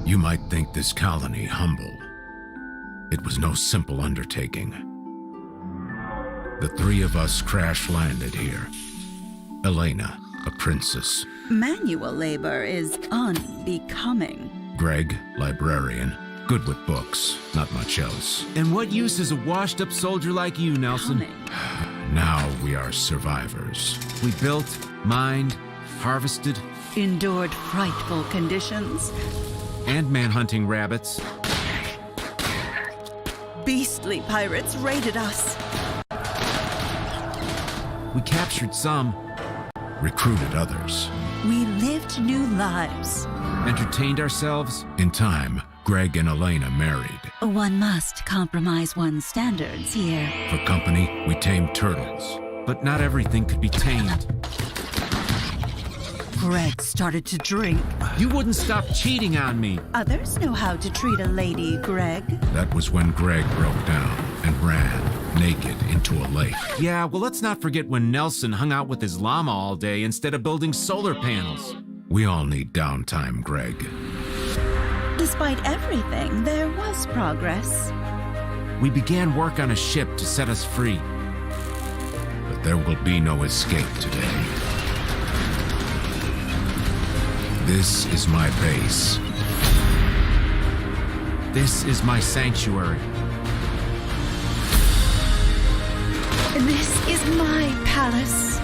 You might think this colony humble. It was no simple undertaking. The three of us crash-landed here. Elena, a princess. Manual labor is unbecoming. Greg, librarian, good with books, not much else. And what use is a washed-up soldier like you, Nelson? Now we are survivors. We built, mined, harvested, Endured frightful conditions. and manhunting rabbits. Beastly pirates raided us. We captured some, Recruited others. We lived new lives. entertained ourselves. In time, Greg and Elena married. One must compromise one's standards here. For company, we tamed turtles. But not everything could be tamed. Greg started to drink. You wouldn't stop cheating on me. Others know how to treat a lady, Greg. That was when Greg broke down and ran, naked, into a lake. Yeah, well, let's not forget when Nelson hung out with his llama all day instead of building solar panels. We all need downtime, Greg. Despite everything, there was progress. We began work on a ship to set us free. But there will be no escape today. This is my base. This is my sanctuary. This is my palace.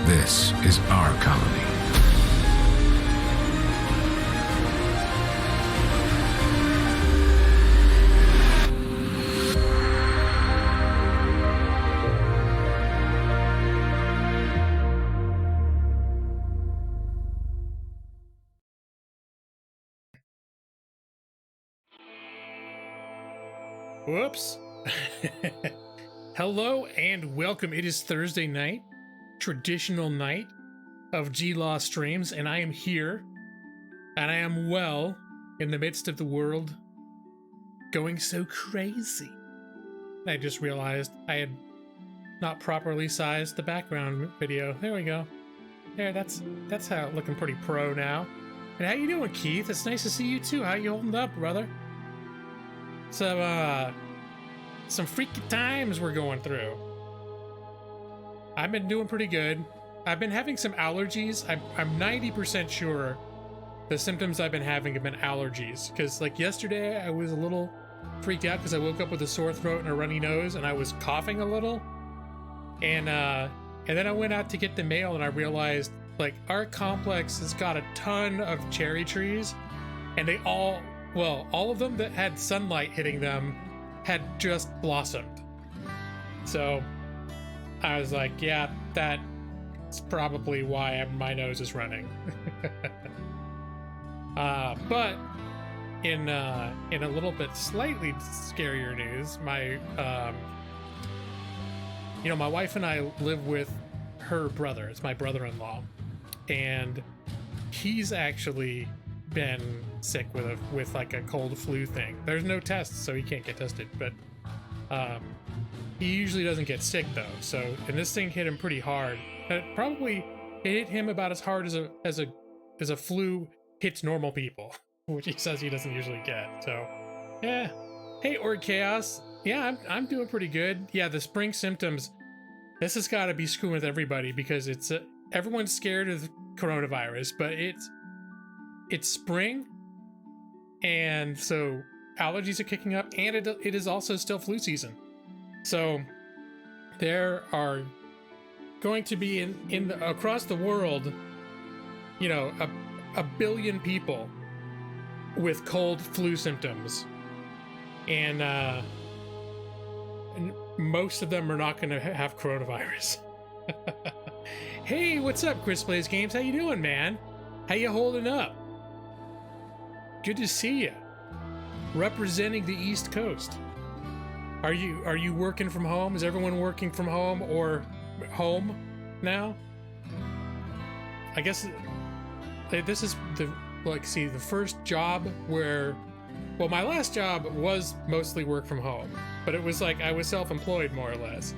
This is our colony. Whoops. Hello and welcome. It is Thursday night, traditional night of G-Law streams, and I am here, and I am well in the midst of the world going so crazy. I just realized I had not properly sized the background video. There we go. There, that's how looking pretty pro now. And how you doing, Keith? It's nice to see you too. How you holding up, brother? Some freaky times we're going through. I've been doing pretty good. I've been having some allergies. I'm 90% sure the symptoms I've been having have been allergies. Because like yesterday, I was a little freaked out because I woke up with a sore throat and a runny nose, and I was coughing a little. And then I went out to get the mail, and I realized like our complex has got a ton of cherry trees, and they all of them that had sunlight hitting them had just blossomed. So I was like, yeah, that's probably why my nose is running. But in a little bit slightly scarier news, my wife and I live with her brother. It's my brother-in-law, and he's actually been sick with like a cold flu thing. There's no tests, so he can't get tested, but he usually doesn't get sick though. So, and this thing hit him pretty hard. It hit him about as hard as a flu hits normal people, which he says he doesn't usually get. So yeah. Hey, Org Chaos. Yeah, I'm doing pretty good. Yeah, the spring symptoms, this has got to be screwing with everybody because it's everyone's scared of coronavirus, but it's spring, and so allergies are kicking up, and it is also still flu season. So there are going to be across the world, a billion people with cold flu symptoms, and most of them are not going to have coronavirus. Hey, what's up, Chris Plays Games? How you doing, man? How you holding up? Good to see you. Representing the East Coast. Are you working from home? Is everyone working from home or home now? I guess this is the first job where, well, my last job was mostly work from home, but it was like I was self-employed more or less.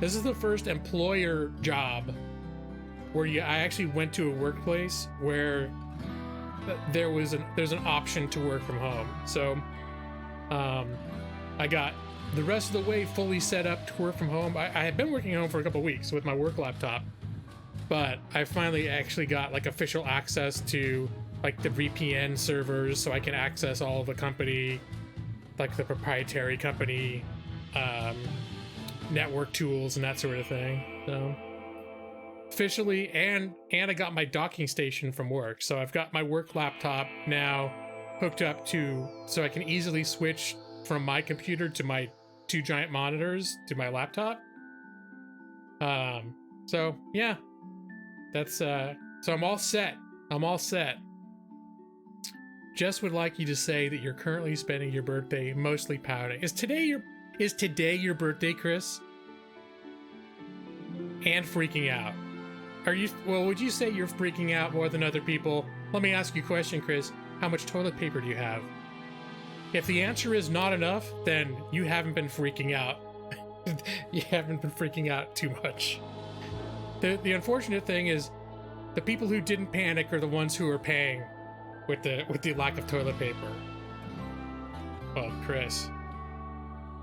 This is the first employer job I actually went to a workplace where there's an option to work from home. So I got the rest of the way fully set up to work from home. I had been working at home for a couple weeks with my work laptop, but I finally actually got like official access to like the VPN servers, so I can access all of the company, like the proprietary company network tools and that sort of thing. So officially, and I got my docking station from work, so I've got my work laptop now hooked up to, so I can easily switch from my computer to my 2 giant monitors to my laptop. So yeah, that's so I'm all set. Jess would like you to say that you're currently spending your birthday mostly pouting. Is today your birthday, Chris? And freaking out. Would you say you're freaking out more than other people? Let me ask you a question, Chris. How much toilet paper do you have? If the answer is not enough, then you haven't been freaking out. You haven't been freaking out too much. The unfortunate thing is, the people who didn't panic are the ones who are paying with the lack of toilet paper. Well, Chris.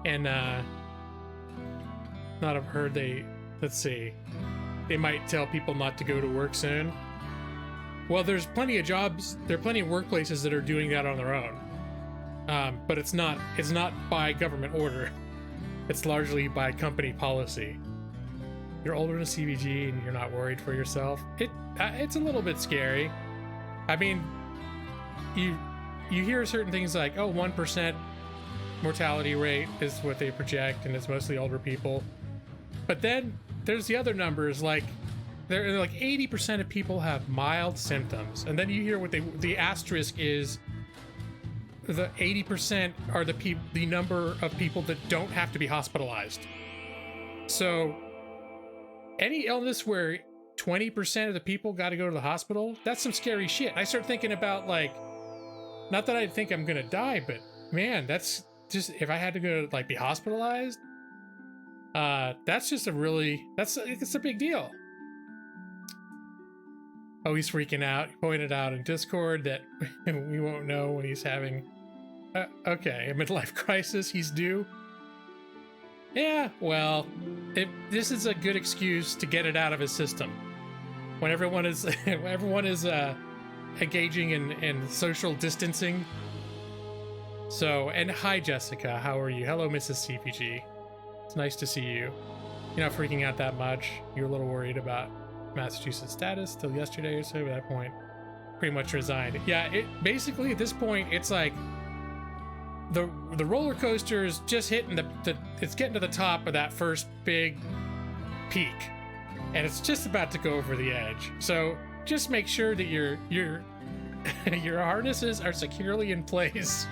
And not have heard let's see. They might tell people not to go to work soon. Well, there's plenty of jobs, there are plenty of workplaces that are doing that on their own. But it's not by government order. It's largely by company policy. You're older than CBG and you're not worried for yourself. It's a little bit scary. I mean, you hear certain things like, oh, 1% mortality rate is what they project, and it's mostly older people. But then there's the other numbers, like they're like 80% of people have mild symptoms, and then you hear what the asterisk is. The 80% are the number of people that don't have to be hospitalized. So any illness where 20% of the people got to go to the hospital, that's some scary shit. I start thinking about, like, not that I think I'm gonna die, but man, that's just, if I had to go like be hospitalized, that's just it's a big deal. Oh, he's freaking out. He pointed out in Discord that we won't know when he's having okay, a midlife crisis. He's due. Yeah, well, this is a good excuse to get it out of his system. When everyone is engaging in social distancing. So, and hi Jessica, how are you? Hello, Mrs. CPG. It's nice to see you. You're not freaking out that much. You're a little worried about Massachusetts status till yesterday or so. At that point, pretty much resigned. Yeah, basically at this point, it's like the roller coaster is just hitting it's getting to the top of that first big peak, and it's just about to go over the edge. So just make sure that your your harnesses are securely in place,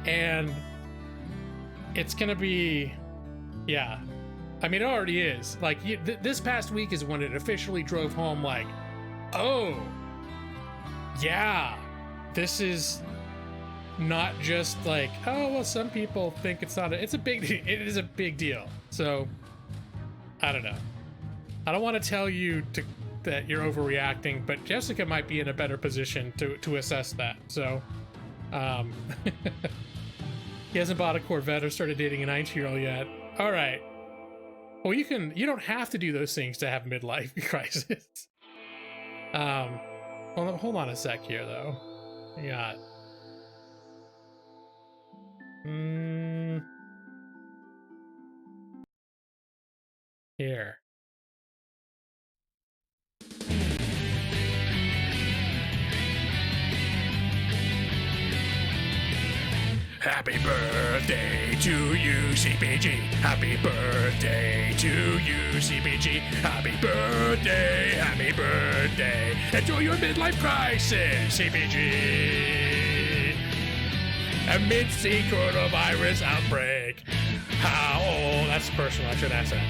and it's gonna be, yeah. I mean, it already is. Like, this past week is when it officially drove home, like, oh, yeah, this is not just like, oh, well, some people think it's not. It is a big deal. So, I don't know. I don't want to tell you that you're overreacting, but Jessica might be in a better position to assess that. So, he hasn't bought a Corvette or started dating a 19-year-old yet. All right. Well, you don't have to do those things to have midlife crisis. Well, hold on a sec here, though. We got here. Happy birthday to you, CPG. Happy birthday to you, CPG. Happy birthday, happy birthday. Enjoy your midlife crisis, CPG. Amidst the coronavirus outbreak. That's personal, I should ask that.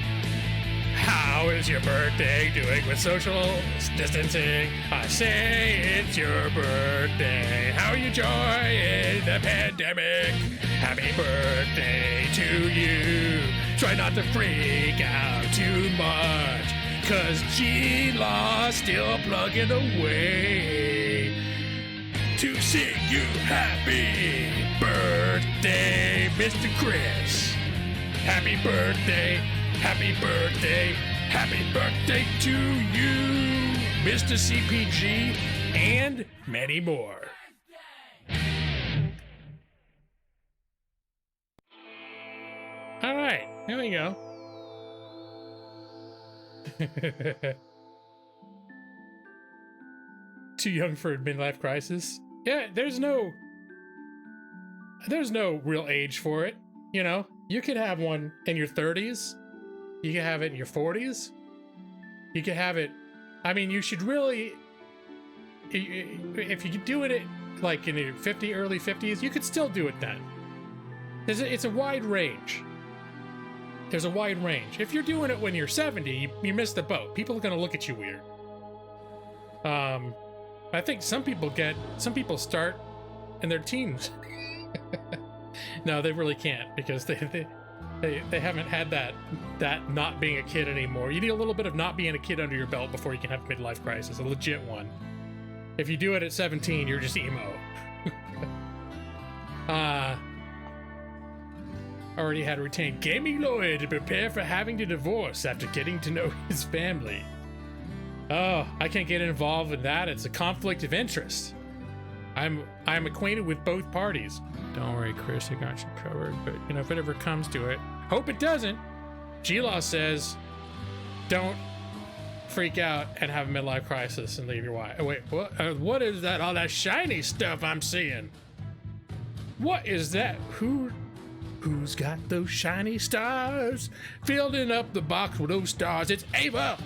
How is your birthday doing with social distancing? I say it's your birthday. How are you enjoying the pandemic? Happy birthday to you. Try not to freak out too much. 'cause G-Law's still plugging away to sing you happy birthday, Mr. Chris. Happy birthday, happy birthday, happy birthday to you, Mr. CPG, and many more. All right, here we go. Too young for a midlife crisis. Yeah, there's no real age for it. You know, you could have one in your 30s. You could have it in your 40s. You could have it. I mean, you should really, if you're doing it like in your early 50s, you could still do it then. It's a wide range. There's a wide range. If you're doing it when you're 70, you missed the boat. People are gonna look at you weird. I think some people start in their teens. No, they really can't, because they haven't had that not being a kid anymore. You need a little bit of not being a kid under your belt before you can have a midlife crisis, a legit one. If you do it at 17, you're just emo. Already had retained gaming lawyer to prepare for having to divorce after getting to know his family. Oh, I can't get involved in that. It's a conflict of interest. I'm acquainted with both parties. Don't worry, Chris, I got you covered. But you know, if it ever comes to it, hope it doesn't. G-Law says, don't freak out and have a midlife crisis and leave your wife. Oh, wait, what is that? All that shiny stuff I'm seeing. What is that? Who's got those shiny stars? Filling up the box with those stars. It's Ava.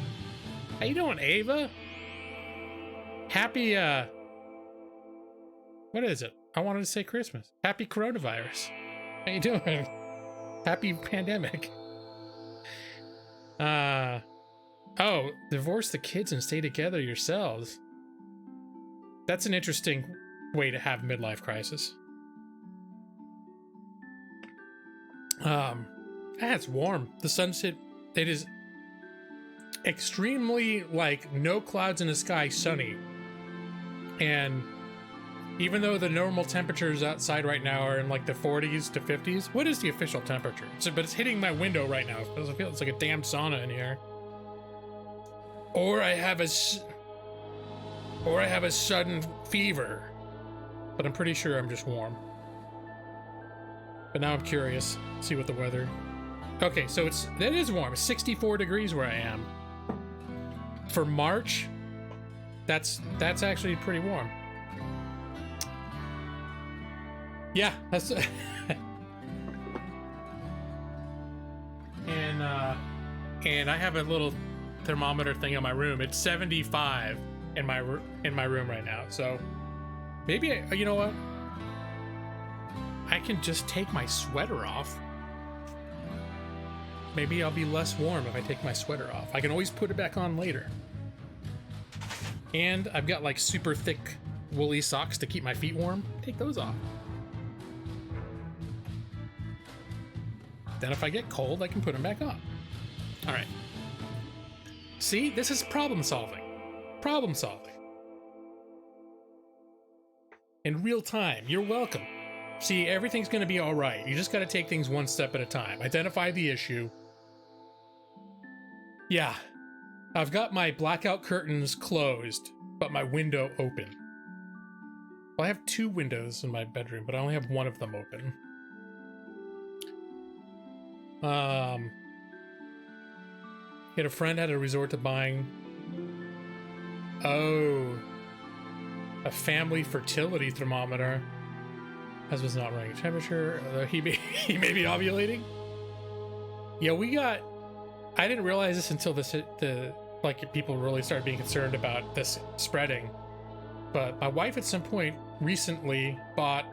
How you doing, Ava? Happy, what is it? I wanted to say Christmas. Happy coronavirus. How you doing? Happy pandemic. Oh, divorce the kids and stay together yourselves. That's an interesting way to have midlife crisis. It's warm. The sunset, it is extremely, like, no clouds in the sky, sunny. And even though the normal temperatures outside right now are in like the 40s to 50s, what is the official temperature? But it's hitting my window right now. It feels like a damn sauna in here. Or I have a sudden fever. But I'm pretty sure I'm just warm. But now I'm curious. See what the weather. Okay, so that is warm. It's 64 degrees where I am. For March, that's actually pretty warm. Yeah, that's and I have a little thermometer thing in my room. It's 75 in my room right now. So maybe you know what? I can just take my sweater off. Maybe I'll be less warm if I take my sweater off. I can always put it back on later. And I've got like super thick woolly socks to keep my feet warm. Take those off. Then if I get cold, I can put them back on. All right. See, this is problem solving. Problem solving. In real time. You're welcome. See, everything's going to be all right. You just got to take things one step at a time. Identify the issue. Yeah. I've got my blackout curtains closed, but my window open. Well, I have two windows in my bedroom, but I only have one of them open. He had a friend had a resort to buying a family fertility thermometer. Husband's not running temperature, although he may be ovulating. Yeah, I didn't realize this until people really started being concerned about this spreading. But my wife at some point recently bought,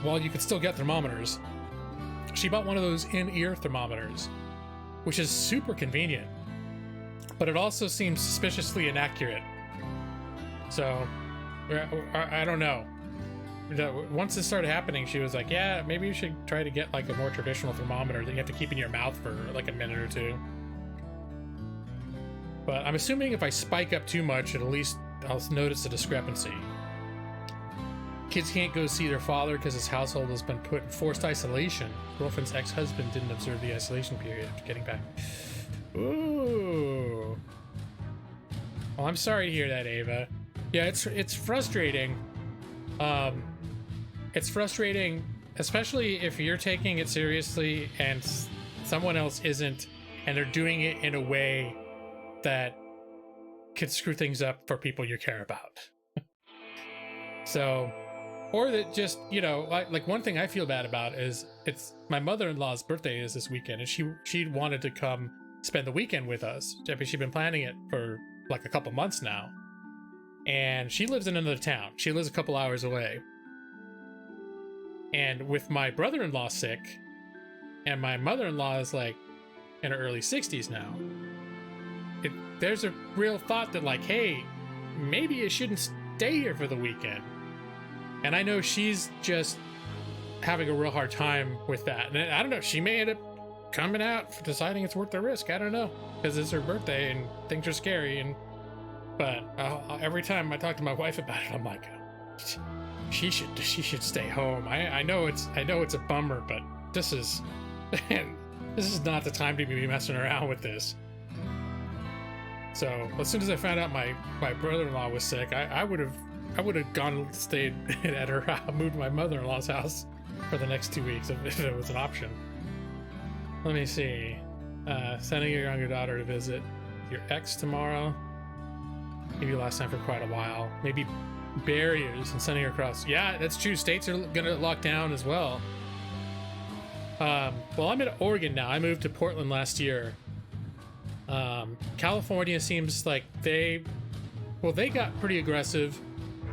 while you could still get thermometers, she bought one of those in-ear thermometers, which is super convenient, but it also seems suspiciously inaccurate. So, I don't know. Once this started happening, she was like, yeah, maybe you should try to get like a more traditional thermometer that you have to keep in your mouth for like a minute or two. But I'm assuming if I spike up too much, at least I'll notice a discrepancy. Kids can't go see their father because his household has been put in forced isolation. Girlfriend's ex-husband didn't observe the isolation period after getting back. Ooh. Well, I'm sorry to hear that, Ava. Yeah, it's frustrating. It's frustrating, especially if you're taking it seriously and someone else isn't, and they're doing it in a way that could screw things up for people you care about. So, or that just, you know, like one thing I feel bad about is it's my mother-in-law's birthday is this weekend, and she wanted to come spend the weekend with us. She'd been planning it for like a couple months now, and she lives in another town. She lives a couple hours away. And with my brother-in-law sick, and my mother-in-law is like in her early 60s now, there's a real thought that like, hey, maybe you shouldn't stay here for the weekend. And I know she's just having a real hard time with that. And I don't know, she may end up coming out for deciding it's worth the risk. I don't know, because it's her birthday and things are scary. But every time I talk to my wife about it, I'm like, she should stay home. I know it's a bummer, but this is not the time to be messing around with this. So as soon as I found out my brother-in-law was sick, I would have gone and stayed at her house, moved to my mother-in-law's house for the next 2 weeks if it was an option. Let me see. Sending your younger daughter to visit your ex tomorrow. Maybe last time for quite a while. Maybe barriers and sending her across. Yeah, that's true. States are gonna lock down as well. Well, I'm in Oregon now. I moved to Portland last year. California seems like they got pretty aggressive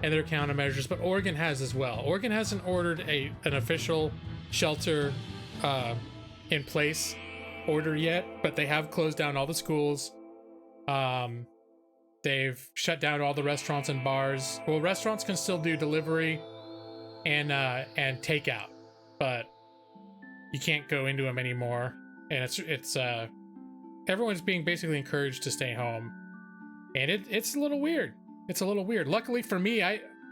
in their countermeasures, but Oregon has as well. Oregon hasn't ordered an official shelter in place order yet, but they have closed down all the schools. They've shut down all the restaurants and bars. Well, restaurants can still do delivery and takeout, but you can't go into them anymore. And it's everyone's being basically encouraged to stay home, and it's a little weird. It's a little weird. Luckily for me,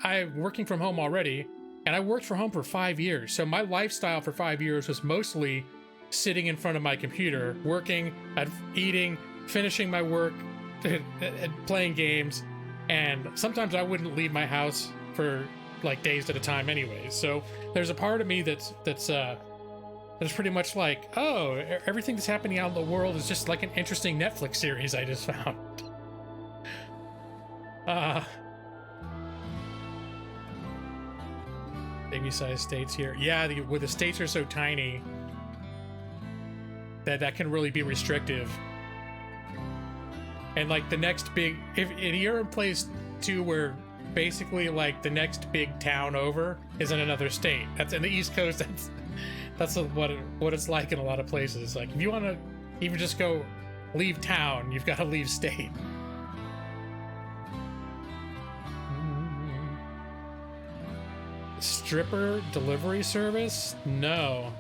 I'm working from home already, and I worked from home for 5 years. So my lifestyle for 5 years was mostly sitting in front of my computer, working, eating, finishing my work, playing games, and sometimes I wouldn't leave my house for like days at a time anyways. So there's a part of me that's pretty much like, oh, everything that's happening out in the world is just like an interesting Netflix series I just found. Baby size states here. Yeah, where the states are so tiny that can really be restrictive. And like the next big, if you're in place too where basically like the next big town over is in another state. That's in the East Coast. That's what it's like in a lot of places. Like if you want to even just go leave town, you've got to leave state. Stripper delivery service? No,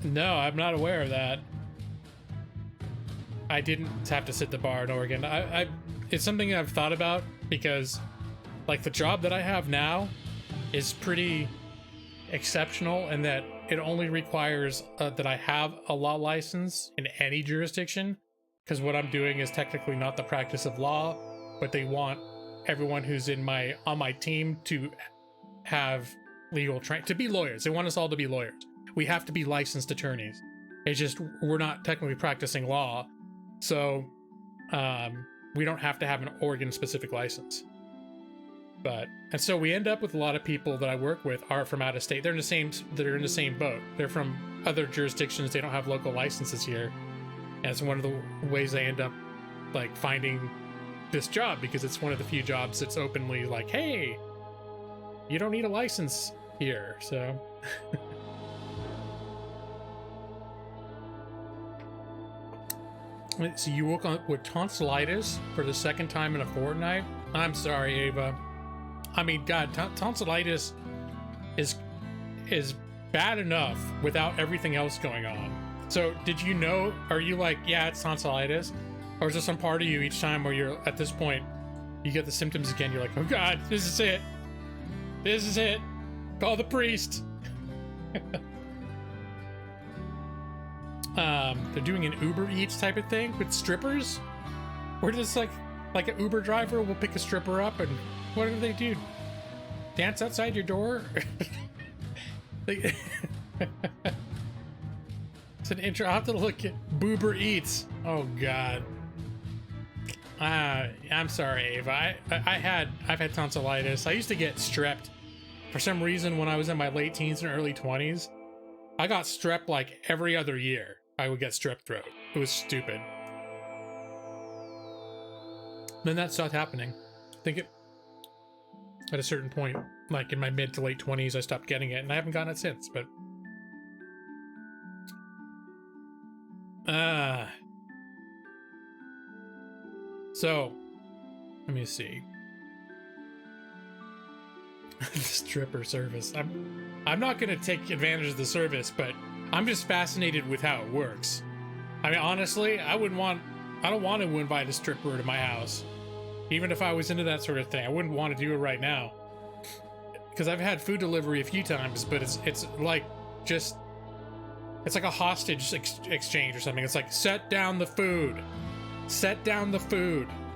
I'm not aware of that. I didn't have to sit the bar in Oregon. It's something I've thought about because like the job that I have now is pretty exceptional in that it only requires that I have a law license in any jurisdiction, because what I'm doing is technically not the practice of law, but they want everyone who's on my team to have legal training, to be lawyers. They want us all to be lawyers. We have to be licensed attorneys. It's just we're not technically practicing law, so we don't have to have an Oregon specific license. And so we end up with a lot of people that I work with are from out of state. They're in the same boat. They're from other jurisdictions. They don't have local licenses here. And it's one of the ways they end up like finding this job, because it's one of the few jobs that's openly like, hey, you don't need a license here. So so you woke up with tonsillitis for the second time in a fortnight? I'm sorry, Ava. I mean, God, tonsillitis is bad enough without everything else going on. So did you know, are you like, yeah, it's tonsillitis? Or is there some part of you each time where you're at this point, you get the symptoms again, you're like, oh God, this is it. This is it. Call the priest. They're doing an Uber Eats type of thing with strippers, where just like an Uber driver will pick a stripper up, and what do they do? Dance outside your door? It's an intro. I'll have to look at Boober Eats. Oh God. I'm sorry, Ava. I've had tonsillitis. I used to get strep for some reason when I was in my late teens and early 20s. I got strep like every other year. I would get strep throat. It was stupid. Then that stopped happening. I think it at a certain point, like in my mid to late 20s, I stopped getting it, and I haven't gotten it since. But so let me see. The stripper service. I'm not gonna take advantage of the service, but I'm just fascinated with how it works. I mean, honestly, I don't want to invite a stripper to my house. Even if I was into that sort of thing, I wouldn't want to do it right now. Because I've had food delivery a few times, but it's like just, it's like a hostage exchange or something. It's like, set down the food,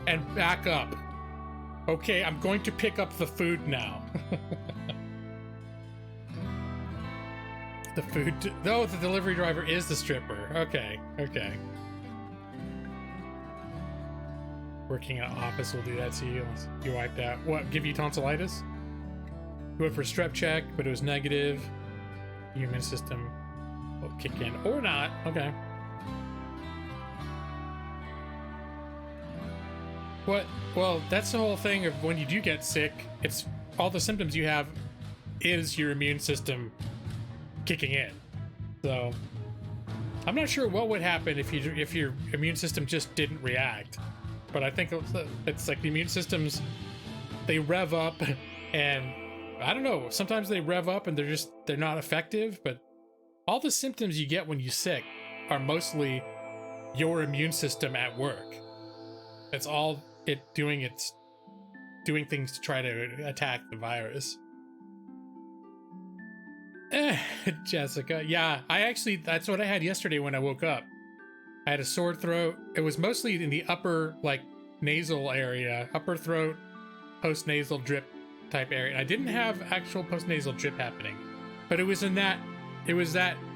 and back up. Okay, I'm going to pick up the food now. The delivery driver is the stripper. Okay. Working in an office will do that to you unless you wiped out. What, give you tonsillitis? You went for a strep check, but it was negative. Your immune system will kick in or not. Okay. What? Well, that's the whole thing of when you do get sick, it's all the symptoms you have is your immune system kicking in. So I'm not sure what would happen if your immune system just didn't react. But I think it's like the immune systems, they rev up, and I don't know, sometimes they rev up and they're not effective, but all the symptoms you get when you're sick are mostly your immune system at work. It's all it doing things to try to attack the virus. Jessica, yeah, that's what I had yesterday when I woke up. I had a sore throat. It was mostly in the upper, like, nasal area, upper throat, post-nasal drip type area. And I didn't have actual post-nasal drip happening, but it was that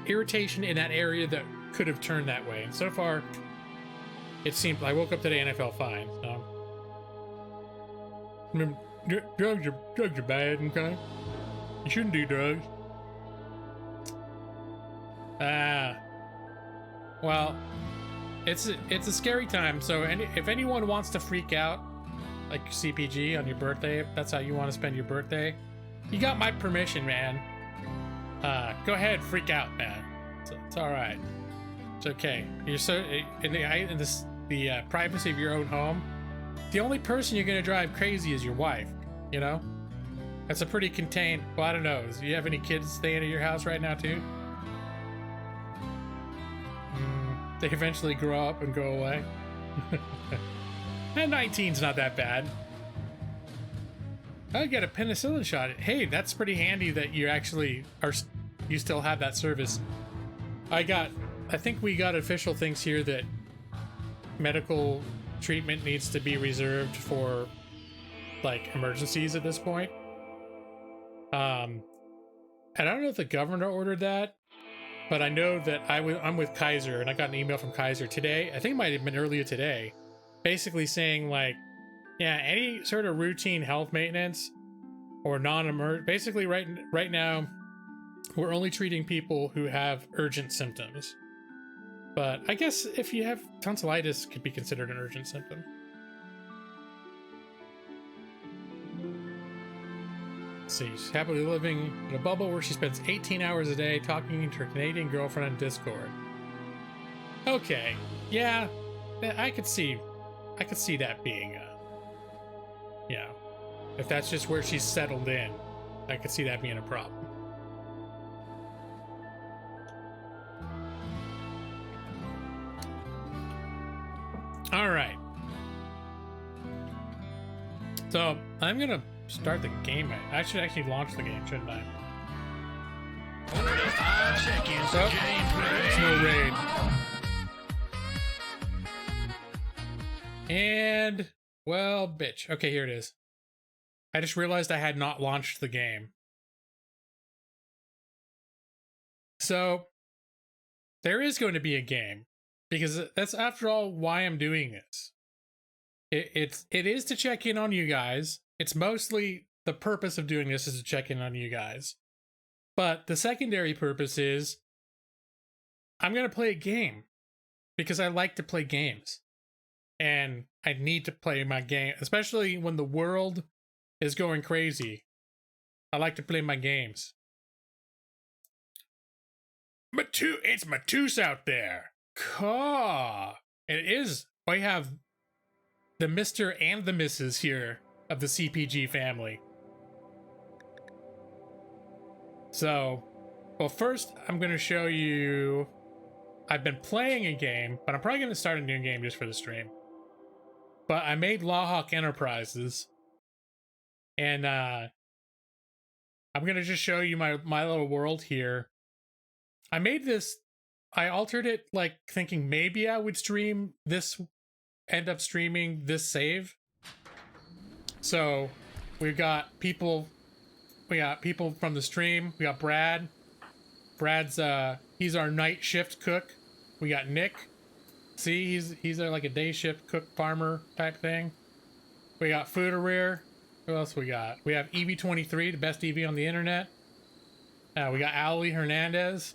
irritation in that area that could have turned that way. And so far, it seemed, I woke up today and I felt fine. So, I mean, drugs are bad, okay? You shouldn't do drugs. Well, it's a scary time, so if anyone wants to freak out, like CPG on your birthday, if that's how you want to spend your birthday, you got my permission, man. Go ahead, freak out, man. It's all right. It's okay. You're so in the privacy of your own home. The only person you're gonna drive crazy is your wife. You know, that's a pretty contained. Well, I don't know. Do you have any kids staying at your house right now too? They eventually grow up and go away. And 19's not that bad. I get a penicillin shot. Hey, that's pretty handy that you actually you still have that service. I think we got official things here that medical treatment needs to be reserved for like emergencies at this point. And I don't know if the governor ordered that, but I know that I'm with Kaiser, and I got an email from Kaiser today. I think it might have been earlier today, basically saying like, yeah, any sort of routine health maintenance or non-emergent. Basically, right now, we're only treating people who have urgent symptoms. But I guess if you have tonsillitis, it could be considered an urgent symptom. See, she's happily living in a bubble where she spends 18 hours a day talking to her Canadian girlfriend on Discord. Okay, yeah, I could see that being yeah, if that's just where she's settled in, I could see that being a problem. So I'm gonna start the game. I should actually launch the game, shouldn't I? 45 seconds Oh, of gameplay. it's no raid. And well, bitch. Okay, here it is. I just realized I had not launched the game. So there is going to be a game because that's after all why I'm doing this. It is to check in on you guys. It's mostly the purpose of doing this is to check in on you guys. But the secondary purpose is I'm going to play a game because I like to play games. And I need to play my game, especially when the world is going crazy. I like to play my games. It's Matus out there. Caw. It is. We have the Mr. and the Mrs. here of the CPG family. So, well, first I'm going to show you. I've been playing a game, but I'm probably going to start a new game just for the stream. But I made Lawhawk Enterprises, and I'm going to just show you my little world here. I made this, I altered it like thinking maybe I would stream this, end up streaming this save. So we got people from the stream. We got Brad. Brad's he's our night shift cook. We got Nick. See, he's like a day shift cook farmer type thing. We got Foodereer. Who else we got? We have EV23, the best EV on the internet. We got Ali Hernandez.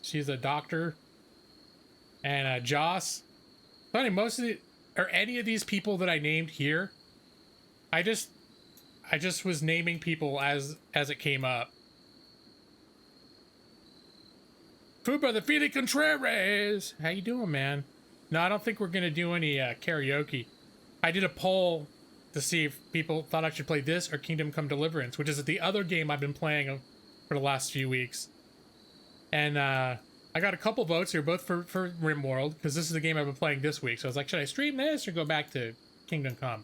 She's a doctor. And Joss. Funny, most of any of these people that I named here, I just was naming people as it came up. Food Brother Fili Contreras. How you doing, man? No, I don't think we're gonna do any karaoke. I did a poll to see if people thought I should play this or Kingdom Come Deliverance, which is the other game I've been playing for the last few weeks. And I got a couple votes here, both for Rimworld, because this is the game I've been playing this week. So I was like, should I stream this or go back to Kingdom Come?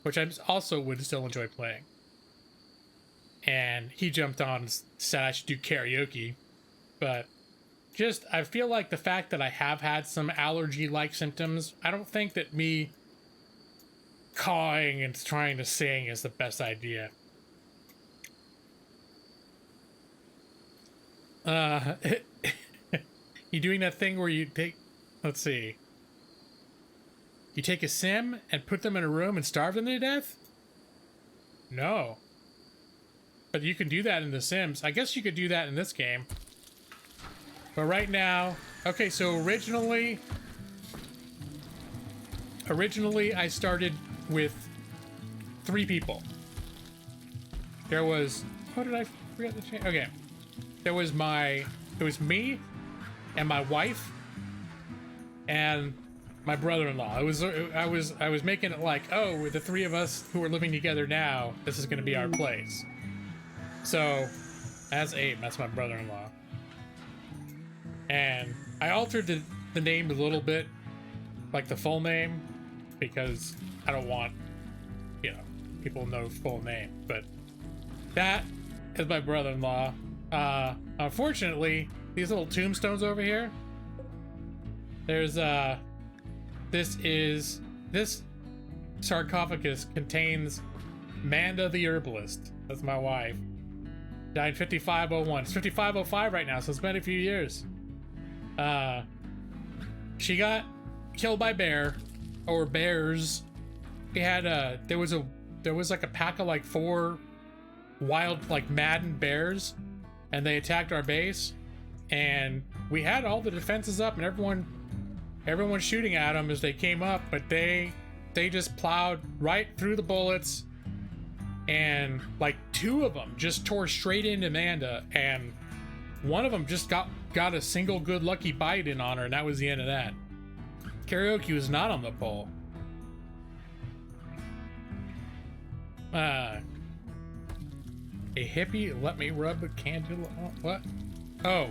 Which I also would still enjoy playing. And he jumped on and said I should do karaoke. But just, I feel like the fact that I have had some allergy-like symptoms, I don't think that me cawing and trying to sing is the best idea. You doing that thing where you take, let's see, you take a sim and put them in a room and starve them to death? No. But you can do that in The Sims. I guess you could do that in this game. But right now, okay, so originally I started with 3 people. There was, what did I forget the change? Okay. There was it was me and my wife and my brother-in-law. I was making it like, oh, we're the 3 of us who are living together now. This is going to be our place. So, that's Abe. That's my brother-in-law. And I altered the name a little bit, like the full name, because I don't want, people know full name. But that is my brother-in-law. Unfortunately, these little tombstones over here, there's this sarcophagus contains Manda the herbalist. That's my wife. Died 5501. It's 5505 right now, so it's been a few years. She got killed by bears. We had there was like a pack of like 4 wild, like maddened bears, and they attacked our base, and we had all the defenses up and everyone shooting at them as they came up, but they just plowed right through the bullets, and like 2 of them just tore straight into Amanda, and one of them just got a single good lucky bite in on her, and that was the end of that. Karaoke was not on the poll. A hippie let me rub a candle on what? Oh.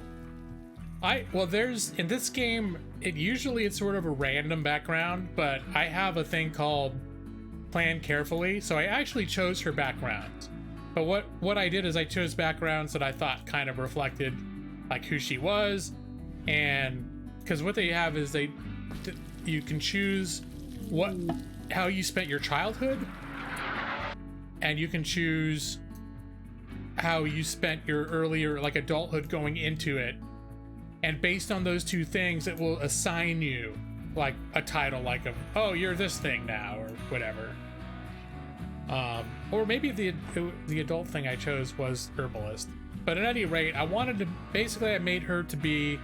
There's in this game, it's sort of a random background, but I have a thing called plan carefully, so I actually chose her backgrounds. But what I did is I chose backgrounds that I thought kind of reflected like who she was, and because what they have is you can choose how you spent your childhood, and you can choose how you spent your earlier like adulthood going into it, and based on those two things it will assign you like a title, like oh, you're this thing now or whatever. Or maybe the adult thing I chose was herbalist. But at any rate, I wanted to basically I made her to be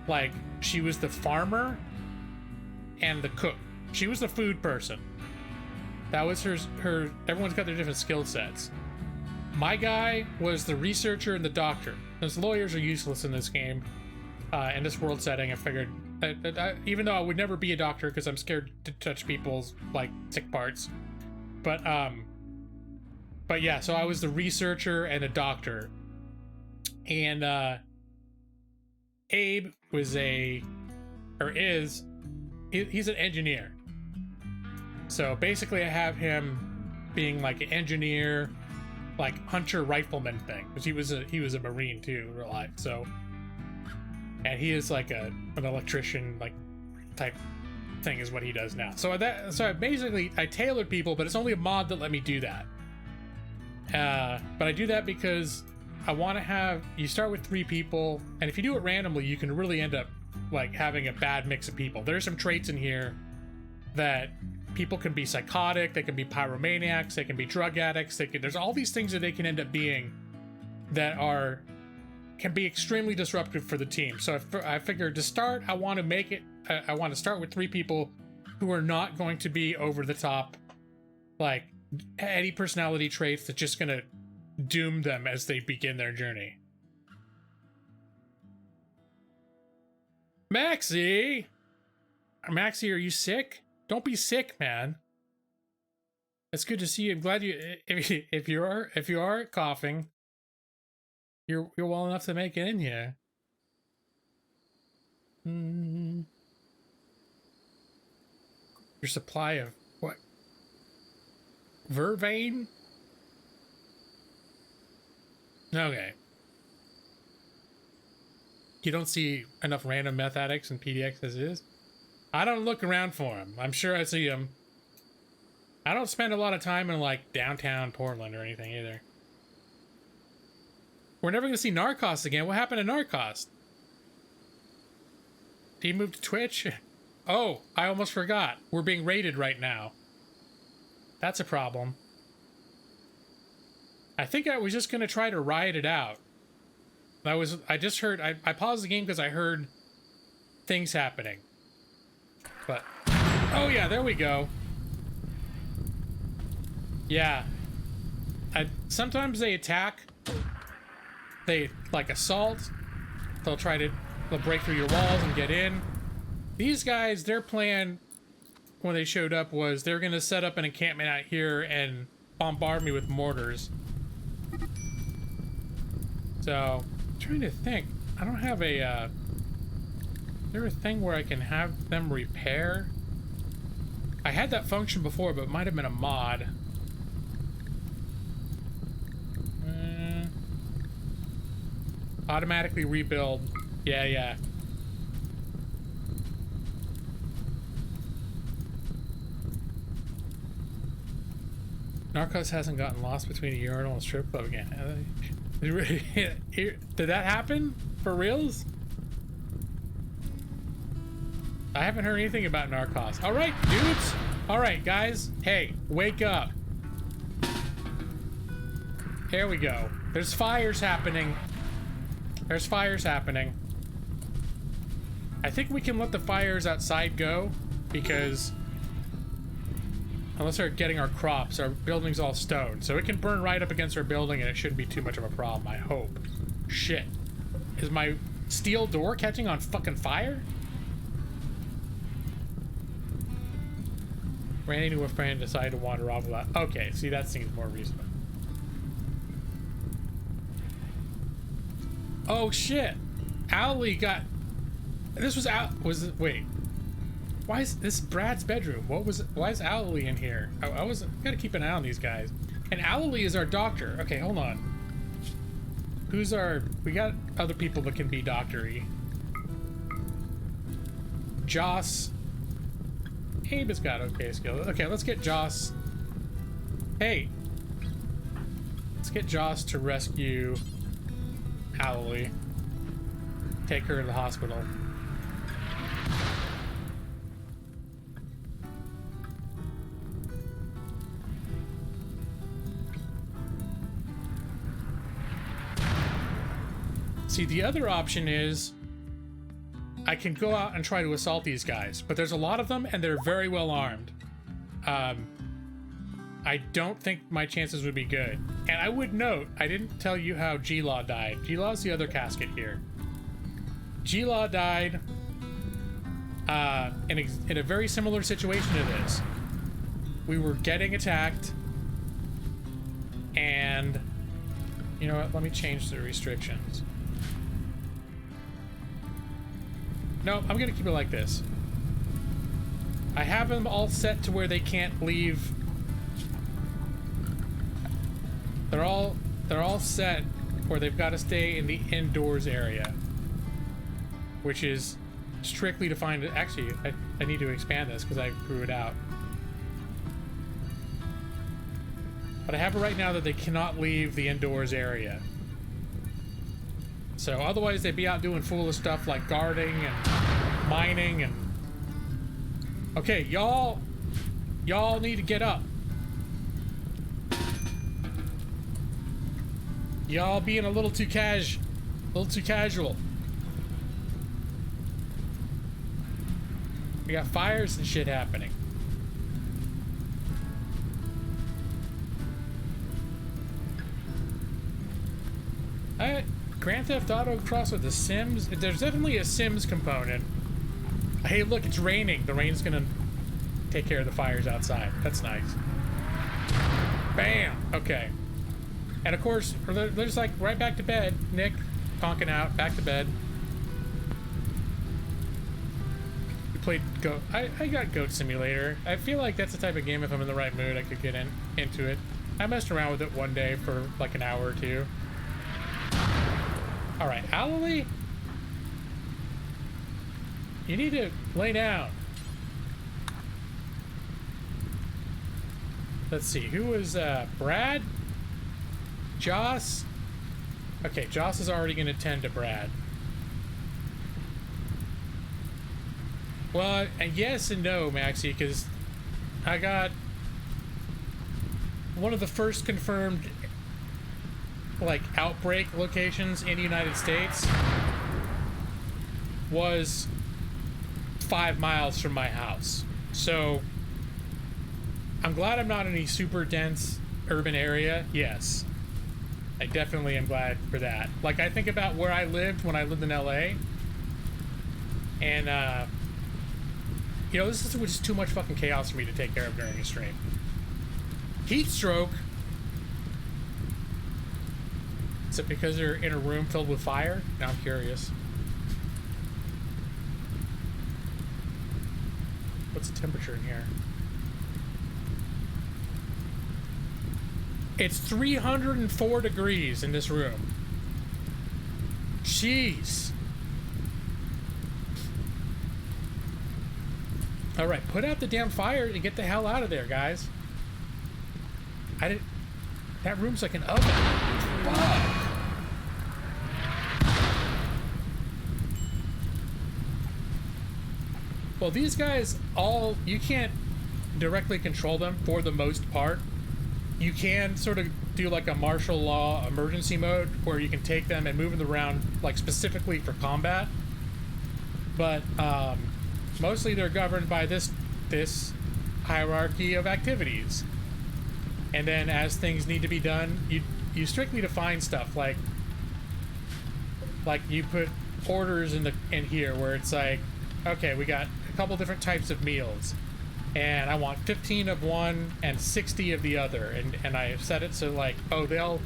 like she was the farmer and the cook. She was the food person. That was her everyone's got their different skill sets. My guy was the researcher and the doctor. Those lawyers are useless in this game. In this world setting, I figured even though I would never be a doctor because I'm scared to touch people's like sick parts. But yeah, so I was the researcher and the doctor. And Abe was he's an engineer. So basically I have him being like an engineer, like hunter rifleman thing, because he was a Marine too in real life. So, and he is like an electrician like type thing is what he does now. So I tailored people, but it's only a mod that let me do that. But I do that because I want to have you start with 3 people, and if you do it randomly, you can really end up like having a bad mix of people. There's some traits in here that people can be psychotic, they can be pyromaniacs, they can be drug addicts, there's all these things that they can end up being that can be extremely disruptive for the team. So I figured to start, I want to start with 3 people who are not going to be over the top, like any personality traits that's just gonna doom them as they begin their journey. Maxie, are you sick? Don't be sick, man. It's good to see you. I'm glad if you are coughing, you're well enough to make it in here. Your supply of what? Vervain? Okay. You don't see enough random meth addicts in PDX as it is? I don't look around for them. I'm sure I see them. I don't spend a lot of time in like downtown Portland or anything either. We're never going to see Narcos again. What happened to Narcos? Did he move to Twitch? Oh, I almost forgot. We're being raided right now. That's a problem. I think I was just going to try to ride it out. I just heard, I paused the game because I heard things happening. But, oh yeah, there we go. Yeah. Sometimes they attack. They, like, assault. They'll break through your walls and get in. These guys, their plan when they showed up was they're going to set up an encampment out here and bombard me with mortars. So, I'm trying to think. I don't have a, is there a thing where I can have them repair? I had that function before, but it might have been a mod. Automatically rebuild. Yeah. Narcos hasn't gotten lost between a urinal and strip club again. Did that happen? For reals? I haven't heard anything about Narcos. All right, dudes. All right, guys. Hey, wake up. There we go. There's fires happening. There's fires happening. I think we can let the fires outside go because unless they're getting our crops, our building's all stone. So it can burn right up against our building and it shouldn't be too much of a problem, I hope. Shit. Is my steel door catching on fucking fire? Ran into a friend and decided to wander off without... Okay, see, that seems more reasonable. Oh shit! Owly got... This was out... Wait. Why is this Brad's bedroom? Why is Alalie in here? I gotta keep an eye on these guys. And Alalie is our doctor. Okay, hold on. We got other people that can be doctor-y. Joss. Abe has got okay skill. Okay, let's get Joss. Hey. Let's get Joss to rescue Alalie. Take her to the hospital. See, the other option is I can go out and try to assault these guys, but there's a lot of them and they're very well armed. I don't think my chances would be good. And I would note, I didn't tell you how G-Law died. G-Law's the other casket here. G-Law died in a very similar situation to this. We were getting attacked, and you know what? Let me change the restrictions. No, I'm gonna keep it like this. I have them all set to where they can't leave. They're all set where they've got to stay in the indoors area, which is strictly defined. Actually, I need to expand this because I grew it out. But I have it right now that they cannot leave the indoors area. So otherwise they'd be out doing foolish stuff like guarding and mining and... Okay, y'all need to get up. Y'all being a little too casual. We got fires and shit happening. Grand Theft Auto cross with the Sims. There's definitely a Sims component. Hey, look, it's raining. The rain's gonna take care of the fires outside. That's nice. Bam. Okay. And of course, they're just like right back to bed. Nick, conking out, back to bed. We played Goat. I got Goat Simulator. I feel like that's the type of game, if I'm in the right mood, I could get into it. I messed around with it one day for like an hour or two. All right, Alalie, you need to lay down. Let's see, who was Brad? Joss? Okay, Joss is already going to tend to Brad. Well, and yes and no, Maxie, because I got one of the first confirmed like outbreak locations in the United States was 5 miles from my house. So I'm glad I'm not in a super dense urban area. Yes, I definitely am glad for that. Like, I think about where I lived when I lived in LA, and you know, this is just too much fucking chaos for me to take care of during a stream. Heat stroke. Is it because they're in a room filled with fire? Now I'm curious. What's the temperature in here? It's 304 degrees in this room. Jeez. All right, put out the damn fire and get the hell out of there, guys. That room's like an oven. Fuck. Well, these guys you can't directly control them for the most part. You can sort of do like a martial law emergency mode where you can take them and move them around like specifically for combat. But mostly they're governed by this hierarchy of activities. And then as things need to be done, you strictly define stuff like you put orders in here where it's like, okay, we got a couple different types of meals, and I want 15 of one and 60 of the other, and I set it so like, oh, they'll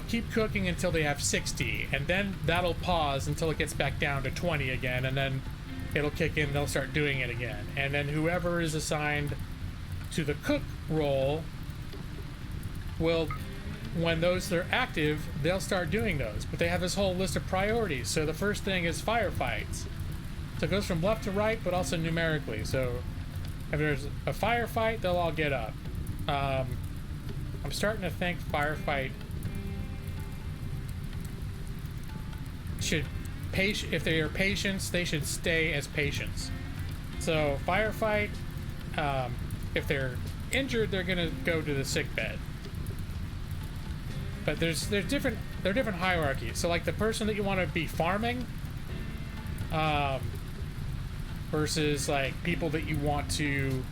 keep cooking until they have 60, and then that'll pause until it gets back down to 20 again, and then it'll kick in, they'll start doing it again. And then whoever is assigned to the cook role will, when those are active, they'll start doing those. But they have this whole list of priorities. So the first thing is firefights. So it goes from left to right, but also numerically. So if there's a firefight, they'll all get up. I'm starting to think firefight should, if they are patients, they should stay as patients. So firefight, if they're injured, they're gonna go to the sick bed. But there's different hierarchies. So like the person that you want to be farming, versus like people that you want to,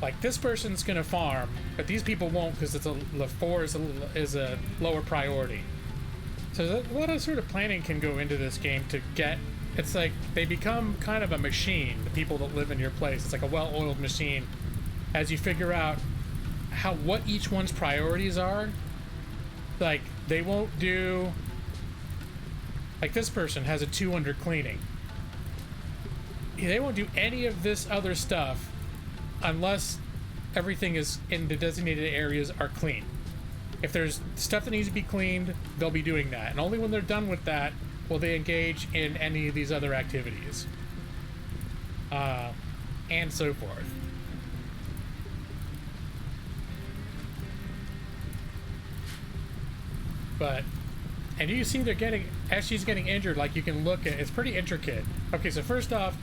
like this person's gonna farm, but these people won't because it's the 4 is a lower priority. So a lot of sort of planning can go into this game to get. It's like they become kind of a machine. The people that live in your place, it's like a well-oiled machine. As you figure out what each one's priorities are. Like, they won't do... Like, this person has a 2 under cleaning. They won't do any of this other stuff unless everything is in the designated areas are clean. If there's stuff that needs to be cleaned, they'll be doing that. And only when they're done with that will they engage in any of these other activities. And so forth. But, and you see they're getting, as she's getting injured, like you can look at, it's pretty intricate. Okay, so first off,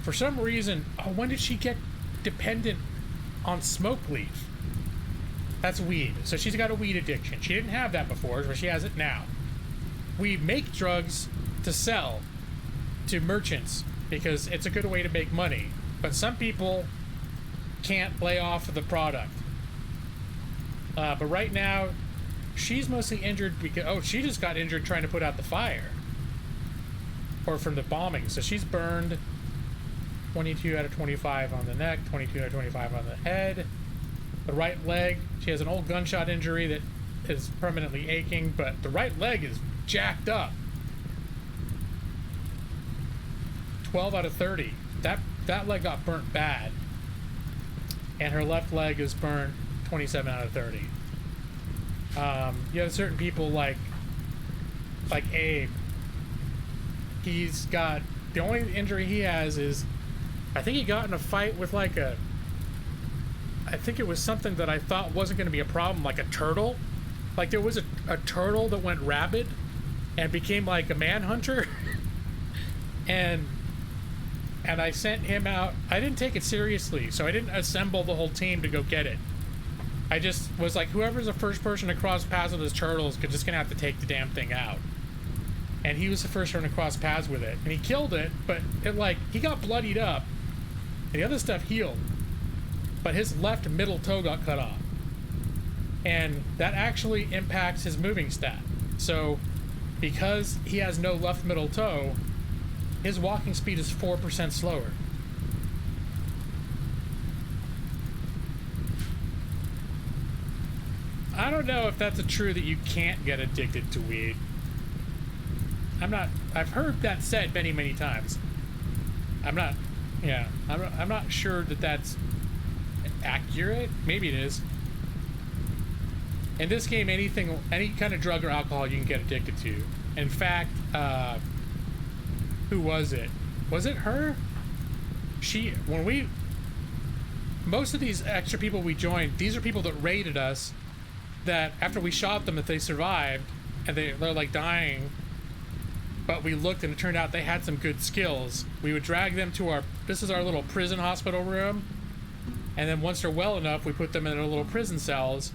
for some reason, when did she get dependent on smoke leaf? That's weed. So she's got a weed addiction. She didn't have that before, but she has it now. We make drugs to sell to merchants because it's a good way to make money. But some people can't lay off of the product. But right now, she's mostly injured because, she just got injured trying to put out the fire. Or from the bombing. So she's burned 22 out of 25 on the neck, 22 out of 25 on the head. The right leg, she has an old gunshot injury that is permanently aching, but the right leg is jacked up. 12 out of 30. That leg got burnt bad. And her left leg is burnt 27 out of 30. You have certain people like Abe. He's got, the only injury he has is, I think he got in a fight with I think it was something that I thought wasn't going to be a problem, like a turtle. Like there was a turtle that went rabid and became like a manhunter. and I sent him out. I didn't take it seriously, so I didn't assemble the whole team to go get it. I just was like, whoever's the first person to cross paths with his turtles is just gonna have to take the damn thing out. And he was the first one to cross paths with it, and he killed it. But he got bloodied up, and the other stuff healed. But his left middle toe got cut off, and that actually impacts his moving stat. So, because he has no left middle toe, his walking speed is 4% slower. I don't know if that's true that you can't get addicted to weed. I've heard that said many, many times. I'm not sure that that's accurate. Maybe it is. In this game, any kind of drug or alcohol you can get addicted to. In fact, who was it? Was it her? Most of these extra people we joined, these are people that raided us, that after we shot them, if they survived, and they're like dying, but we looked and it turned out they had some good skills. We would drag them to this is our little prison hospital room, and then once they're well enough, we put them in their little prison cells,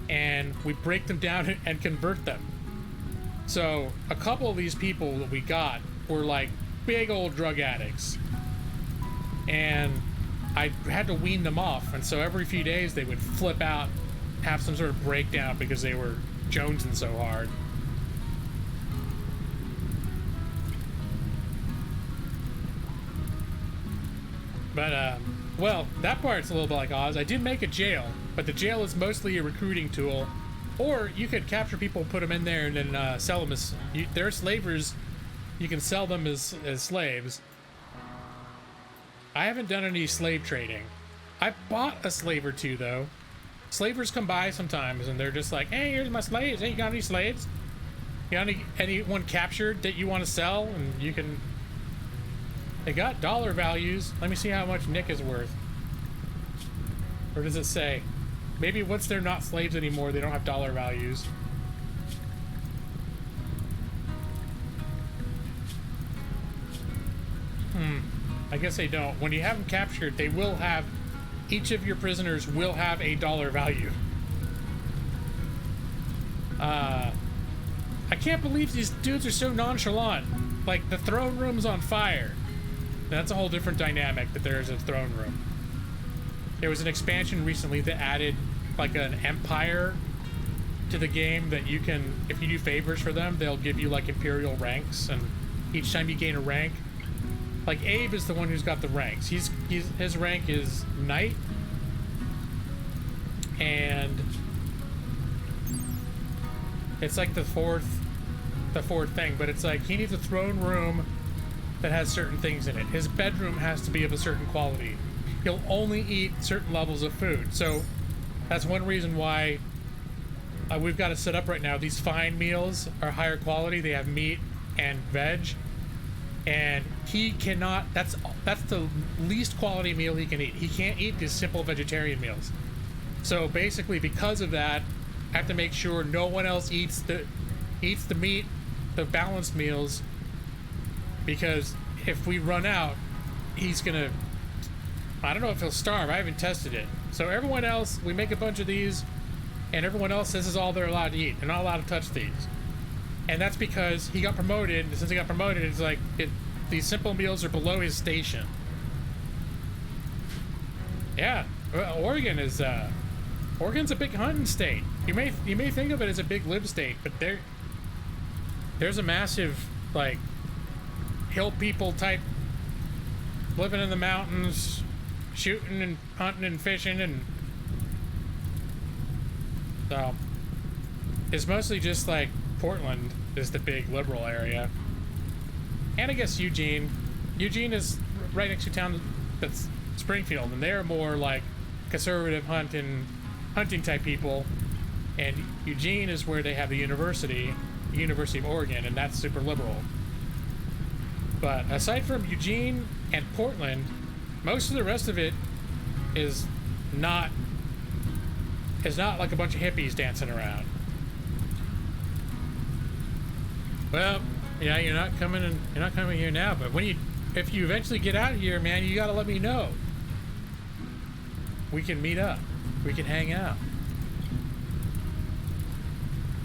and we break them down and convert them. So a couple of these people that we got were like big old drug addicts, and I had to wean them off, and so every few days they would flip out, have some sort of breakdown because they were jonesing so hard. But well, that part's a little bit like Oz. I did make a jail, but the jail is mostly a recruiting tool. Or you could capture people, put them in there, and then sell them as... they're slavers. You can sell them as slaves. I haven't done any slave trading. I bought a slave or two, though. Slavers come by sometimes, and they're just like, hey, here's my slaves. Hey, you got any slaves? You got anyone captured that you want to sell? And you can... They got dollar values. Let me see how much Nick is worth. Or does it say? Maybe once they're not slaves anymore, they don't have dollar values. I guess they don't. When you have them captured, they will have... Each of your prisoners will have a dollar value. I can't believe these dudes are so nonchalant. Like, the throne room's on fire. That's a whole different dynamic, that there is a throne room. There was an expansion recently that added, like, an empire to the game that you can... If you do favors for them, they'll give you, like, imperial ranks, and each time you gain a rank... Like, Abe is the one who's got the ranks. His rank is Knight. And it's like the fourth thing, but it's like he needs a throne room that has certain things in it. His bedroom has to be of a certain quality. He'll only eat certain levels of food. So that's one reason why we've got it set up right now. These fine meals are higher quality. They have meat and veg. And he cannot, that's the least quality meal he can eat. He can't eat these simple vegetarian meals. So basically, because of that, I have to make sure no one else eats the meat, the balanced meals, because if we run out, he's gonna, I don't know if he'll starve. I haven't tested it. So everyone else, we make a bunch of these, and everyone else, this is all they're allowed to eat. They're not allowed to touch these. And that's because he got promoted, and since he got promoted, it's like, these simple meals are below his station. Yeah, Oregon is, Oregon's a big hunting state. You may think of it as a big live state, but there's a massive, like, hill people type, living in the mountains, shooting and hunting and fishing, and so it's mostly just like Portland is the big liberal area. And I guess Eugene. Eugene is right next to town that's Springfield, and they're more like conservative hunting type people. And Eugene is where they have the University of Oregon, and that's super liberal. But aside from Eugene and Portland, most of the rest of it is not like a bunch of hippies dancing around. Well, yeah, you're not coming here now, but if you eventually get out here, man, you gotta let me know. We can meet up. We can hang out.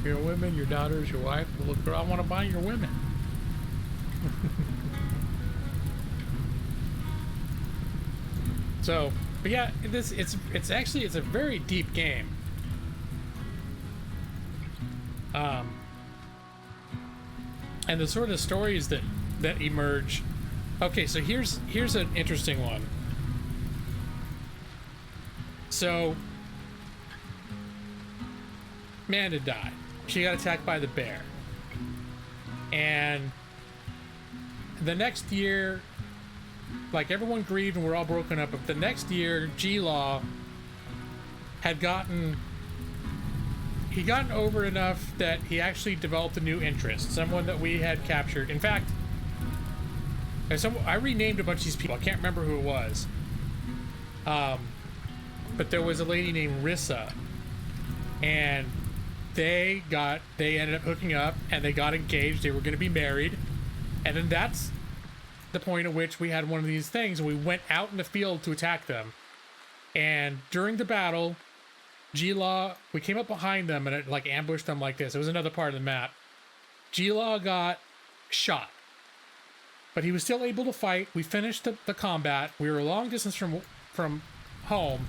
Your women, your daughters, your wife. Well, look, girl, I want to buy your women. So, but yeah, it's actually a very deep game. And the sort of stories that emerge. Okay, so here's an interesting one. So, Amanda died. She got attacked by the bear. And the next year, like, everyone grieved and we're all broken up, but the next year, G-Law had gotten over enough that he actually developed a new interest, someone that we had captured. In fact, I renamed a bunch of these people. I can't remember who it was. But there was a lady named Rissa, and they ended up hooking up, and they got engaged. They were going to be married, and then that's the point at which we had one of these things, and we went out in the field to attack them. And during the battle, G-Law, we came up behind them and it like ambushed them like this. It was another part of the map. G-Law got shot, but he was still able to fight. We finished the combat. We were a long distance from home,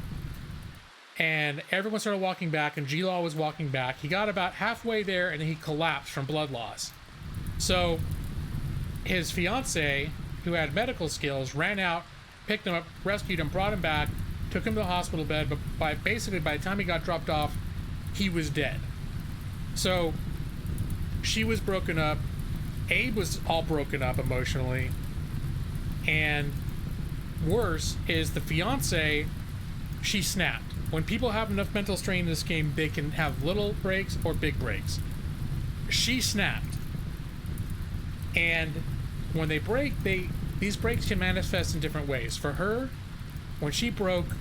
and everyone started walking back, and G-Law was walking back. He got about halfway there, and then he collapsed from blood loss. So his fiance, who had medical skills, ran out, picked him up, rescued him, brought him back, took him to the hospital bed, but by the time he got dropped off, he was dead. So she was broken up. Abe was all broken up emotionally. And worse is the fiance, she snapped. When people have enough mental strain in this game, they can have little breaks or big breaks. She snapped. And when they break, these breaks can manifest in different ways. For her, when she broke,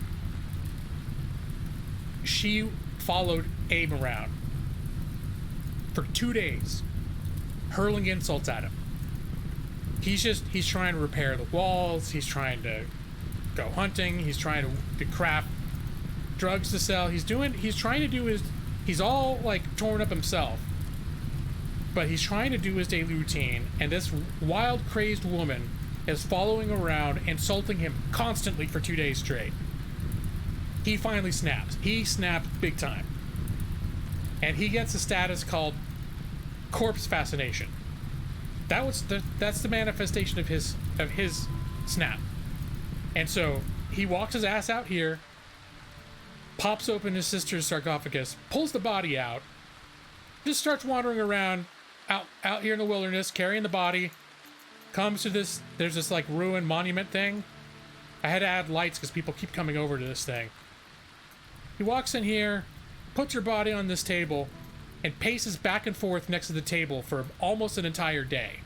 she followed Abe around for 2 days, hurling insults at him. He's trying to repair the walls, he's trying to go hunting, he's trying to craft drugs to sell. He's trying to do he's all like torn up himself. But he's trying to do his daily routine, and this wild, crazed woman is following around, insulting him constantly for 2 days straight. He finally snaps. He snapped big time. And he gets a status called corpse fascination. That's the manifestation of his snap. And so he walks his ass out here, pops open his sister's sarcophagus, pulls the body out, just starts wandering around out here in the wilderness, carrying the body, comes to there's this like ruined monument thing. I had to add lights because people keep coming over to this thing. He walks in here, puts her body on this table, and paces back and forth next to the table for almost an entire day.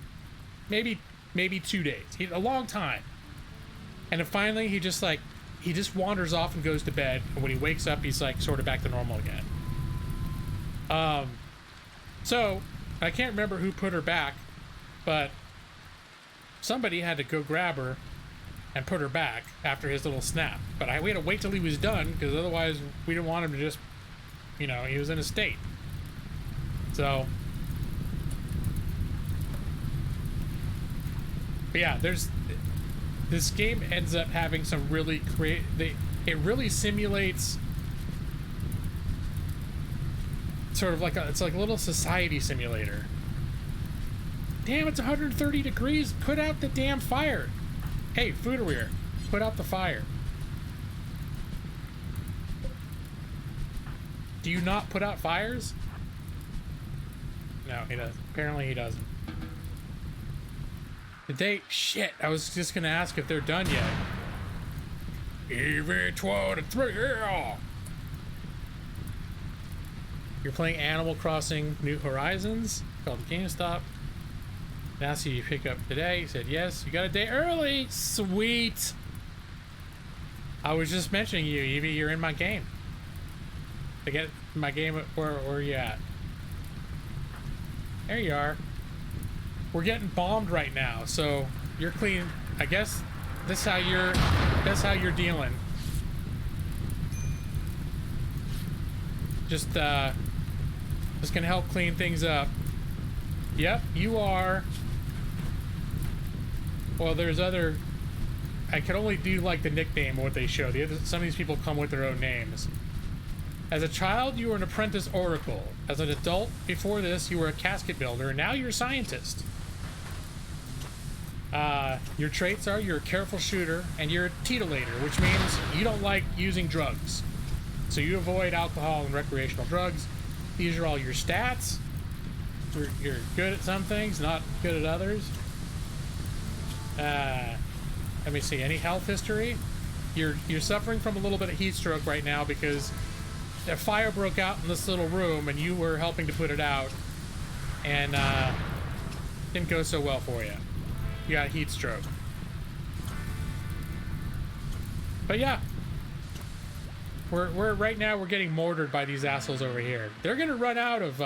Maybe 2 days. A long time. And then finally he just wanders off and goes to bed, and when he wakes up he's like sort of back to normal again. So I can't remember who put her back, but somebody had to go grab her and put her back after his little snap. But we had to wait till he was done, because otherwise we didn't want him to just, he was in a state. So, but yeah, this game ends up having some really it really simulates sort of it's like a little society simulator. Damn, it's 130 degrees. Put out the damn fire. Hey, Foodaware, put out the fire. Do you not put out fires? No, he doesn't. Apparently he doesn't. Shit, I was just gonna ask if they're done yet. EV23, yeah! You're playing Animal Crossing New Horizons? Called GameStop. Asked you pick up today. You said yes. You got a day early. Sweet. I was just mentioning you, Evie. You're in my game. I get my game. Where are you at? There you are. We're getting bombed right now, so you're clean. I guess that's how you're dealing. Just gonna help clean things up. Yep, you are. Well, there's other. I could only do like the nickname of what they show. Some of these people come with their own names. As a child, you were an apprentice oracle. As an adult, before this, you were a casket builder, and now you're a scientist. Your traits are you're a careful shooter, and you're a teetotaler, which means you don't like using drugs. So you avoid alcohol and recreational drugs. These are all your stats. You're good at some things, not good at others. Let me see. Any health history? You're suffering from a little bit of heat stroke right now because a fire broke out in this little room and you were helping to put it out, and didn't go so well for you. You got a heat stroke. But yeah, we're right now we're getting mortared by these assholes over here. They're gonna run out of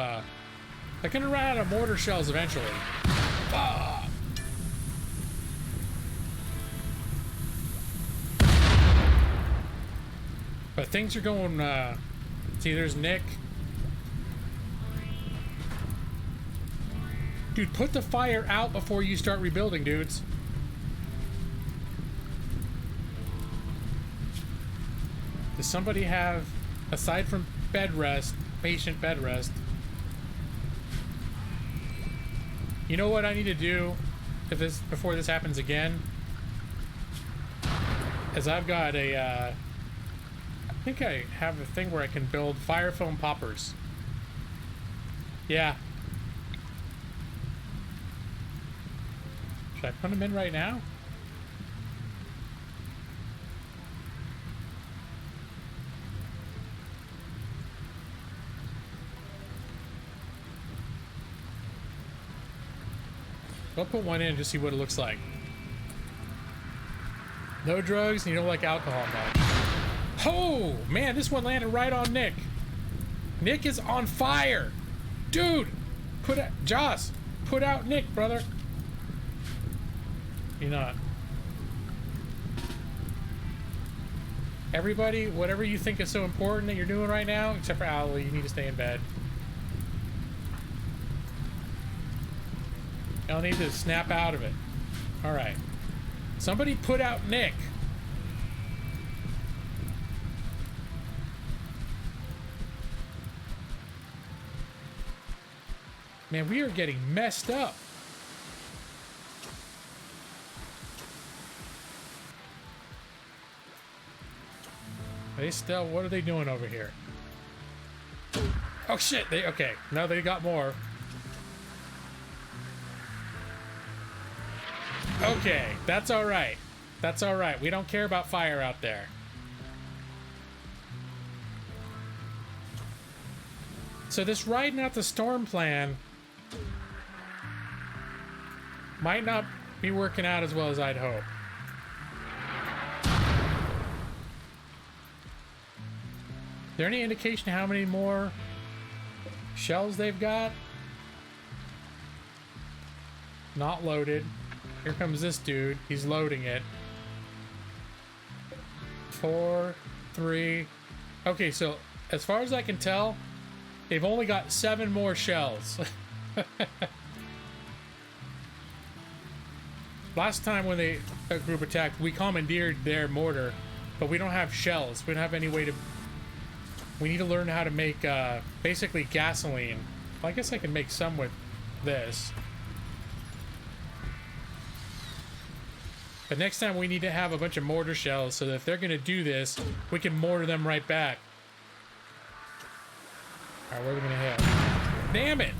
mortar shells eventually. Ah! But things are going, see, there's Nick. Dude, put the fire out before you start rebuilding, dudes. Does somebody have, aside from bed rest, patient bed rest? You know what I need to do before this happens again? Is I've got a, I think I have a thing where I can build fire foam poppers. Yeah. Should I put them in right now? I'll put one in and just see what it looks like. No drugs, and you don't like alcohol much. Oh, man, this one landed right on Nick. Nick is on fire. Dude, Joss, put out Nick, brother. You're not. Everybody, whatever you think is so important that you're doing right now, except for Owlie, you need to stay in bed. Y'all need to snap out of it. All right. Somebody put out Nick. Man, we are getting messed up. They still, what are they doing over here? Oh shit, okay. Now they got more. Okay, that's all right. That's all right. We don't care about fire out there. So this riding out the storm plan might not be working out as well as I'd hope. Is there any indication how many more shells they've got? Not loaded. Here comes this dude. He's loading it. 4, 3. Okay, so as far as I can tell, they've only got 7 more shells. Last time when the group attacked, we commandeered their mortar, but we don't have shells. We don't have any way to... We need to learn how to make basically gasoline. Well, I guess I can make some with this. But next time we need to have a bunch of mortar shells so that if they're going to do this, we can mortar them right back. Alright, where are we going to hit? Damn it!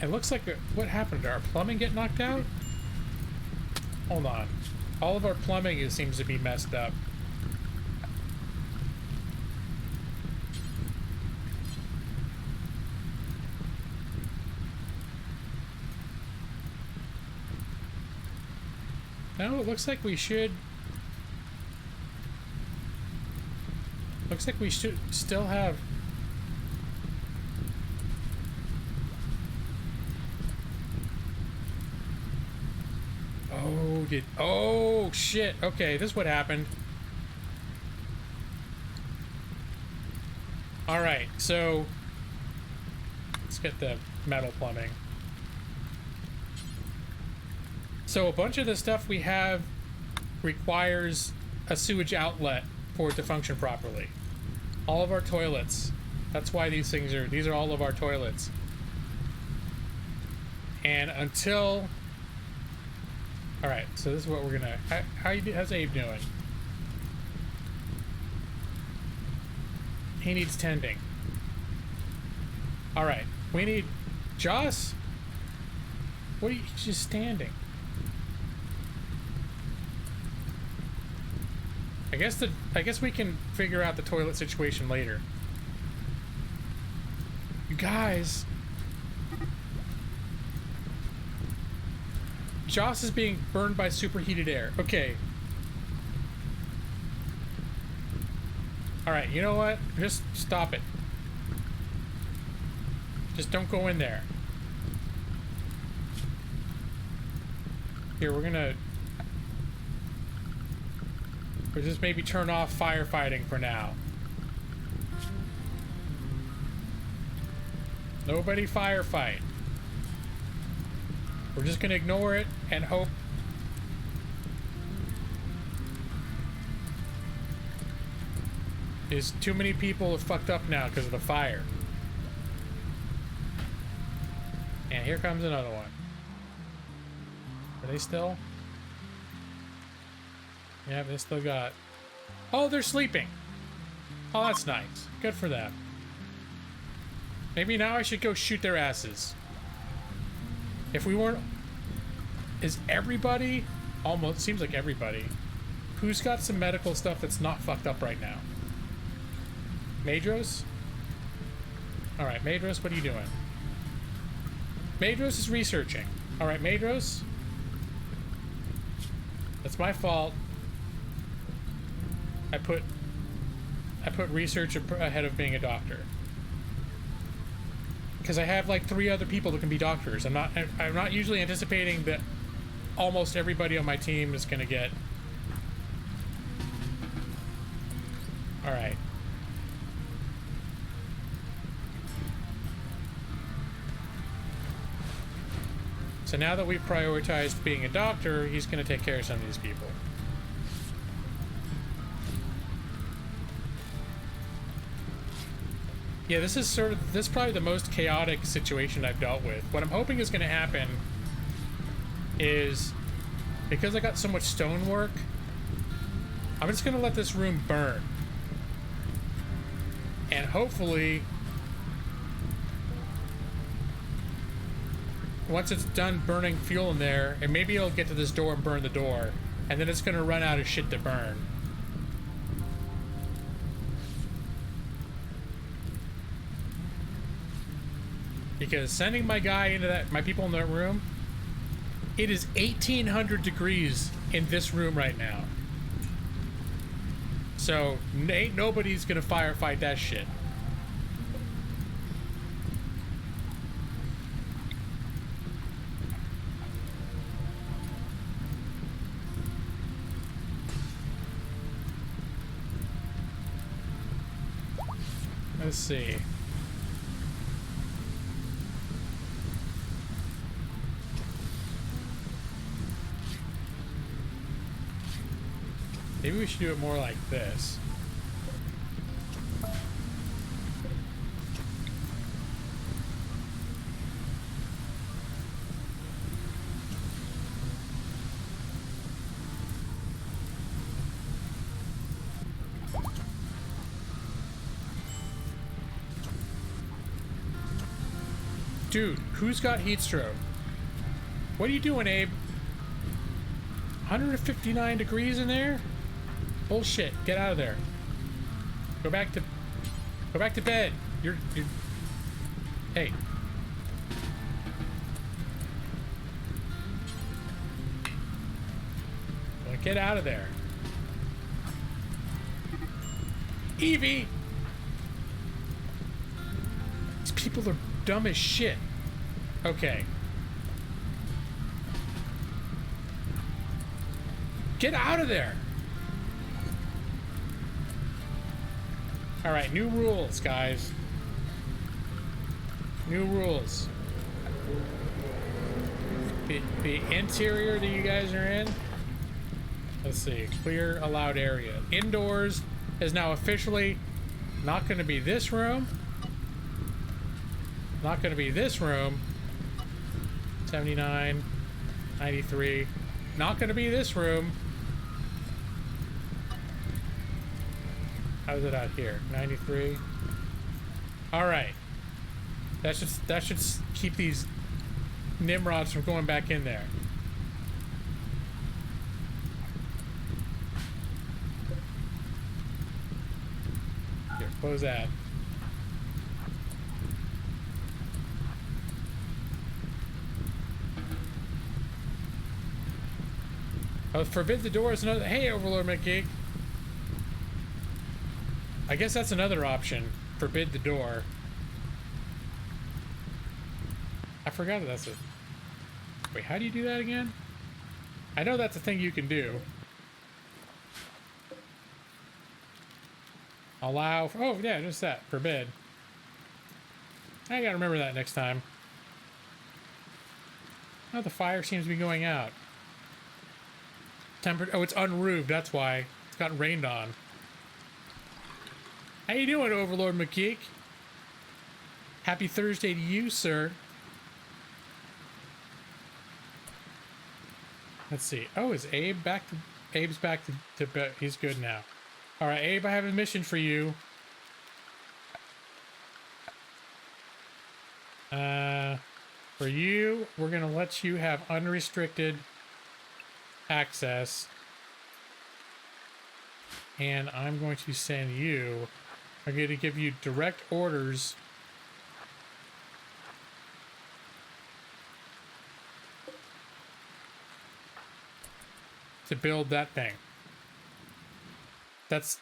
It looks like... What happened? Did our plumbing get knocked out? Hold on. All of our plumbing seems to be messed up. No, it looks like we should... Looks like we should still have... Oh, shit. Okay, this is what happened. Alright, so... Let's get the metal plumbing. So a bunch of the stuff we have requires a sewage outlet for it to function properly. All of our toilets. That's why these are all of our toilets. And until... Alright, so this is what we're gonna... How's Abe doing? He needs tending. Alright, we need... Joss? What are you just standing? I guess we can figure out the toilet situation later. You guys... Joss is being burned by superheated air. Okay. Alright, you know what? Just stop it. Just don't go in there. Here, we'll just maybe turn off firefighting for now. Nobody firefight. We're just gonna ignore it and hope. Is too many people have fucked up now because of the fire. And here comes another one. Are they still? Yeah, they still got... Oh, they're sleeping. Oh, that's nice. Good for them. Maybe now I should go shoot their asses. If we weren't... Is everybody... Almost... Seems like everybody. Who's got some medical stuff that's not fucked up right now? Madros? Alright, Madros, what are you doing? Madros is researching. Alright, Madros. That's my fault. I put research ahead of being a doctor. Because I have like 3 other people that can be doctors. I'm not usually anticipating that almost everybody on my team is gonna get. Alright. So now that we've prioritized being a doctor, he's gonna take care of some of these people. Yeah, this is probably the most chaotic situation I've dealt with. What I'm hoping is gonna happen is, because I got so much stonework, I'm just gonna let this room burn. And hopefully, once it's done burning fuel in there, and maybe it'll get to this door and burn the door, and then it's gonna run out of shit to burn. Because sending my guy into my people in that room, it is 1800 degrees in this room right now. So ain't nobody's gonna firefight that shit. Let's see. Maybe we should do it more like this. Dude, who's got heat stroke? What are you doing, Abe? 159 degrees in there? Bullshit. Get out of there. Go back to bed. You're Hey. Well, get out of there. Evie! These people are dumb as shit. Okay. Get out of there! Alright, new rules, guys. New rules. The interior that you guys are in. Let's see. Clear allowed area. Indoors is now officially not going to be this room. Not going to be this room. 79, 93. Not going to be this room. How's it out here? 93. All right. That should keep these Nimrods from going back in there. Here, close that. Oh, forbid the door is another. Hey, Overlord McGeek. I guess that's another option. Forbid the door. I forgot that's a. Wait, how do you do that again? I know that's a thing you can do. Allow. Oh, yeah, just that. Forbid. I gotta remember that next time. Oh, the fire seems to be going out. Oh, it's unroofed. That's why. It's gotten rained on. How you doing, Overlord McGeek? Happy Thursday to you, sir. Let's see. Oh, is Abe back to... Abe's back to bed. He's good now. All right, Abe, I have a mission for you. For you, we're going to let you have unrestricted access And I'm going to send you, I'm going to give you direct orders to build that thing. That's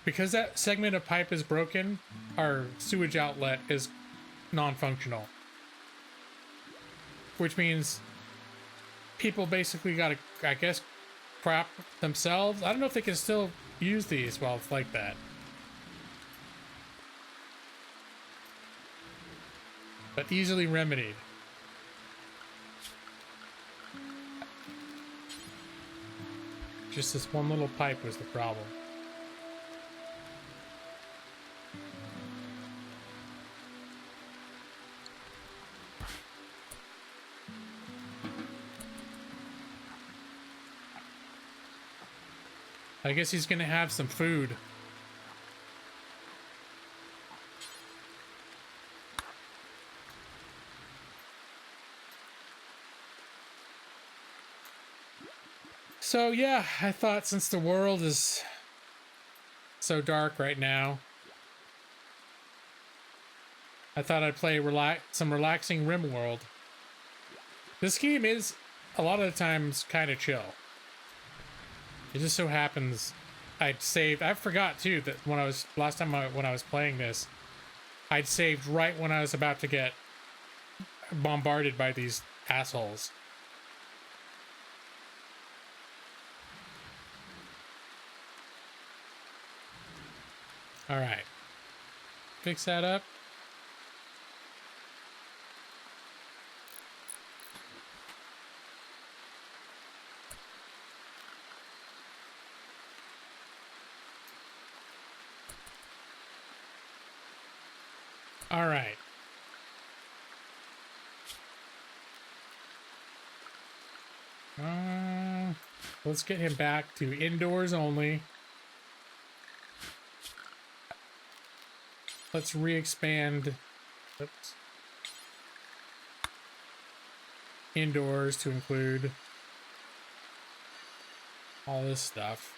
because that segment of pipe is broken, our sewage outlet is non-functional. Which means people basically gotta, I guess, crap themselves. I don't know if they can still use these while it's like that. But easily remedied. Just this one little pipe was the problem. I guess he's gonna have some food. So yeah, I thought since the world is so dark right now, I thought I'd play some relaxing Rimworld. This game is a lot of the times kind of chill. It just so happens I'd saved. I forgot too that when I was last time when I was playing this, I'd saved right when I was about to get bombarded by these assholes. All right, fix that up. All right. Let's get him back to indoors only. Let's re-expand indoors to include all this stuff.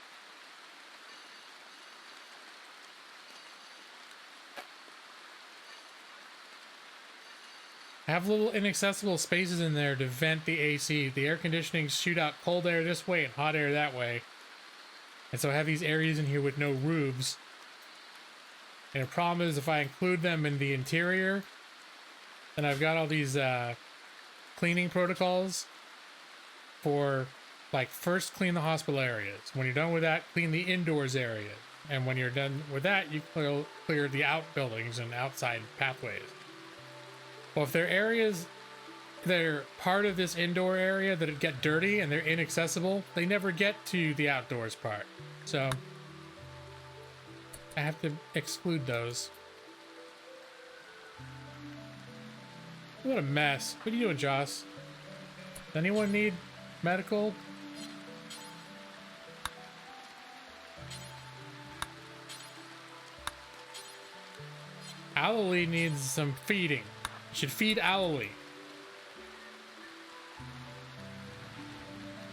Have little inaccessible spaces in there to vent the AC. The air conditioning shoot out cold air this way and hot air that way. And so I have these areas in here with no roofs. And the problem is if I include them in the interior, then I've got all these cleaning protocols for, like, first clean the hospital areas. When you're done with that, clean the indoors area. And when you're done with that, you clear the outbuildings and outside pathways. Well, if there are areas that are part of this indoor area that get dirty and they're inaccessible, they never get to the outdoors part. So I have to exclude those. What a mess. What are you doing, Joss? Does anyone need medical? Aloe needs some feeding. Should feed Aloe.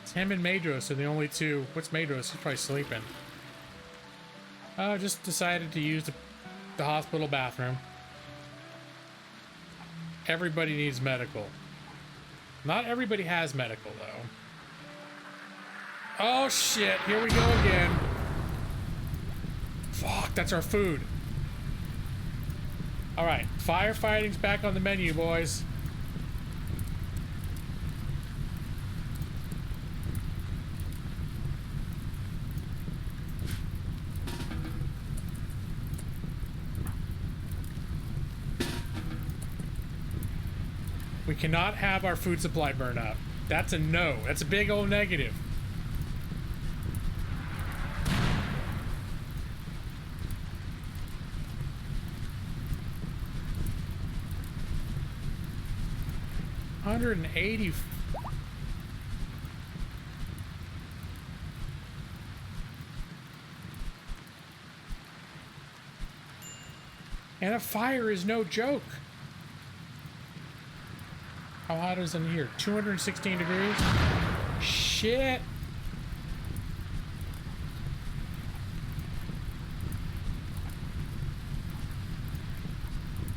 It's him and Madros are the only two. What's Madros? He's probably sleeping. Just decided to use the hospital bathroom. Everybody needs medical. Not everybody has medical, though. Oh, shit. Here we go again. Fuck, that's our food. All right, firefighting's back on the menu, boys. We cannot have our food supply burn up. That's a no. That's a big old negative. $180. And a fire is no joke. How hot is it in here? 216 degrees? Shit.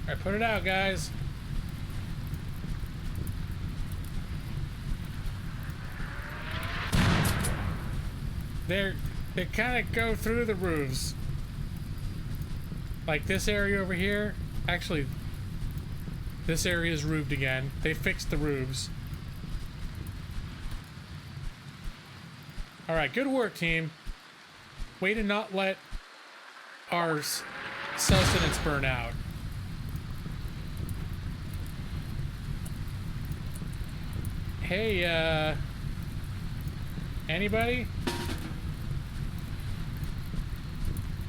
All right, put it out, guys. They kind of go through the roofs. Like this area over here. Actually, this area is roofed again. They fixed the roofs. All right, good work, team. Way to not let our sustenance burn out. Hey, anybody?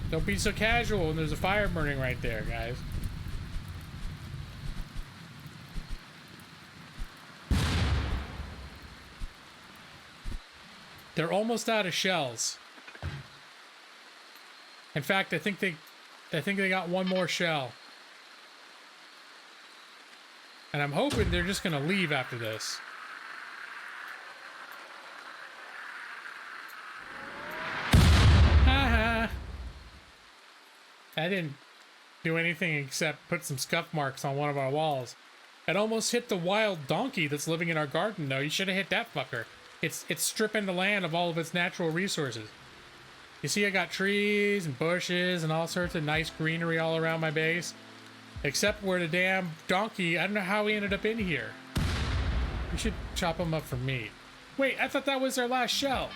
Don't be so casual when there's a fire burning right there, guys. They're almost out of shells. In fact, I think they got one more shell. And I'm hoping they're just gonna leave after this. Haha. I didn't do anything except put some scuff marks on one of our walls. It almost hit the wild donkey that's living in our garden, though. You should have hit that fucker. It's stripping the land of all of its natural resources. You see I got trees and bushes and all sorts of nice greenery all around my base. Except where the damn donkey, I don't know how he ended up in here. We should chop him up for meat. Wait, I thought that was their last shell.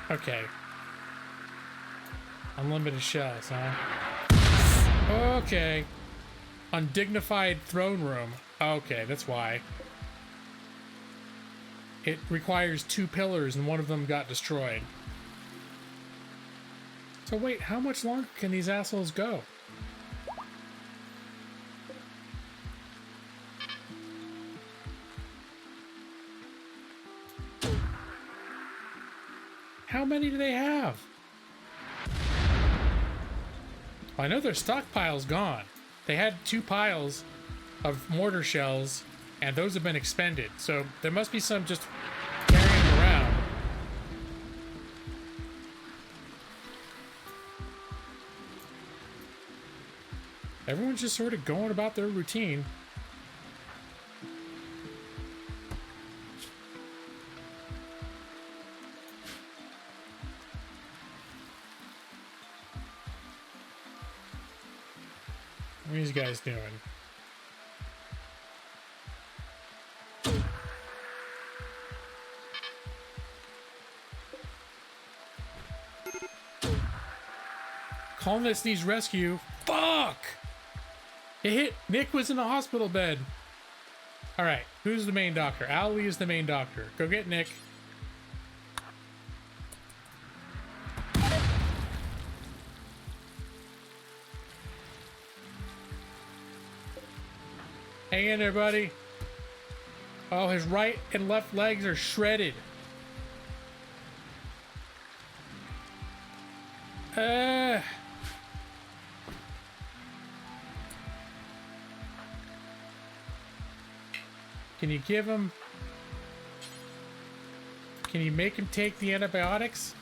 Okay. Unlimited shells, huh? Okay. Undignified throne room. Okay, that's why. It requires 2 pillars and one of them got destroyed. So wait, how much longer can these assholes go? How many do they have? I know their stockpile's gone. They had 2 piles of mortar shells, and those have been expended. So there must be some just carrying them around. Everyone's just sort of going about their routine. What are these guys doing? Colonist needs rescue. Fuck! It hit. Nick was in the hospital bed. Alright, who's the main doctor? Ali is the main doctor. Go get Nick. Hang in there, buddy. Oh, his right and left legs are shredded. Can you give him... Can you make him take the antibiotics?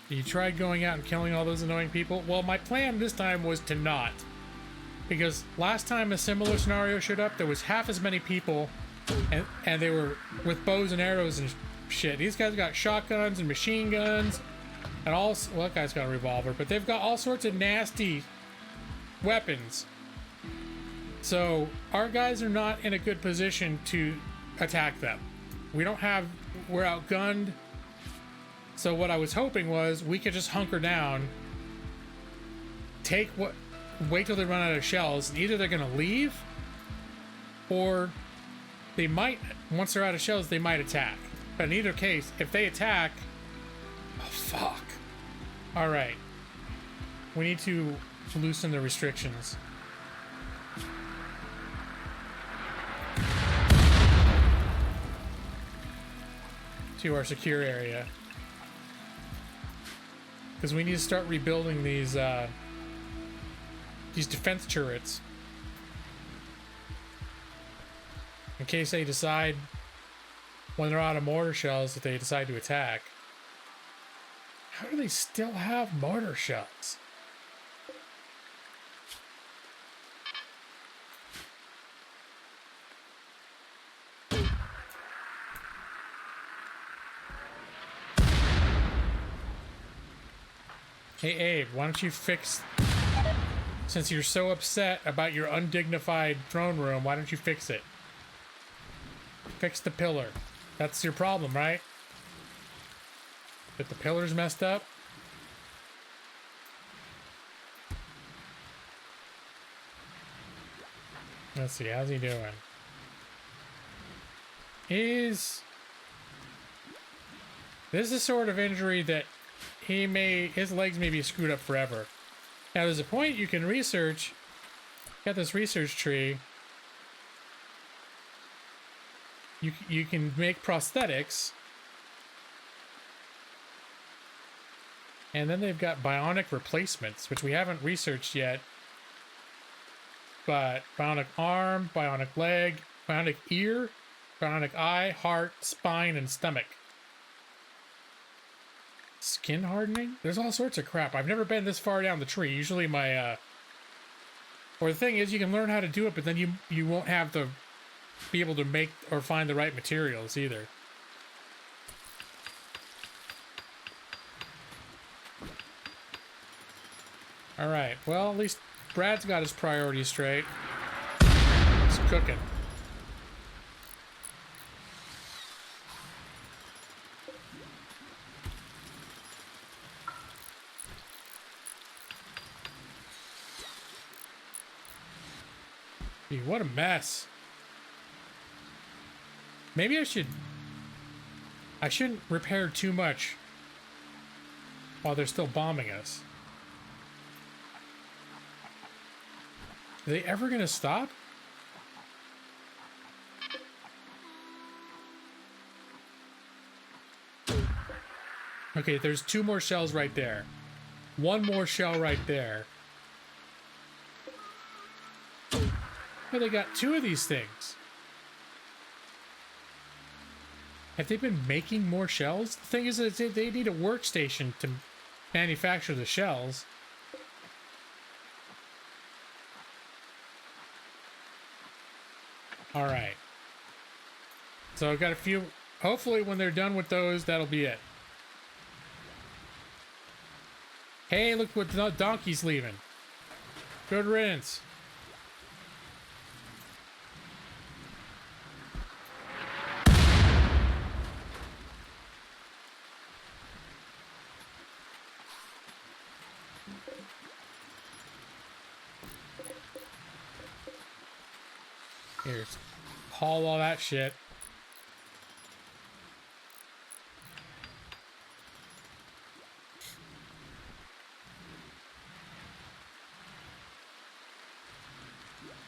You tried going out and killing all those annoying people? Well, my plan this time was to not. Because last time a similar scenario showed up, there was half as many people, and they were with bows and arrows and shit. These guys got shotguns and machine guns, and all... Well, that guy's got a revolver, but they've got all sorts of nasty weapons. So, our guys are not in a good position to attack them. We don't have... We're outgunned. So what I was hoping was we could just hunker down, wait till they run out of shells, and either they're gonna leave, or they might, once they're out of shells, they might attack. But in either case, if they attack, oh fuck. All right, we need to loosen the restrictions. To our secure area. Because we need to start rebuilding these defense turrets. In case they decide when they're out of mortar shells if they decide to attack. How do they still have mortar shells? Hey Abe, why don't you fix... Since you're so upset about your undignified throne room, why don't you fix it? Fix the pillar. That's your problem, right? That the pillar's messed up? Let's see, how's he doing? This is the sort of injury that his legs may be screwed up forever. Now there's a point you can research. Got this research tree. You can make prosthetics. And then they've got bionic replacements, which we haven't researched yet. But bionic arm, bionic leg, bionic ear, bionic eye, heart, spine, and stomach. Skin hardening? There's all sorts of crap. I've never been this far down the tree. Usually my, or the thing is, you can learn how to do it, but then you won't have to be able to make or find the right materials either. Alright, well, at least Brad's got his priorities straight. He's cooking. Gee, what a mess. Maybe I shouldn't repair too much while they're still bombing us. Are they ever gonna stop? Okay, there's 2 more shells right there. 1 more shell right there. Oh, they got 2 of these things. Have they been making more shells? The thing is that they need a workstation to manufacture the shells. Alright. So I've got a few... Hopefully when they're done with those, that'll be it. Hey, look what the donkey's leaving. Good riddance. Here's haul all that shit.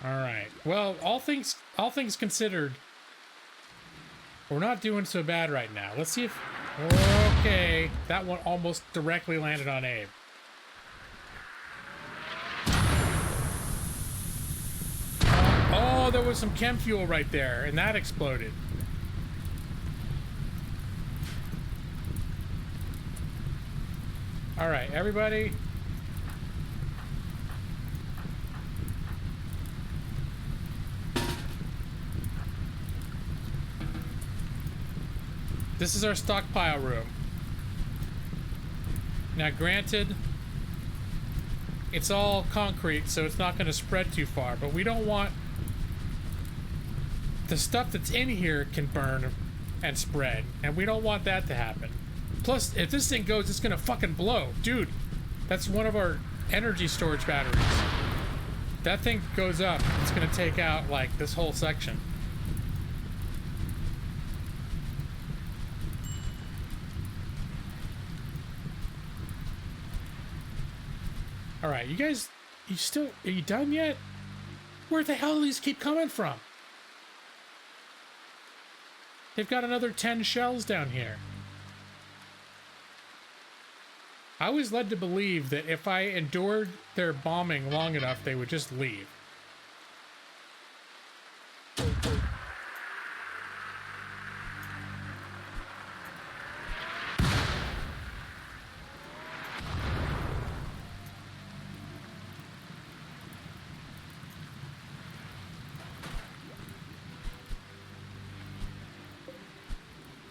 All right. Well, all things considered, we're not doing so bad right now. Let's see if... Okay, that one almost directly landed on Abe. Oh, there was some chem fuel right there, and that exploded. All right, everybody. This is our stockpile room. Now, granted, it's all concrete, so it's not going to spread too far, but we don't want... The stuff that's in here can burn and spread, and we don't want that to happen. Plus, if this thing goes, it's gonna fucking blow. Dude, that's one of our energy storage batteries. That thing goes up, it's gonna take out, like, this whole section. Alright, you guys, are you done yet? Where the hell do these keep coming from? They've got another 10 shells down here. I was led to believe that if I endured their bombing long enough, they would just leave.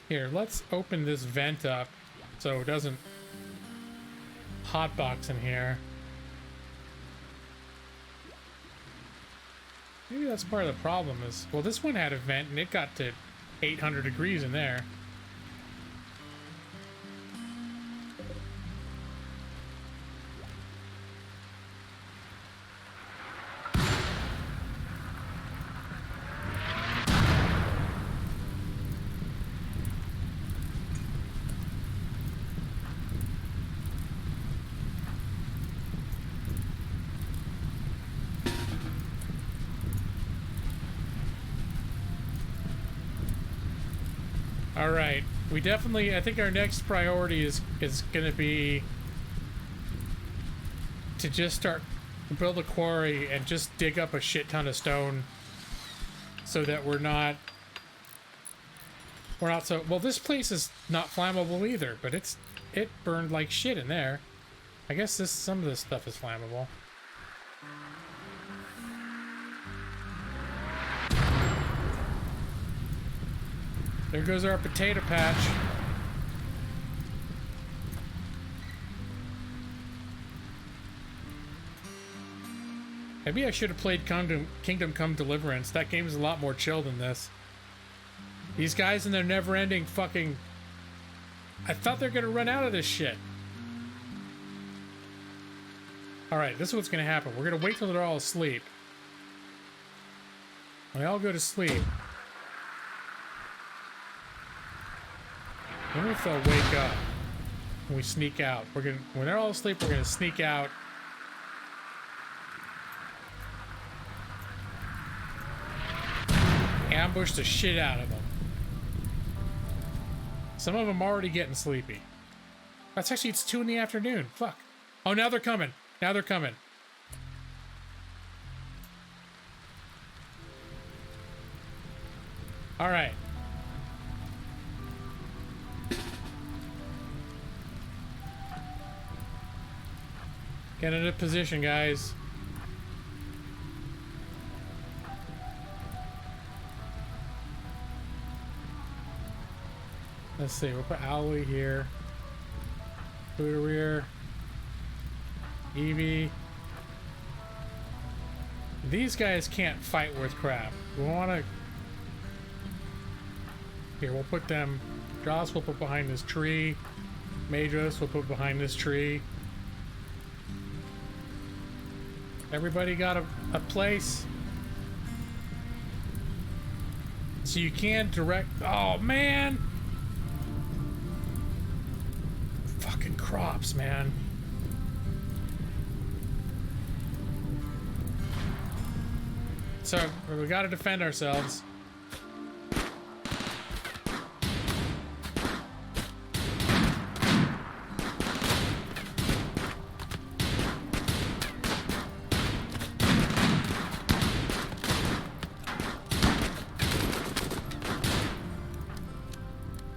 Here, let's open this vent up so it doesn't hotbox in here. Maybe that's part of the problem is, well, this one had a vent and it got to 800 degrees in there. All right, we definitely, I think our next priority is going to be to just start build a quarry and just dig up a shit ton of stone so that we're not so, well, this place is not flammable either, but it burned like shit in there. I guess some of this stuff is flammable. There goes our potato patch. Maybe I should have played Kingdom Come Deliverance. That game is a lot more chill than this. These guys in their never-ending fucking... I thought they're gonna run out of this shit. Alright, this is what's gonna happen. We're gonna wait till they're all asleep. When they all go to sleep... I wonder if they'll wake up when we sneak out. When they're all asleep, we're gonna sneak out. Ambush the shit out of them. Some of them already getting sleepy. That's actually, it's 2 in the afternoon. Fuck. Oh, now they're coming. Now they're coming. All right. Get into position, guys. Let's see, we'll put Owly here. Bootereer. Eevee. These guys can't fight worth crap. We wanna... Here, we'll put them... Joss we'll put behind this tree. Madras we'll put behind this tree. Everybody got a place? So you can direct... Oh, man! Fucking crops, man. So, we gotta defend ourselves.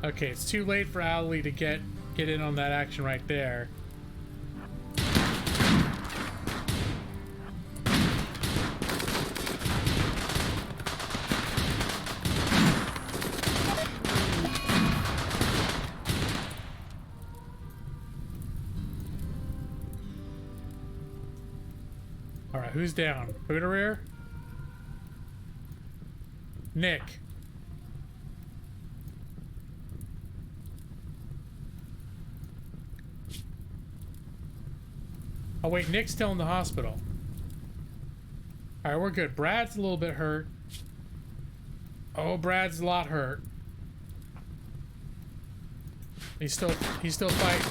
Okay, it's too late for Owly to get in on that action right there. All right, who's down? Bootereer? Nick. Oh wait, Nick's still in the hospital. Alright, we're good. Brad's a little bit hurt. Oh, Brad's a lot hurt. He's still fighting.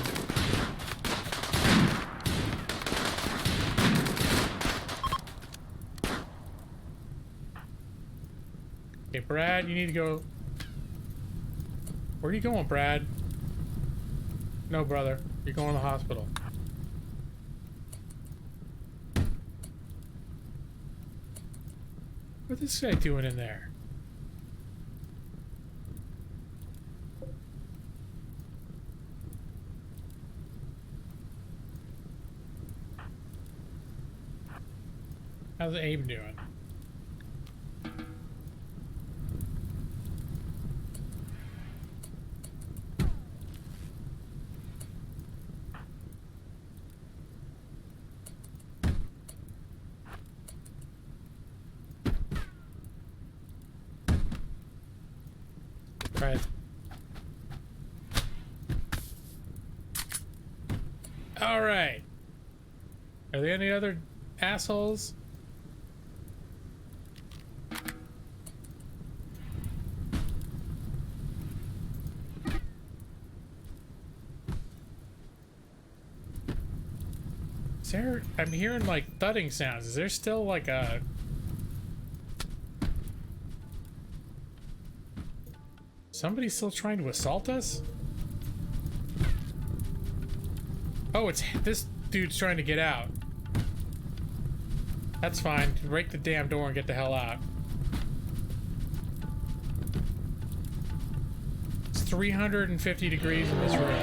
Okay, Brad, you need to go. Where are you going, Brad? No, brother. You're going to the hospital. What's this guy doing in there? How's Abe doing? Right. All right. Are there any other assholes? Is there... I'm hearing like thudding sounds. Is there still like a... Somebody still trying to assault us? Oh, it's this dude's trying to get out. That's fine. Break the damn door and get the hell out. It's 350 degrees in this room.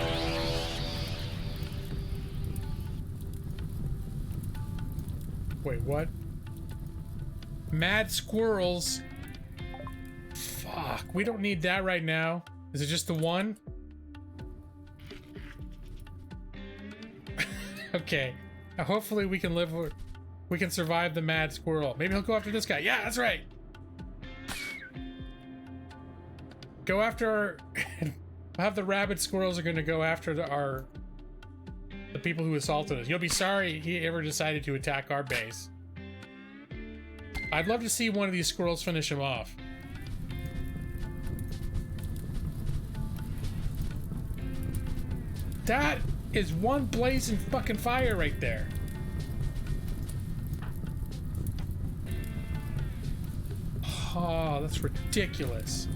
Wait, what? Mad squirrels. Fuck, we don't need that right now. Is it just the one? Okay. Hopefully we can live with... We can survive the mad squirrel. Maybe he'll go after this guy. Yeah, that's right. Go after our... Have the rabid squirrels are going to go after the people who assaulted us. You'll be sorry he ever decided to attack our base. I'd love to see one of these squirrels finish him off. That is one blazing fucking fire right there. Oh, that's ridiculous.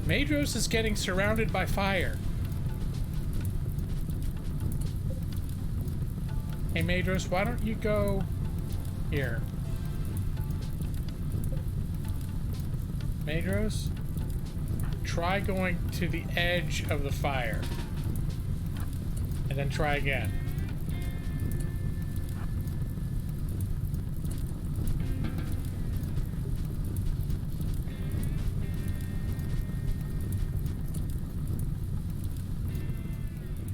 Madros is getting surrounded by fire. Hey Madros, why don't you go here? Madros, try going to the edge of the fire. And then try again.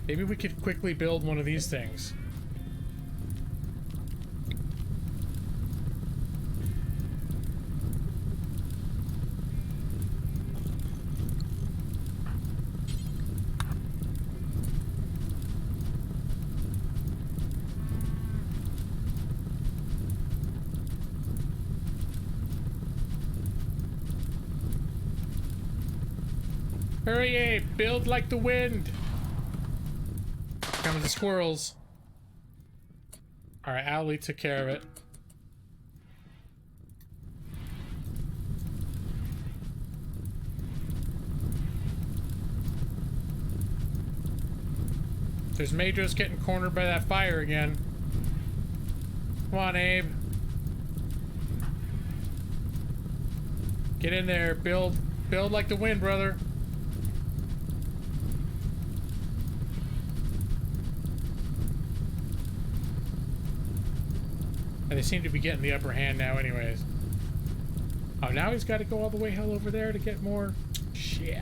Maybe we could quickly build one of these things. Hurry, Abe! Build like the wind! Coming the squirrels. Alright, Owlie took care of it. There's Madros getting cornered by that fire again. Come on, Abe. Get in there. Build like the wind, brother. And they seem to be getting the upper hand now anyways. Oh, now he's got to go all the way hell over there to get more shit.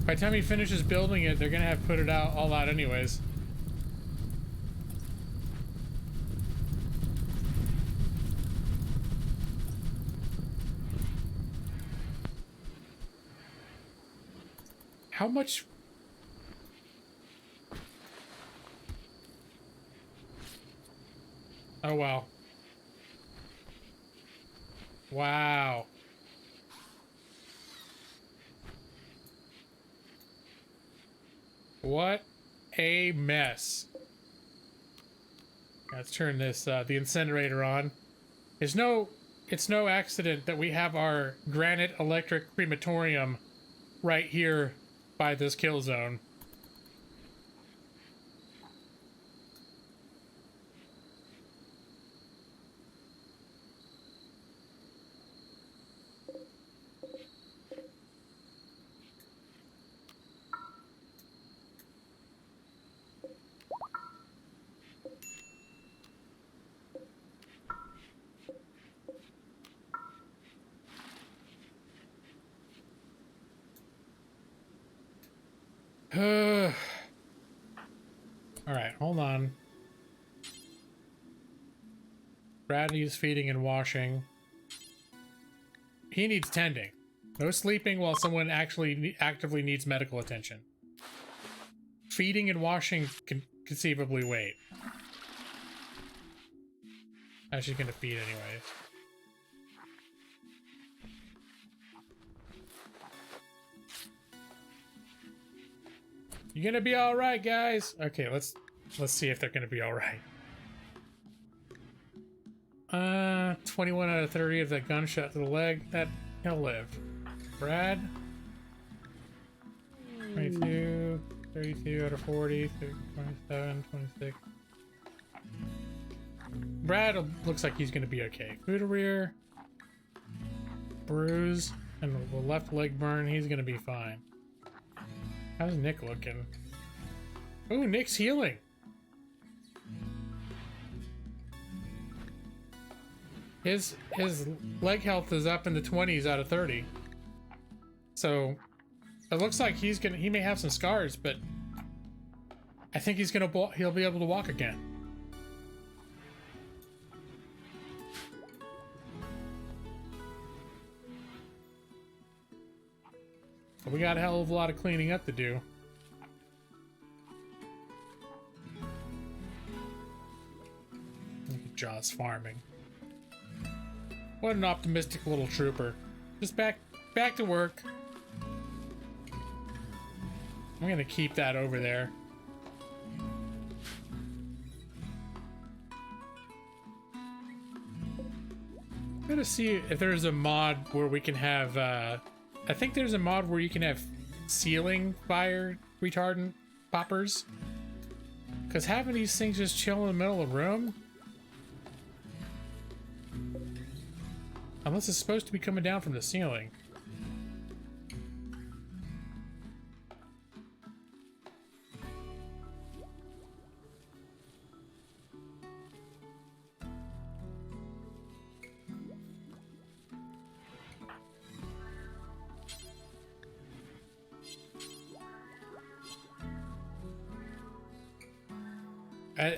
By the time he finishes building it, they're gonna have put it out all out anyways. How much? Oh, wow. Wow. What a mess. Let's turn this, the incinerator on. It's no accident that we have our granite electric crematorium right here by this kill zone. All right, hold on. Brad needs feeding and washing. He needs tending. No sleeping while someone actually actively needs medical attention. Feeding and washing can conceivably wait. How's she gonna feed anyways? You gonna be all right, guys? Okay, let's see if they're gonna be all right. 21 out of 30 of that gunshot to the leg. That he'll live. Brad. 22, 32 out of 40, 27, 26. Brad looks like he's gonna be okay. Food rear, bruise, and the left leg burn. He's gonna be fine. How's Nick looking? Ooh, Nick's healing. His leg health is up in the 20s out of 30. So it looks like he may have some scars, but I think he'll be able to walk again. We got a hell of a lot of cleaning up to do. Look at Jaws farming. What an optimistic little trooper. Just back to work. I'm gonna keep that over there. I'm gonna see if there's a mod where we can have I think there's a mod where you can have ceiling fire retardant poppers. Because having these things just chill in the middle of the room, unless it's supposed to be coming down from the ceiling.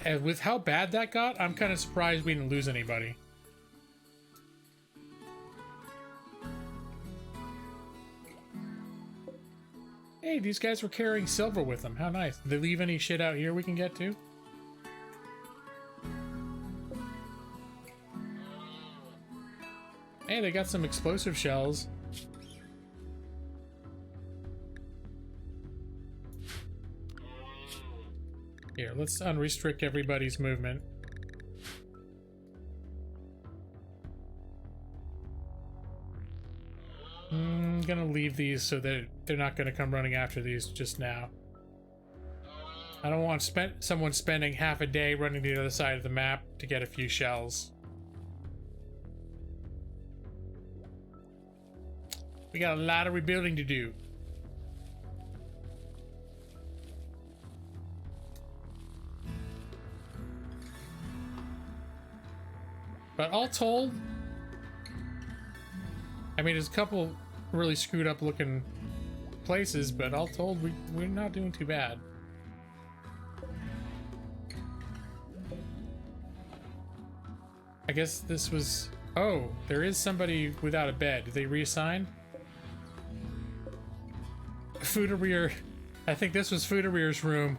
And with how bad that got, I'm kind of surprised we didn't lose anybody. Hey, these guys were carrying silver with them. How nice. Did they leave any shit out here we can get to? Hey, they got some explosive shells. Here, let's unrestrict everybody's movement. I'm gonna leave these so that they're not gonna come running after these just now. I don't want someone spending half a day running to the other side of the map to get a few shells. We got a lot of rebuilding to do. But all told, I mean, there's a couple really screwed up looking places, but all told, we're not doing too bad. I guess this was... Oh, there is somebody without a bed. Did they reassign? Foodereer. I think this was Foodereer's room.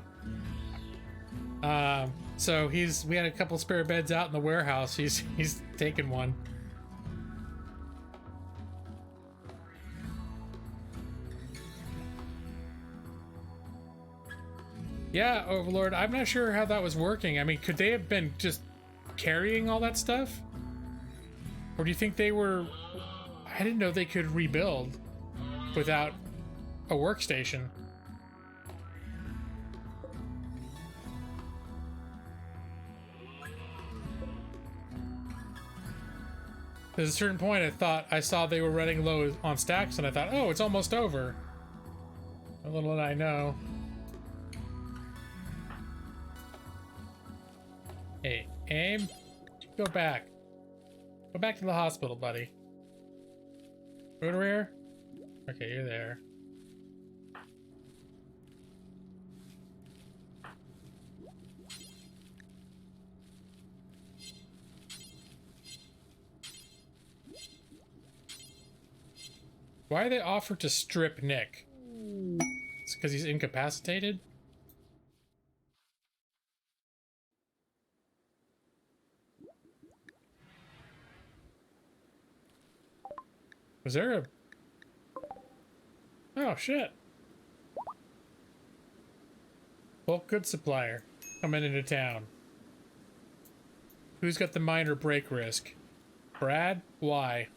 So we had a couple spare beds out in the warehouse. He's taken one. Yeah, Overlord, I'm not sure how that was working. I mean, could they have been just carrying all that stuff? Or do you think they were... I didn't know they could rebuild without a workstation. At a certain point, I saw they were running low on stacks, and I thought, oh, it's almost over. Little did I know. Hey, aim. Go back. Go back to the hospital, buddy. Foodereer? Okay, you're there. Why do they offer to strip Nick? It's because he's incapacitated? Was there a... Oh, shit. Bulk goods supplier coming into town. Who's got the minor break risk? Brad? Why?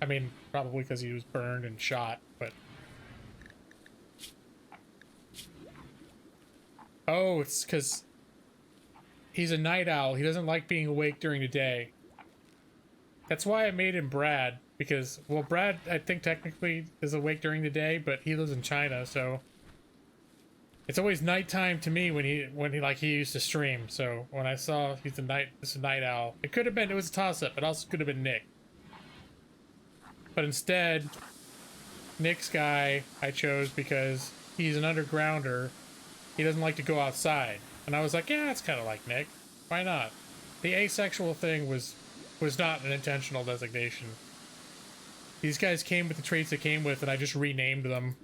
I mean, probably because he was burned and shot, but... Oh, it's because he's a night owl. He doesn't like being awake during the day. That's why I made him Brad, because, well, Brad, I think technically is awake during the day, but he lives in China, so... It's always nighttime to me when he used to stream. So when I saw he's a night owl, it was a toss-up. It also could have been Nick. But instead, Nick's guy I chose because he's an undergrounder. He doesn't like to go outside. And I was like, yeah, it's kind of like Nick. Why not? The asexual thing was not an intentional designation. These guys came with the traits they came with, and I just renamed them.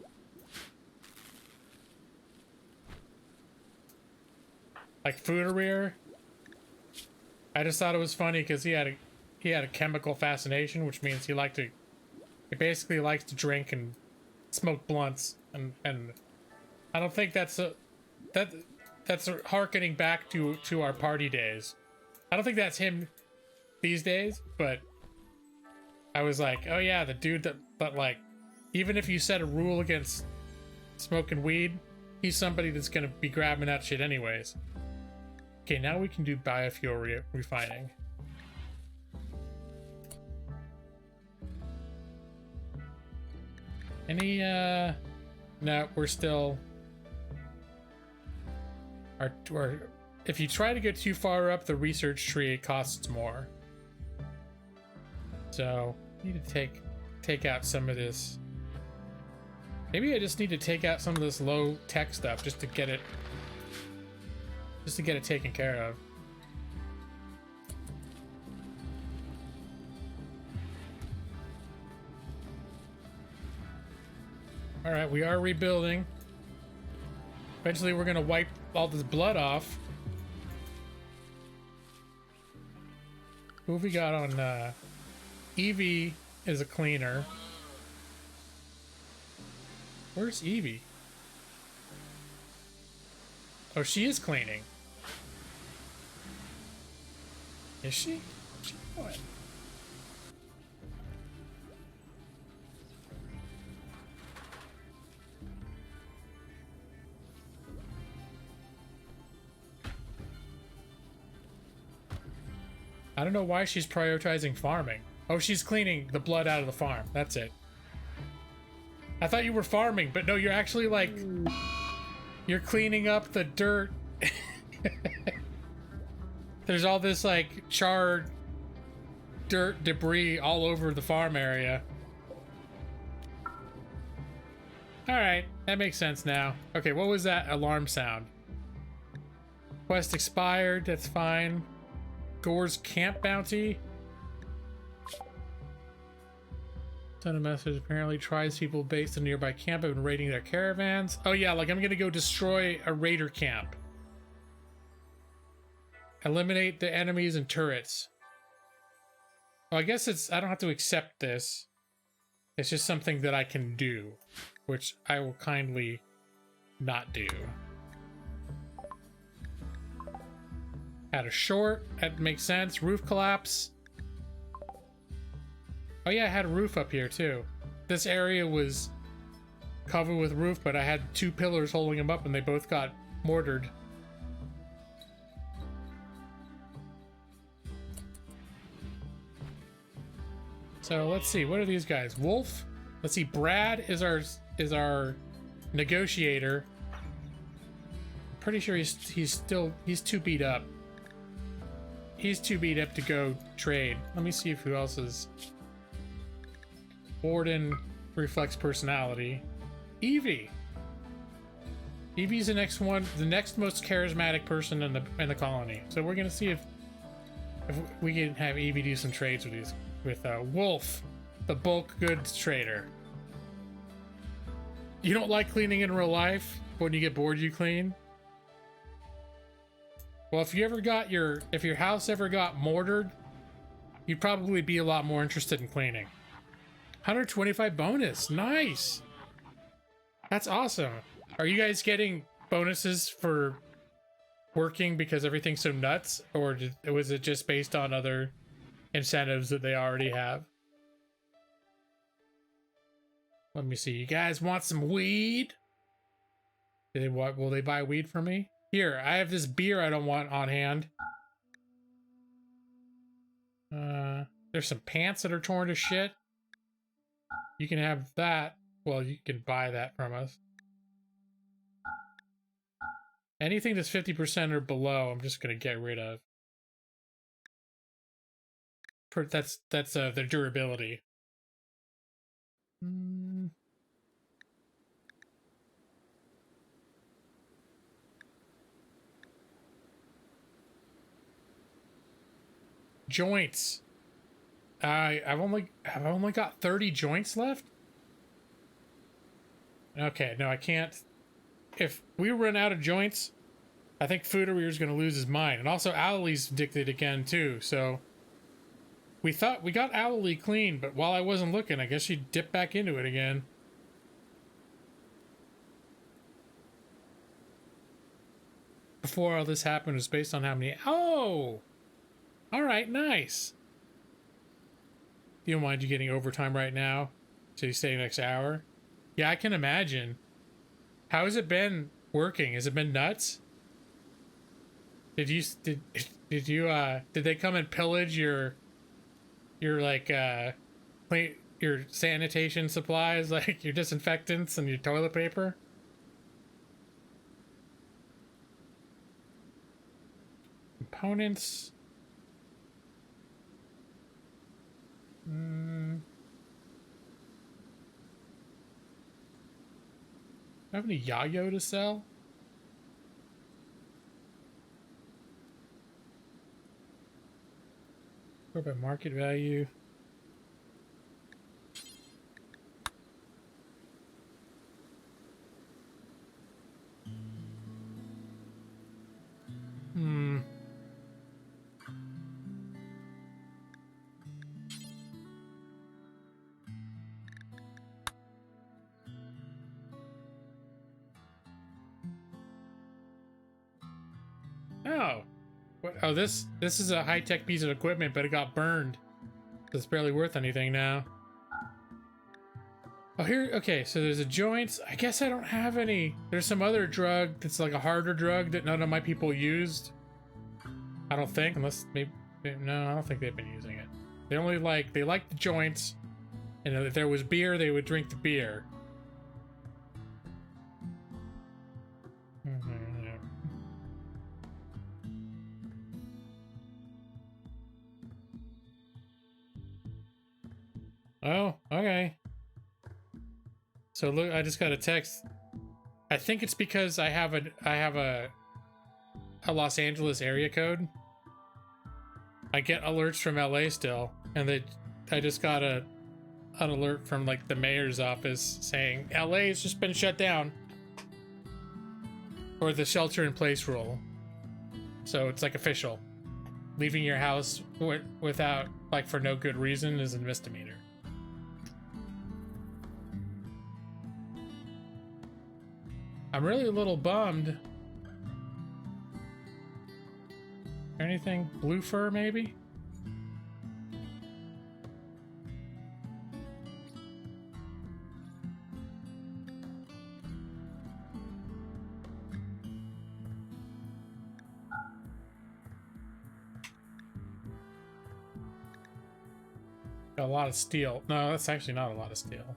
Like Fuderir, I just thought it was funny because he had a chemical fascination, which means he basically likes to drink and smoke blunts, and I don't think that's harkening back to our party days. I don't think that's him these days, but I was like, oh yeah, the dude that, but like, even if you set a rule against smoking weed, he's somebody that's gonna be grabbing that shit anyways. Okay, now we can do biofuel refining. Any, no, we're still... if you try to get too far up the research tree, it costs more. So, I need to take out some of this. Maybe I just need to take out some of this low-tech stuff just to get it taken care of. Alright, we are rebuilding. Eventually we're gonna wipe all this blood off. Who have we got on, Evie is a cleaner. Where's Evie? Oh, she is cleaning. Is she? What? I don't know why she's prioritizing farming. Oh, she's cleaning the blood out of the farm. That's it. I thought you were farming, but no, you're actually like... You're cleaning up the dirt. There's all this like charred dirt debris all over the farm area. Alright, that makes sense now. Okay, what was that alarm sound? Quest expired, that's fine. Gore's camp bounty. Sent a message, apparently tries people based in nearby camp have been raiding their caravans. Oh yeah, like I'm gonna go destroy a raider camp. Eliminate the enemies and turrets. Well, I guess I don't have to accept this. It's just something that I can do, which I will kindly not do. Had a short, that makes sense. Roof collapse. Oh yeah, I had a roof up here too. This area was covered with roof, but I had two pillars holding them up and they both got mortared. So let's see, what are these guys? Wolf? Let's see, Brad is our negotiator. Pretty sure he's too beat up. He's too beat up to go trade. Let me see if who else is. Warden reflects personality. Evie. Evie's the next one, the next most charismatic person in the colony. So we're gonna see if we can have Evie do some trades with Wolf, the bulk goods trader. You don't like cleaning in real life? When you get bored, you clean? Well, if your house ever got mortared, you'd probably be a lot more interested in cleaning. 125 bonus. Nice. That's awesome. Are you guys getting bonuses for working because everything's so nuts? Or was it just based on other incentives that they already have? Let me see. You guys want some weed? Will they buy weed for me? Here, I have this beer I don't want on hand. There's some pants that are torn to shit. You can have that. Well, you can buy that from us. Anything that's 50% or below, I'm just gonna get rid of. That's their durability. Joints. I've only got 30 joints left. Okay, no, I can't. If we run out of joints, I think Fooderweir's gonna lose his mind. And also Owlie's addicted again too, so we thought we got Owlie clean, but while I wasn't looking, I guess she dipped back into it again. Before all this happened, it was based on how many. Oh! Alright, nice. You don't mind you getting overtime right now? So you stay next hour? Yeah, I can imagine. How has it been working? Has it been nuts? Did they come and pillage your like your sanitation supplies, like your disinfectants and your toilet paper? Components. Do I have any Yayo to sell? Or by market value? Oh. What? Oh, this is a high-tech piece of equipment, but it got burned. It's barely worth anything now. Oh, here, okay, so there's a joints. I guess I don't have any. There's some other drug that's like a harder drug that none of my people used. I don't think, unless maybe, no, I don't think they've been using it. They only like the joints, and if there was beer, they would drink the beer. Oh, okay. So look, I just got a text. I think it's because I have a Los Angeles area code. I get alerts from LA still, and I just got an alert from like the mayor's office saying LA has just been shut down, or the shelter-in-place rule. So it's like official. Leaving your house without, like, for no good reason is a misdemeanor. I'm really a little bummed. Anything? Blue fur, maybe? Got a lot of steel. No, that's actually not a lot of steel.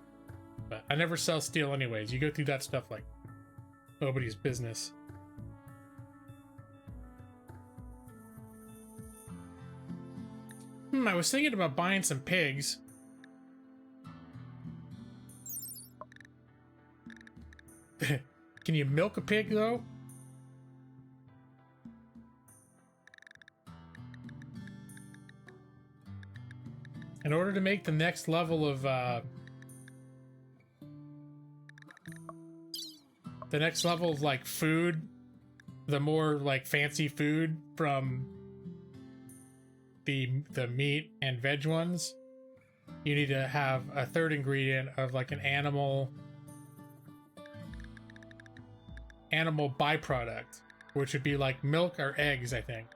But I never sell steel anyways. You go through that stuff like nobody's business. I was thinking about buying some pigs. Can you milk a pig, though? In order to make the next level of the next level of like food, the more like fancy food from the meat and veg ones, you need to have a third ingredient of like an animal byproduct, which would be like milk or eggs, I think.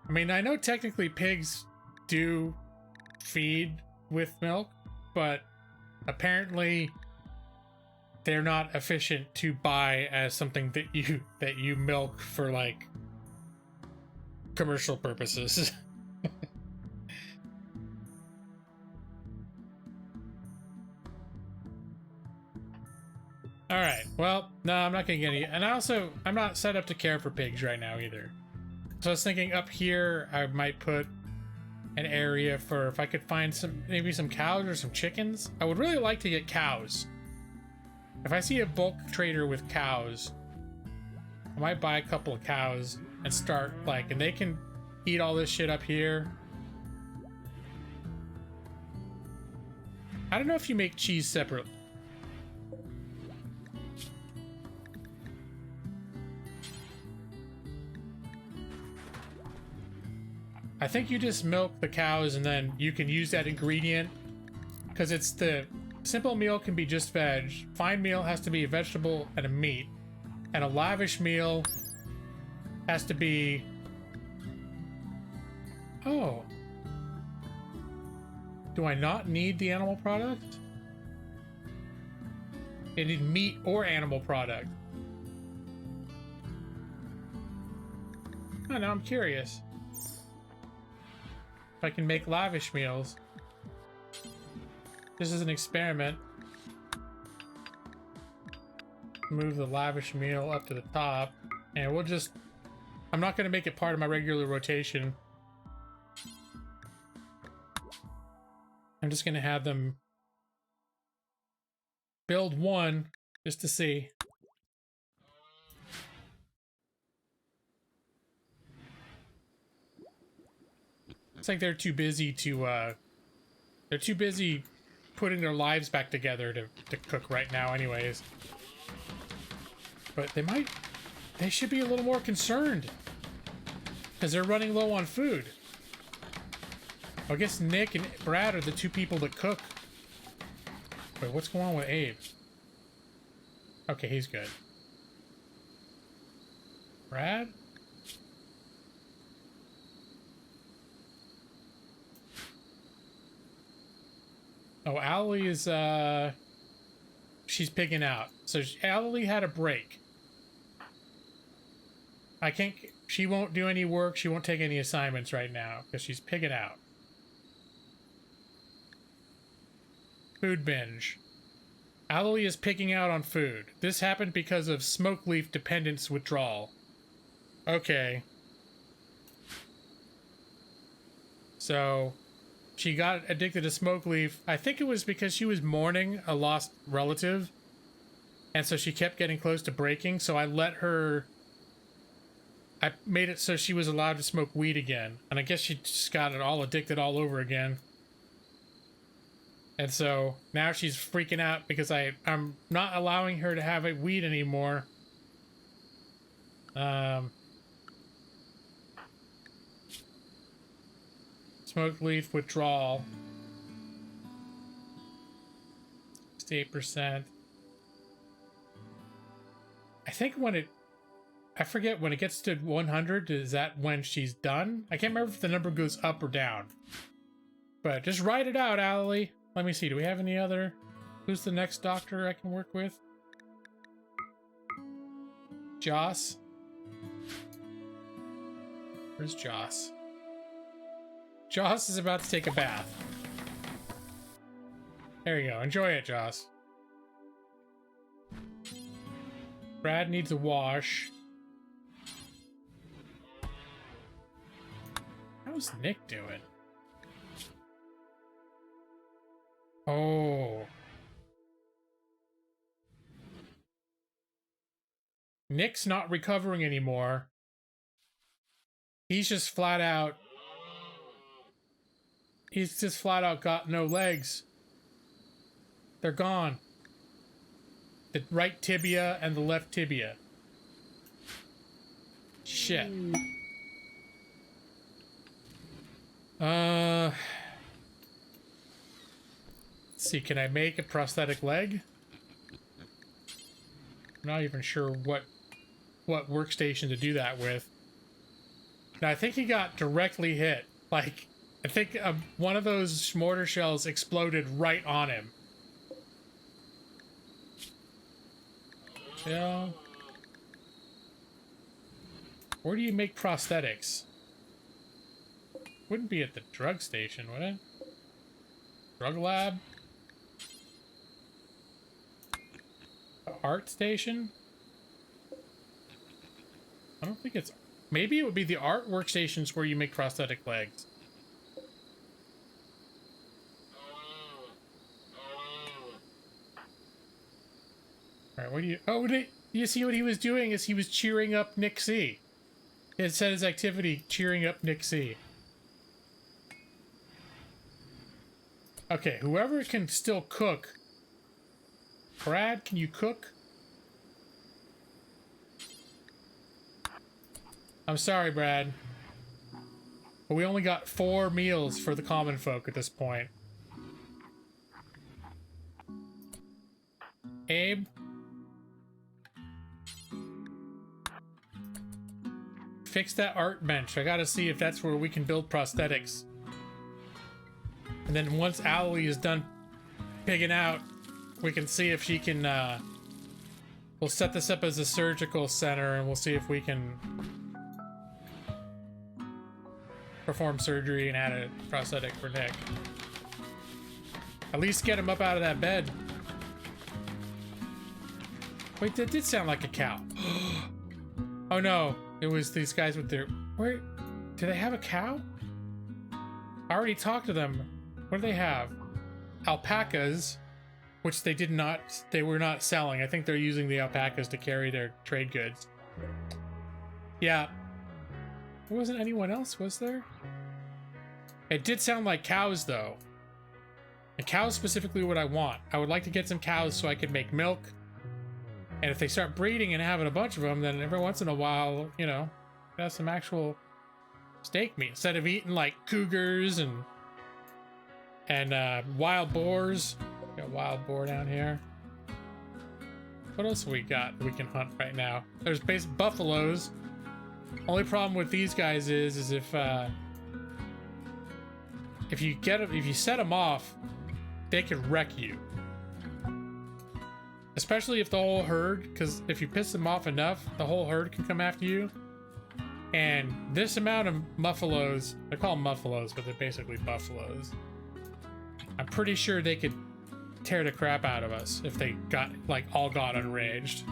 I mean, I know technically pigs do feed with milk, but apparently they're not efficient to buy as something that you milk for like commercial purposes. All right, well, no, I'm not gonna get any, and I'm not set up to care for pigs right now either. So I was thinking up here I might put an area for if I could find maybe some cows or some chickens. I would really like to get cows. If I see a bulk trader with cows, I might buy a couple of cows and start like, and they can eat all this shit up here. I don't know if you make cheese separately. I think you just milk the cows and then you can use that ingredient, because it's the simple meal can be just veg, fine meal has to be a vegetable and a meat, and a lavish meal has to be... Oh. Do I not need the animal product? I need meat or animal product. Oh, now I'm curious. If I can make lavish meals. This is an experiment. Move the lavish meal up to the top, and we'll just... I'm not going to make it part of my regular rotation. I'm just going to have them build one just to see. It's like they're too busy to, they're too busy putting their lives back together to cook right now anyways. But they should be a little more concerned, because they're running low on food. I guess Nick and Brad are the two people that cook. Wait, what's going on with Abe? Okay, he's good. Brad? Oh, Allie is, she's pigging out. So Allie had a break. She won't do any work, she won't take any assignments right now, because she's pigging out. Food binge. Allie is picking out on food. This happened because of smoke leaf dependence withdrawal. Okay. So... she got addicted to smoke leaf. I think it was because she was mourning a lost relative. And so she kept getting close to breaking. So I made it so she was allowed to smoke weed again. And I guess she just got it all addicted all over again. And so now she's freaking out because I'm not allowing her to have a weed anymore. Smoke leaf withdrawal. 68%. I think I forget when it gets to 100, is that when she's done? I can't remember if the number goes up or down. But just write it out, Allie. Let me see, do we have any other? Who's the next doctor I can work with? Joss? Where's Joss? Joss is about to take a bath. There you go. Enjoy it, Joss. Brad needs a wash. How's Nick doing? Oh. Nick's not recovering anymore. He's just flat out got no legs. They're gone. The right tibia and the left tibia. Shit. Let's see, can I make a prosthetic leg? I'm not even sure what workstation to do that with. Now, I think he got directly hit. Like, I think one of those mortar shells exploded right on him. Yeah. Where do you make prosthetics? Wouldn't be at the drug station, would it? Drug lab? Art station? I don't think it's... Maybe it would be the art workstations where you make prosthetic legs. Alright, what do you... Oh, you see what he was doing is he was cheering up Nick C. It said his activity, cheering up Nick C. Okay, whoever can still cook. Brad, can you cook? I'm sorry, Brad. But we only got 4 meals for the common folk at this point. Abe? Fix that art bench. I gotta see if that's where we can build prosthetics. And then once Allie is done pigging out, we can see if she can, we'll set this up as a surgical center and we'll see if we can perform surgery and add a prosthetic for Nick. At least get him up out of that bed. Wait, that did sound like a cow. Oh no, it was these guys with their... Where... Do they have a cow? I already talked to them. What do they have? Alpacas, which they were not selling. I think they're using the alpacas to carry their trade goods. Yeah. There wasn't anyone else, was there? It did sound like cows, though. And cows specifically what I want. I would like to get some cows so I could make milk. And if they start breeding and having a bunch of them, then every once in a while, you know, have some actual steak meat. Instead of eating, like, cougars and wild boars. Got a wild boar down here. What else have we got that we can hunt right now? There's basic buffaloes. Only problem with these guys is if you set them off, they can wreck you. Especially if the whole herd, because if you piss them off enough, the whole herd can come after you. And this amount of muffalos, they call them muffalos, but they're basically buffaloes. I'm pretty sure they could tear the crap out of us if they got, like, all got enraged.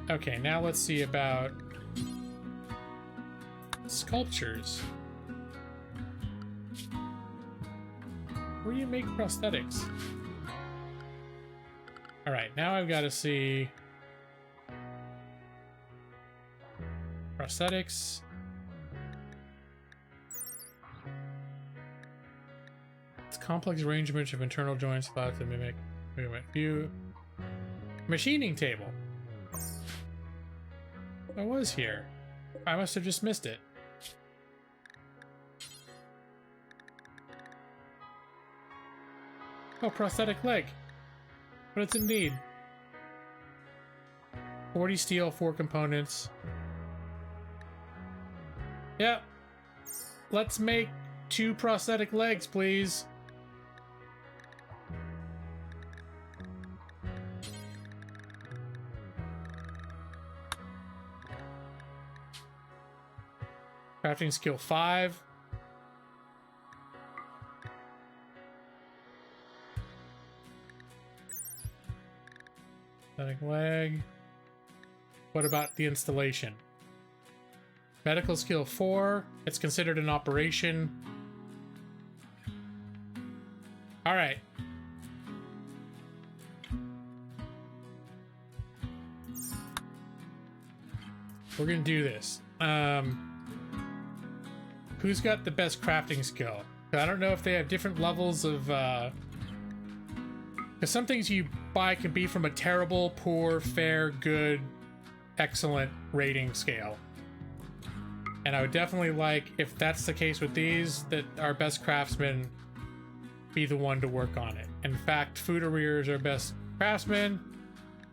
Okay, now let's see about sculptures. Where do you make prosthetics? All right, now I've got to see prosthetics. It's complex arrangement of internal joints allowed to mimic movement. View machining table. I was here. I must have just missed it. Oh, prosthetic leg. But it's indeed. 40 steel, 4 components. Yep. Let's make 2 prosthetic legs, please. Crafting skill 5. Prosthetic leg. What about the installation? Medical skill 4. It's considered an operation. All right. We're gonna do this. Who's got the best crafting skill? I don't know if they have different levels of, because some things you buy can be from a terrible, poor, fair, good, excellent rating scale. And I would definitely like, if that's the case with these, that our best craftsman be the one to work on it. In fact, Foodereer is our best craftsman.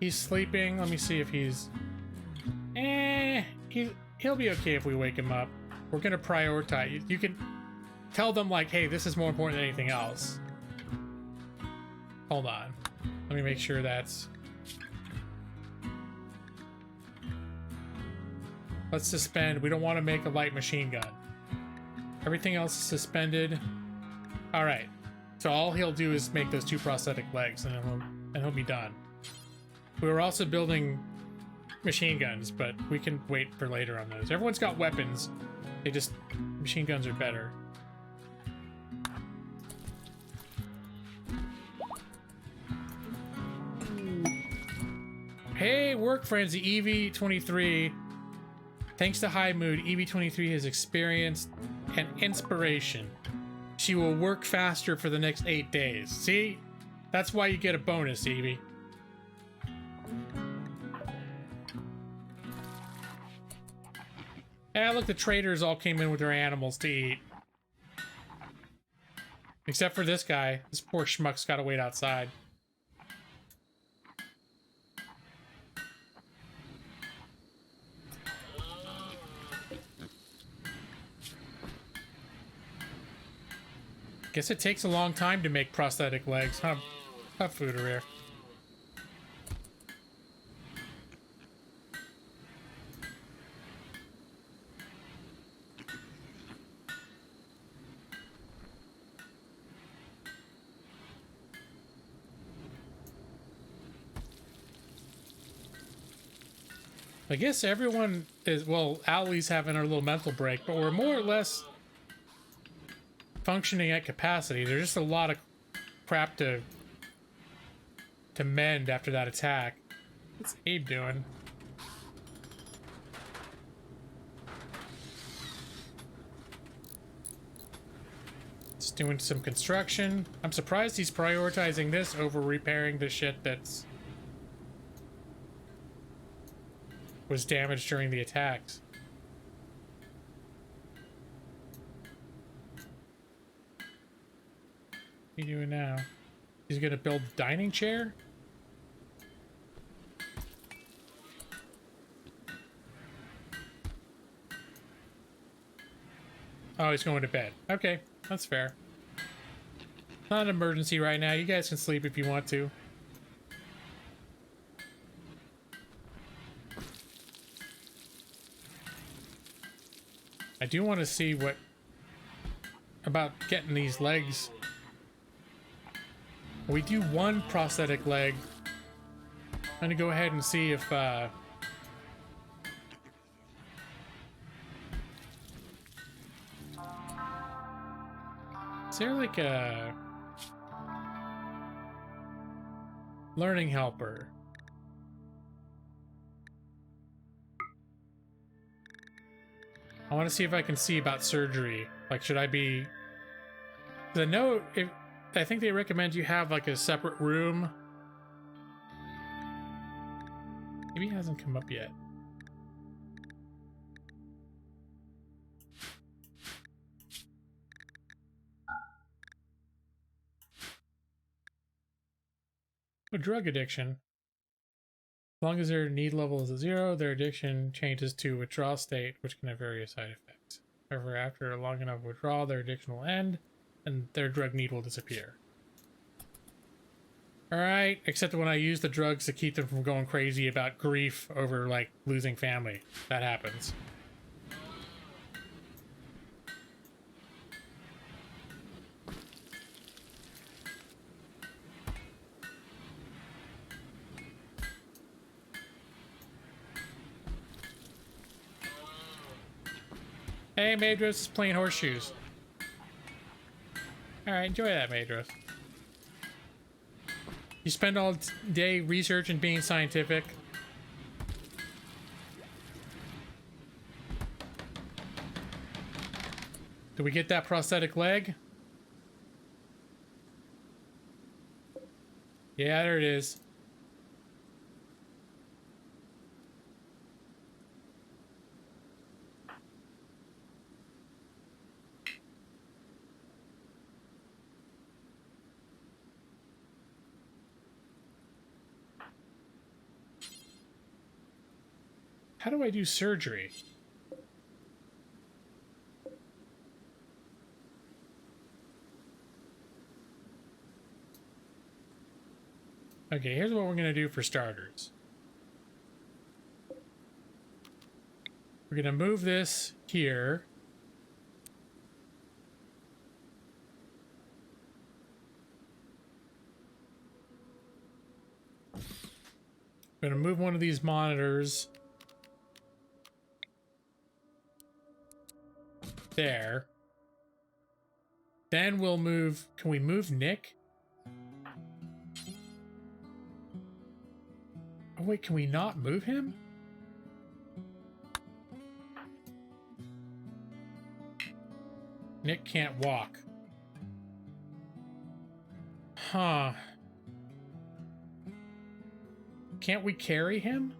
He's sleeping. Let me see if he's... he'll be okay if we wake him up. We're gonna prioritize. You can tell them, like, hey, this is more important than anything else. Hold on. Let me make sure that's... Let's suspend. We don't want to make a light machine gun. Everything else is suspended. All right. So all he'll do is make those 2 prosthetic legs, and then he'll be done. We were also building machine guns, but we can wait for later on those. Everyone's got weapons. They just... Machine guns are better. Hey, work frenzy, EV23. Thanks to High Mood, EV23 has experienced an inspiration. She will work faster for the next 8 days. See? That's why you get a bonus, Evie. Yeah, look, the traders all came in with their animals to eat. Except for this guy. This poor schmuck's gotta wait outside. Guess it takes a long time to make prosthetic legs, huh? Foodereer. I guess everyone is, well, Owlie's having her little mental break, but we're more or less functioning at capacity. There's just a lot of crap to mend after that attack. What's Abe doing? Just doing some construction. I'm surprised he's prioritizing this over repairing the shit that's was damaged during the attacks. What are you doing now? He's gonna build a dining chair? Oh, he's going to bed. Okay, that's fair. Not an emergency right now. You guys can sleep if you want to. I do want to see what about getting these legs. We do 1 prosthetic leg. I'm gonna go ahead and see if is there like a learning helper? I want to see if I can see about surgery. Like, should I be... The note, if I think they recommend you have like a separate room. Maybe it hasn't come up yet. A drug addiction. As long as their need level is at 0, their addiction changes to withdrawal state, which can have various side effects. However, after a long enough withdrawal, their addiction will end, and their drug need will disappear. Alright, except when I use the drugs to keep them from going crazy about grief over, like, losing family. That happens. Hey, Madros is playing horseshoes. Alright, enjoy that, Madros. You spend all day research and being scientific. Do we get that prosthetic leg? Yeah, there it is. How do I do surgery? Okay, here's what we're going to do for starters. We're going to move this here. We're going to move one of these monitors there. Then we'll move... Can we move Nick? Oh, wait, can we not move him? Nick can't walk. Huh. Can't we carry him?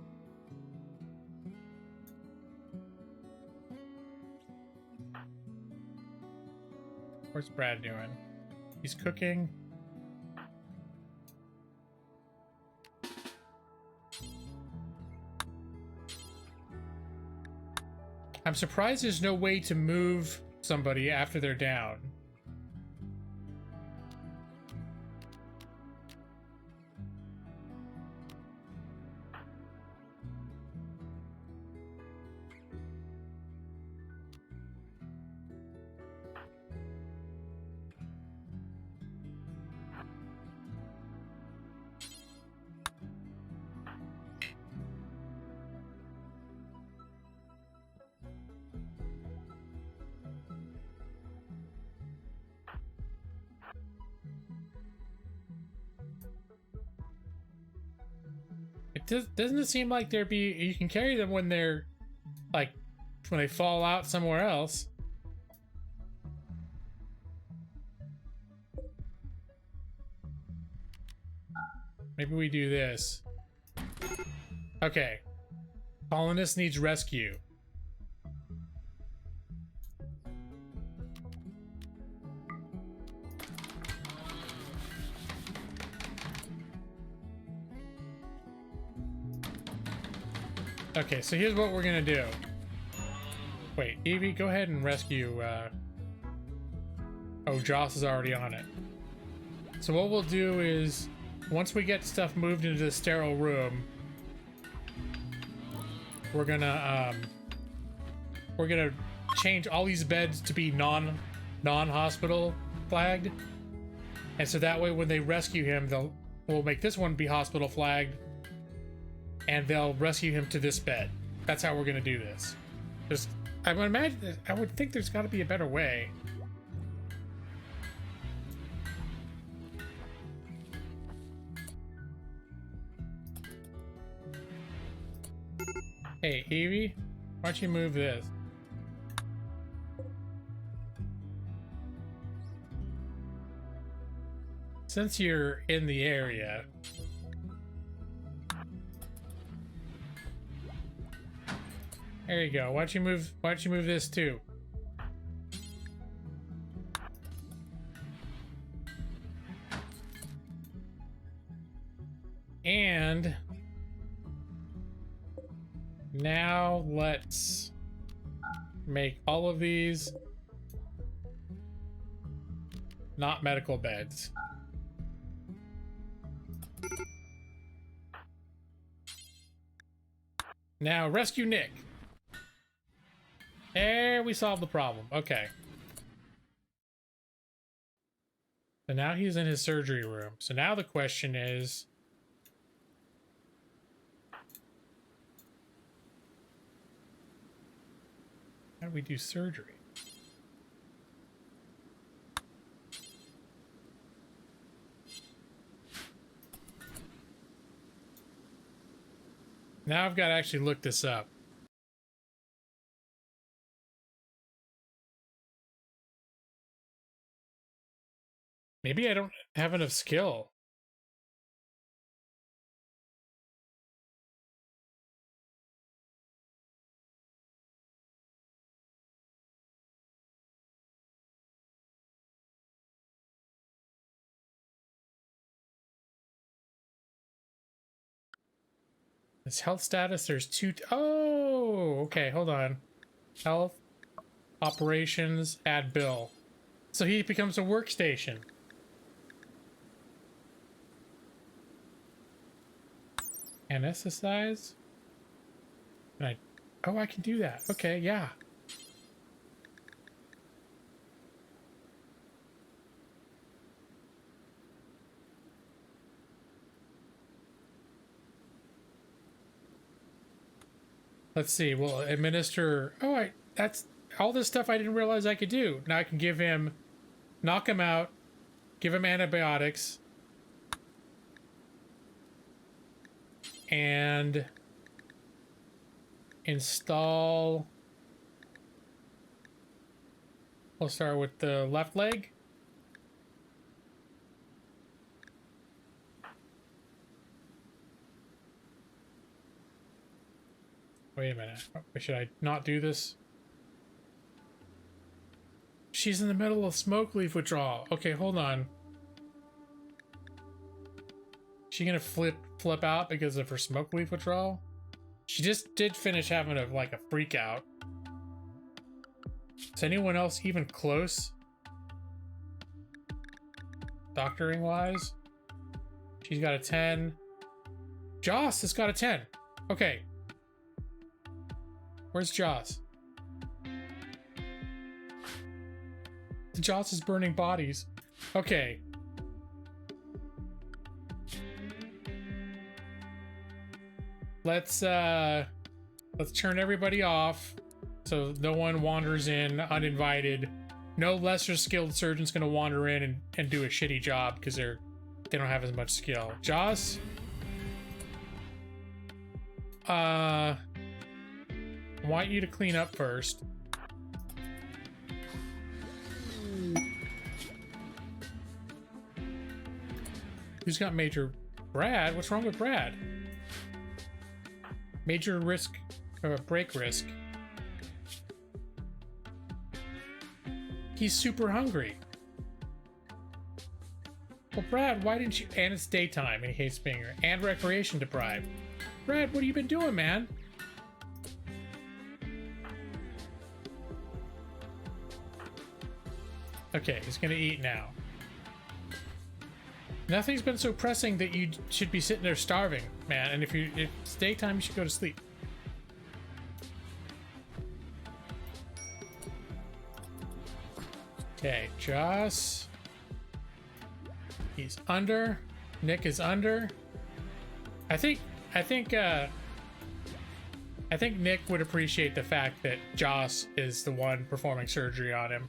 What's Brad doing? He's cooking. I'm surprised there's no way to move somebody after they're down. Doesn't it seem like there be... You can carry them when they're... Like, when they fall out somewhere else. Maybe we do this. Okay. Colonist needs rescue. Okay, so here's what we're gonna do. Wait, Evie, go ahead and rescue, Oh, Joss is already on it. So what we'll do is, once we get stuff moved into the sterile room, we're gonna change all these beds to be non-hospital flagged. And so that way when they rescue him, we'll make this one be hospital flagged, and they'll rescue him to this bed. That's how we're gonna do this. I would think there's gotta be a better way. Hey, Evie, why don't you move this? Since you're in the area, there you go. Why don't you move this too? And now let's make all of these not medical beds. Now rescue Nick. There, we solved the problem. Okay. So now he's in his surgery room. So now the question is... How do we do surgery? Now I've got to actually look this up. Maybe I don't have enough skill. His health status, there's two. Oh, okay, hold on. Health, operations, add bill. So he becomes a workstation. Anesthetize? Oh, I can do that. Okay, yeah. Let's see. We'll administer. Oh, that's all this stuff I didn't realize I could do. Now I can give him, knock him out, give him antibiotics, and install. We'll start with the left leg. Wait a minute. Should I not do this? She's in the middle of smoke leaf withdrawal. Okay, hold on. She gonna flip out because of her smoke leaf withdrawal? She just did finish having a freak out. Is anyone else even close? Doctoring wise? She's got a 10. Joss has got a 10. Okay. Where's Joss? Joss is burning bodies. Okay. Let's turn everybody off so no one wanders in uninvited. No lesser skilled surgeon's gonna wander in and do a shitty job because they don't have as much skill. Joss? I want you to clean up first. Who's got major? Brad? What's wrong with Brad? Major risk, break risk. He's super hungry. Well, Brad, why didn't you? And it's daytime and he hates being here. And recreation deprived. Brad, what have you been doing, man? Okay, he's gonna eat now. Nothing's been so pressing that you should be sitting there starving, man. And if it's daytime, you should go to sleep. Okay, Joss. He's under. Nick is under. I think Nick would appreciate the fact that Joss is the one performing surgery on him.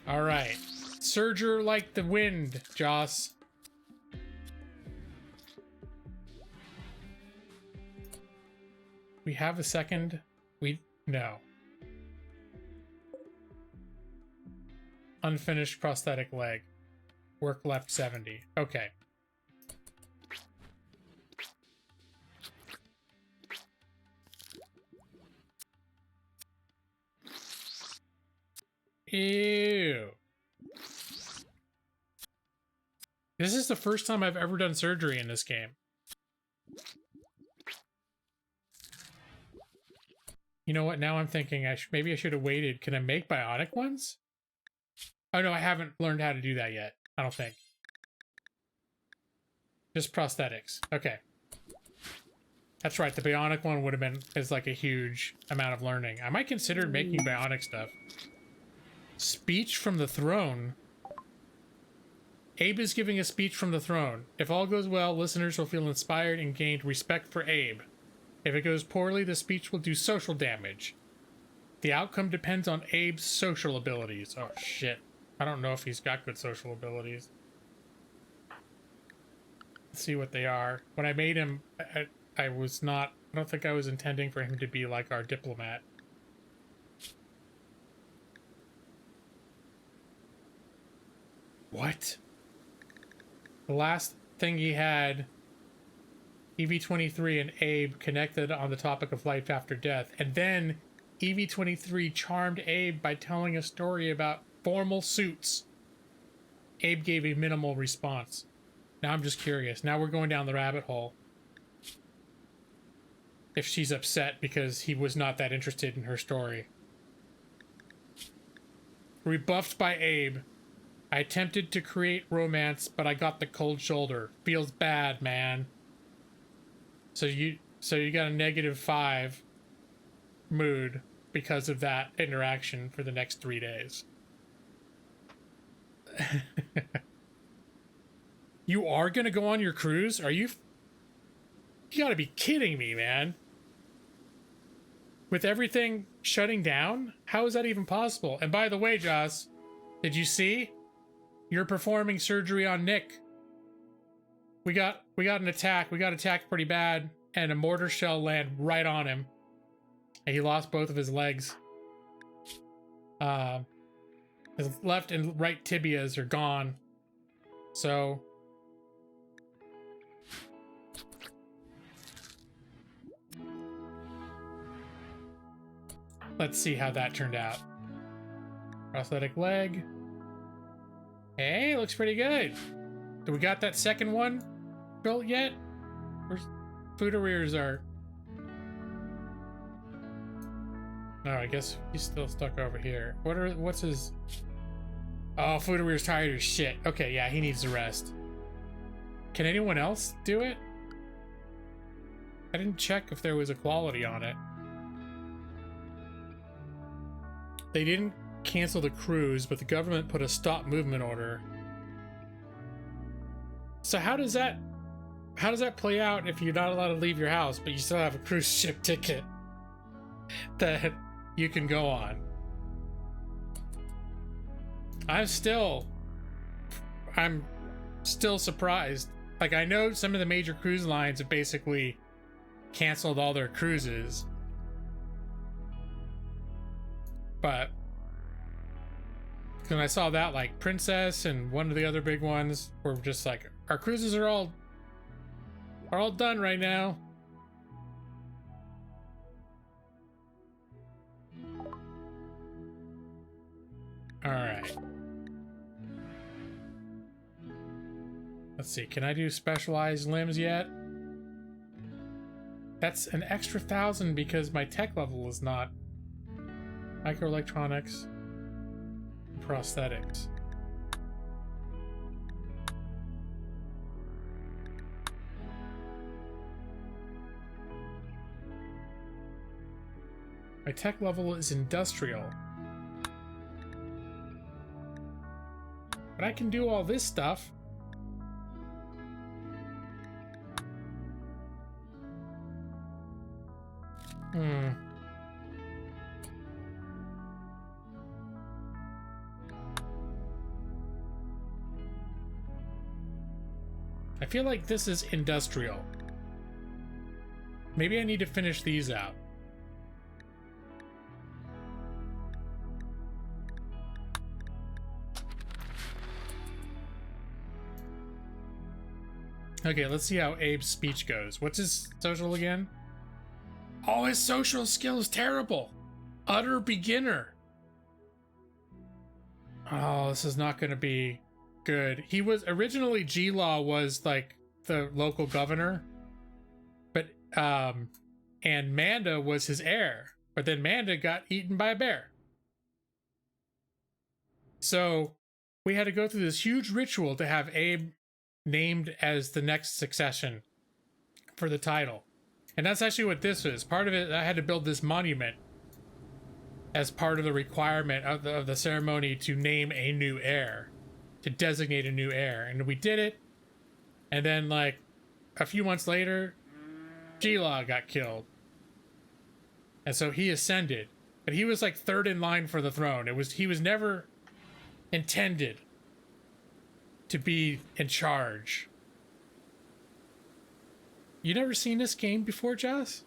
All right. Surger like the wind, Joss. We have a second. No. Unfinished prosthetic leg. Work left 70. Okay. Ew. This is the first time I've ever done surgery in this game. You know what? Now I'm thinking maybe I should have waited. Can I make bionic ones? Oh no, I haven't learned how to do that yet. I don't think. Just prosthetics. Okay. That's right. The bionic one would have been like a huge amount of learning. I might consider making bionic stuff. Speech from the throne. Abe is giving a speech from the throne. If all goes well, listeners will feel inspired and gain respect for Abe. If it goes poorly, the speech will do social damage. The outcome depends on Abe's social abilities. Oh, shit. I don't know if he's got good social abilities. Let's see what they are. When I made him, I don't think I was intending for him to be like our diplomat. What? The last thing he had, EV-23 and Abe connected on the topic of life after death, and then EV23 charmed Abe by telling a story about formal suits. Abe gave a minimal response. Now I'm just curious. Now we're going down the rabbit hole. If she's upset because he was not that interested in her story. Rebuffed by Abe. I attempted to create romance, but I got the cold shoulder. Feels bad, man. So you got a -5 mood because of that interaction for the next 3 days. You are gonna go on your cruise? Are you? You gotta be kidding me, man. With everything shutting down? How is that even possible? And by the way, Joss, did you see? You're performing surgery on Nick. We got an attack. We got attacked pretty bad, and a mortar shell landed right on him. And he lost both of his legs. His left and right tibias are gone. So let's see how that turned out. Prosthetic leg. Hey, looks pretty good. Do we got that second one built yet? Where's food arrears are? No, I guess he's still stuck over here. What's his? Oh, food arrears tired as shit. Okay, yeah, he needs to rest. Can anyone else do it? I didn't check if there was a quality on it. They didn't cancel the cruise, but the government put a stop movement order. So how does that play out if you're not allowed to leave your house, but you still have a cruise ship ticket that you can go on? I'm still surprised. Like, I know some of the major cruise lines have basically canceled all their cruises, but when I saw that, like Princess and one of the other big ones were just like, our cruises are all done right now. All right. Let's see. Can I do specialized limbs yet? That's an extra 1,000 because my tech level is not. Microelectronics. Prosthetics. My tech level is industrial. But I can do all this stuff. I feel like this is industrial. Maybe I need to finish these out. Okay, let's see how Abe's speech goes. What's his social again? Oh, his social skill is terrible. Utter beginner. Oh, this is not going to be good. He was originally, G-Law was like the local governor, but and Manda was his heir, but then Manda got eaten by a bear. So we had to go through this huge ritual to have Abe named as the next succession for the title. And that's actually what this is. Part of it, I had to build this monument as part of the requirement of the ceremony to name a new heir, to designate a new heir. And we did it. And then, like, a few months later, G-Law got killed. And so he ascended. But he was, like, third in line for the throne. He was never intended to be in charge. You never seen this game before, Joss?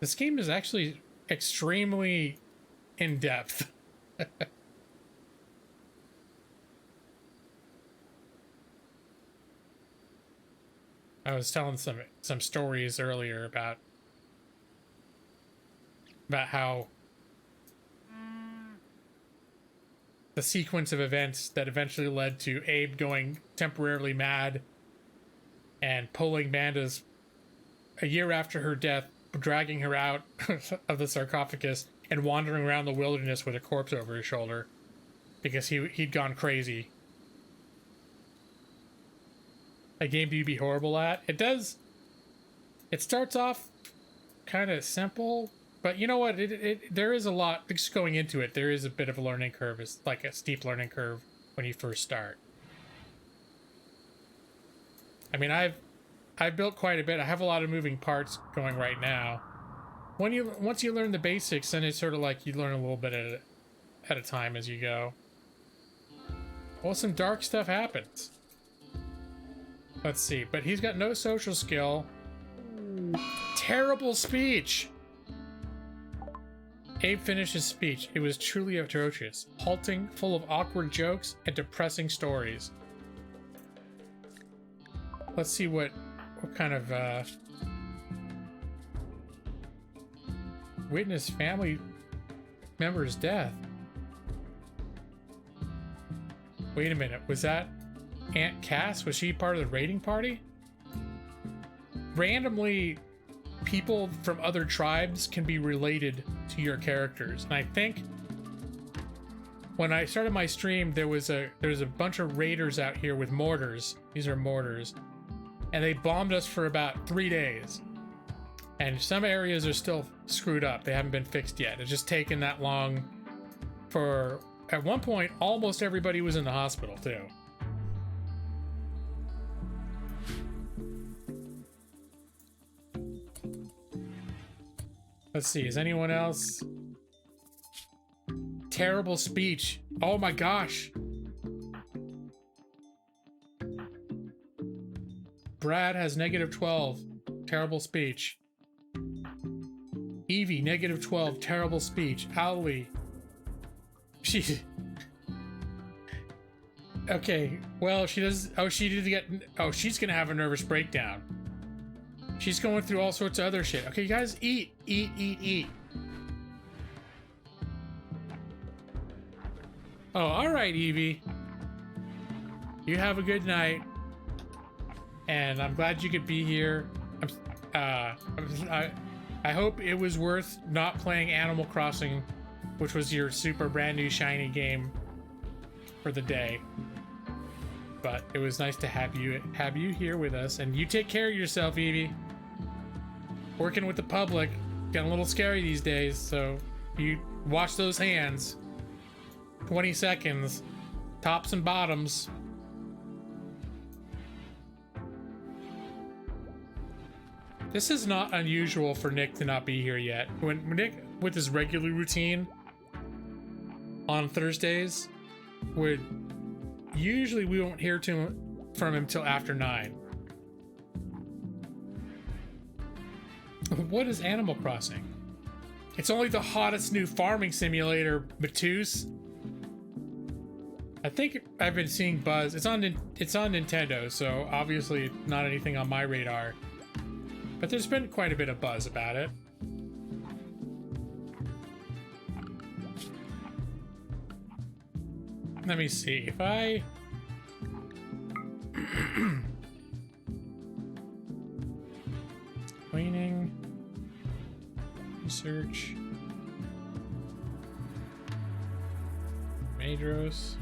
This game is actually extremely in-depth. I was telling some stories earlier about about how the sequence of events that eventually led to Abe going temporarily mad and pulling Manda's a year after her death, dragging her out of the sarcophagus and wandering around the wilderness with a corpse over his shoulder because he'd gone crazy. A game you'd be horrible at. It does. It starts off kind of simple, but you know what? There is a lot just going into it. There is a bit of a learning curve. It's like a steep learning curve when you first start. I mean, I've built quite a bit. I have a lot of moving parts going right now. Once you learn the basics, then it's sort of like you learn a little bit at a time as you go. Well, some dark stuff happens. Let's see, but he's got no social skill. Terrible speech. Abe finished his speech. It was truly atrocious, halting, full of awkward jokes and depressing stories. Let's see what kind of witness family member's death. Wait a minute, was that Aunt Cass? Was she part of the raiding party? Randomly, people from other tribes can be related to your characters, and I think when I started my stream, there was a bunch of raiders out here with mortars. These are mortars, and they bombed us for about 3 days. And some areas are still screwed up. They haven't been fixed yet. It's just taken that long for... At one point, almost everybody was in the hospital, too. Let's see, is anyone else? Terrible speech. Oh my gosh. Brad has -12. Terrible speech. Evie, -12. Terrible speech. Owly. She... Okay, well, she does... Oh, she did get... Oh, she's gonna have a nervous breakdown. She's going through all sorts of other shit. Okay, you guys, eat. Eat, eat, eat. Oh, alright, Evie. You have a good night. And I'm glad you could be here. I hope it was worth not playing Animal Crossing, which was your super brand new shiny game for the day. But it was nice to have you here with us, and you take care of yourself, Evie. Working with the public, getting a little scary these days, so you wash those hands. 20 seconds, tops and bottoms. This is not unusual for Nick to not be here yet. When Nick, with his regular routine on Thursdays, we won't hear from him till after 9. What is Animal Crossing? It's only the hottest new farming simulator, Matus. I think I've been seeing buzz. It's on Nintendo, so obviously not anything on my radar. But there's been quite a bit of buzz about it. Let me see if I... Cleaning. Research. Madros.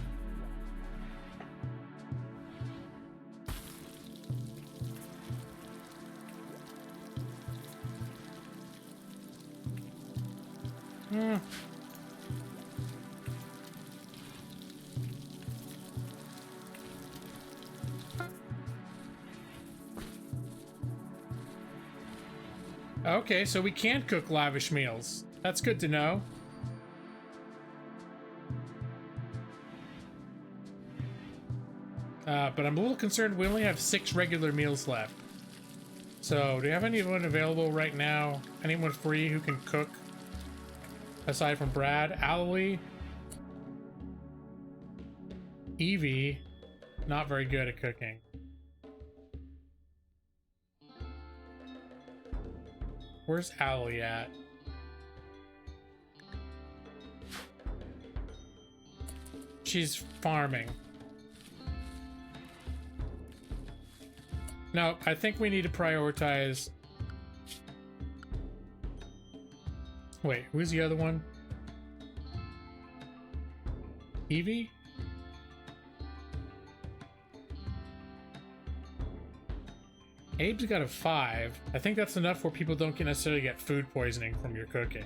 Okay, so we can't cook lavish meals. That's good to know. But I'm a little concerned we only have 6 regular meals left. So, do you have anyone available right now? Anyone free who can cook? Aside from Brad, Allie, Evie, not very good at cooking. Where's Allie at? she's farming. No, I think we need to prioritize. Wait, who's the other one? Evie? Abe's got a 5. I think that's enough where people don't necessarily get food poisoning from your cooking.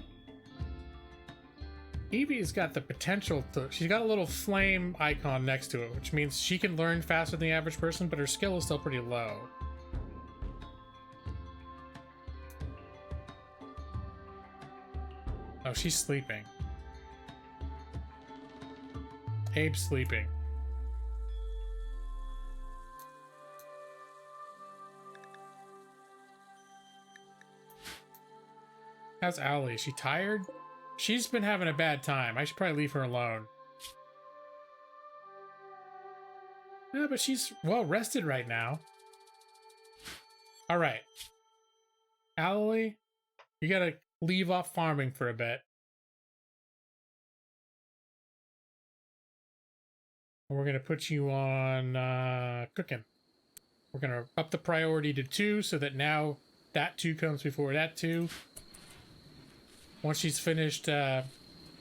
Evie's got the potential to... She's got a little flame icon next to it, which means she can learn faster than the average person, but her skill is still pretty low. Oh, she's sleeping. Abe's sleeping. How's Owlie? Is she tired? She's been having a bad time. I should probably leave her alone. Yeah, but she's well rested right now. Alright. Owlie, you gotta leave off farming for a bit. We're gonna put you on cooking. We're gonna up the priority to 2 so that now that 2 comes before that 2. Once she's finished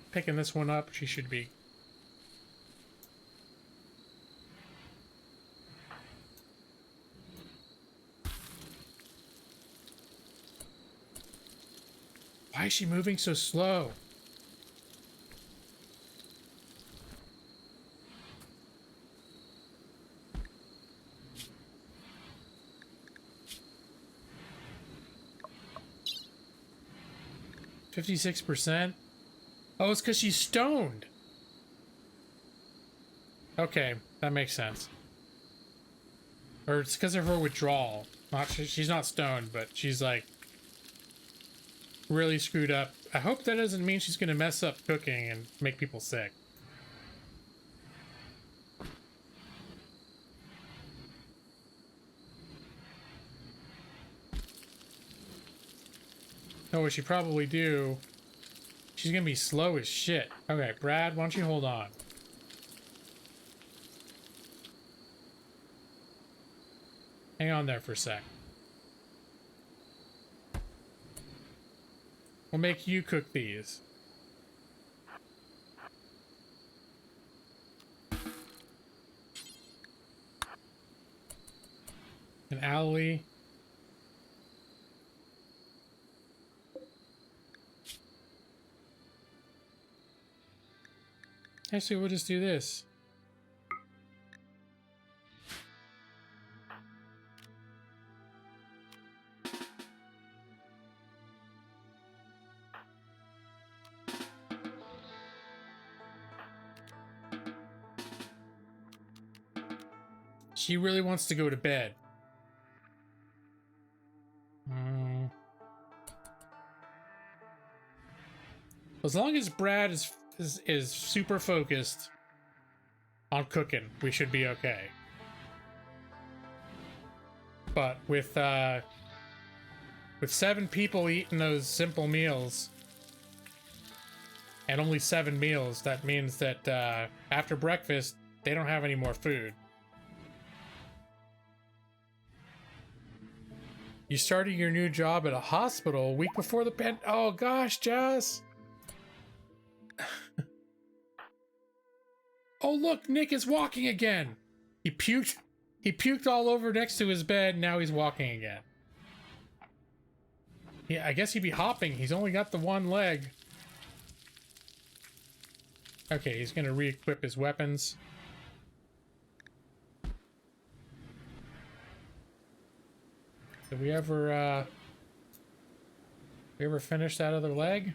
picking this one up, she should be. Why is she moving so slow? %. Oh, it's because she's stoned. Okay, that makes sense. Or it's because of her withdrawal. She's not stoned, but she's like really screwed up. I hope that doesn't mean she's gonna mess up cooking and make people sick. Oh, what she probably do, she's gonna be slow as shit. Okay, Brad, why don't you hold on? Hang on there for a sec. We'll make you cook these. And Owlie. Actually, we'll just do this. She really wants to go to bed. As long as Brad is super focused on cooking, we should be okay. But with 7 people eating those simple meals and only 7 meals, that means that after breakfast they don't have any more food. You started your new job at a hospital a week before the oh gosh, Jess. Oh look, Nick is walking again. He puked all over next to his bed, now he's walking again. Yeah, I guess he'd be hopping. He's only got the one leg. Okay, he's gonna re-equip his weapons. Did we ever finish that other leg?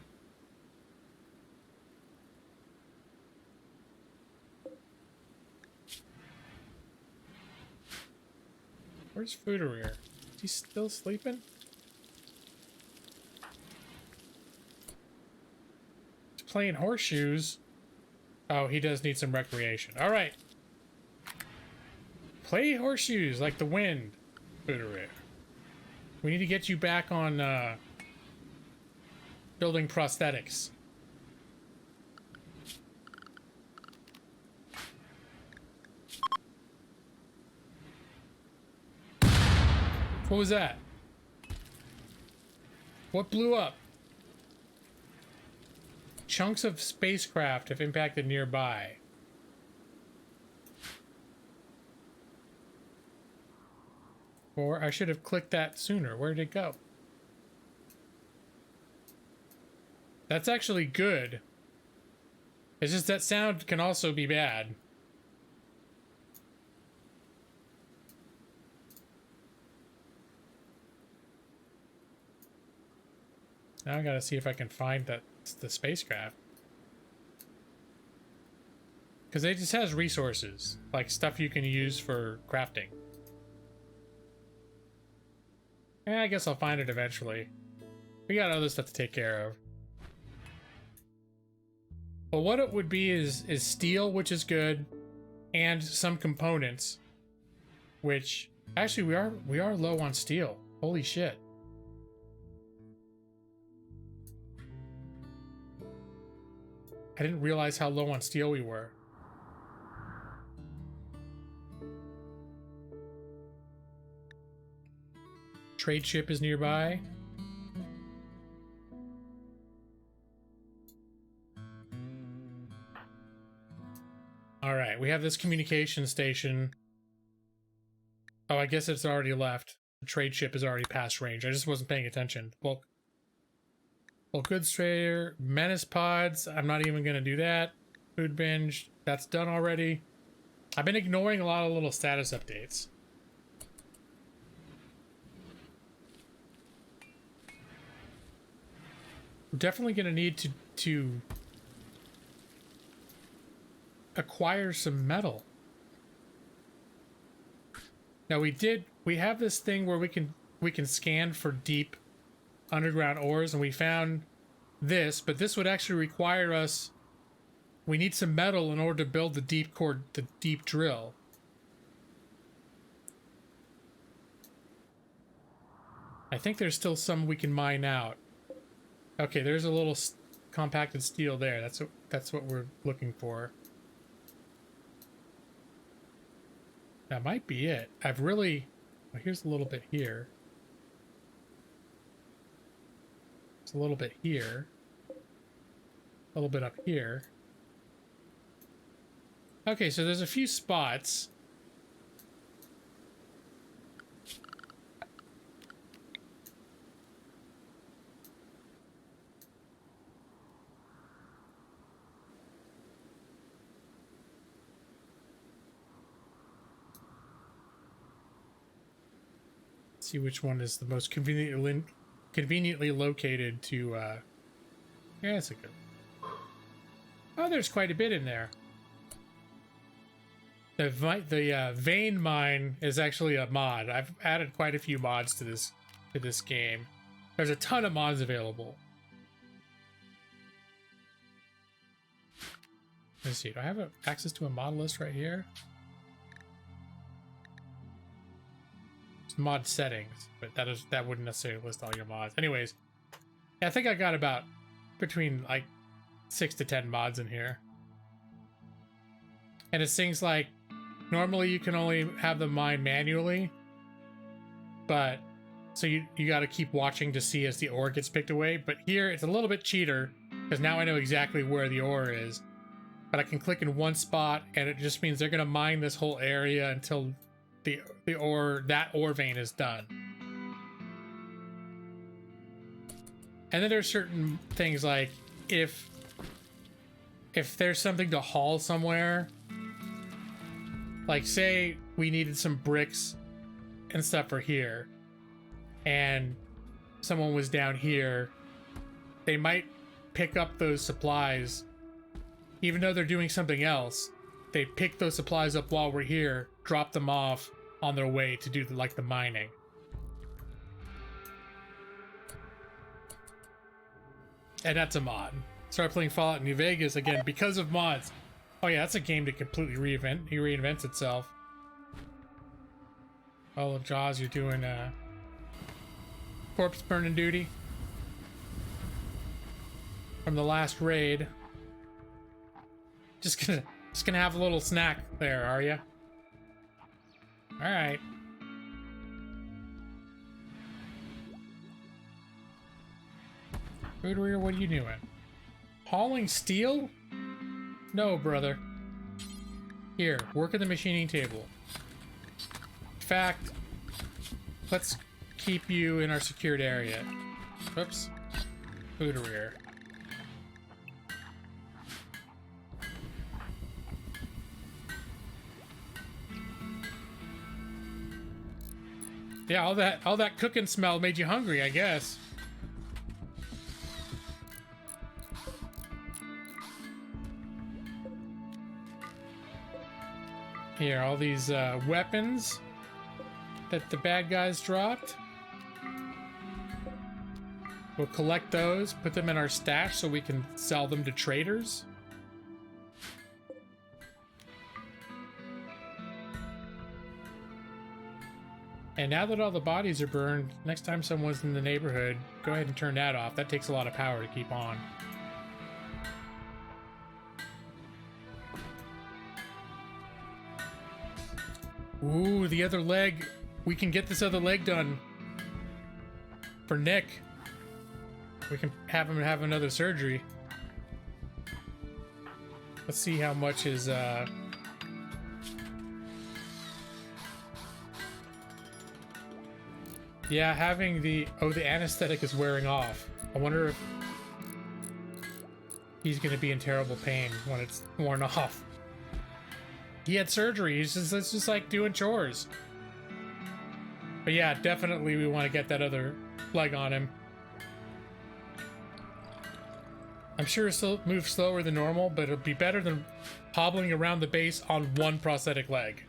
Where's Fooderer? Is he still sleeping? He's playing horseshoes. Oh, he does need some recreation. All right. Play horseshoes like the wind, Fooderer. We need to get you back on building prosthetics. What was that? What blew up? Chunks of spacecraft have impacted nearby. Or I should have clicked that sooner. Where did it go? That's actually good. It's just that sound can also be bad. Now I gotta see if I can find the spacecraft. Because it just has resources, like stuff you can use for crafting. I guess I'll find it eventually. We got other stuff to take care of. Well, what it would be is steel, which is good, and some components, which actually we are low on steel. Holy shit. I didn't realize how low on steel we were. Trade ship is nearby. All right, we have this communication station. Oh, I guess it's already left. The trade ship is already past range. I just wasn't paying attention. Well, goods trader, menace pods. I'm not even gonna do that. Food binge. That's done already. I've been ignoring a lot of little status updates. We're definitely gonna need to acquire some metal. Now we have this thing where we can scan for deep underground ores, and we found this, but this would actually require us, we need some metal in order to build the deep drill. I think there's still some we can mine out. Okay, there's a little compacted steel there. That's what we're looking for. That might be it. Well, here's a little bit here. It's a little bit here. A little bit up here. Okay, so there's a few spots. See which one is the most conveniently located to yeah, that's a good. Oh, there's quite a bit in there. The vein mine is actually a mod. I've added quite a few mods to this game. There's a ton of mods available. Let's see. Do I have access to a mod list right here? Mod settings, but that wouldn't necessarily list all your mods. Anyways, yeah, I think I got about between like 6 to 10 mods in here, and it's things like normally you can only have them mined manually, but so you got to keep watching to see as the ore gets picked away. But here it's a little bit cheater because now I know exactly where the ore is, but I can click in one spot and it just means they're gonna mine this whole area until that ore vein is done. And then there's certain things like if there's something to haul somewhere, like say we needed some bricks and stuff for here, and someone was down here, they might pick up those supplies even though they're doing something else. They pick those supplies up while we're here, drop them off on their way to do the mining. And that's a mod. Start playing Fallout New Vegas again because of mods. Oh yeah, that's a game to completely reinvents itself. Oh, Jaws, you're doing corpse burning duty from the last raid. Just gonna have a little snack there, are you? All right. Rooter, what are you doing? Hauling steel? No, brother. Here, work at the machining table. In fact, let's keep you in our secured area. Oops. Rooter. Yeah, all that cooking smell made you hungry, I guess. Here, all these weapons that the bad guys dropped. We'll collect those, put them in our stash so we can sell them to traders. And now that all the bodies are burned, next time someone's in the neighborhood, go ahead and turn that off. That takes a lot of power to keep on. Ooh, the other leg. We can get this other leg done for Nick. We can have him have another surgery. Let's see how much his yeah, having the anesthetic is wearing off. I wonder if he's gonna be in terrible pain when it's worn off. He had surgery. It's just like doing chores. But yeah, definitely we want to get that other leg on him. I'm sure it'll move slower than normal, but it'll be better than hobbling around the base on one prosthetic leg.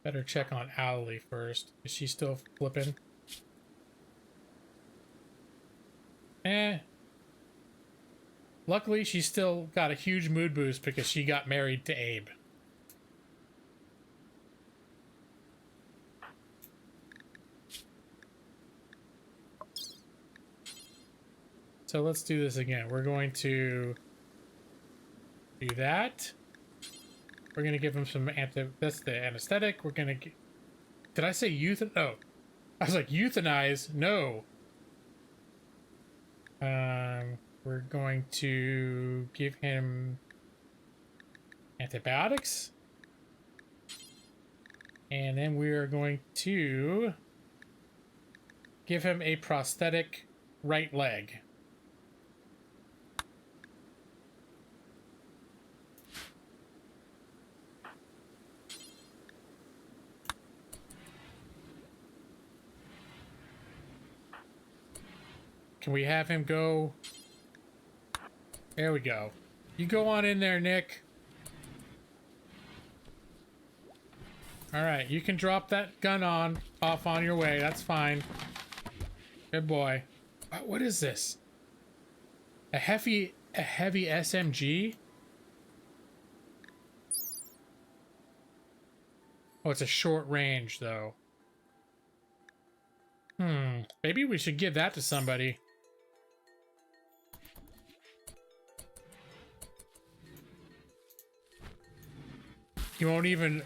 Better check on Owly first. Is she still flipping? Luckily, she's still got a huge mood boost because she got married to Abe. So let's do this again. We're going to do that. We're going to give him some that's the anesthetic. We're going to... Did I say euthanize? Oh. I was like, euthanize? No. We're going to give him antibiotics. And then we are going to give him a prosthetic right leg. Can we have him go? There we go. You go on in there, Nick. All right, you can drop that gun off on your way. That's fine. Good boy. What is this? A heavy SMG? Oh, it's a short range though. Maybe we should give that to somebody. He won't even...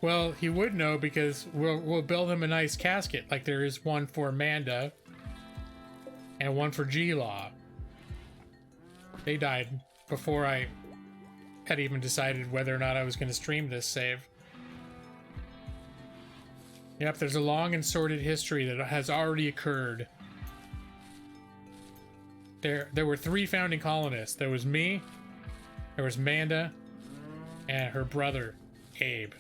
Well, he would know because we'll build him a nice casket. Like there is one for Amanda and one for G-Law. They died before I had even decided whether or not I was going to stream this save. Yep, there's a long and sordid history that has already occurred. There were 3 founding colonists. There was me, there was Amanda, and her brother, Abe.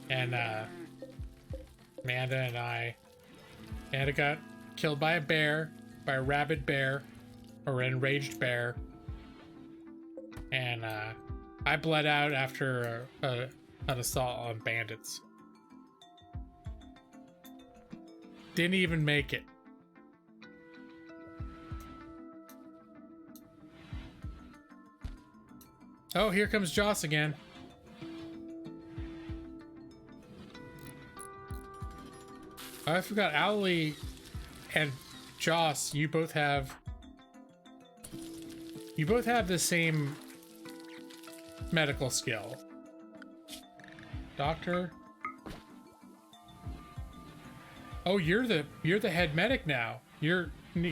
And Amanda got killed by a bear, by a rabid bear, or an enraged bear. And I bled out after an assault on bandits. Didn't even make it. Oh, here comes Joss again. I forgot Owly and Joss, you both have You both have the same medical skill. Doctor. Oh, you're the head medic now. You and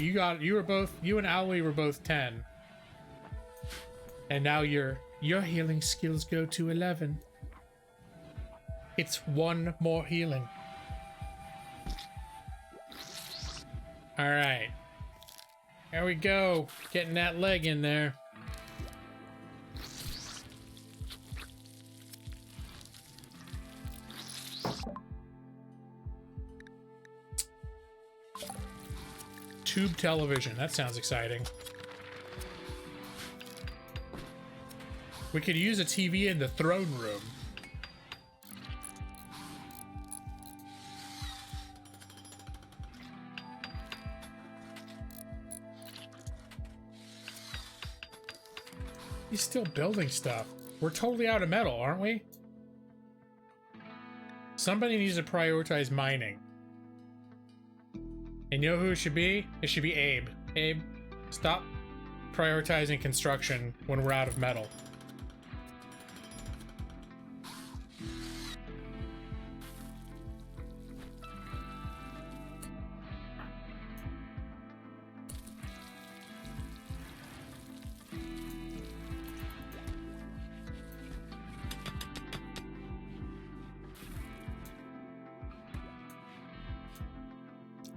Owly were both 10. And now your healing skills go to 11. It's one more healing. All right. There we go. Getting that leg in there. Tube television. That sounds exciting. We could use a TV in the throne room. He's still building stuff. We're totally out of metal, aren't we? Somebody needs to prioritize mining. And you know who it should be? It should be Abe. Abe, stop prioritizing construction when we're out of metal.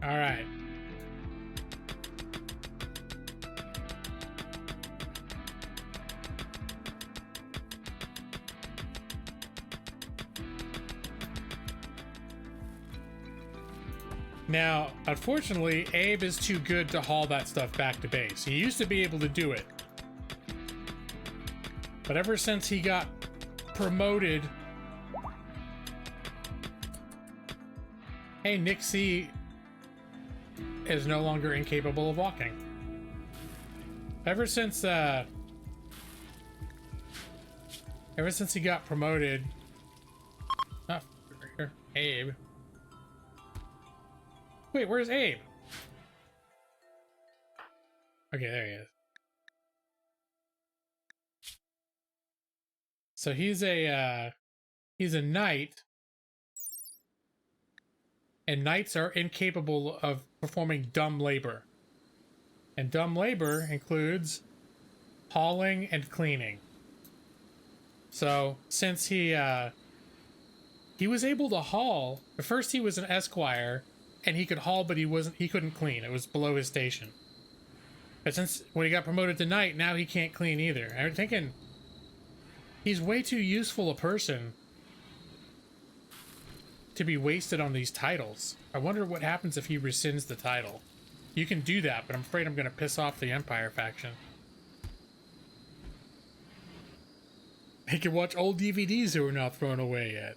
All right. Now, unfortunately, Abe is too good to haul that stuff back to base. He used to be able to do it. But ever since he got promoted... Hey, Nick C is no longer incapable of walking. Ever since he got promoted... Oh, here. Abe. Wait, where's Abe? Okay, there he is. So he's a knight, and knights are incapable of performing dumb labor. And dumb labor includes hauling and cleaning. So since he was able to haul, at first he was an esquire, and he could haul, but he couldn't clean. It was below his station. But since when he got promoted to knight, now he can't clean either. I'm thinking he's way too useful a person to be wasted on these titles. I wonder what happens if he rescinds the title. You can do that, but I'm afraid I'm going to piss off the Empire faction. They can watch old DVDs that were not thrown away yet.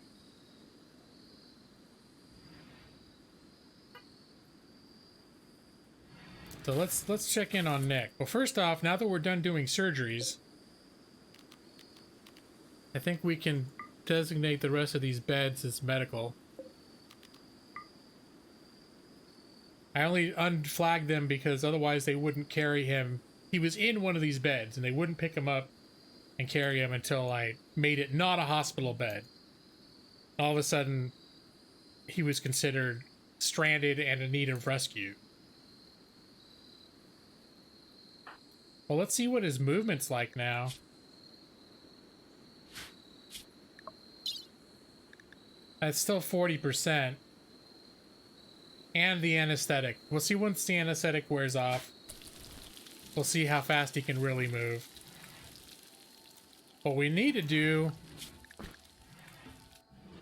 So let's check in on Nick. Well, first off, now that we're done doing surgeries, I think we can designate the rest of these beds as medical. I only unflagged them because otherwise they wouldn't carry him. He was in one of these beds and they wouldn't pick him up and carry him until I made it not a hospital bed. All of a sudden, he was considered stranded and in need of rescue. Well, let's see what his movement's like now. That's still 40%. And the anesthetic. We'll see once the anesthetic wears off. We'll see how fast he can really move. What we need to do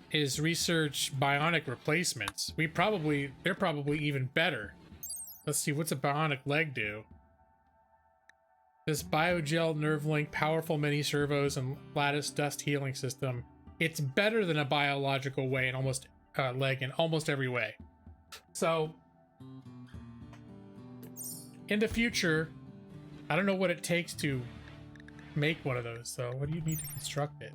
is research bionic replacements. They're probably even better. Let's see, what's a bionic leg do? This biogel nerve link, powerful mini servos, and lattice dust healing system. It's better than a biological way in almost leg in almost every way. So in the future, I don't know what it takes to make one of those. So what do you need to construct it?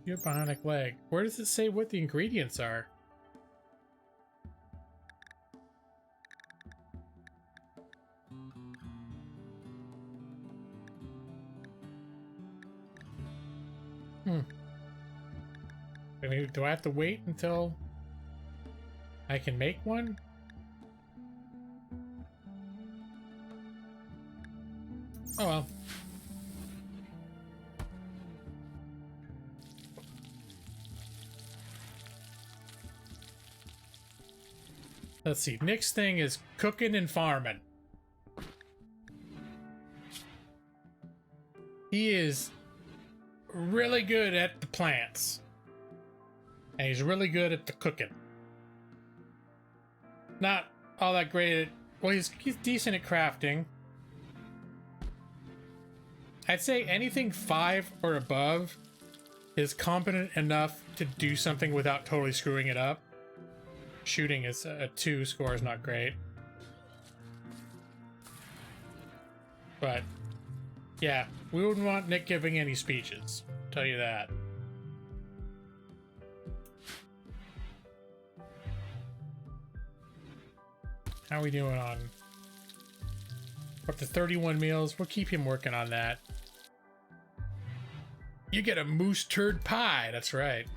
Your bionic leg. Where does it say what the ingredients are? I mean, do I have to wait until I can make one? Oh well. Let's see. Next thing is cooking and farming. He is really good at the plants. And he's really good at the cooking. Not all that great at... Well, he's decent at crafting. I'd say anything 5 or above is competent enough to do something without totally screwing it up. Shooting is a 2 score is not great. But, yeah, we wouldn't want Nick giving any speeches. I'll tell you that. How are we doing on... We're up to 31 meals. We'll keep him working on that. You get a moose turd pie. That's right.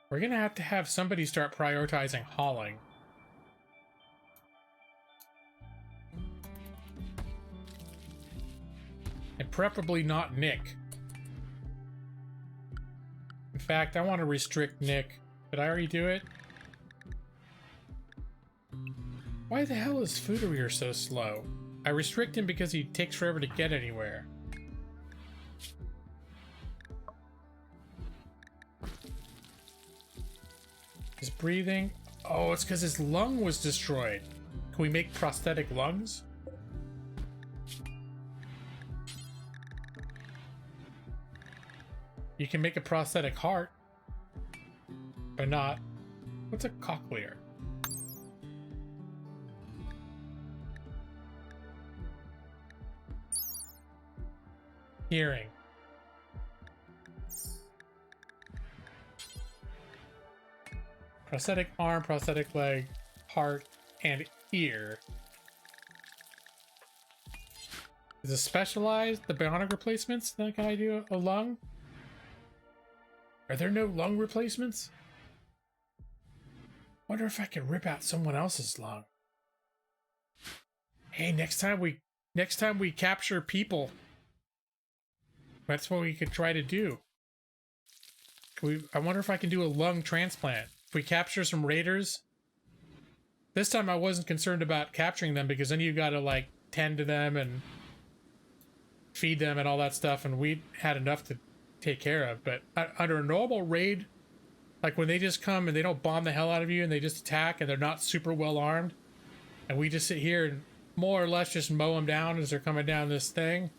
We're gonna have to have somebody start prioritizing hauling. And preferably not Nick. In fact, I want to restrict Nick. Did I already do it? Why the hell is Foodery so slow? I restrict him because he takes forever to get anywhere. His breathing... Oh, it's because his lung was destroyed. Can we make prosthetic lungs? You can make a prosthetic heart. But not... What's a cochlear? Hearing. Prosthetic arm, prosthetic leg, heart, and ear. Is it specialized? The bionic replacements? Then can I do a lung? Are there no lung replacements? Wonder if I can rip out someone else's lung. Hey, next time we capture people, that's what we could try to do. I wonder if I can do a lung transplant. If we capture some raiders. This time I wasn't concerned about capturing them because then you gotta like tend to them and feed them and all that stuff, and we had enough to take care of. But under a normal raid, like when they just come and they don't bomb the hell out of you and they just attack and they're not super well armed, and we just sit here and more or less just mow them down as they're coming down this thing.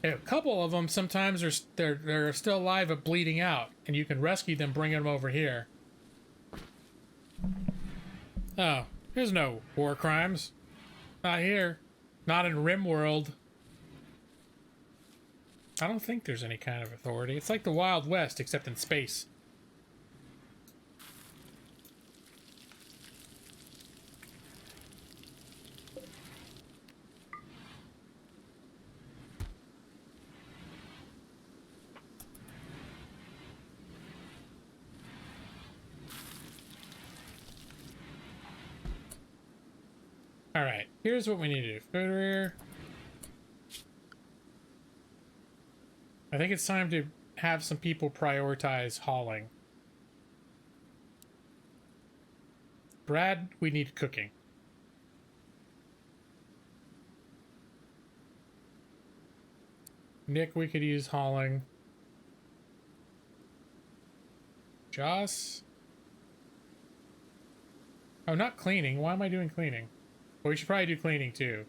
A couple of them sometimes they're still alive but bleeding out, and you can rescue them, bring them over here. Oh, there's no war crimes. Not here. Not in Rimworld. I don't think there's any kind of authority. It's like the Wild West, except in space. Alright, here's what we need to do. Food rear. I think it's time to have some people prioritize hauling. Brad, we need cooking. Nick, we could use hauling. Joss? Oh, not cleaning. Why am I doing cleaning? Well, we should probably do cleaning too.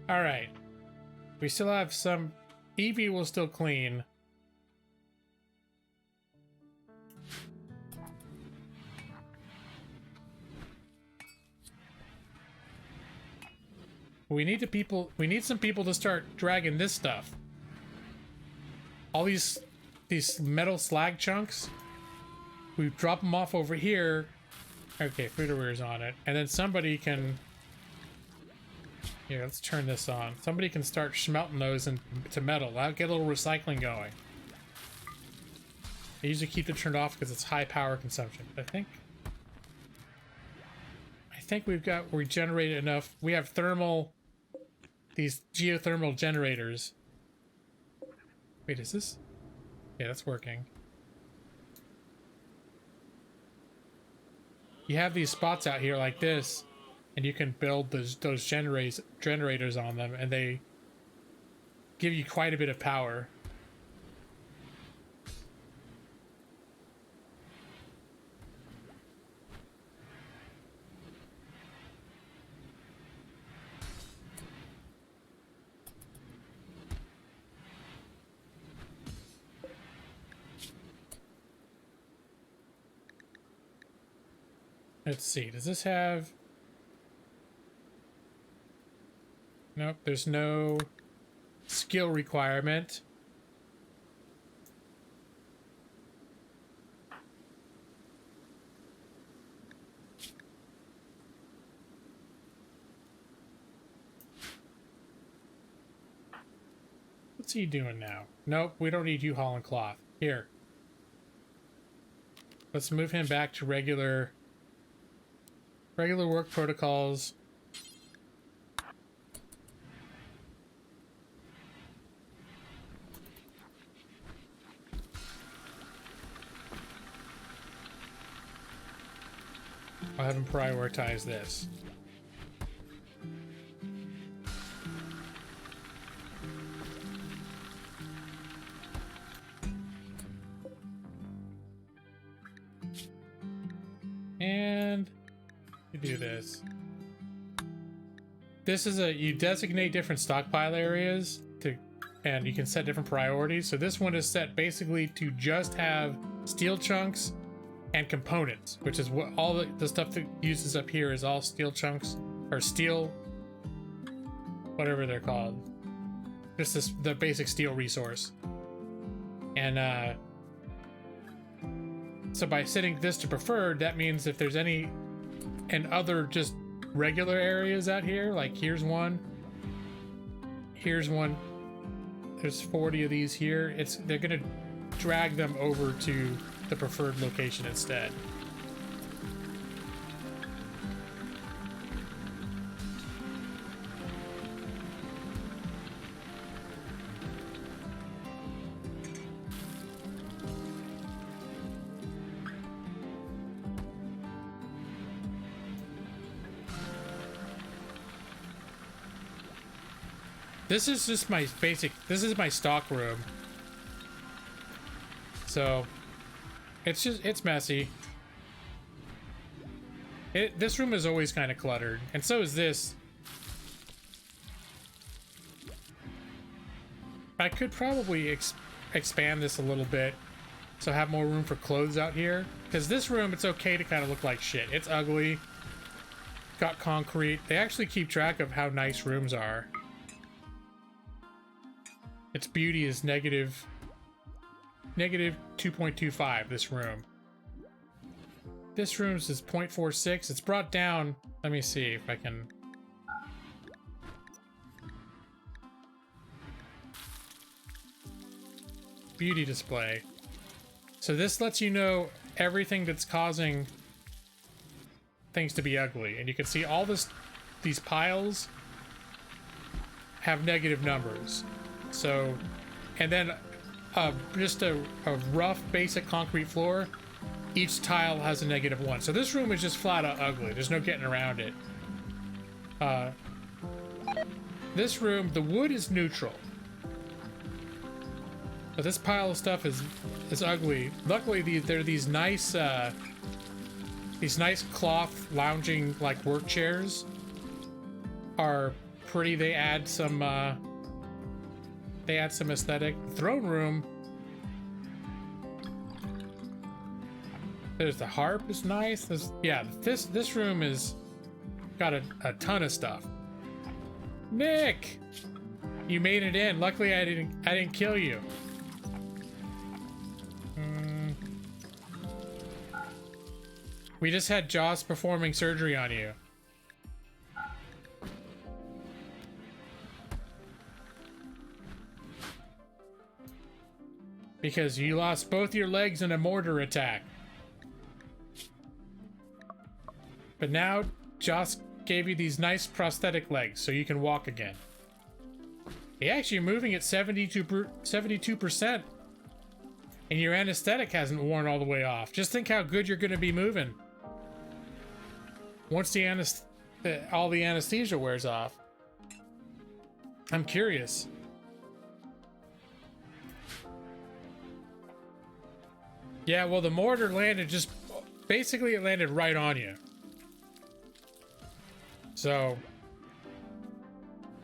All right. We still have some. Evie will still clean. We need some people to start dragging this stuff. All these metal slag chunks. We drop them off over here. Okay, Fruiterware's on it. And then somebody can... Here, let's turn this on. Somebody can start smelting those into metal. That'll get a little recycling going. I usually keep it turned off because it's high power consumption. But I think we generated enough. We have these geothermal generators. Wait, is this? Yeah, that's working. You have these spots out here like this, and you can build those generators on them, and they give you quite a bit of power. Let's see, does this have... Nope, there's no skill requirement. What's he doing now? Nope, we don't need you hauling cloth. Here. Let's move him back to regular work protocols. I'll have him prioritize this. And you do this. This is you designate different stockpile areas and you can set different priorities. So this one is set basically to just have steel chunks and components, which is what all the stuff that uses up here is all steel chunks or steel, whatever they're called. Just the basic steel resource. And so by setting this to preferred, that means if there's any and other just regular areas out here, like here's one, there's 40 of these here, they're gonna drag them over to the preferred location instead. This is just my this is my stock room. So it's messy. This room is always kind of cluttered, and so is this. I could probably expand this a little bit, so have more room for clothes out here. Because this room, it's okay to kind of look like shit. It's ugly. Got concrete. They actually keep track of how nice rooms are. Its beauty is negative 2.25, this room. This room's is 0.46. It's brought down. Let me see if I can. Beauty display. So this lets you know everything that's causing things to be ugly. And you can see all these piles have negative numbers. So, and then just a rough basic concrete floor, each tile has a -1. So this room is just flat out ugly. There's no getting around it. This room, the wood is neutral. But this pile of stuff is ugly. Luckily, there are these nice cloth lounging like work chairs are pretty. They add some aesthetic. Throne room. There's the harp is nice. This room is got a ton of stuff. Nick, you made it in. Luckily, I didn't kill you. We just had Joss performing surgery on you. Because you lost both your legs in a mortar attack. But now, Joss gave you these nice prosthetic legs so you can walk again. Yeah, actually, you're moving at 72%. And your anesthetic hasn't worn all the way off. Just think how good you're going to be moving. Once all the anesthesia wears off. I'm curious. Yeah, well, the mortar landed basically it landed right on you. So,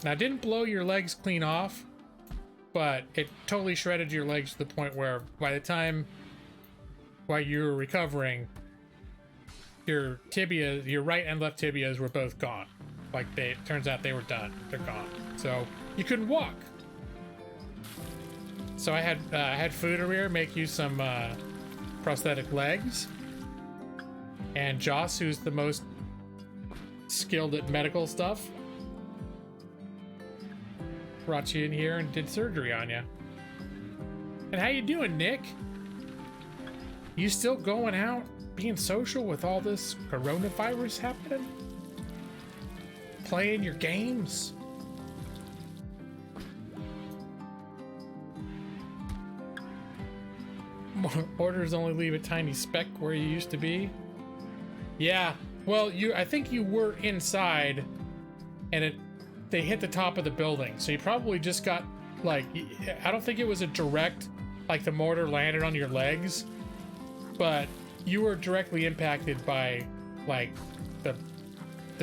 now it didn't blow your legs clean off, but it totally shredded your legs to the point where by the time while you were recovering, your right and left tibias were both gone. Like it turns out they were done. They're gone. So you couldn't walk. So I had Fuderir make you some prosthetic legs, and Joss, who's the most skilled at medical stuff, brought you in here and did surgery on you. And how you doing, Nick? You still going out, being social with all this coronavirus happening? Playing your games? Orders only leave a tiny speck where you used to be. Yeah, well, I think you were inside, and they hit the top of the building, so you probably just got, like, I don't think it was a direct, like the mortar landed on your legs, but you were directly impacted by, like, the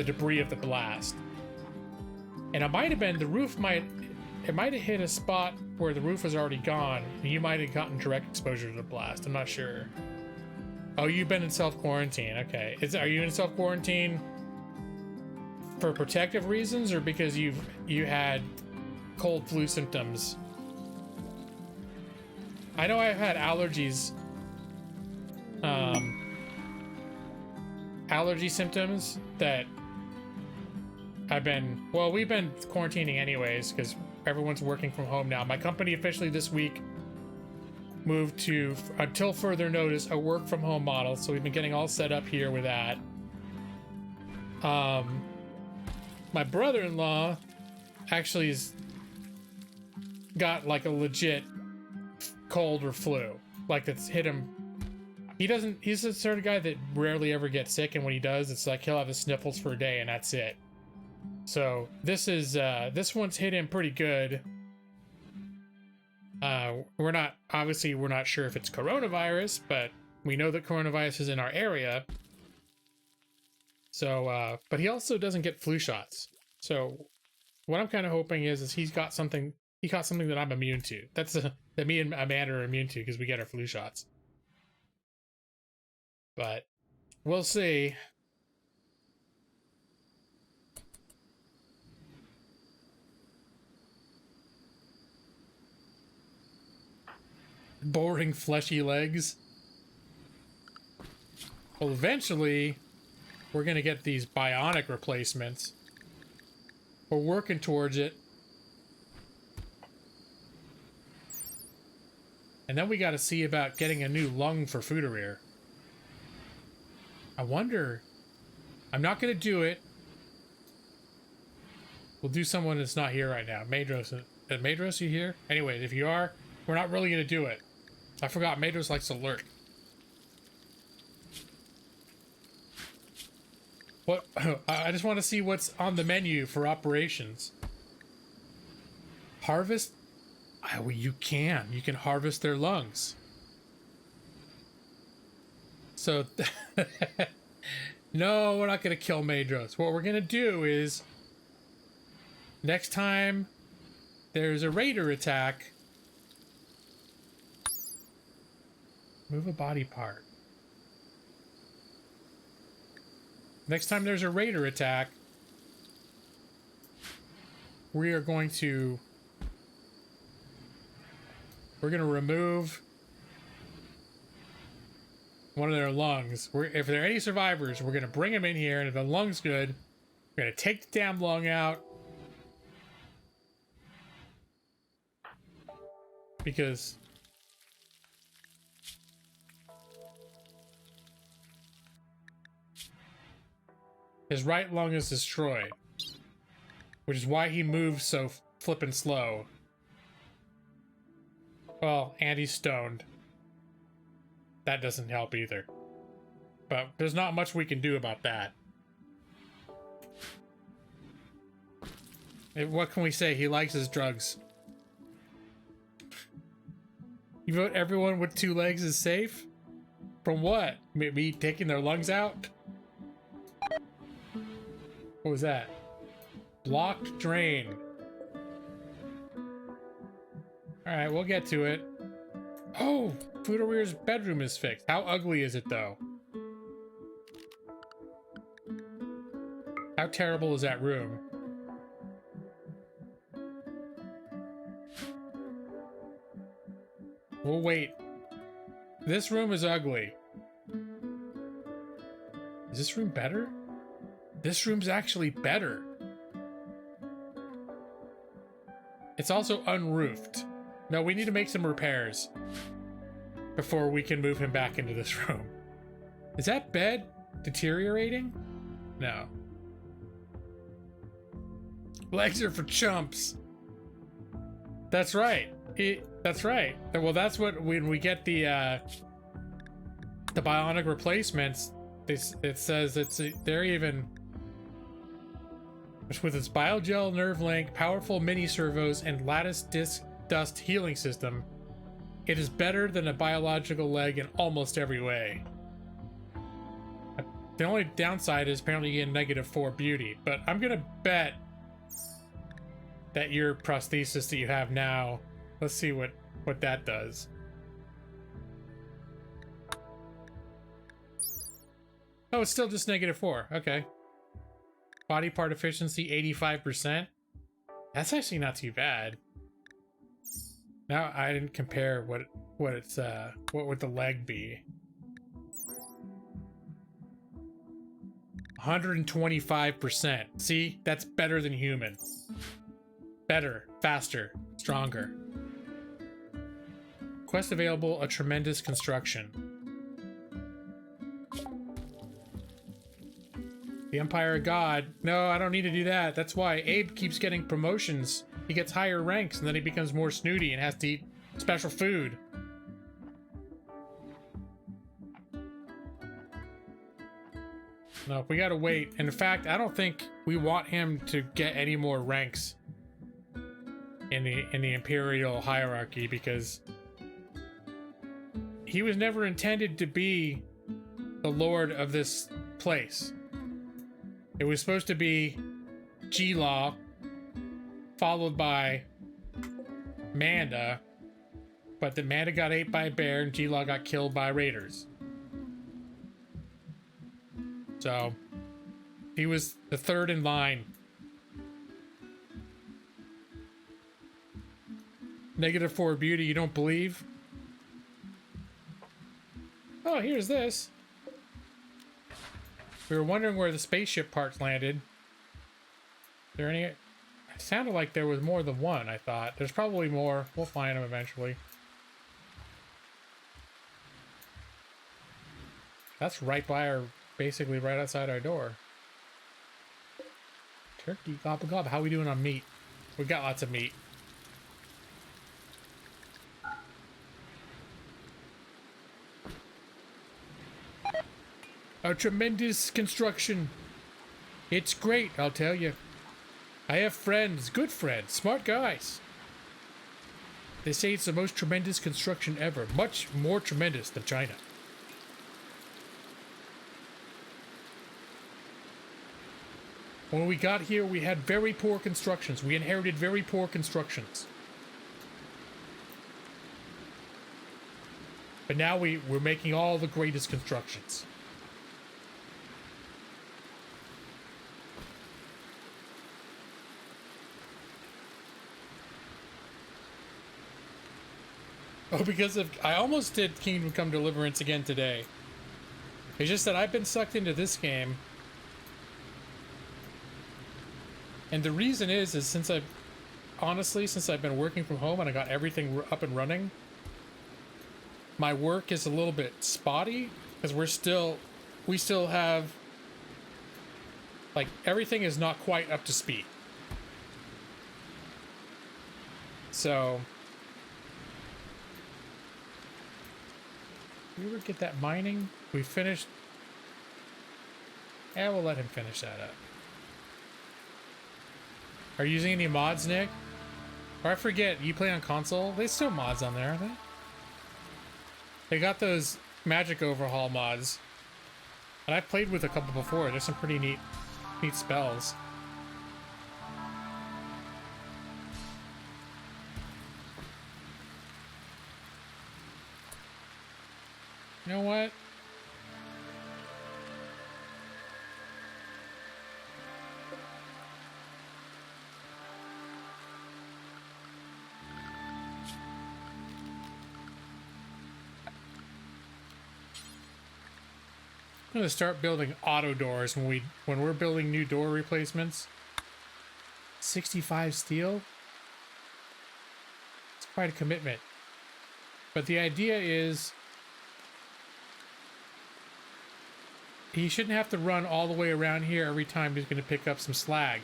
debris of the blast. And it might have been, it might have hit a spot where the roof was already gone, and you might have gotten direct exposure to the blast. I'm not sure. Oh, you've been in self-quarantine. Okay. Are you in self-quarantine for protective reasons, or because you had cold flu symptoms? I know I've had allergies. Allergy symptoms that we've been quarantining anyways because everyone's working from home now. My company officially this week moved to, until further notice, a work from home model, so we've been getting all set up here with that. My brother-in-law actually has got like a legit cold or flu, like that's hit him. He's the sort of guy that rarely ever gets sick, and when he does, it's like he'll have the sniffles for a day and that's it. So this one's hit him pretty good. We're not sure if it's coronavirus, but we know that coronavirus is in our area. So, but he also doesn't get flu shots. So what I'm kind of hoping is he got something that I'm immune to. That me and Amanda are immune to because we get our flu shots. But we'll see. Boring fleshy legs. Well, eventually we're gonna get these bionic replacements. We're working towards it. And then we got to see about getting a new lung for Fuderir. I wonder. I'm not gonna do it. We'll do someone that's not here right now. Maedros, Maedros, you here? Anyway, if you are, we're not really gonna do it. I forgot Maedros likes to lurk. What? I just want to see what's on the menu for operations. Harvest? Oh, you can harvest their lungs. So, no, we're not going to kill Maedros. What we're going to do is Next time there's a raider attack, move a body part. Next time there's a raider attack, we're going to remove one of their lungs. If there are any survivors, we're going to bring them in here, and if the lung's good, we're going to take the damn lung out. Because his right lung is destroyed, which is why he moves so flippin' slow. Well, and he's stoned. That doesn't help either. But there's not much we can do about that. What can we say? He likes his drugs. You vote everyone with 2 legs is safe? From what? Me taking their lungs out? What was that? Blocked drain. Alright, we'll get to it. Oh! Fudorir's bedroom is fixed. How ugly is it, though? How terrible is that room? We'll wait. This room is ugly. Is this room better? This room's actually better. It's also unroofed. No, we need to make some repairs before we can move him back into this room. Is that bed deteriorating? No. Legs are for chumps. That's right. That's right. Well, that's what when we get the bionic replacements, it says they're even with its biogel nerve link, powerful mini servos, and lattice disc dust healing system. It is better than a biological leg in almost every way. The only downside is apparently you get -4 beauty, but I'm gonna bet that your prosthesis that you have now, let's see what that does. Oh, it's still just -4. Okay. Body part efficiency 85%. That's actually not too bad. Now I didn't compare what would the leg be. 125%. See, that's better than human. Better, faster, stronger. Quest available, a tremendous construction. The Empire of God. No, I don't need to do that. That's why Abe keeps getting promotions. He gets higher ranks and then he becomes more snooty and has to eat special food. No, we gotta wait. And in fact, I don't think we want him to get any more ranks in the Imperial hierarchy, because he was never intended to be the lord of this place. It was supposed to be G-Law, followed by Manda, but the Manda got ate by a bear and G-Law got killed by raiders. So, he was the third in line. -4 beauty, you don't believe? Oh, here's this. We were wondering where the spaceship parts landed. Is there any... It sounded like there was more than one, I thought. There's probably more. We'll find them eventually. That's right by our... Basically right outside our door. Turkey gob gob. How are we doing on meat? We got lots of meat. A tremendous construction. It's great, I'll tell you. I have friends, good friends, smart guys. They say it's the most tremendous construction ever. Much more tremendous than China. When we got here, we had very poor constructions. We inherited very poor constructions. But now we're making all the greatest constructions. Oh, because of I almost did Kingdom Come Deliverance again today. It's just that I've been sucked into this game. And the reason is since I've been working from home and I got everything up and running, my work is a little bit spotty because we still have, like, everything is not quite up to speed. So, did we ever get that mining? We finished. Yeah, we'll let him finish that up. Are you using any mods, Nick? Or I forget, you play on console? They still mods on there, aren't they? They got those magic overhaul mods. And I've played with a couple before. There's some pretty neat spells. You know what? I'm gonna start building auto doors when we're building new door replacements. 65 steel? It's quite a commitment. But the idea is he shouldn't have to run all the way around here every time he's gonna pick up some slag.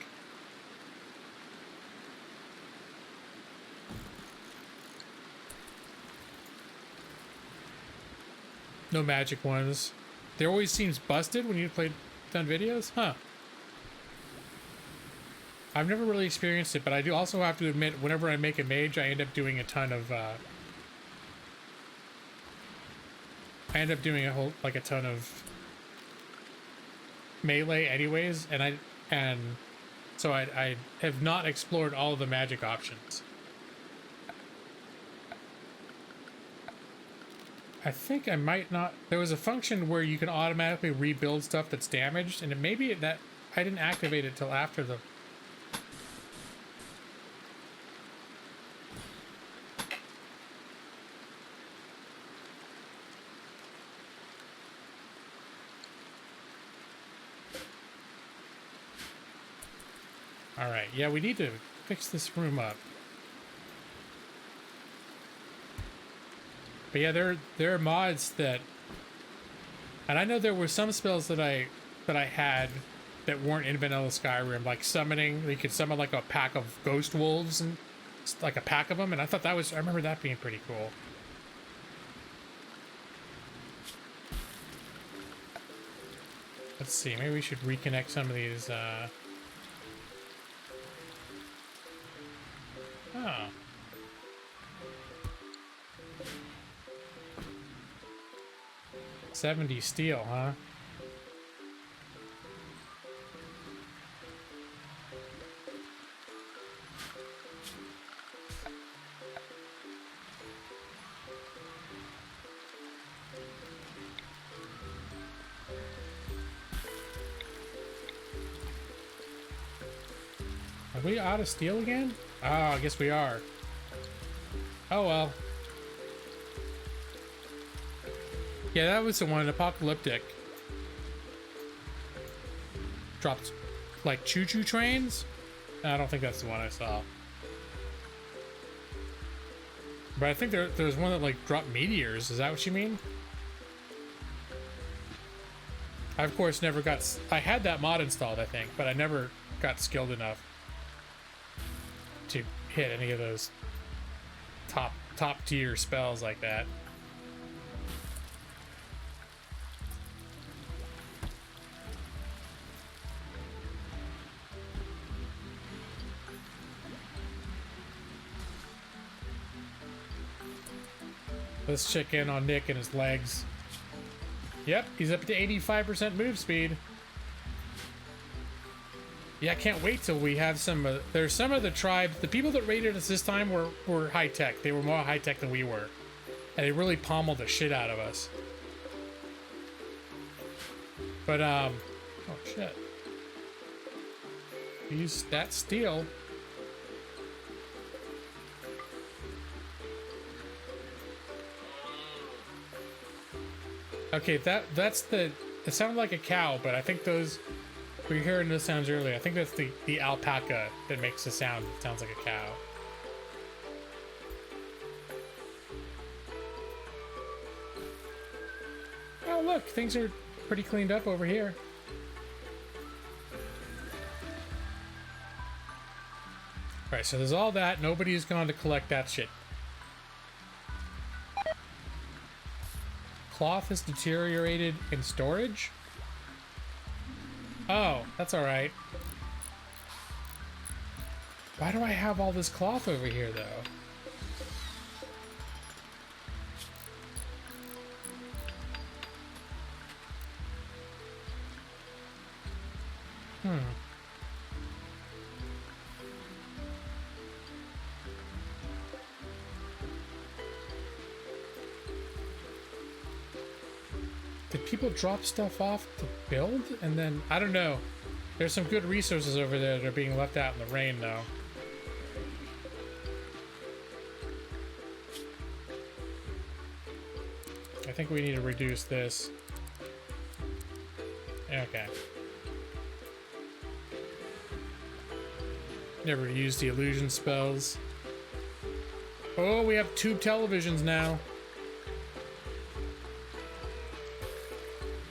No magic ones. There always seems busted when you done videos? Huh. I've never really experienced it, but I do also have to admit, whenever I make a mage, I end up doing a ton of, a ton of melee anyways, and so I have not explored all of the magic options. I think I might not. There was a function where you can automatically rebuild stuff that's damaged, and maybe that I didn't activate it till after the. All right, yeah, we need to fix this room up. But yeah, there are mods that, and I know there were some spells that I had that weren't in vanilla Skyrim, like summoning. You could summon like a pack of ghost wolves and like a pack of them, and I remember that being pretty cool. Let's see, maybe we should reconnect some of these. Oh. $70 steel, huh? Are we out of steel again? Oh, I guess we are. Oh well. Yeah, that was the one, Apocalyptic. Dropped, like, choo-choo trains? I don't think that's the one I saw. But I think there's one that, like, dropped meteors. Is that what you mean? I, of course, never got... I had that mod installed, I think, but I never got skilled enough to hit any of those top-tier spells like that. Let's check in on Nick and his legs. Yep, he's up to 85% move speed. Yeah, I can't wait till we have some. There's some of the tribes. The people that raided us this time were high tech. They were more high tech than we were, and they really pommeled the shit out of us. But oh shit. Use that steel. Okay, that's the. It sounded like a cow, but I think those. We were hearing those sounds earlier. I think that's the alpaca that makes the sound. It sounds like a cow. Oh look, things are pretty cleaned up over here. Alright, so there's all that. Nobody's gone to collect that shit. Cloth has deteriorated in storage? Oh, that's alright. Why do I have all this cloth over here, though? Did people drop stuff off to build? And then, I don't know. There's some good resources over there that are being left out in the rain, though. I think we need to reduce this. Okay. Never used the illusion spells. Oh, we have tube televisions now.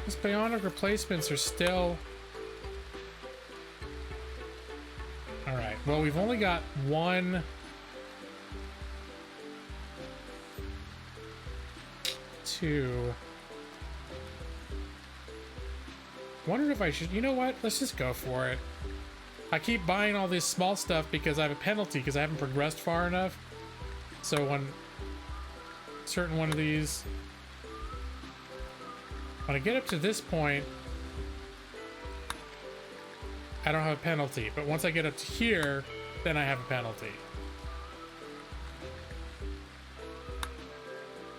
These bionic replacements are still... Alright, well, we've only got one... Two... Wondered if I should... You know what? Let's just go for it. I keep buying all this small stuff because I have a penalty because I haven't progressed far enough. So when... Certain one of these... When I get up to this point, I don't have a penalty. But once I get up to here, then I have a penalty.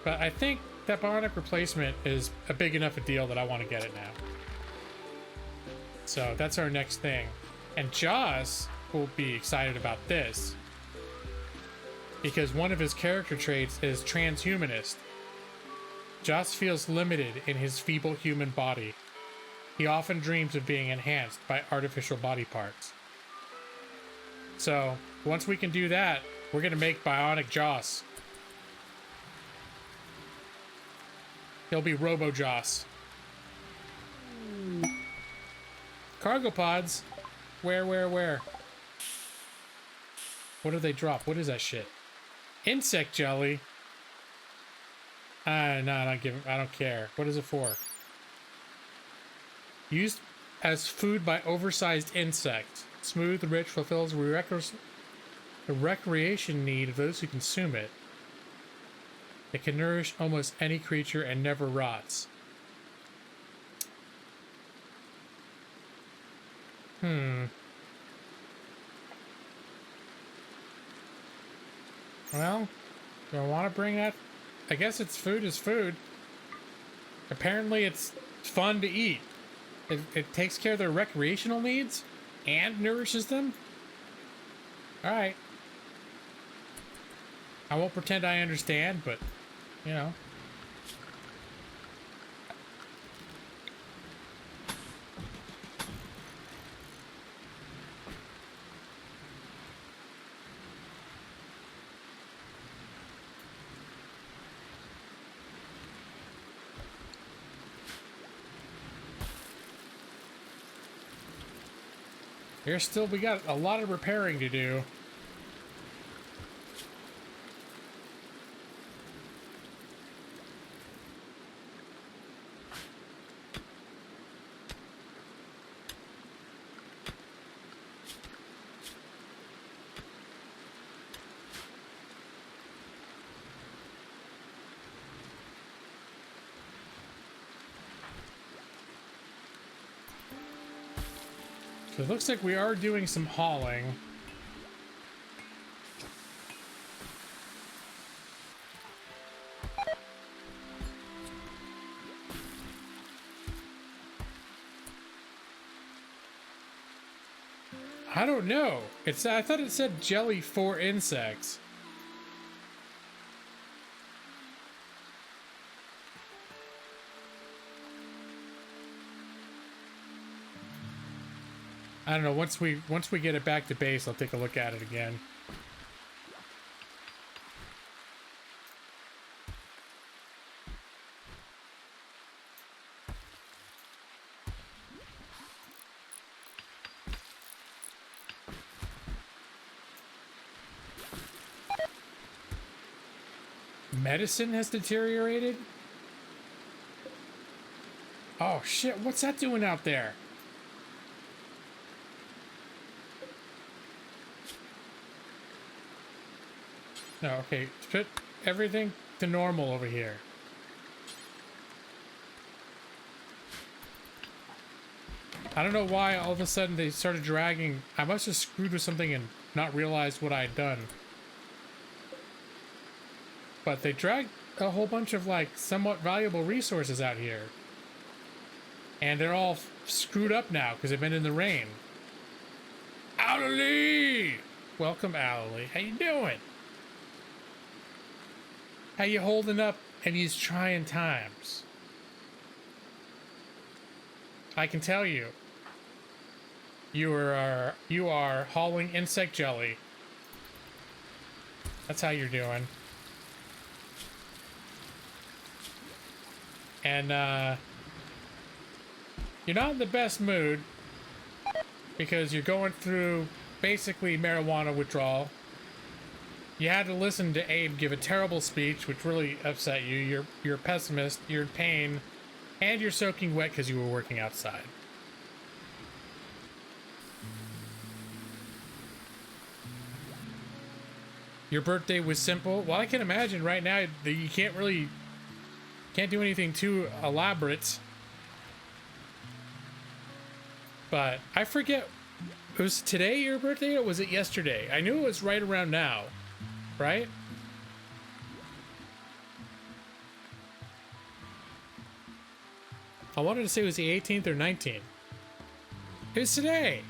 But I think that bionic replacement is a big enough a deal that I want to get it now. So that's our next thing. And Joss will be excited about this. Because one of his character traits is transhumanist. Joss feels limited in his feeble human body. He often dreams of being enhanced by artificial body parts. So, once we can do that, we're gonna make Bionic Joss. He'll be Robo Joss. Cargo pods? Where? What do they drop? What is that shit? Insect jelly? No, I don't care. What is it for? Used as food by oversized insects. Smooth, rich, fulfills the recreation need of those who consume it. It can nourish almost any creature and never rots. Well, do I want to bring that? I guess it's food is food. Apparently it's fun to eat. It takes care of their recreational needs and nourishes them. Alright. I won't pretend I understand, but, you know. We got a lot of repairing to do. So it looks like we are doing some hauling. I don't know. I thought it said jelly for insects. I don't know. Once we get it back to base, I'll take a look at it again. Medicine has deteriorated? Oh shit, what's that doing out there? No, okay, put everything to normal over here. I don't know why all of a sudden they started dragging. I must have screwed with something and not realized what I had done. But they dragged a whole bunch of like somewhat valuable resources out here. And they're all screwed up now because they've been in the rain. Owley! Welcome, Owley. How you doing? How you holding up in these trying times? I can tell you, you are hauling insect jelly. That's how you're doing. And you're not in the best mood because you're going through basically marijuana withdrawal. You had to listen to Abe give a terrible speech, which really upset you. You're a pessimist, you're in pain, and you're soaking wet because you were working outside. Your birthday was simple. Well, I can imagine right now that you can't do anything too elaborate. But I forget, was today your birthday or was it yesterday? I knew it was right around now, right? I wanted to say it was the 18th or 19th. It was today.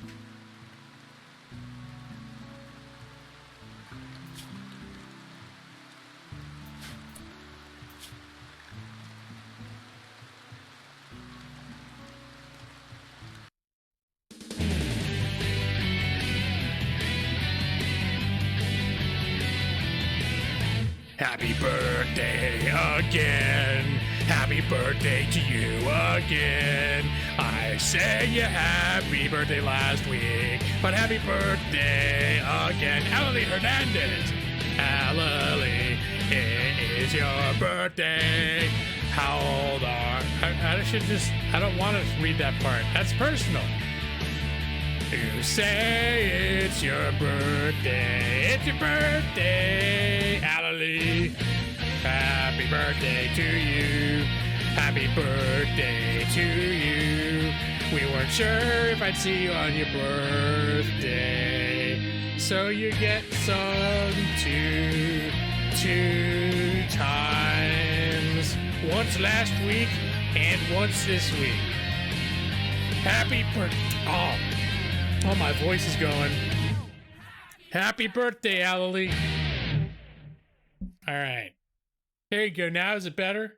Happy birthday again. Happy birthday to you again. I said you happy birthday last week, but happy birthday again. Allie Hernandez. Allie, it is your birthday. How old are... I don't want to read that part. That's personal. You say it's your birthday. It's your birthday, Allie. Happy birthday to you. Happy birthday to you. We weren't sure if I'd see you on your birthday, so you get some two times. Once last week and once this week. Happy birthday. Oh, my voice is going. Happy birthday, Allie. All right. There you go. Now, is it better?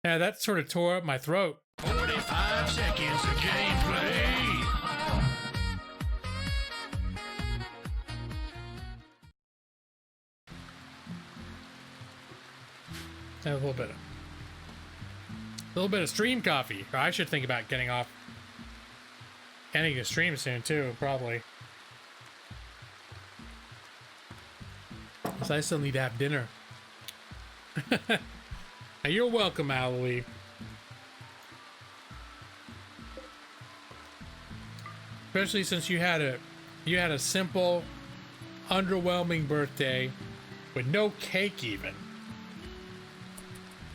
Yeah, that sort of tore up my throat. 45 seconds of gameplay. A little bit of stream coffee. Or I should think about getting a stream soon too, probably. Because I still need to have dinner. Now, you're welcome, Allie. Especially since you had a simple, underwhelming birthday with no cake even.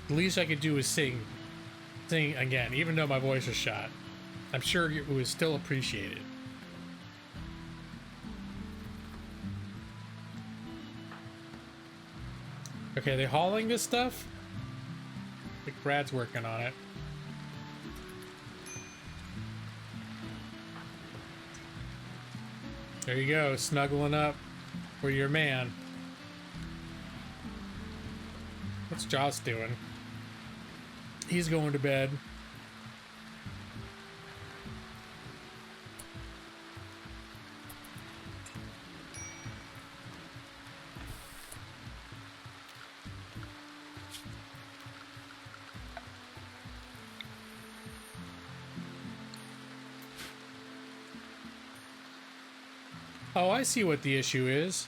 The least I could do is sing again, even though my voice was shot. I'm sure it was still appreciated. Okay, are they hauling this stuff? I think Brad's working on it. There you go, snuggling up with your man. What's Joss doing? He's going to bed. Oh, I see what the issue is.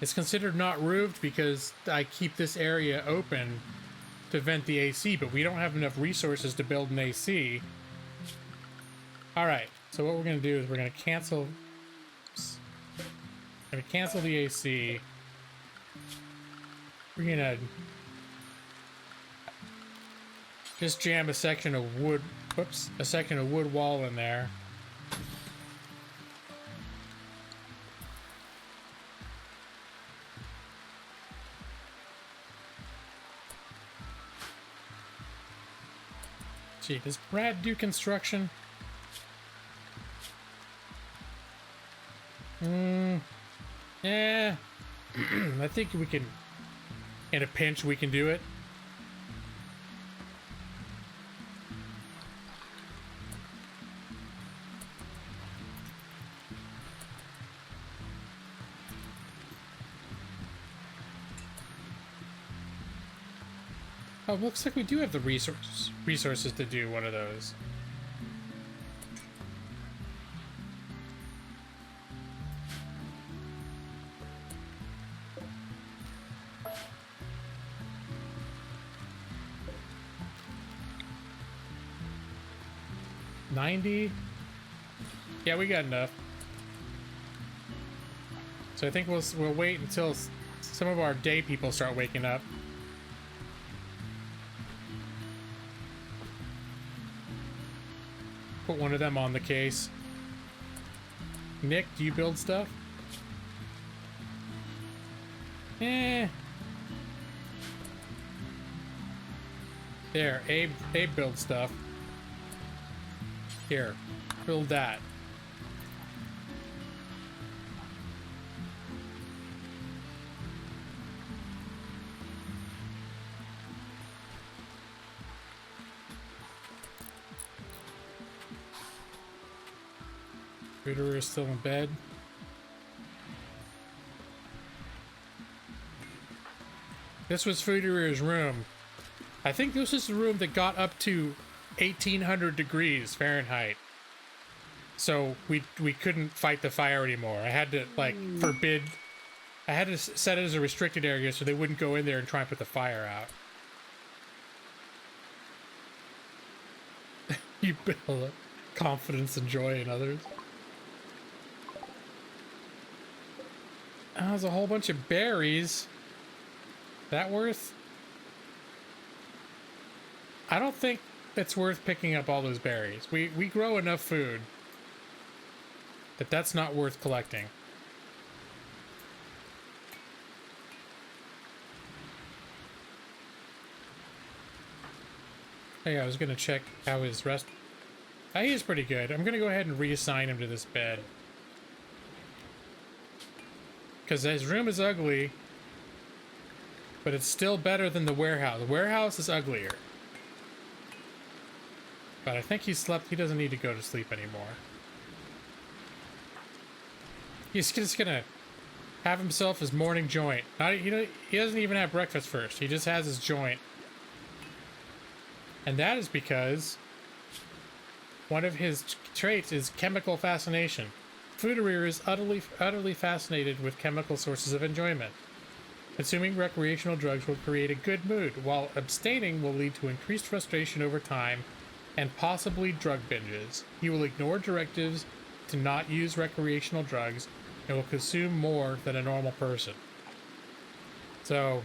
It's considered not roofed because I keep this area open to vent the AC, but we don't have enough resources to build an AC. Alright, so what we're going to do is we're going to cancel... the AC. We're going to just jam a section of wood... Whoops, a section of wood wall in there. Gee, does Brad do construction? Yeah. I think we can, in a pinch, we can do it. Oh, looks like we do have the resources to do one of those. $90? Yeah, we got enough. So I think we'll wait until some of our day people start waking up. Put one of them on the case. Nick, do you build stuff? Eh. There, Abe builds stuff. Here, build that. Rooter is still in bed. This was Fruiterer's room. I think this is the room that got up to 1800 degrees Fahrenheit. So we couldn't fight the fire anymore. I had to like forbid. I had to set it as a restricted area so they wouldn't go in there and try and put the fire out. You build confidence and joy in others. Oh, there's a whole bunch of berries. That worth? I don't think it's worth picking up all those berries. We grow enough food that that's not worth collecting. Hey, I was gonna check how his rest. He is pretty good. I'm gonna go ahead and reassign him to this bed. Because his room is ugly, but it's still better than the warehouse. The warehouse is uglier. But I think he slept. He doesn't need to go to sleep anymore. He's just gonna have himself his morning joint. He doesn't even have breakfast first. He just has his joint. And that is because one of his traits is chemical fascination. Fruiterer is utterly fascinated with chemical sources of enjoyment. Consuming recreational drugs will create a good mood, while abstaining will lead to increased frustration over time and possibly drug binges. He will ignore directives to not use recreational drugs and will consume more than a normal person. So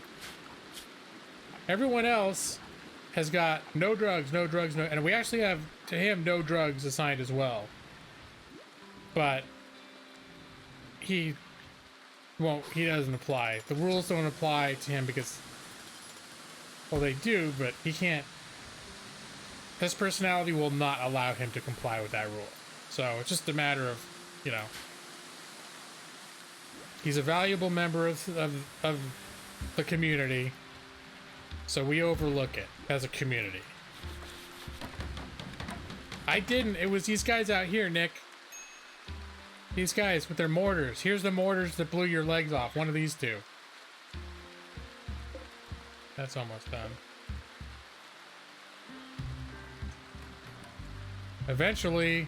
everyone else has got no drugs, no drugs, no, and we actually have to him no drugs assigned as well. But he doesn't apply. The rules don't apply to him because, well, they do, but he can't. His personality will not allow him to comply with that rule. So it's just a matter of, you know, he's a valuable member of the community, so we overlook it as a community. I didn't. It was these guys out here, Nick. These guys with their mortars. Here's the mortars that blew your legs off. One of these two. That's almost done. Eventually,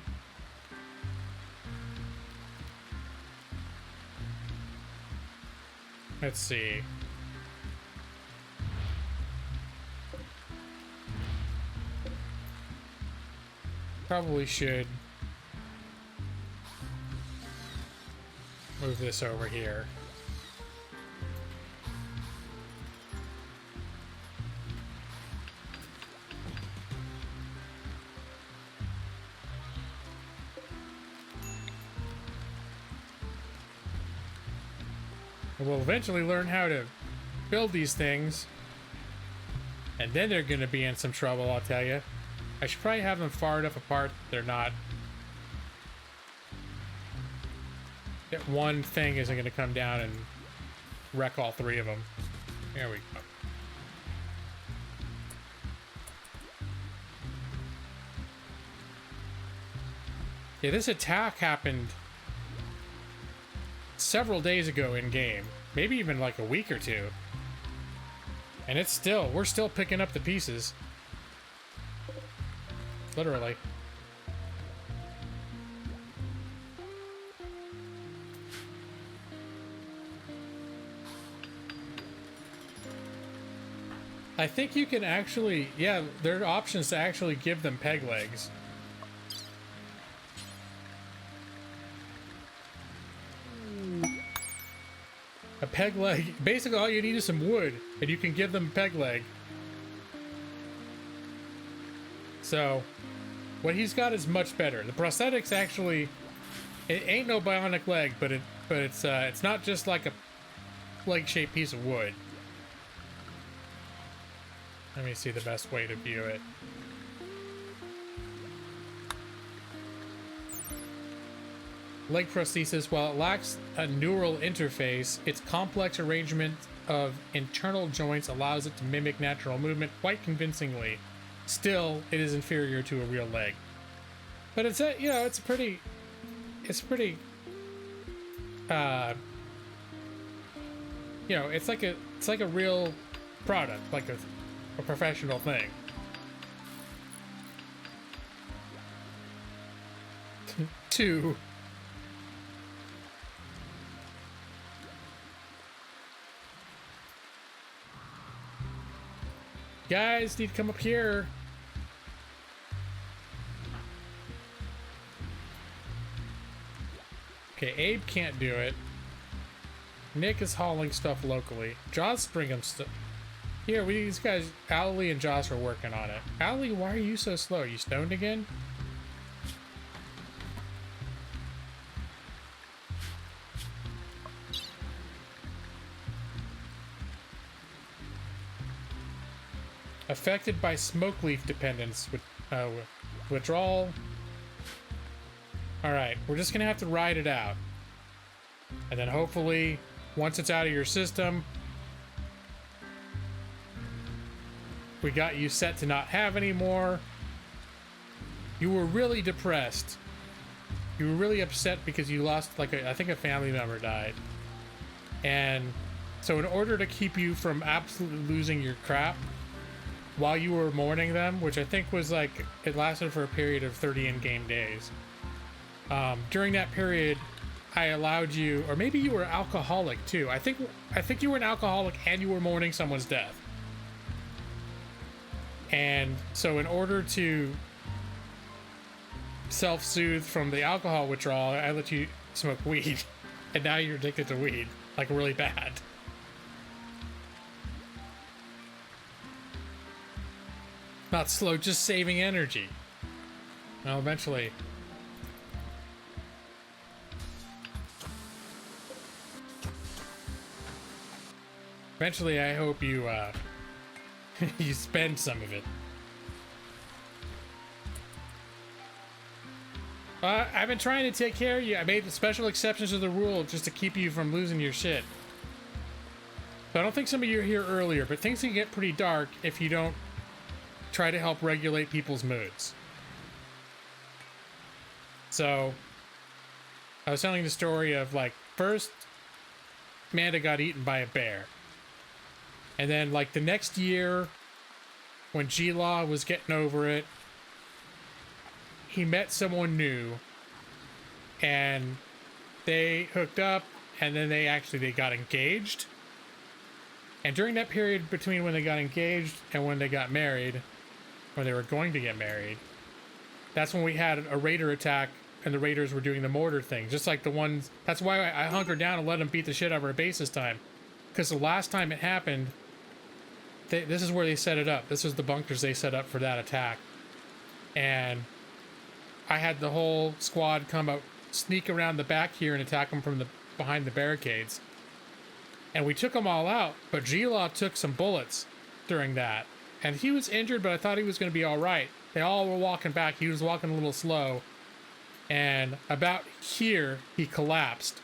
let's see. Probably should move this over here. We'll eventually learn how to build these things, and then they're going to be in some trouble, I'll tell you. I should probably have them far enough apart they're not. That one thing isn't going to come down and wreck all three of them. There we go. Yeah, this attack happened several days ago in game, maybe even like a week or two, and we're still picking up the pieces, literally. I think you can actually, yeah, there are options to actually give them peg legs. A peg leg, basically all you need is some wood, and you can give them a peg leg. So, what he's got is much better. The prosthetics actually, it ain't no bionic leg, but it's not just like a leg-shaped piece of wood. Let me see the best way to view it. Leg prosthesis, while it lacks a neural interface, its complex arrangement of internal joints allows it to mimic natural movement quite convincingly. Still, it is inferior to a real leg. But it's a, you know, it's pretty, you know, it's like a real product, like a professional thing. Two. Guys, need to come up here. Okay, Abe can't do it. Nick is hauling stuff locally. Joss bring him stuff. Here, these guys, Allie and Joss are working on it. Allie, why are you so slow? Are you stoned again? Affected by smoke leaf dependence with withdrawal. All right, we're just gonna have to ride it out, and then hopefully, once it's out of your system, we got you set to not have any more. You were really depressed. You were really upset because you lost, like, I think a family member died, and so in order to keep you from absolutely losing your crap while you were mourning them, which I think was like, it lasted for a period of 30 in-game days. During that period, I allowed you, or maybe you were alcoholic too. I think you were an alcoholic and you were mourning someone's death. And so in order to self-soothe from the alcohol withdrawal, I let you smoke weed. And now you're addicted to weed, like really bad. Not slow, just saving energy. Well, eventually. Eventually, I hope you, you spend some of it. I've been trying to take care of you. I made special exceptions to the rule just to keep you from losing your shit. So I don't think some of you are here earlier, but things can get pretty dark if you don't try to help regulate people's moods. So, I was telling the story of, like, first, Amanda got eaten by a bear. And then, like, the next year, when G-Law was getting over it, he met someone new, and they hooked up, and then they got engaged. And during that period between when they got engaged and when they got married, when they were going to get married, that's when we had a raider attack, and the raiders were doing the mortar thing, just like the ones. That's why I hunkered down and let them beat the shit out of our base this time, because the last time it happened, this is where they set it up. This was the bunkers they set up for that attack, and I had the whole squad come out, sneak around the back here and attack them from behind the barricades. And we took them all out, but G-Law took some bullets during that. And he was injured, but I thought he was going to be all right. They all were walking back. He was walking a little slow. And about here, he collapsed.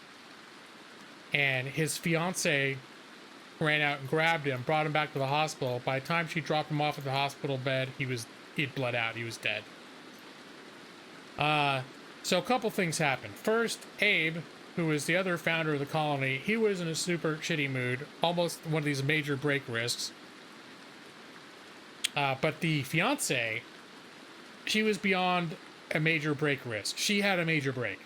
And his fiance ran out and grabbed him, brought him back to the hospital. By the time she dropped him off at the hospital bed, he'd bled out. He was dead. So a couple things happened. First, Abe, who was the other founder of the colony, he was in a super shitty mood, almost one of these major break risks. But the fiance, she was beyond a major break risk. She had a major break.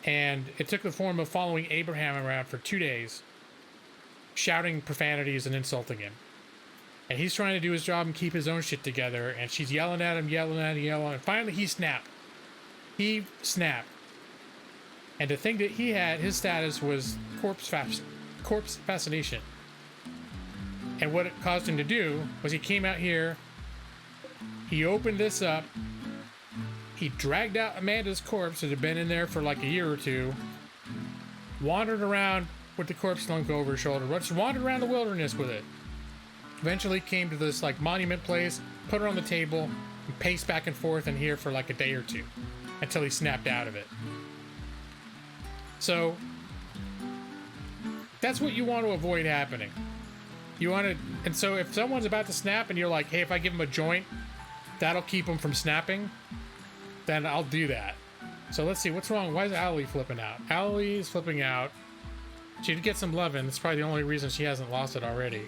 And it took the form of following Abraham around for 2 days, shouting profanities and insulting him. And he's trying to do his job and keep his own shit together, and she's yelling at him, and finally he snapped. He snapped. And the thing that he had, his status was corpse fascination. And what it caused him to do was he came out here, he opened this up, he dragged out Amanda's corpse that had been in there for like a year or two, wandered around with the corpse slung over his shoulder, just wandered around the wilderness with it. Eventually came to this like monument place, put her on the table, and paced back and forth in here for like a day or two until he snapped out of it. So that's what you want to avoid happening. You want to, and so if someone's about to snap and you're like, hey, if I give them a joint, that'll keep them from snapping, then I'll do that. So let's see, what's wrong? Why is Allie flipping out? Allie is flipping out. She did get some loving. That's probably the only reason she hasn't lost it already.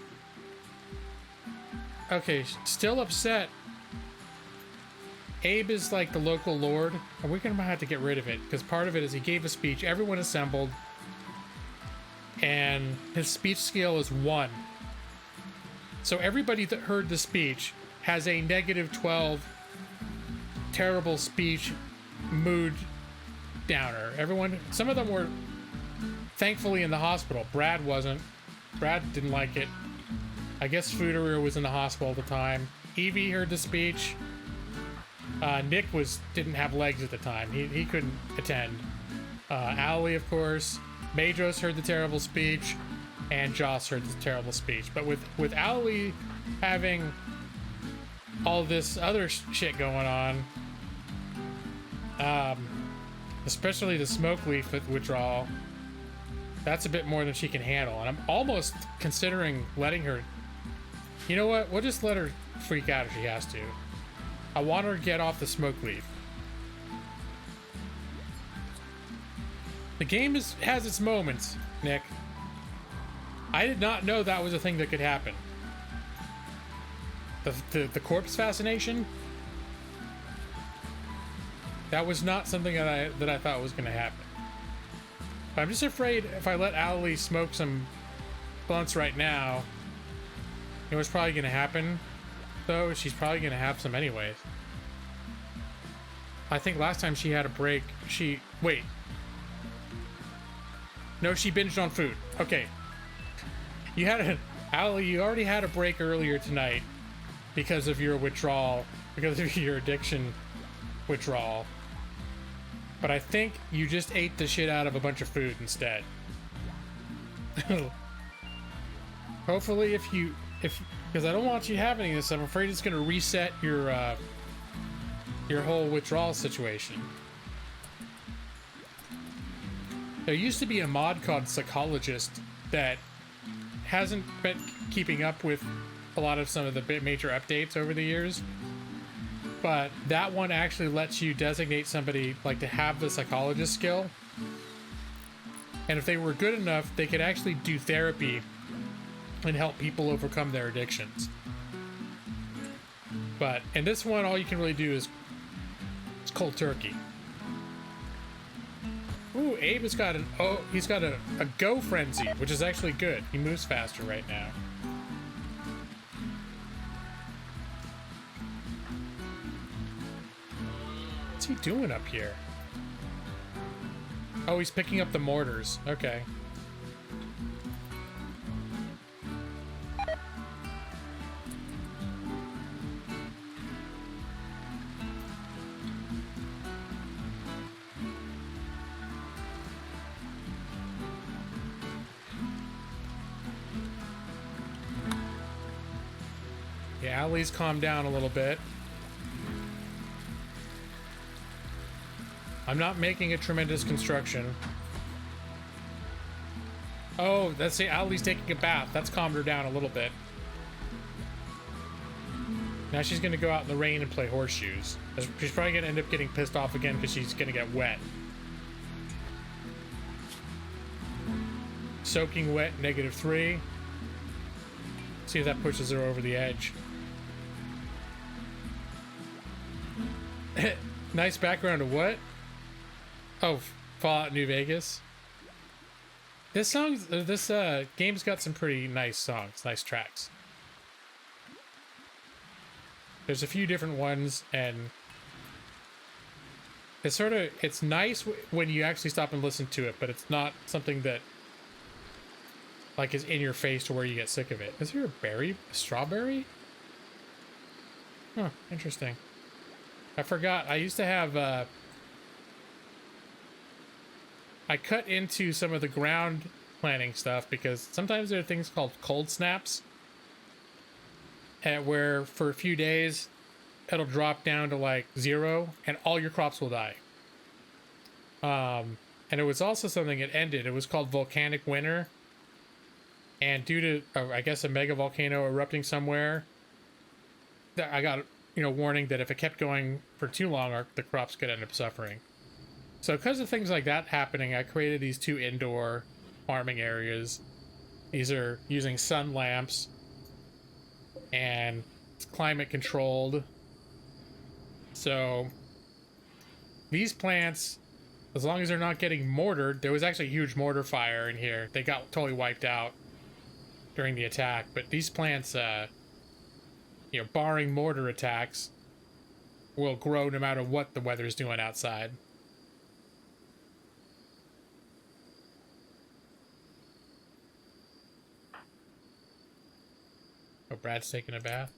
Okay, still upset. Abe is like the local lord, and we're gonna have to get rid of it because part of it is he gave a speech, everyone assembled, and his speech scale is 1. So everybody that heard the speech has a -12 terrible speech mood downer. Everyone, some of them were thankfully in the hospital. Brad wasn't. Brad didn't like it. I guess Fooderer was in the hospital at the time. Evie heard the speech. Nick didn't have legs at the time. He couldn't attend. Allie, of course. Madros heard the terrible speech. And Joss heard the terrible speech. But with Allie having all this other shit going on, especially the smoke leaf withdrawal, that's a bit more than she can handle. And I'm almost considering letting her. You know what? We'll just let her freak out if she has to. I want her to get off the smoke leaf. The game has its moments, Nick. I did not know that was a thing that could happen. The corpse fascination? That was not something that I thought was going to happen. But I'm just afraid if I let Allie smoke some blunts right now, you know what's probably going to happen, though? She's probably going to have some anyways. I think last time she had a break, wait. No, she binged on food. Okay. Allie, you already had a break earlier tonight. because of your withdrawal, because of your addiction withdrawal. But I think you just ate the shit out of a bunch of food instead. Hopefully because I don't want you having this, I'm afraid it's gonna reset your whole withdrawal situation. There used to be a mod called Psychologist that hasn't been keeping up with a lot of some of the major updates over the years, but that one actually lets you designate somebody like to have the psychologist skill, and if they were good enough, they could actually do therapy and help people overcome their addictions. But in this one, all you can really do is it's cold turkey. Ooh, Abe has got he's got a go frenzy, which is actually good. He moves faster right now. What's he doing up here? Oh, he's picking up the mortars. Okay. Yeah, Allie's calmed down a little bit. I'm not making a tremendous construction. Oh, let's see, Allie's taking a bath. That's calmed her down a little bit. Now she's gonna go out in the rain and play horseshoes. She's probably gonna end up getting pissed off again because she's gonna get wet. Soaking wet, -3. See if that pushes her over the edge. Nice background to what? Oh, Fallout New Vegas. This game's got some pretty nice songs, nice tracks. There's a few different ones, and it's nice when you actually stop and listen to it, but it's not something that like is in your face to where you get sick of it. Is there a berry? A strawberry? Huh, interesting. I forgot. I used to have I cut into some of the ground planting stuff because sometimes there are things called cold snaps where for a few days it'll drop down to like 0 and all your crops will die. And it was also something that ended. It was called volcanic winter. And due to, I guess, a mega volcano erupting somewhere, I got, warning that if it kept going for too long, the crops could end up suffering. So because of things like that happening, I created these 2 indoor farming areas. These are using sun lamps, and it's climate controlled. So these plants, as long as they're not getting mortared, there was actually a huge mortar fire in here. They got totally wiped out during the attack, but these plants, barring mortar attacks, will grow no matter what the weather's doing outside. Oh, Brad's taking a bath.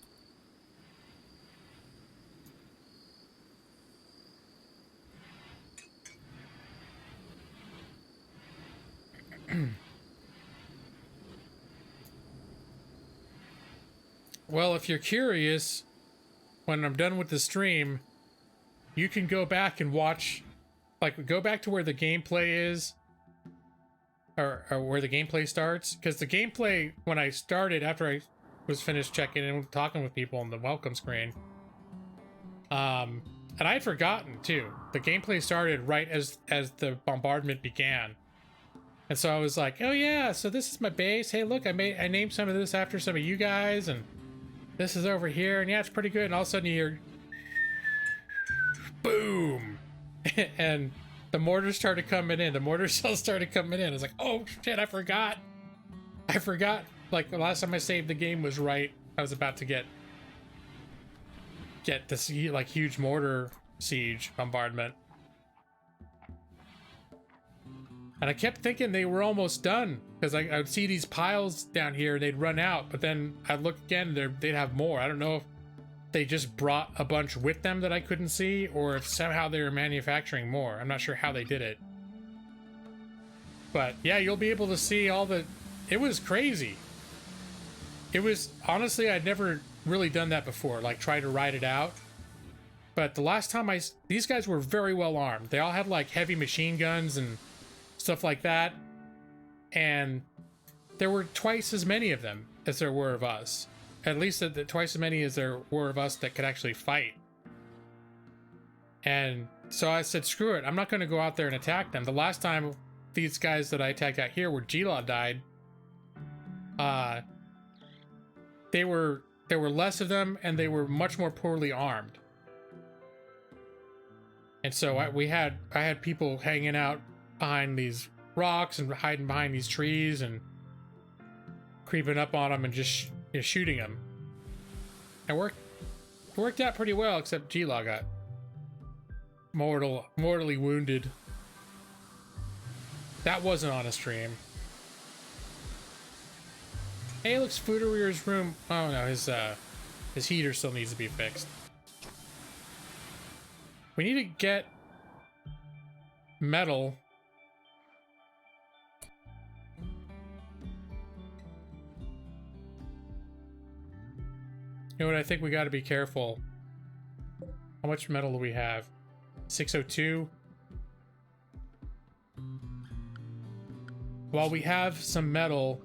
Well, if you're curious, when I'm done with the stream, you can go back and watch, go back to where the gameplay is, or where the gameplay starts, because the gameplay, when I started, after I was finished checking in and talking with people on the welcome screen, and I had forgotten, too. The gameplay started right as the bombardment began. And so I was like, oh yeah, so this is my base. Hey, look, I named some of this after some of you guys, and this is over here, and yeah, it's pretty good. And all of a sudden you hear boom, and the mortars started coming in. The mortar shells started coming in. I was like, oh shit, I forgot. Like the last time I saved the game was right. I was about to get this like huge mortar siege bombardment. And I kept thinking they were almost done because I would see these piles down here and they'd run out, but then I'd look again, they'd have more. I don't know they just brought a bunch with them that I couldn't see, or if somehow they were manufacturing more. I'm not sure how they did it. But yeah, you'll be able to see all the... It was crazy. It was... Honestly, I'd never really done that before, like try to ride it out. But the last time these guys were very well armed. They all had like heavy machine guns and stuff like that. And there were twice as many of them as there were of us. At least twice as many as there were of us that could actually fight. And so I said, screw it. I'm not going to go out there and attack them. The last time these guys that I attacked out here where G-Law died, there were less of them and they were much more poorly armed. And so I had people hanging out behind these rocks and hiding behind these trees and creeping up on them and just shooting them. It worked out pretty well, except G-Law got mortally wounded. That wasn't on a stream. Hey, looks Fudereer's room. Oh no, his heater still needs to be fixed. We need to get metal. You know what? I think we got to be careful. How much metal do we have? 602. While we have some metal,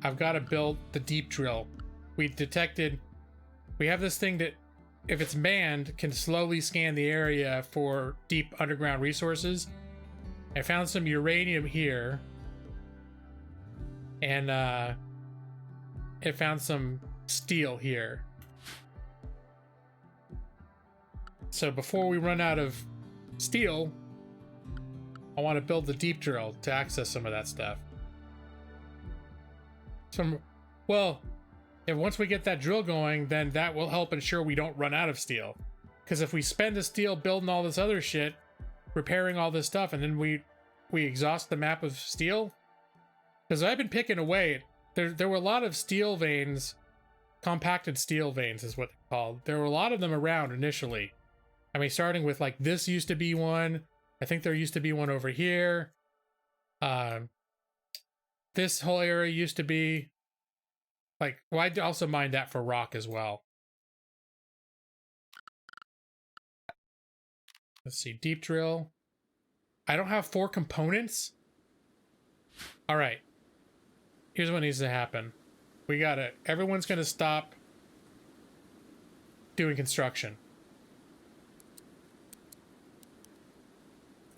I've got to build the deep drill. We have this thing that, if it's manned, can slowly scan the area for deep underground resources. I found some uranium here. And it found some steel here. So before we run out of steel, I want to build the deep drill to access some of that stuff. Well, if once we get that drill going, then that will help ensure we don't run out of steel. Because if we spend the steel building all this other shit, repairing all this stuff, and then we exhaust the map of steel, because I've been picking away. There were a lot of steel veins, compacted steel veins is what they're called. There were a lot of them around initially. I mean, starting with like this used to be one. I think there used to be one over here. This whole area used to be like, well, I also mined that for rock as well. Let's see, deep drill. I don't have 4 components. All right. Here's what needs to happen. Everyone's gonna stop doing construction.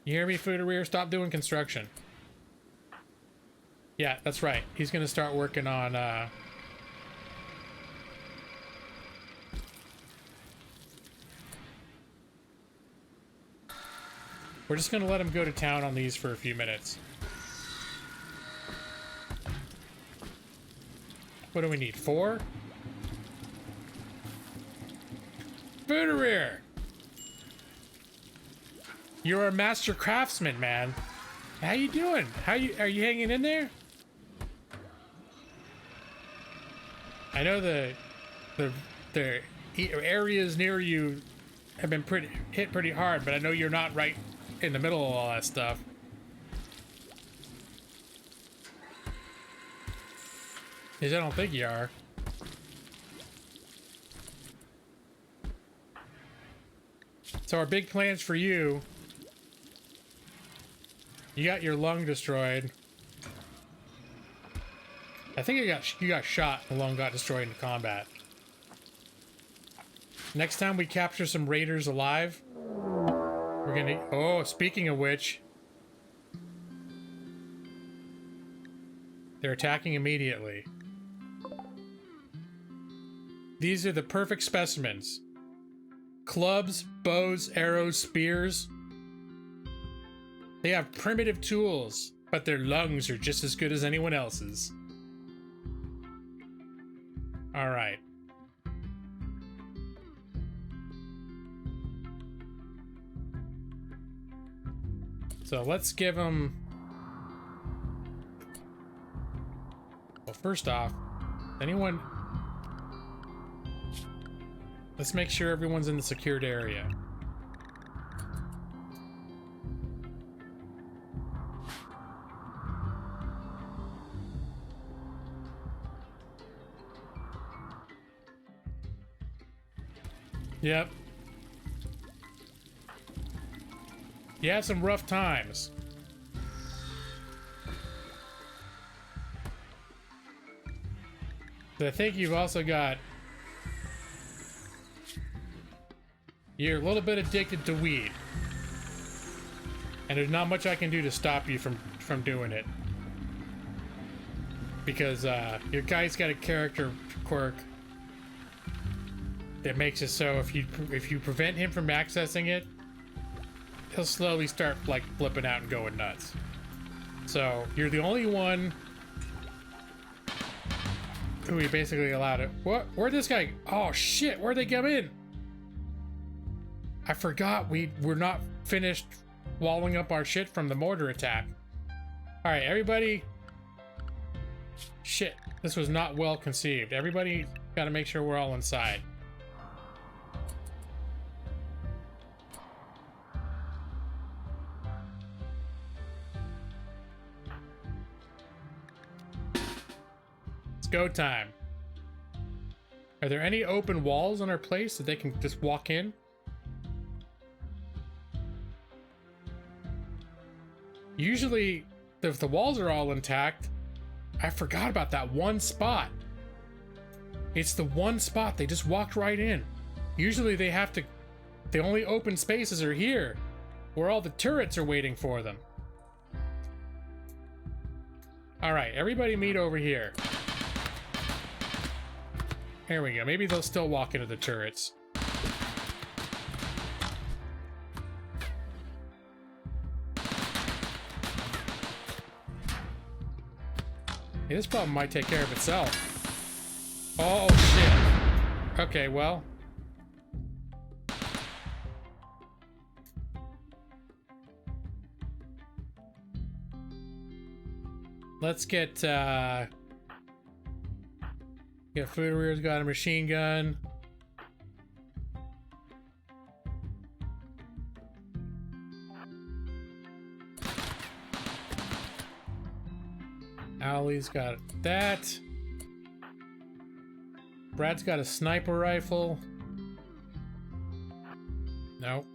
You hear me, Fudereer? Stop doing construction. Yeah, that's right. He's gonna start working on we're just gonna let him go to town on these for a few minutes. What do we need? 4? Fudereer! You're a master craftsman, man. How you doing? Are you hanging in there? I know the areas near you have been hit pretty hard, but I know you're not right in the middle of all that stuff. Because I don't think you are. So our big plans for you. You got your lung destroyed. I think you got shot and the lung got destroyed in combat. Next time we capture some raiders alive, we're gonna... Oh, speaking of which... They're attacking immediately. These are the perfect specimens. Clubs, bows, arrows, spears. They have primitive tools, but their lungs are just as good as anyone else's. All right. So let's give them... Well, first off, anyone... Let's make sure everyone's in the secured area. Yep. You had some rough times. But I think you've also got... You're a little bit addicted to weed. And there's not much I can do to stop you from doing it. Because your guy's got a character quirk that makes it so if you prevent him from accessing it, he'll slowly start like flipping out and going nuts. So you're the only one who we basically allowed it. What? Where'd this guy? Oh shit! Where'd they come in? I forgot we're not finished walling up our shit from the mortar attack. All right, everybody. Shit, this was not well conceived. Everybody got to make sure we're all inside. Go time. Are there any open walls on our place that they can just walk in? Usually, if the walls are all intact, I forgot about that one spot. It's the one spot they just walked right in. Usually they have to, the only open spaces are here, where all the turrets are waiting for them. All right, everybody meet over here. There we go. Maybe they'll still walk into the turrets. Hey, this problem might take care of itself. Oh, shit. Okay, well. Let's get, yeah, Food Warrior's got a machine gun. Owlie's got that. Brad's got a sniper rifle. Nope.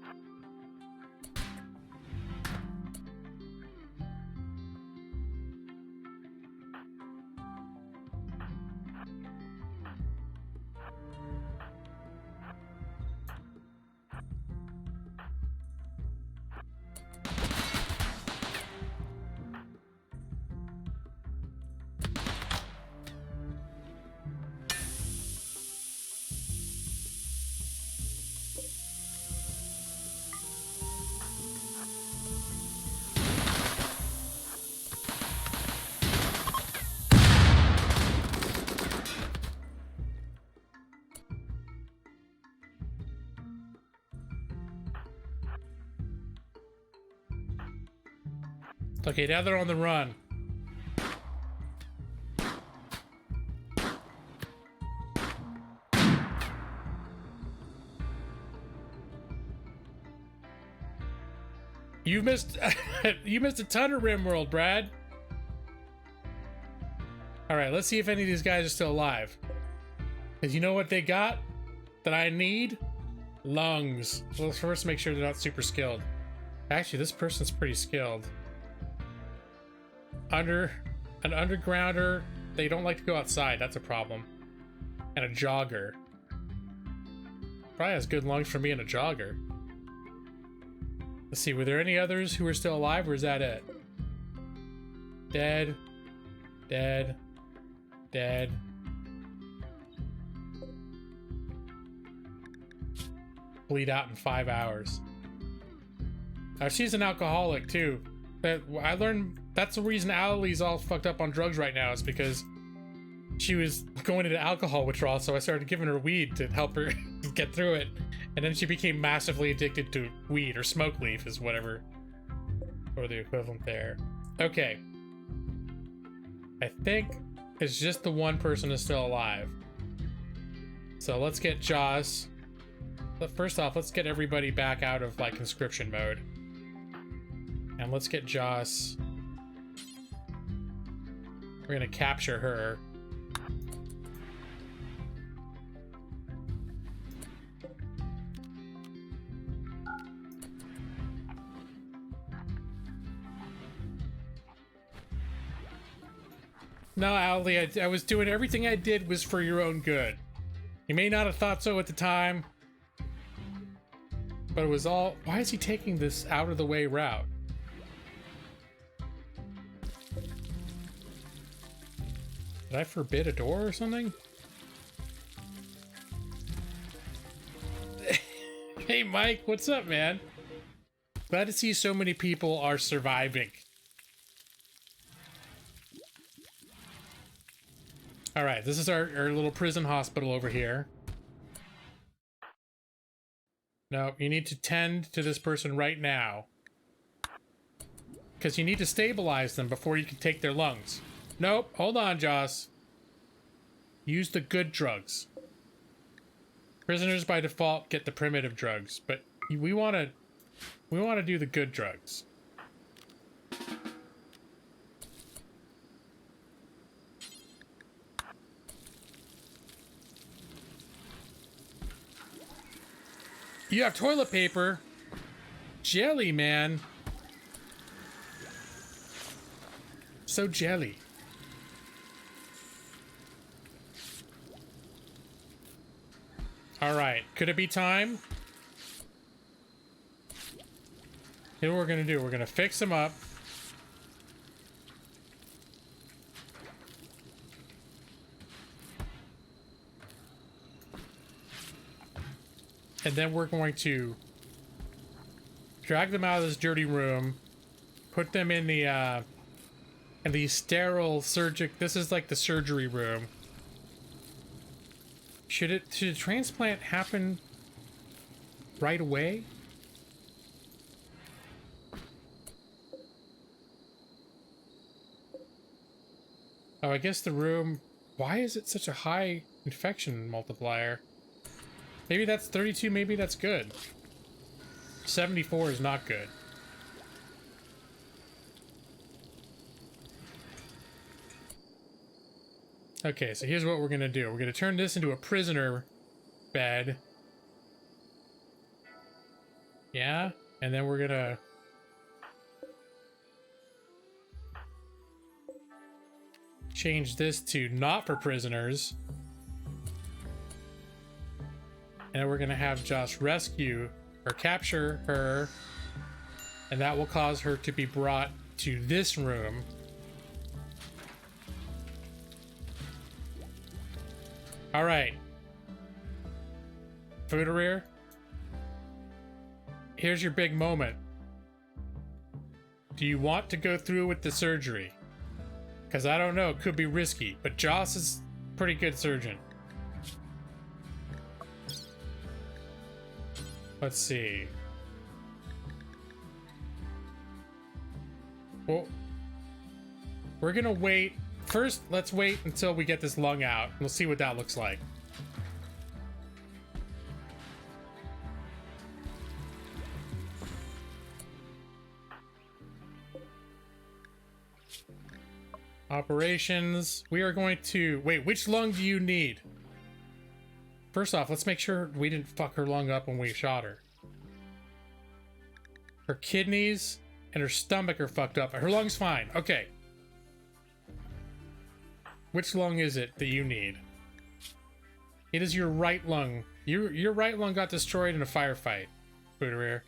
Okay, now they're on the run. You missed you missed a ton of Rimworld, Brad. All right, let's see if any of these guys are still alive. Because you know what they got that I need? Lungs. Well, let's first make sure they're not super skilled. Actually, this person's pretty skilled. An undergrounder, they don't like to go outside. That's a problem. And a jogger. Probably has good lungs for me and a jogger. Let's see, were there any others who were still alive, or is that it? Dead. Dead. Dead. Bleed out in 5 hours. She's an alcoholic too. I learned that's the reason Allie's all fucked up on drugs right now, is because she was going into alcohol withdrawal, so I started giving her weed to help her get through it. And then she became massively addicted to weed, or smoke leaf is whatever, or the equivalent there. Okay. I think it's just the one person is still alive. So let's get Joss. first off, let's get everybody back out of like conscription mode. And let's get Joss. We're gonna capture her. No, Owly, I was doing everything I did was for your own good. You may not have thought so at the time, but it was all... Why is he taking this out of the way route? Did I forbid a door or something? Hey Mike, what's up, man? Glad to see so many people are surviving. All right, this is our little prison hospital over here. No, you need to tend to this person right now. Because you need to stabilize them before you can take their lungs. Nope, hold on, Joss. Use the good drugs. Prisoners by default get the primitive drugs, but we want to do the good drugs. You have toilet paper. Jelly, man. So jelly. All right, could it be time? Here's what we're gonna do. We're gonna fix him up. And then we're going to drag them out of this dirty room, put them in the sterile this is like the surgery room. Should a transplant happen right away? Oh, I guess the room... Why is it such a high infection multiplier? Maybe that's 32, maybe that's good. 74 is not good. Okay, so here's what we're gonna do. We're gonna turn this into a prisoner bed. Yeah, and then we're gonna... change this to not for prisoners. And we're gonna have Josh rescue or capture her, and that will cause her to be brought to this room. All right, Foodereer, here's your big moment. Do you want to go through with the surgery? Because I don't know, it could be risky, but Joss is a pretty good surgeon. Let's see. Well, we're gonna wait. First, let's wait until we get this lung out. We'll see what that looks like. Operations. We are going to... Wait, which lung do you need? First off, let's make sure we didn't fuck her lung up when we shot her. Her kidneys and her stomach are fucked up. Her lung's fine. Okay. Which lung is it that you need? It is your right lung. Your right lung got destroyed in a firefight, Foodereer.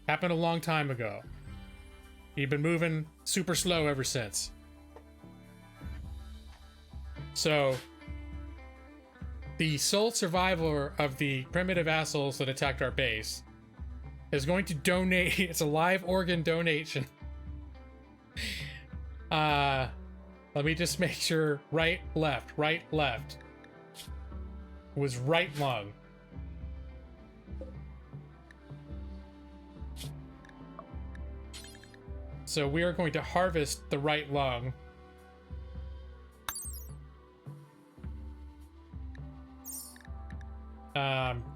Happened a long time ago. You've been moving super slow ever since. So... the sole survivor of the primitive assholes that attacked our base is going to donate. It's a live organ donation. Let me just make sure. Right, left, right, left. It was right lung. So we are going to harvest the right lung.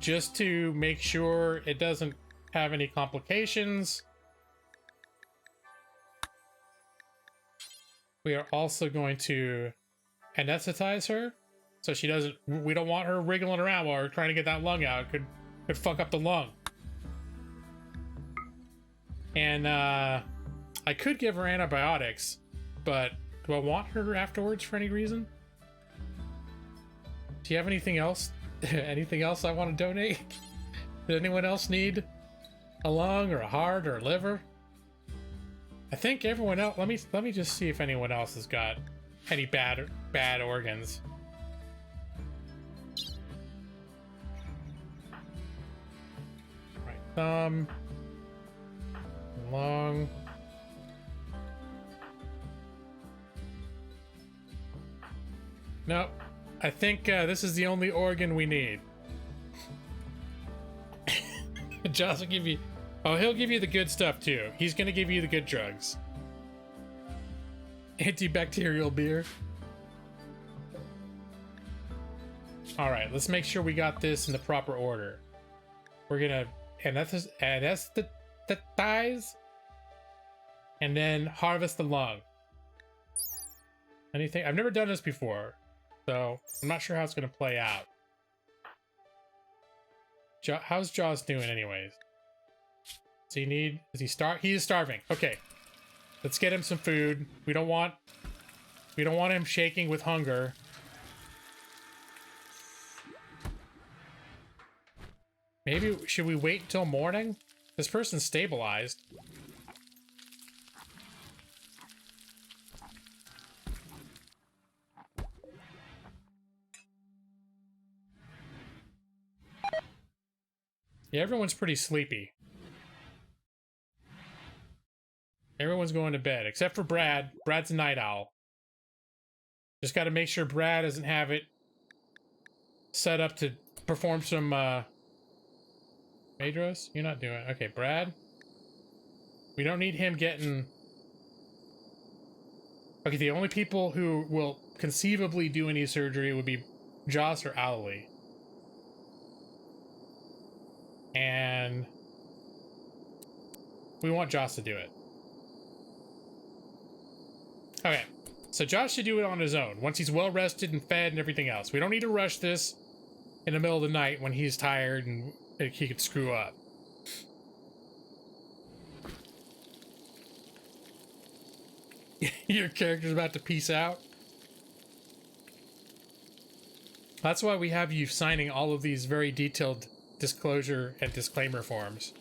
just to make sure it doesn't have any complications, we are also going to anesthetize her so she doesn't, we don't want her wriggling around while we're trying to get that lung out. It could fuck up the lung. And I could give her antibiotics, but do I want her afterwards for any reason? Do you have anything else? Anything else I want to donate? Does anyone else need a lung or a heart or a liver? I think everyone else. Let me just see if anyone else has got any bad organs. Right thumb, lung. Nope. I think this is the only organ we need. Josh will give you... Oh, he'll give you the good stuff, too. He's going to give you the good drugs. Antibacterial beer. Alright, let's make sure we got this in the proper order. We're going to anesthetize and then harvest the lung. Anything? I've never done this before, so I'm not sure how it's going to play out. How's Jaws doing anyways? Does he need... Is he He is starving. Okay. Let's get him some food. We don't want him shaking with hunger. Maybe should we wait until morning? This person's stabilized. Yeah, everyone's pretty sleepy. Everyone's going to bed, except for Brad. Brad's a night owl. Just got to make sure Brad doesn't have it set up to perform some, Madros? You're not doing it. Okay, Brad. We don't need him getting... Okay, the only people who will conceivably do any surgery would be Joss or Owlie. And we want Joss to do it. Okay, so Josh should do it on his own, once he's well rested and fed and everything else. We don't need to rush this in the middle of the night when he's tired and he could screw up. Your character's about to peace out. That's why we have you signing all of these very detailed disclosure and disclaimer forms.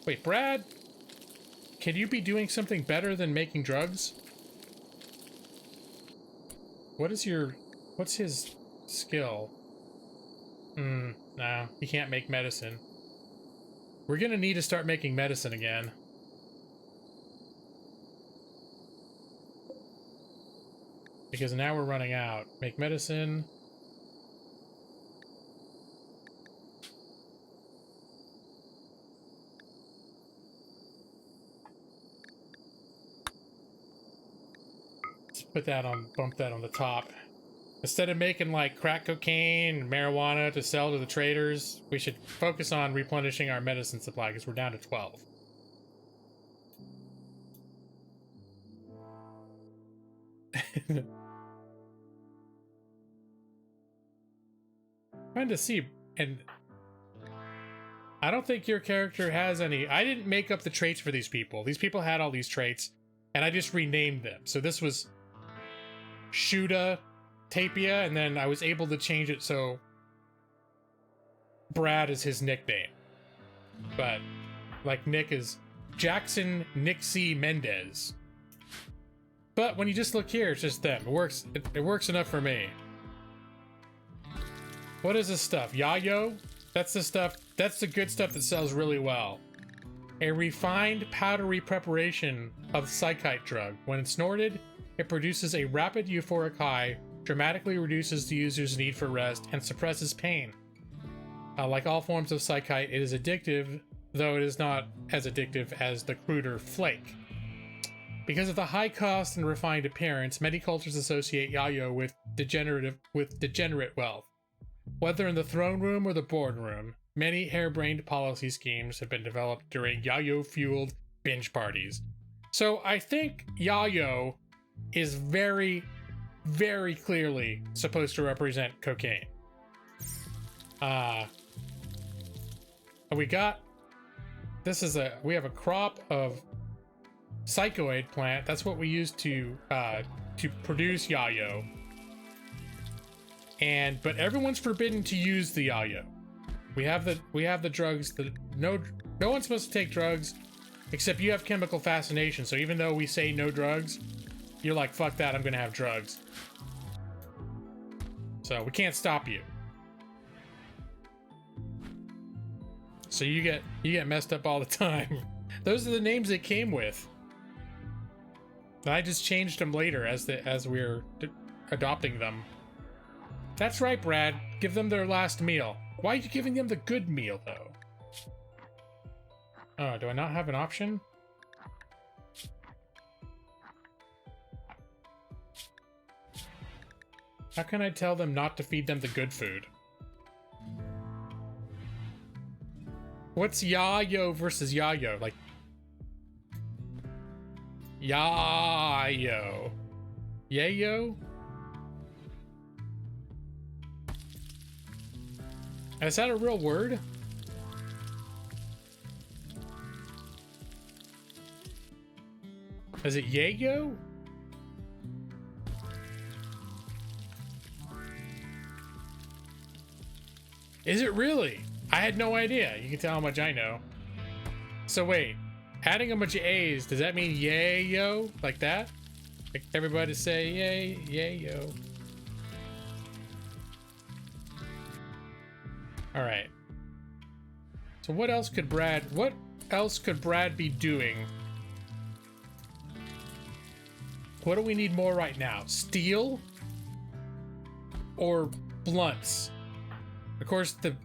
Wait, Brad? Can you be doing something better than making drugs? What's his skill? No, he can't make medicine. We're gonna need to start making medicine again. Because now we're running out. Make medicine. Put that on, bump that on the top. Instead of making like crack cocaine and marijuana to sell to the traders, we should focus on replenishing our medicine supply because we're down to 12. Trying to see, and I don't think your character has any. I didn't make up the traits for these people. These people had all these traits, and I just renamed them. So this was Shuda Tapia, and then I was able to change it so Brad is his nickname. But like Nick is Jackson Nixie Mendez. But when you just look here, it's just them. It works. It works enough for me. What is this stuff? Yayo? That's the stuff. That's the good stuff that sells really well. A refined powdery preparation of psychite drug. When snorted, it produces a rapid euphoric high, dramatically reduces the user's need for rest, and suppresses pain. Like all forms of psychite, it is addictive, though it is not as addictive as the cruder flake. Because of the high cost and refined appearance, many cultures associate yayo with degenerate wealth. Whether in the throne room or the boardroom, many harebrained policy schemes have been developed during yayo-fueled binge parties. So I think yayo is very, very clearly supposed to represent cocaine. We have a crop of psychoid plant. That's what we use to produce yayo. But everyone's forbidden to use the yayo. We have the drugs that no one's supposed to take drugs, except you have chemical fascination. So even though we say no drugs, you're like, fuck that, I'm gonna have drugs. So we can't stop you. So you get messed up all the time. Those are the names it came with. And I just changed them later as we're adopting them. That's right, Brad. Give them their last meal. Why are you giving them the good meal, though? Oh, do I not have an option? How can I tell them not to feed them the good food? What's yayo versus yayo? Like, yayo. Yayo? Is that a real word? Is it yayo? Is it really? I had no idea. You can tell how much I know. So wait, adding a bunch of A's, does that mean yayo? Like that? Like everybody say yay, yayo. All right. So what else could Brad be doing? What do we need more right now? Steel or blunts? Of course, the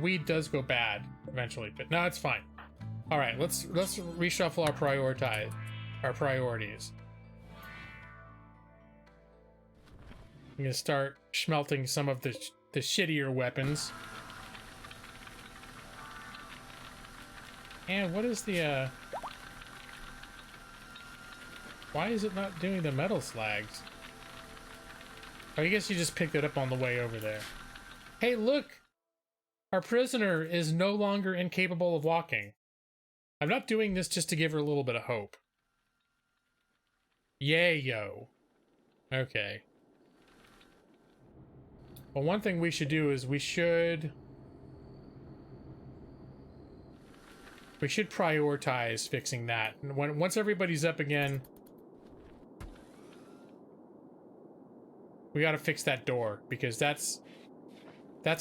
weed does go bad eventually, but no, it's fine. All right, let's reshuffle our priorities. I'm gonna start smelting some of the shittier weapons. And what is the why is it not doing the metal slags? Oh, I guess you just picked it up on the way over there. Hey, look! Our prisoner is no longer incapable of walking. I'm not doing this just to give her a little bit of hope. Yayo. Okay. Well, one thing we should do is we should prioritize fixing that. And once everybody's up again, we got to fix that door, because that's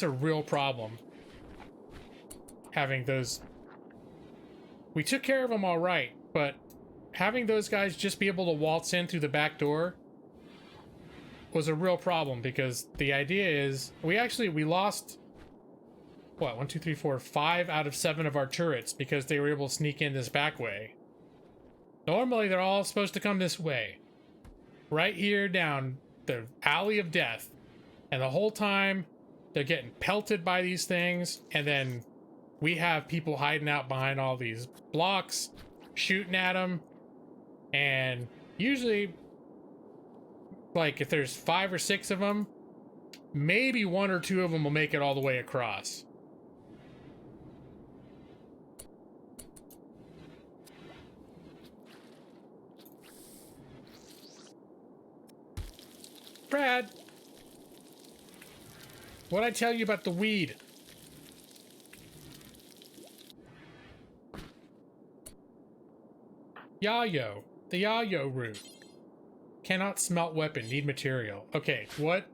a real problem. Having those, we took care of them all right, but having those guys just be able to waltz in through the back door was a real problem, because the idea is we lost what, 1, 2, 3, 4, 5 out of 7 of our turrets because they were able to sneak in this back way. Normally they're all supposed to come this way, right here down the alley of death, and the whole time they're getting pelted by these things, and then we have people hiding out behind all these blocks shooting at them. And usually, like, if there's 5 or 6 of them, maybe 1 or 2 of them will make it all the way across. Brad, what'd I tell you about the weed? Yayo, the yayo root. Cannot smelt weapon, need material. Okay, what?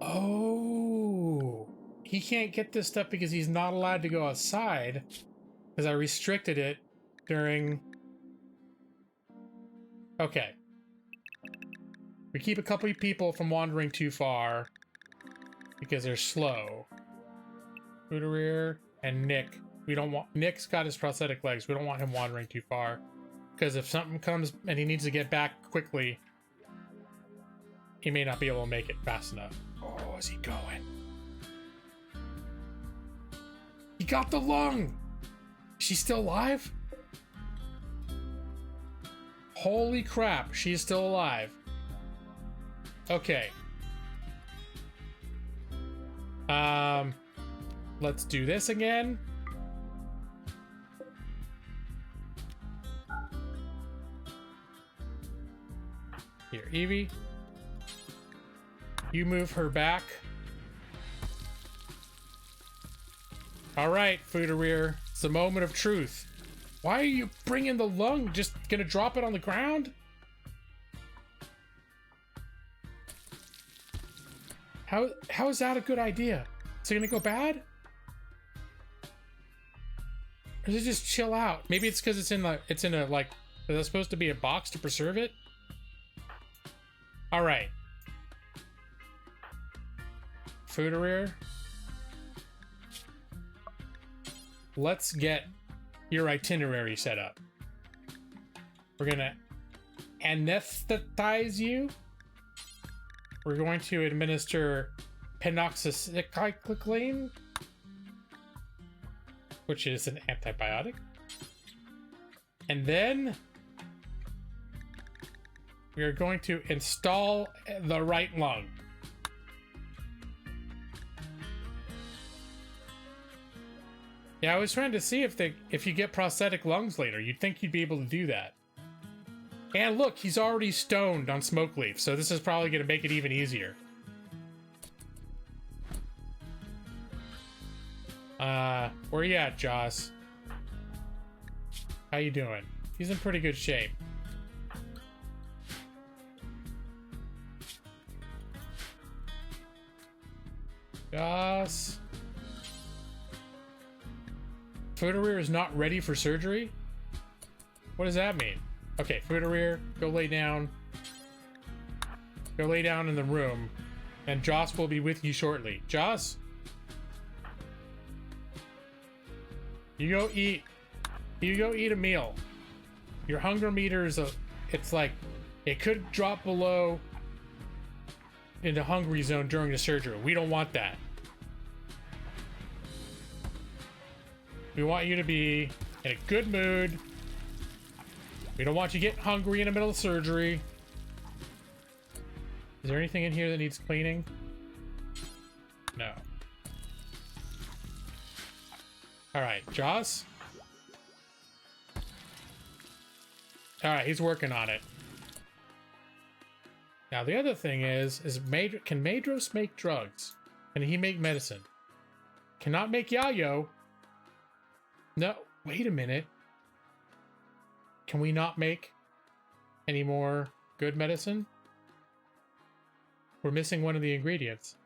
Oh, he can't get this stuff because he's not allowed to go outside, because I restricted it during... Okay. We keep a couple of people from wandering too far because they're slow. Udarir and Nick. We don't want... Nick's got his prosthetic legs. We don't want him wandering too far, because if something comes and he needs to get back quickly, he may not be able to make it fast enough. How is he going? He got the lung! She's still alive? Holy crap, she is still alive. Okay. Let's do this again. Here, Evie. You move her back. All right, Fudereer. It's the moment of truth. Why are you bringing the lung? Just gonna drop it on the ground? How is that a good idea? Is it gonna go bad? Or does it just chill out? Maybe it's because it's in a like, is that supposed to be a box to preserve it? All right. Fudereer. Let's get your itinerary set up. We're gonna anesthetize you. We're going to administer penoxycycline, which is an antibiotic. And then we are going to install the right lung. Yeah, I was trying to see if you get prosthetic lungs later, you'd think you'd be able to do that. And look, he's already stoned on smoke leaf, so this is probably going to make it even easier. Where you at, Joss? How you doing? He's in pretty good shape. Joss. Fudereer is not ready for surgery? What does that mean? Okay, Fudereer, go lay down. Go lay down in the room. And Joss will be with you shortly. Joss? You go eat. You go eat a meal. Your hunger meter is it's like, it could drop below into hungry zone during the surgery. We don't want that. We want you to be in a good mood. We don't want you to get hungry in the middle of surgery. Is there anything in here that needs cleaning? No. All right, Joss. All right, he's working on it. Now the other thing is can Madros make drugs? Can he make medicine? Cannot make Yayo. No, wait a minute. Can we not make any more good medicine? We're missing one of the ingredients.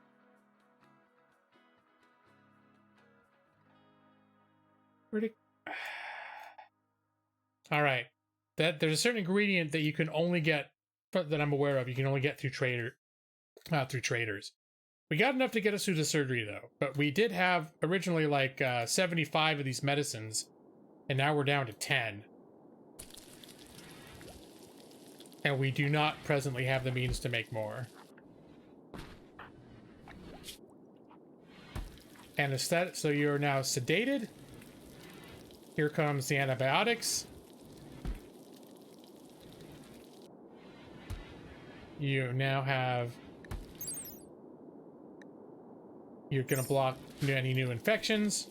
All right. There's a certain ingredient that you can only get, that I'm aware of, you can only get through traders. We got enough to get us through the surgery though, but we did have originally like 75 of these medicines, and now we're down to 10. And we do not presently have the means to make more. Anesthetic, so you're now sedated. Here comes the antibiotics. You now have... You're gonna block any new infections.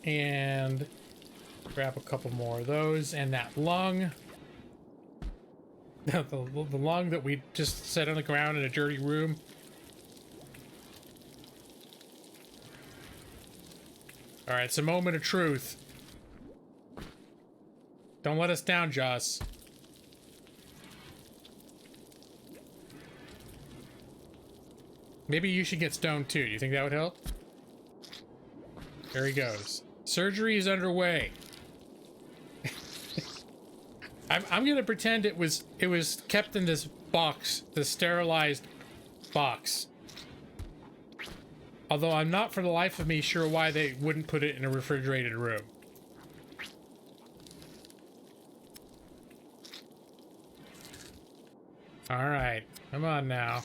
And grab a couple more of those. And that lung. the lung that we just set on the ground in a dirty room. Alright, it's a moment of truth. Don't let us down, Joss. Maybe you should get stoned too. Do you think that would help? There he goes. Surgery is underway. I'm gonna pretend it was kept in this box, the sterilized box. Although I'm not for the life of me sure why they wouldn't put it in a refrigerated room. All right, come on now.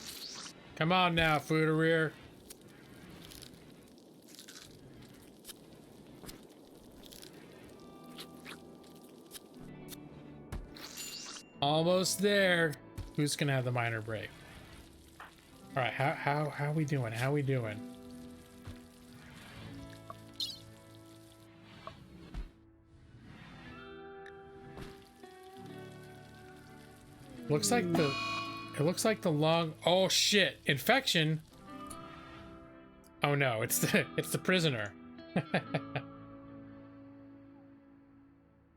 Come on now, Foodereer. Almost there. Who's gonna have the minor break? All right, how we doing? How we doing? Looks like the it looks like the long oh shit, infection. Oh no, it's the prisoner.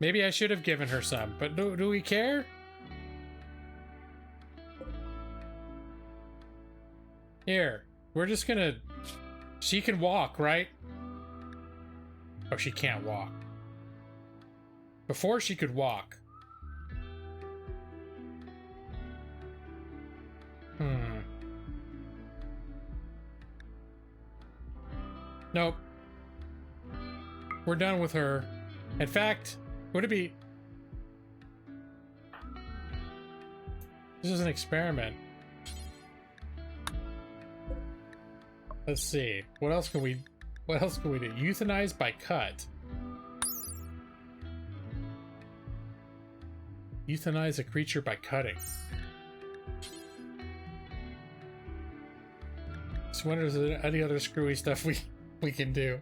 Maybe I should have given her some, but do we care? Here, we're just gonna... She can walk, right? Oh, she can't walk. Before she could walk. Nope. We're done with her. In fact, would it be... This is an experiment. Let's see. What else can we do? Euthanize by cut. Euthanize a creature by cutting. Just wonder if there's any other screwy stuff we can do.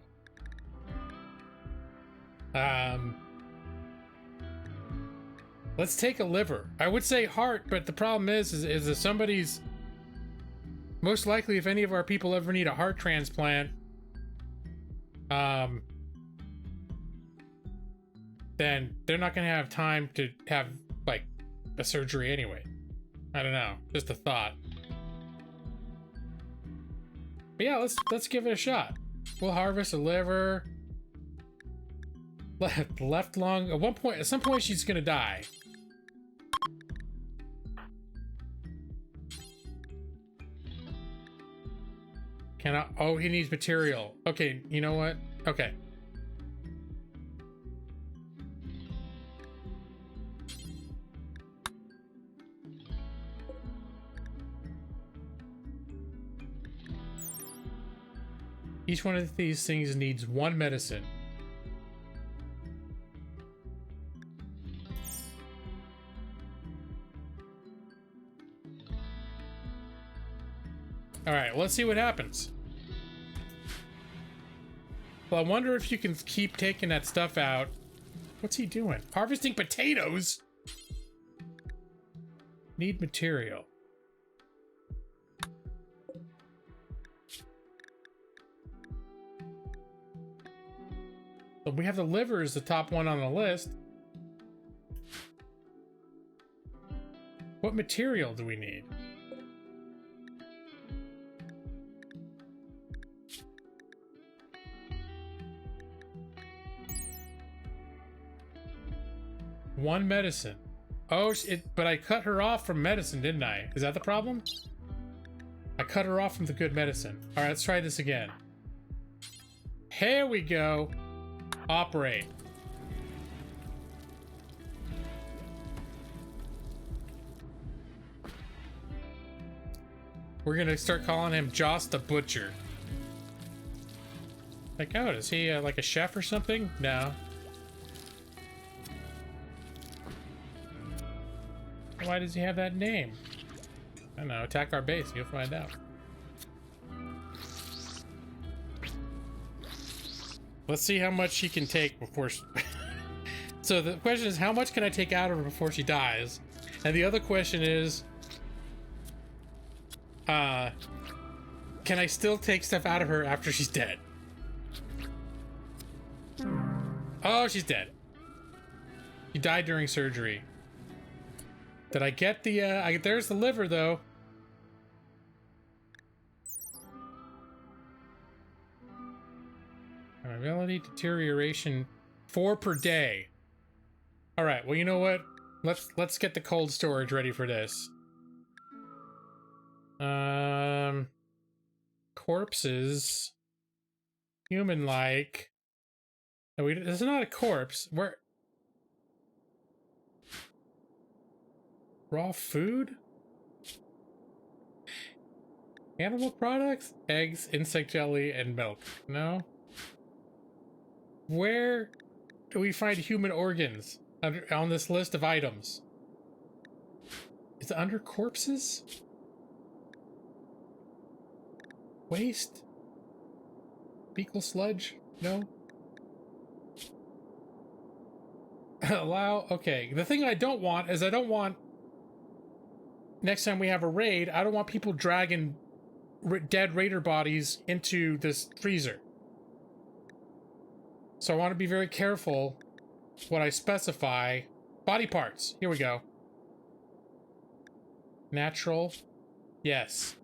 Let's take a liver. I would say heart, but the problem is if somebody's... Most likely, if any of our people ever need a heart transplant, then they're not going to have time to have, like, a surgery anyway. I don't know. Just a thought. But yeah, let's give it a shot. We'll harvest a liver. Left lung. At some point, she's going to die. Can I? Oh, he needs material. Okay, you know what? Okay. Each one of these things needs one medicine. All right, let's see what happens. Well, I wonder if you can keep taking that stuff out. What's he doing? Harvesting potatoes? Need material. So we have the liver as the top one on the list. What material do we need? One medicine. Oh, but I cut her off from medicine, didn't I? Is that the problem? I cut her off from the good medicine. All right, let's try this again. Here we go. Operate. We're gonna start calling him Joss the Butcher. Like, oh, is he like a chef or something? No. Why does he have that name? I don't know. Attack our base. You'll find out. Let's see how much she can take before she... So the question is, how much can I take out of her before she dies? And the other question is, can I still take stuff out of her after she's dead? Oh, she's dead. She died during surgery. Did I get the, there's the liver, though. Ability deterioration 4 per day. All right, well, you know what? Let's get the cold storage ready for this. Corpses. Human-like. No, this is not a corpse. Where... Raw food? Animal products, eggs, insect jelly, and milk. No. Where do we find human organs on this list of items? Is it under corpses? Waste? Fecal sludge? No. Allow. Okay. The thing I don't want is I don't want next time we have a raid, I don't want people dragging dead raider bodies into this freezer. So I want to be very careful what I specify. Body parts. Here we go. Natural. Yes.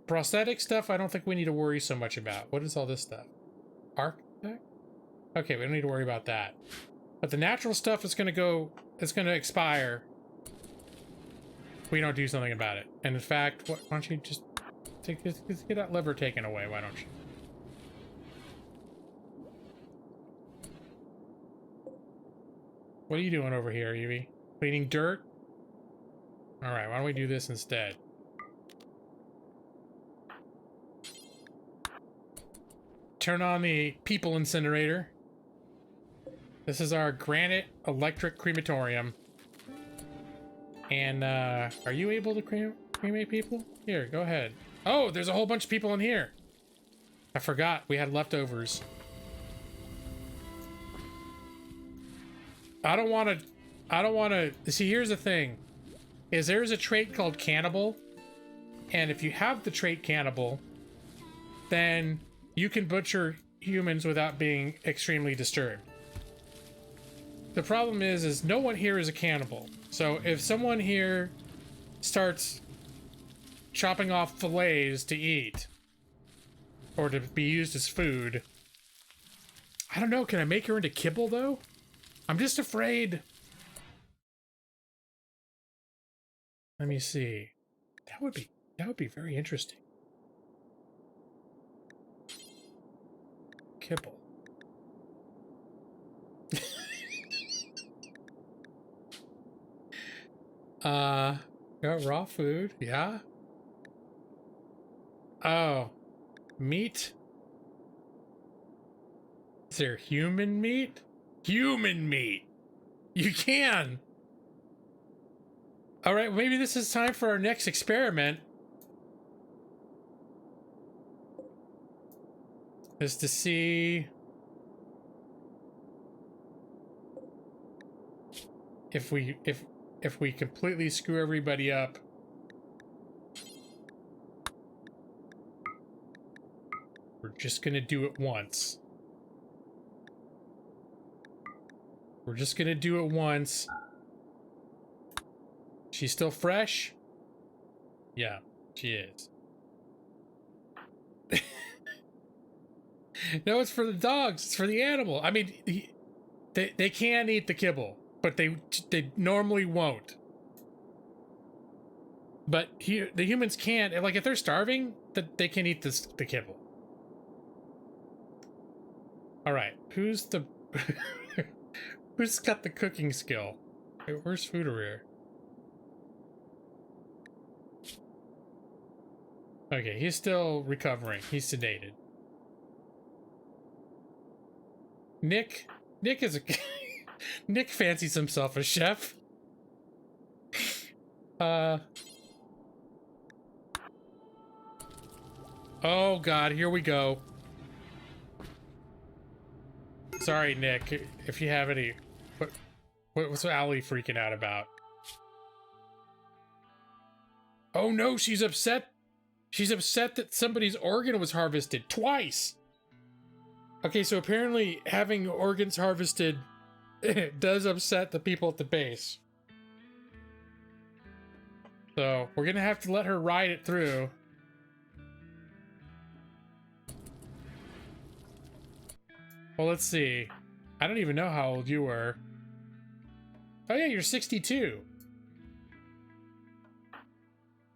Prosthetic stuff, I don't think we need to worry so much about. What is all this stuff? Architect? Okay, we don't need to worry about that. But the natural stuff is going to go... It's going to expire. If we don't do something about it. And in fact, why don't you just get that liver taken away? Why don't you? What are you doing over here, Evie? Cleaning dirt? Alright, why don't we do this instead? Turn on the people incinerator. This is our granite electric crematorium. And, are you able to cremate people? Here, go ahead. Oh, there's a whole bunch of people in here. I forgot we had leftovers. I don't want to, see, here's the thing, is there's a trait called cannibal, and if you have the trait cannibal, then you can butcher humans without being extremely disturbed. The problem is no one here is a cannibal, so if someone here starts chopping off fillets to eat, or to be used as food, I don't know, can I make her into kibble, though? I'm just afraid. Let me see. That would be very interesting. Kibble. Got raw food, yeah. Oh, meat. Is there human meat? Human meat. You can. All right, maybe this is time for our next experiment. Is to see if we completely screw everybody up. We're just gonna do it once. We're just gonna do it once. She's still fresh? Yeah, she is. No, it's for the dogs. It's for the animal. I mean, they can eat the kibble, but they normally won't. But here, the humans can't. Like, if they're starving, they can eat the kibble. All right, who's the who's got the cooking skill? Hey, where's Fooderer? Okay, he's still recovering. He's sedated. Nick is a Nick fancies himself a chef. Oh god, here we go. Sorry, Nick, if you have any. What's Allie freaking out about? Oh no, she's upset. She's upset that somebody's organ was harvested twice. Okay, so apparently having organs harvested does upset the people at the base. So we're gonna have to let her ride it through. Well, let's see. I don't even know how old you were. Oh yeah, you're 62.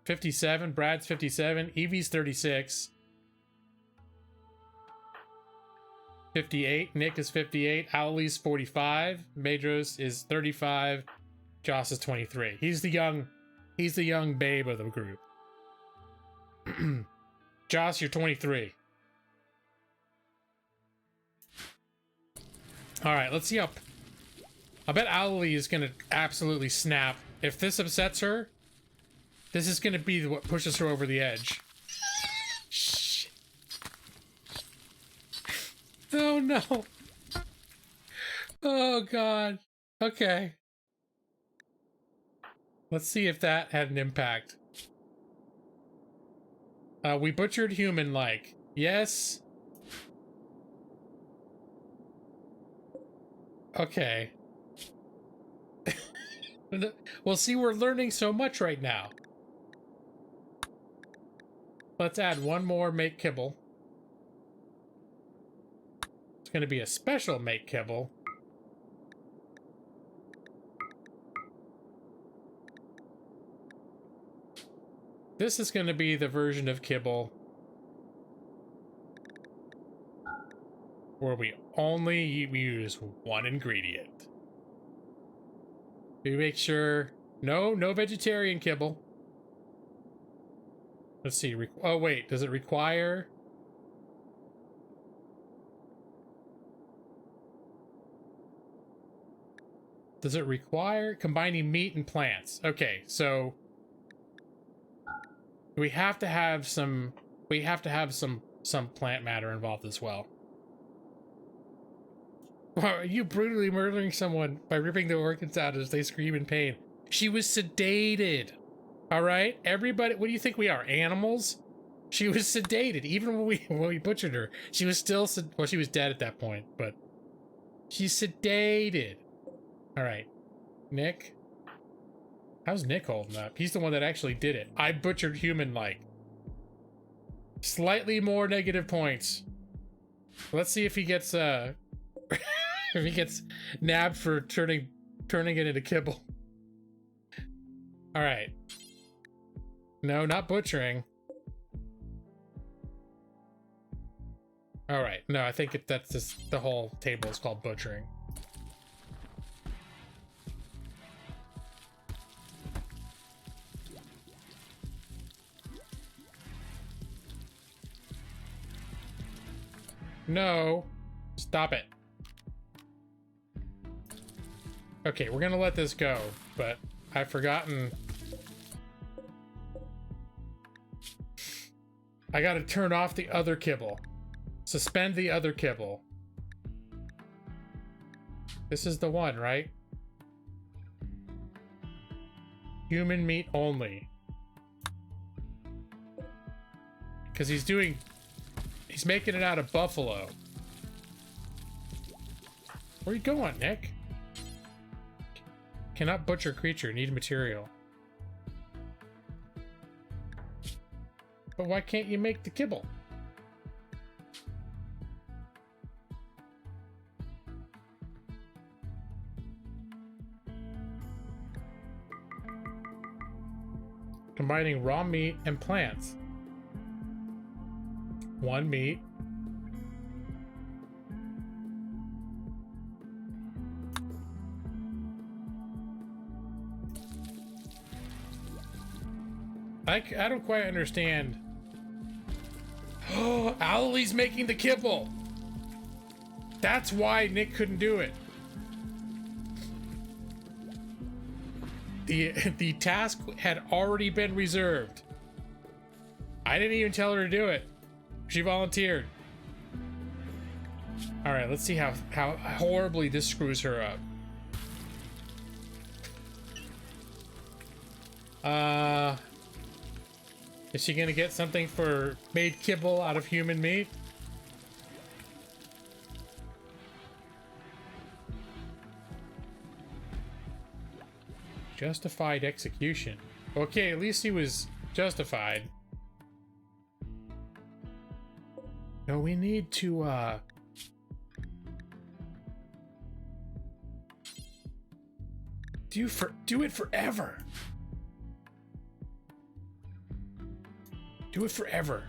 57, Brad's 57, Evie's 36. 58, Nick is 58, Owlie's 45, Medros is 35, Joss is 23. He's the young babe of the group. Joss, you're 23. All right, let's see how... I bet Owlie is going to absolutely snap. If this upsets her, this is going to be what pushes her over the edge. Shit. Oh, no. Oh, God. Okay. Let's see if that had an impact. We butchered human-like. Yes. Okay. Well, see, we're learning so much right now. Let's add one more make kibble. It's going to be a special make kibble. This is going to be the version of kibble where we only use one ingredient. We make sure no vegetarian kibble. Let's see. Oh wait, does it require? Does it require combining meat and plants? Okay, so we have to have some. We have to have some plant matter involved as well. Are you brutally murdering someone by ripping the organs out as they scream in pain? She was sedated. All right, everybody. What do you think we are, animals? She was sedated. Even when we butchered her, she was still well. She was dead at that point, but she's sedated. All right, Nick. How's Nick holding up? He's the one that actually did it. I butchered human-like. Slightly more negative points. Let's see if he gets if he gets nabbed for turning it into kibble. All right. No, not butchering. All right. No, I think that's just the whole table is called butchering. No. Stop it. Okay, we're gonna let this go, but I've forgotten. I gotta turn off the other kibble. Suspend the other kibble. This is the one, right? Human meat only. Because he's making it out of buffalo. Where you going, Nick? Cannot butcher creature, need material. But why can't you make the kibble? Combining raw meat and plants. One meat. I don't quite understand. Oh, Owlie's making the kibble. That's why Nick couldn't do it. The task had already been reserved. I didn't even tell her to do it. She volunteered. All right, let's see how horribly this screws her up. Is she gonna get something for made kibble out of human meat? Justified execution. Okay, at least he was justified. No, we need to, do it forever. Do it forever.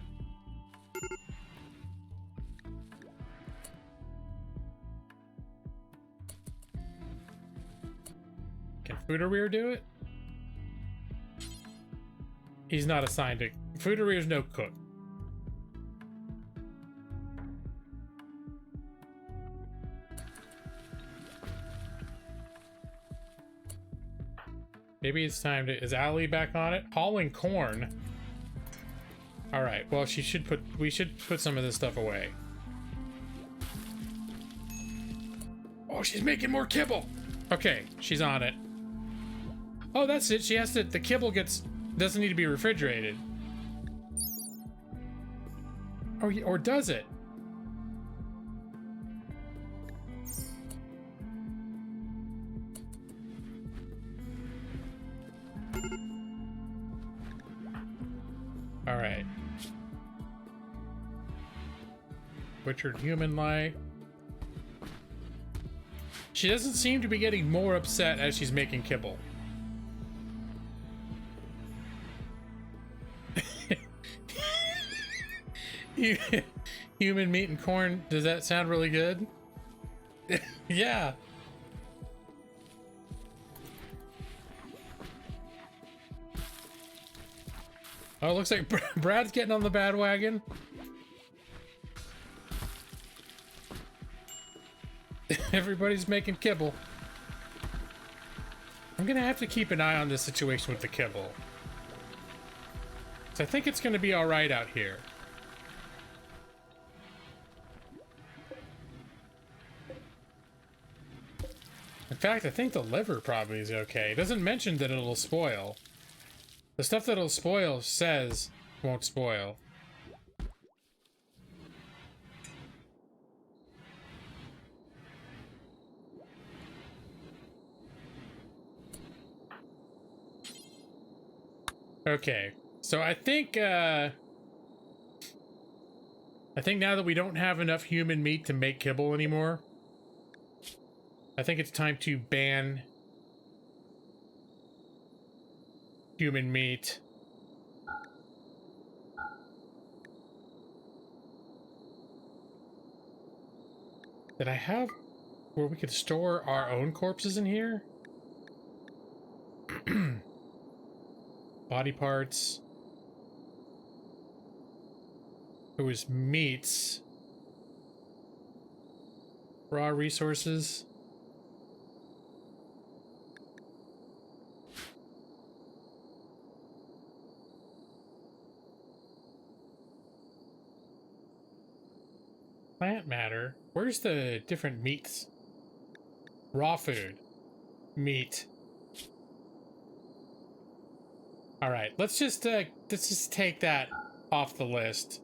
Can Fudareer do it? He's not assigned to Foodiery is no cook. Maybe it's time to... Is Allie back on it? Hauling corn. All right. Well, we should put some of this stuff away. Oh, she's making more kibble. Okay, she's on it. Oh, that's it. She has to... The kibble doesn't need to be refrigerated. Or does it? All right. Butchered human life. She doesn't seem to be getting more upset as she's making kibble. Human meat and corn. Does that sound really good? Yeah. Oh, it looks like Brad's getting on the bad wagon. Everybody's making kibble. I'm gonna have to keep an eye on this situation with the kibble. So I think it's gonna be all right out here. In fact, I think the liver probably is okay. It doesn't mention that it'll spoil. The stuff that'll spoil says won't spoil. Okay, so I think now that we don't have enough human meat to make kibble anymore, I think it's time to ban human meat. Did I have where we could store our own corpses in here? Body parts. It was meats. Raw resources. Plant matter. Where's the different meats? Raw food. Meat. All right, let's just take that off the list.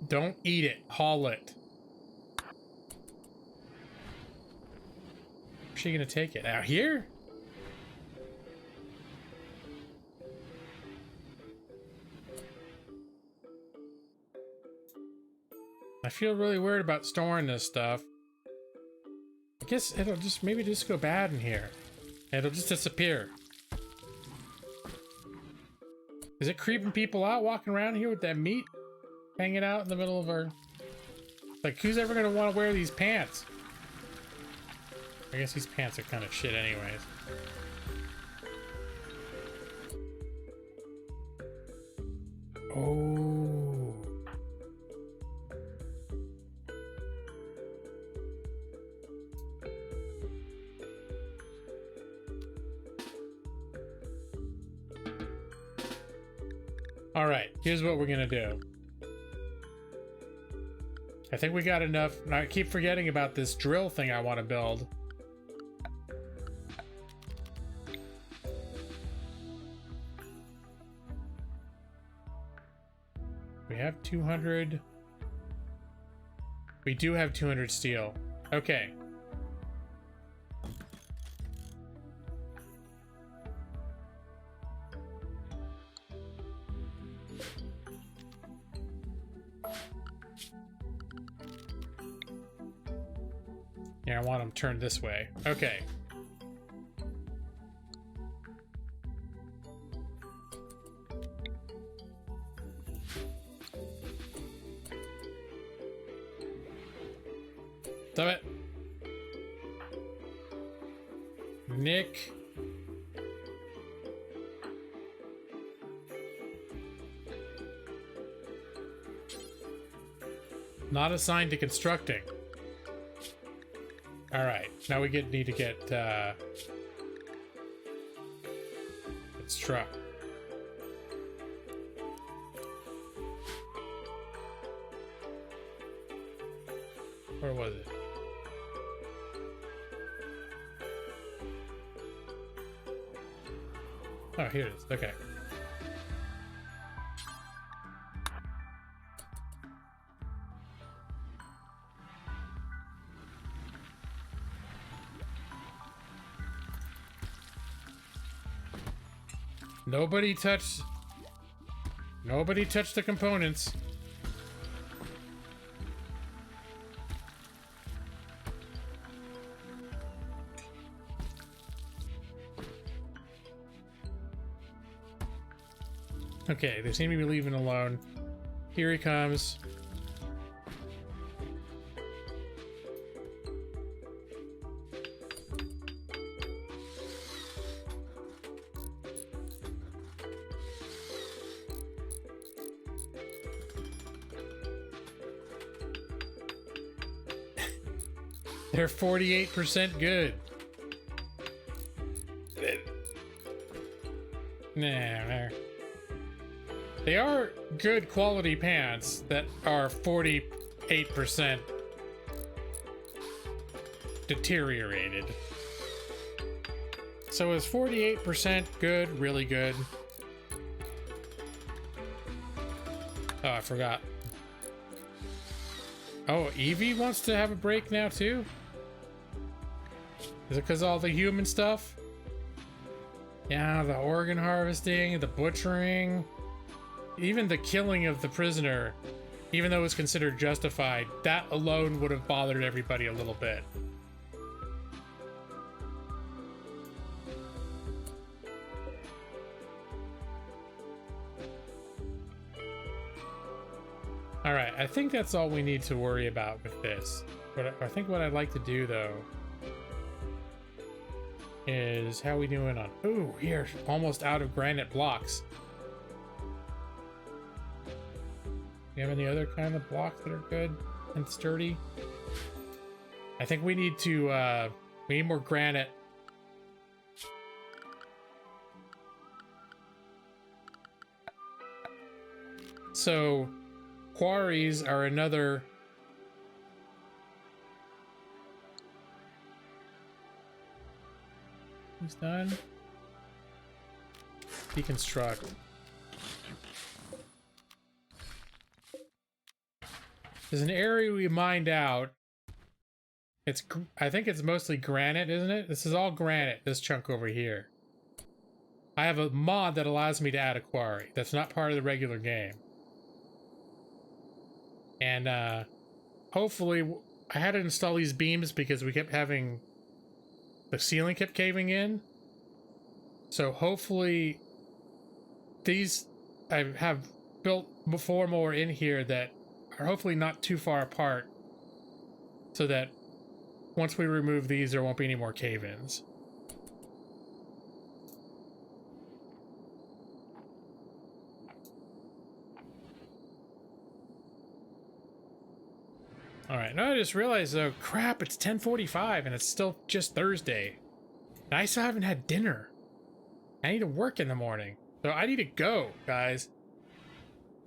Don't eat it. Haul it. Where's she gonna take it? Out here? I feel really weird about storing this stuff. I guess it'll just maybe just go bad in here. It'll just disappear. Is it creeping people out walking around here with that meat hanging out in the middle of our... Like, who's ever gonna want to wear these pants? I guess these pants are kind of shit anyways. Oh. All right, here's what we're gonna do. I think we got enough. I keep forgetting about this drill thing I want to build. We have 200. We do have 200 steel. Okay. Yeah, I want them turned this way. Okay. Stop it. Nick. Not assigned to constructing. All right, now we need to get its truck. Where was it? Oh, here it is. Okay. Nobody touched the components. Okay, they seem to be leaving alone. Here he comes. They're 48% good. Nah. They are good quality pants that are 48% deteriorated. So is 48% good, really good? Oh, I forgot. Oh, Evie wants to have a break now too? Is it because all the human stuff? Yeah, the organ harvesting, the butchering, even the killing of the prisoner, even though it was considered justified, that alone would have bothered everybody a little bit. All right, I think that's all we need to worry about with this. But I think what I'd like to do though is how we doing on, ooh, here, almost out of granite blocks. You have any other kind of blocks that are good and sturdy? I think we need to, we need more granite. So, quarries are another... Who's done? Deconstruct. There's an area we mined out. It's, I think it's mostly granite, isn't it? This is all granite, this chunk over here. I have a mod that allows me to add a quarry. That's not part of the regular game. And hopefully, I had to install these beams because we kept having, the ceiling kept caving in. So hopefully, these, I have built four more in here that are hopefully not too far apart, so that once we remove these, there won't be any more cave-ins. All right, now I just realized, though, crap, it's 10:45 and it's still just Thursday. And I still haven't had dinner. I need to work in the morning. So I need to go, guys.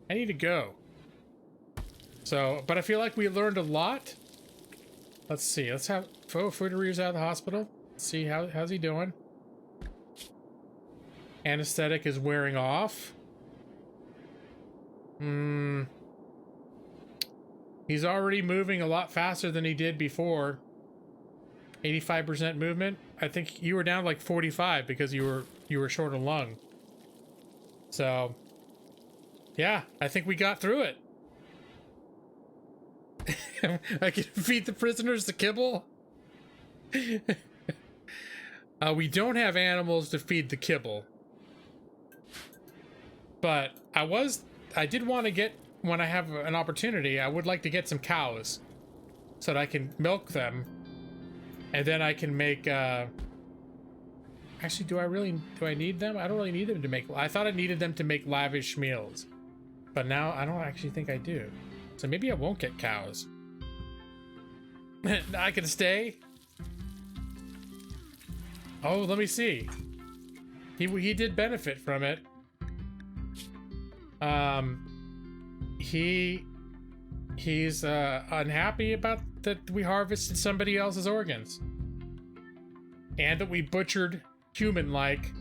I need to go. So, but I feel like we learned a lot. Let's see, let's have Furu's out of the hospital. Let's see, how's he doing? Anesthetic is wearing off. He's already moving a lot faster than he did before. 85% movement. I think you were down like 45 because you were short of lung. So, yeah, I think we got through it. I can feed the prisoners the kibble. We don't have animals to feed the kibble. But I did want to get, when I have an opportunity, I would like to get some cows so that I can milk them. And then I can make Actually, do I need them? I don't really need them to make, I thought I needed them to make lavish meals. But now I don't actually think I do. So maybe I won't get cows. I can stay? Oh, let me see. He did benefit from it. He's unhappy about that we harvested somebody else's organs. And that we butchered human-like.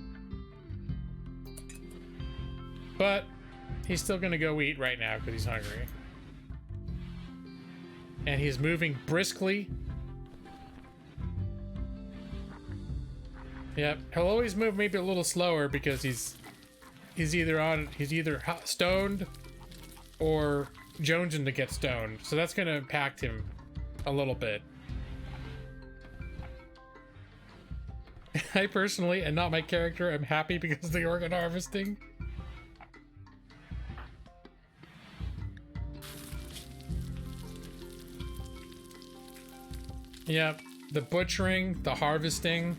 But he's still gonna go eat right now because he's hungry. And he's moving briskly. Yep, he'll always move maybe a little slower because he's either stoned or jonesing to get stoned. So that's gonna impact him a little bit. I personally, and not my character, am happy because of the organ harvesting. Yep, the butchering, the harvesting.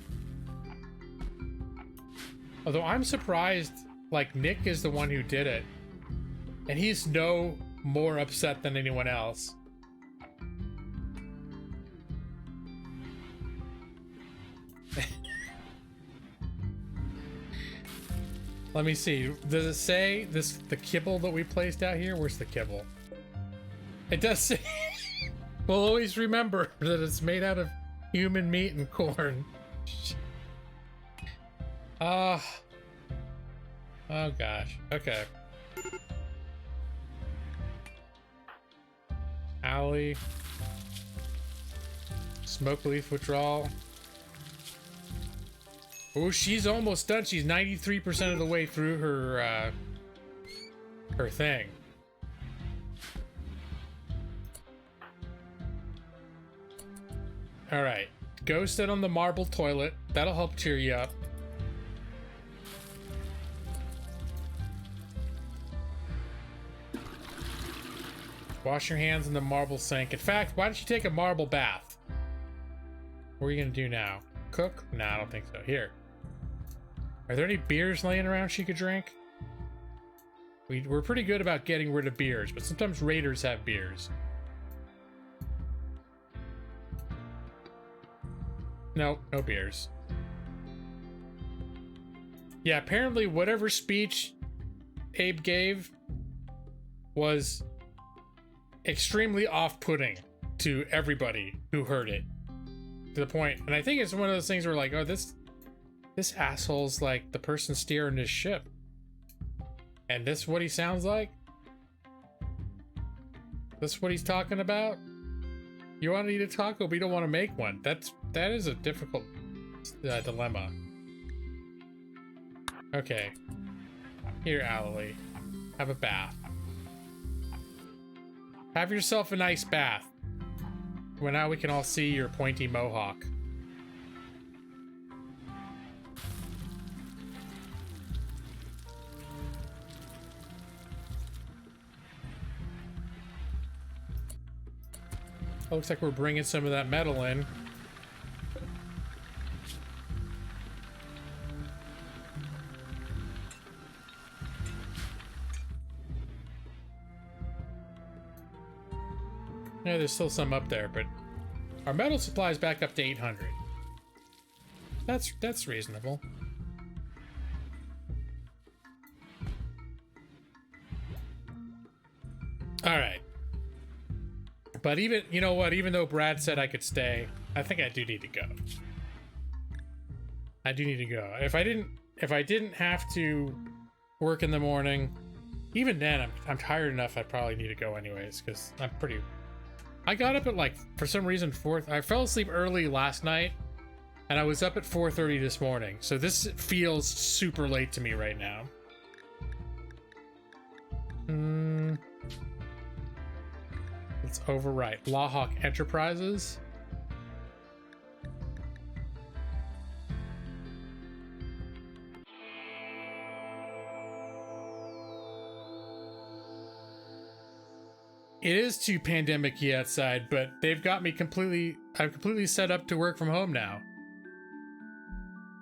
Although I'm surprised, like, Nick is the one who did it. And he's no more upset than anyone else. Let me see. Does it say the kibble that we placed out here? Where's the kibble? It does say... We'll always remember that it's made out of human meat and corn. Oh gosh. Okay. Allie. Smoke leaf withdrawal. Oh, she's almost done. She's 93% of the way through her thing. All right, go sit on the marble toilet. That'll help cheer you up. Wash your hands in the marble sink. In fact, why don't you take a marble bath? What are you gonna do now? Cook? No, I don't think so. Here. Are there any beers laying around she could drink? We're pretty good about getting rid of beers, but sometimes raiders have beers. No, no beers. Yeah, apparently whatever speech Abe gave was extremely off-putting to everybody who heard it. To the point, and I think it's one of those things where like, oh, this asshole's like the person steering this ship. And this is what he sounds like? This is what he's talking about? You want to eat a taco, but you don't want to make one. That is a difficult dilemma. Okay. Here, Allie. Have a bath. Have yourself a nice bath. Well, now we can all see your pointy mohawk. Oh, looks like we're bringing some of that metal in. Yeah, there's still some up there, but our metal supply is back up to 800. That's reasonable. All right. But even, you know what, even though Brad said I could stay, I think I do need to go. I do need to go. If I didn't have to work in the morning, even then I'm tired enough I'd probably need to go anyways, because I got up at like, for some reason, I fell asleep early last night, and I was up at 4:30 this morning. So this feels super late to me right now. Let's overwrite. Lawhawk Enterprises. It is too pandemic-y outside, but they've got me I'm completely set up to work from home now.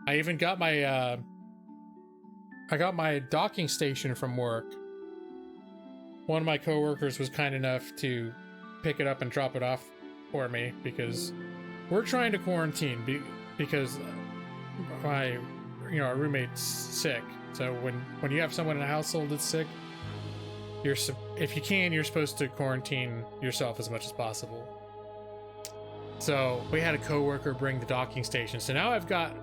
I even got my I got my docking station from work. One of my coworkers was kind enough to pick it up and drop it off for me because we're trying to quarantine because our roommate's sick. So when you have someone in a household that's sick, if you can, you're supposed to quarantine yourself as much as possible. So we had a coworker bring the docking station. So now I can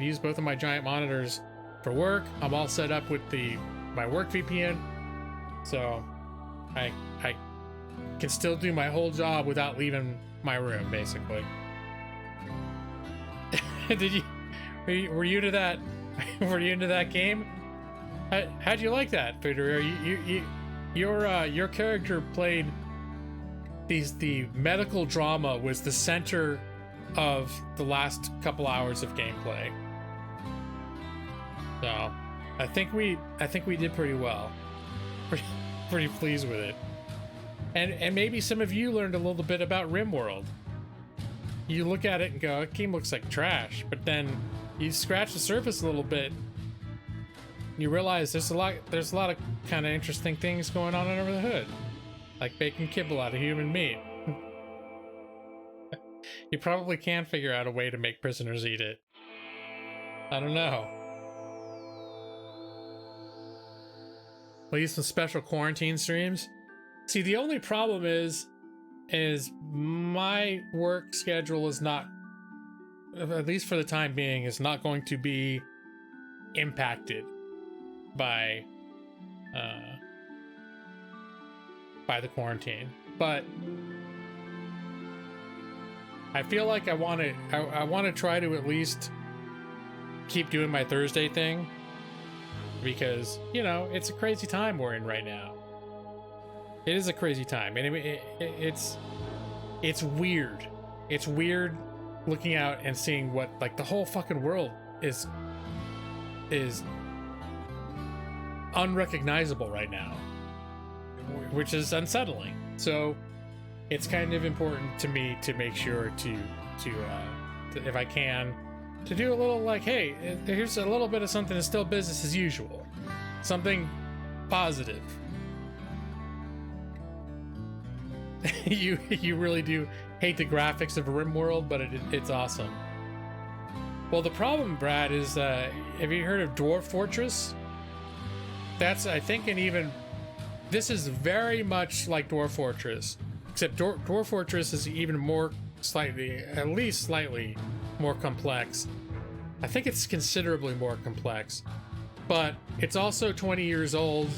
use both of my giant monitors for work. I'm all set up with my work VPN. So I can still do my whole job without leaving my room, basically. Were you into that? Were you into that game? How'd you like that, Peter? Your character played the medical drama was the center of the last couple hours of gameplay. So I think we did pretty well. Pretty pleased with it. And maybe some of you learned a little bit about Rimworld. You look at it and go, "That game looks like trash," but then you scratch the surface a little bit. You realize there's a lot of kind of interesting things going on under the hood, like baking kibble out of human meat. You probably can figure out a way to make prisoners eat it. I don't know. Leave some special quarantine streams. See, the only problem is my work schedule is not, at least for the time being, is not going to be impacted by the quarantine. But I feel like I want to try to at least keep doing my Thursday thing, because it's a crazy time we're in right now. It is a crazy time, and it's weird. It's weird looking out and seeing what the whole fucking world is unrecognizable right now, which is unsettling. So it's kind of important to me to make sure to if I can, to do a little hey, here's a little bit of something that's still business as usual, something positive. You really do hate the graphics of Rimworld, but it's awesome. Well, the problem, Brad, is have you heard of Dwarf Fortress? That's, I think, this is very much like Dwarf Fortress, except Dwarf Fortress is even more at least slightly more complex. I think it's considerably more complex, but it's also 20 years old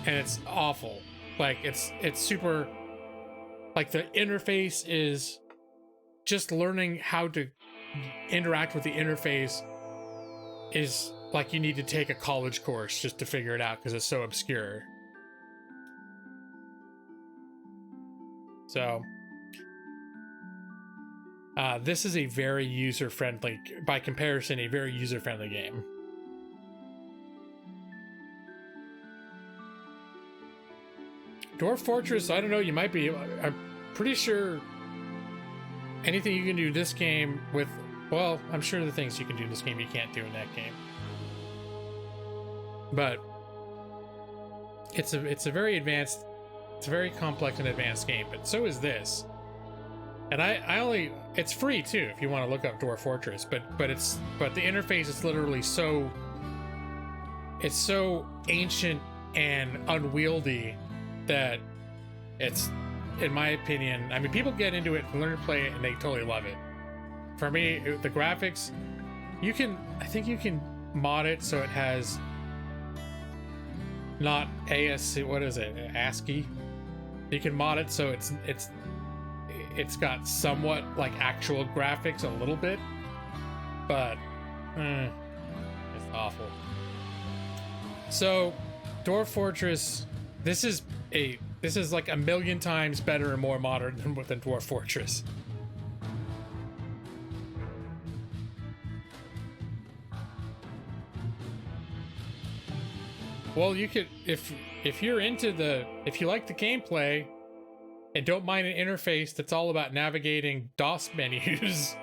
and it's awful. It's super, the interface is just learning how to interact with the interface is you need to take a college course just to figure it out because it's so obscure. So this is a very user-friendly, by comparison, a very user-friendly game. Dwarf Fortress, I don't know, you might be, I'm pretty sure anything you can do in this game with, well, I'm sure the things you can do in this game you can't do in that game. But it's a very advanced, it's a very complex and advanced game, but so is this. And it's free too if you want to look up Dwarf Fortress, but the interface is literally it's so ancient and unwieldy that it's, in my opinion, I mean, people get into it and learn to play it and they totally love it. For me, the graphics, I think you can mod it so it has not ASC, what is it, ASCII? You can mod it so it's got somewhat actual graphics a little bit, but it's awful. So Dwarf Fortress, this is a million times better and more modern than Dwarf Fortress. Well, you could, if you like the gameplay and don't mind an interface that's all about navigating DOS menus,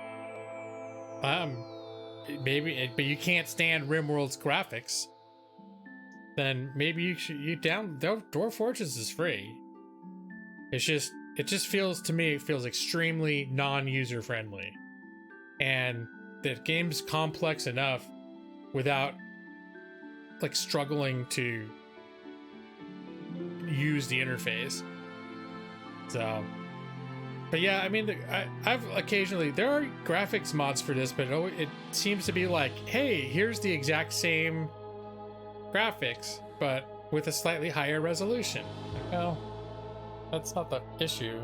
but you can't stand Rimworld's graphics, then maybe Dwarf Fortress is free. It just feels to me, it feels extremely non-user friendly, and the game's complex enough without like struggling to use the interface. So, but yeah, I mean, I've occasionally, there are graphics mods for this, but it seems to be like, hey, here's the exact same graphics, but with a slightly higher resolution. Well, that's not the issue.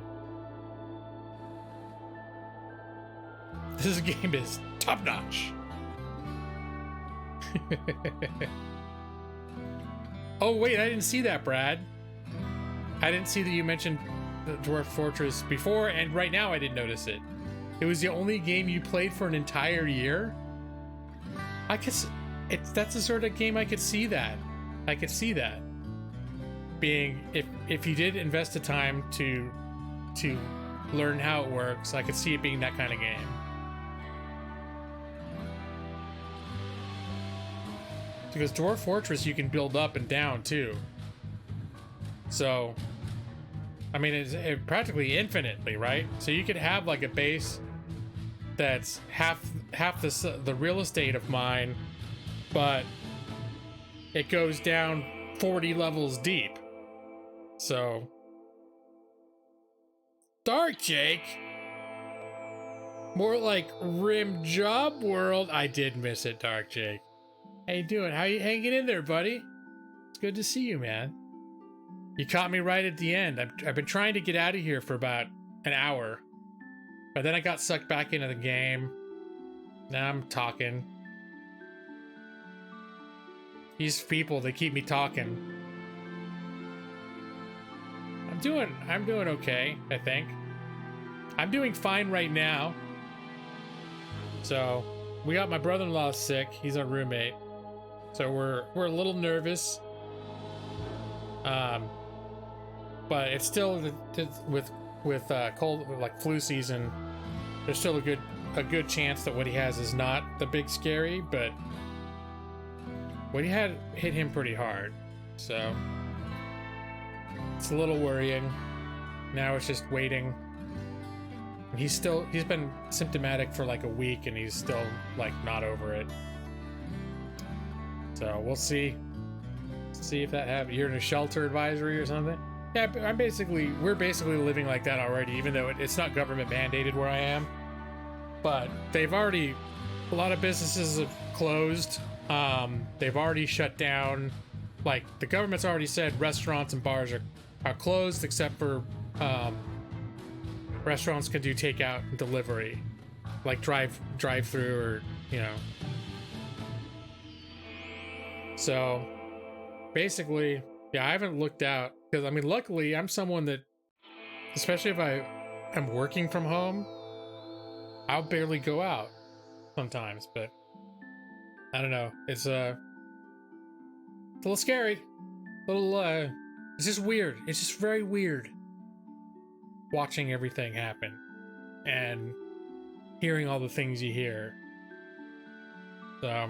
This game is top notch. Oh wait, I didn't see that, Brad. I didn't see that you mentioned the Dwarf Fortress before, and right now I didn't notice it. It was the only game you played for an entire year. That's the sort of game I could see that. I could see that being, if you did invest the time to learn how it works, I could see it being that kind of game. Because Dwarf Fortress you can build up and down too. So, I mean, it's practically infinitely, right? So you could have like a base that's half the real estate of mine, but it goes down 40 levels deep. So, Dark Jake, more like Rim Job World. I did miss it, Dark Jake. How you doing? How you hanging in there, buddy? It's good to see you, man. You caught me right at the end. I've been trying to get out of here for about an hour, but then I got sucked back into the game. Now I'm talking. These people, they keep me talking. I'm doing okay, I think. I'm doing fine right now. So, we got my brother-in-law sick. He's our roommate. So we're a little nervous. But it's still with cold, like flu season, there's still a good chance that what he has is not the big scary, but what he had hit him pretty hard. So it's a little worrying. Now it's just waiting. He's been symptomatic for like a week and he's still like not over it. So we'll see if that happens. You're in a shelter advisory or something? Yeah, we're basically living like that already, even though it's not government mandated where I am. But a lot of businesses have closed. They've already shut down. Like the government's already said restaurants and bars are closed except for restaurants can do takeout and delivery, like drive through, or So basically, yeah, I haven't looked out because I mean, luckily I'm someone that, especially if I am working from home, I'll barely go out sometimes, but I don't know. It's a little scary, it's just weird. It's just very weird watching everything happen and hearing all the things you hear. So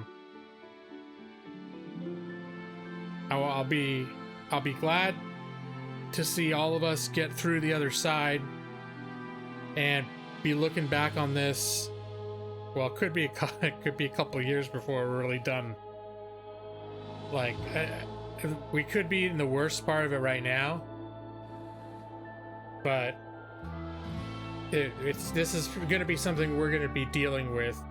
I'll be glad to see all of us get through the other side and be looking back on this. Well, it could be a couple years before we're really done. Like we could be in the worst part of it right now, but this is going to be something we're going to be dealing with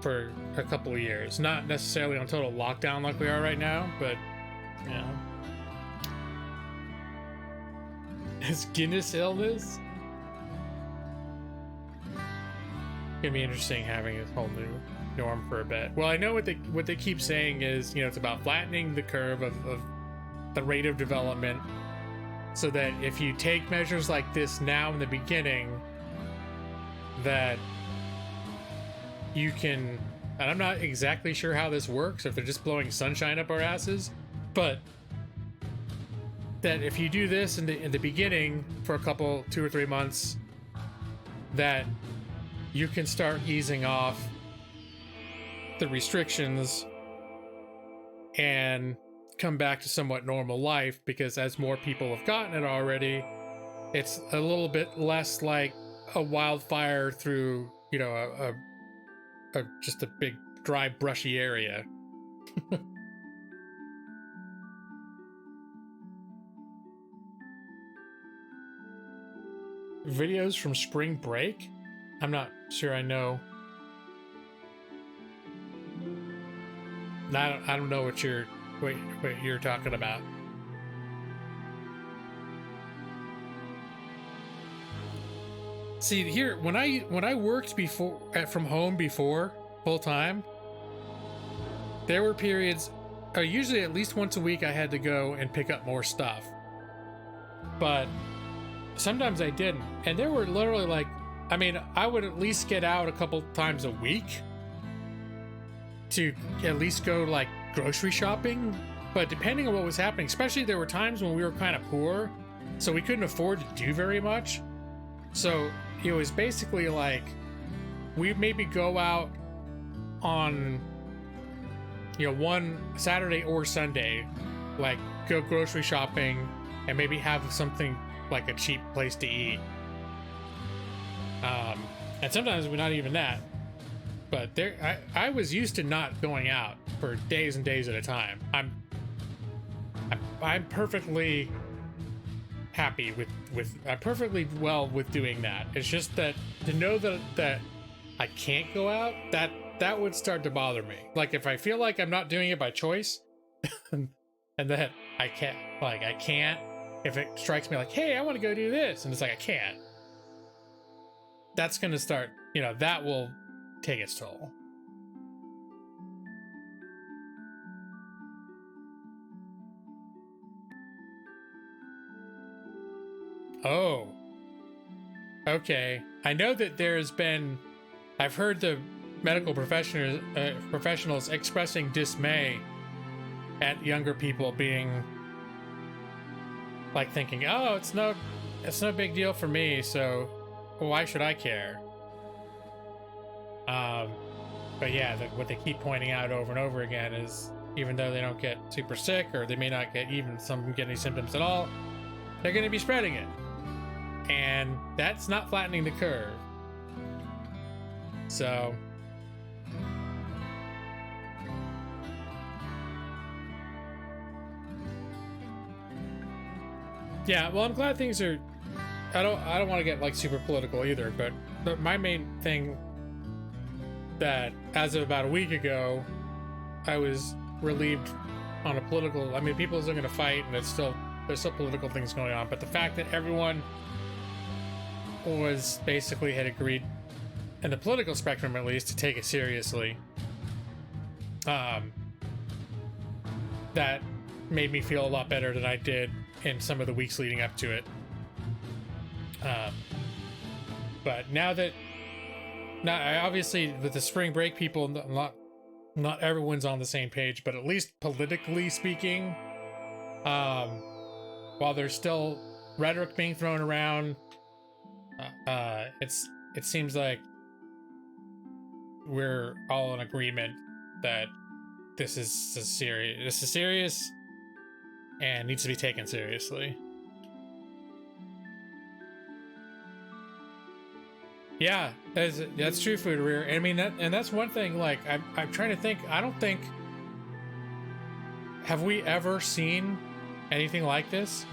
for a couple of years. Not necessarily on total lockdown like we are right now, but It's Guinness illness. It's gonna be interesting having this whole new norm for a bit. Well, I know what they keep saying is, it's about flattening the curve of the rate of development, so that if you take measures like this now in the beginning, that you can, and I'm not exactly sure how this works, if they're just blowing sunshine up our asses, but that if you do this in the beginning for a couple, 2 or 3 months, that you can start easing off the restrictions and come back to somewhat normal life, because as more people have gotten it already, it's a little bit less like a wildfire through, you know, just a big dry brushy area. Videos from spring break? I'm not sure I know. I don't know what you're talking about. See, here, when I worked before from home before full time, there were periods, usually at least once a week, I had to go and pick up more stuff. But sometimes I didn't, and there were literally like, I mean, I would at least get out a couple times a week to at least go like grocery shopping. But depending on what was happening, especially there were times when we were kind of poor, so we couldn't afford to do very much. So it was basically like we'd maybe go out on, you know, one Saturday or Sunday, like go grocery shopping and maybe have something like a cheap place to eat. And sometimes we're not even that. But there, I was used to not going out for days and days at a time. I'm perfectly happy with I'm perfectly well with doing that. It's just that to know that I can't go out, that would start to bother me. Like if I feel like I'm not doing it by choice, and that I can't. If it strikes me like, hey, I want to go do this, and it's like I can't. That's gonna start. You know, that will take its toll. Oh. Okay. I know that there's been... I've heard the medical professionals expressing dismay at younger people being... like thinking, oh, it's no big deal for me, so why should I care? But yeah, what they keep pointing out over and over again is even though they don't get super sick, or they may not get any symptoms at all, they're going to be spreading it. And that's not flattening the curve. So yeah, well, I'm glad things are... I don't want to get like super political either, but my main thing that as of about a week ago, I was relieved on a political... I mean, people are still going to fight, and there's still political things going on, but the fact that everyone was basically had agreed, in the political spectrum at least, to take it seriously, that made me feel a lot better than I did in some of the weeks leading up to it. But now obviously with the spring break people, not everyone's on the same page, but at least politically speaking, while there's still rhetoric being thrown around, it seems like we're all in agreement that this is serious and needs to be taken seriously. Yeah, that's true, Food Rear. I mean, that's one thing. Like, I'm trying to think. I don't think, have we ever seen anything like this?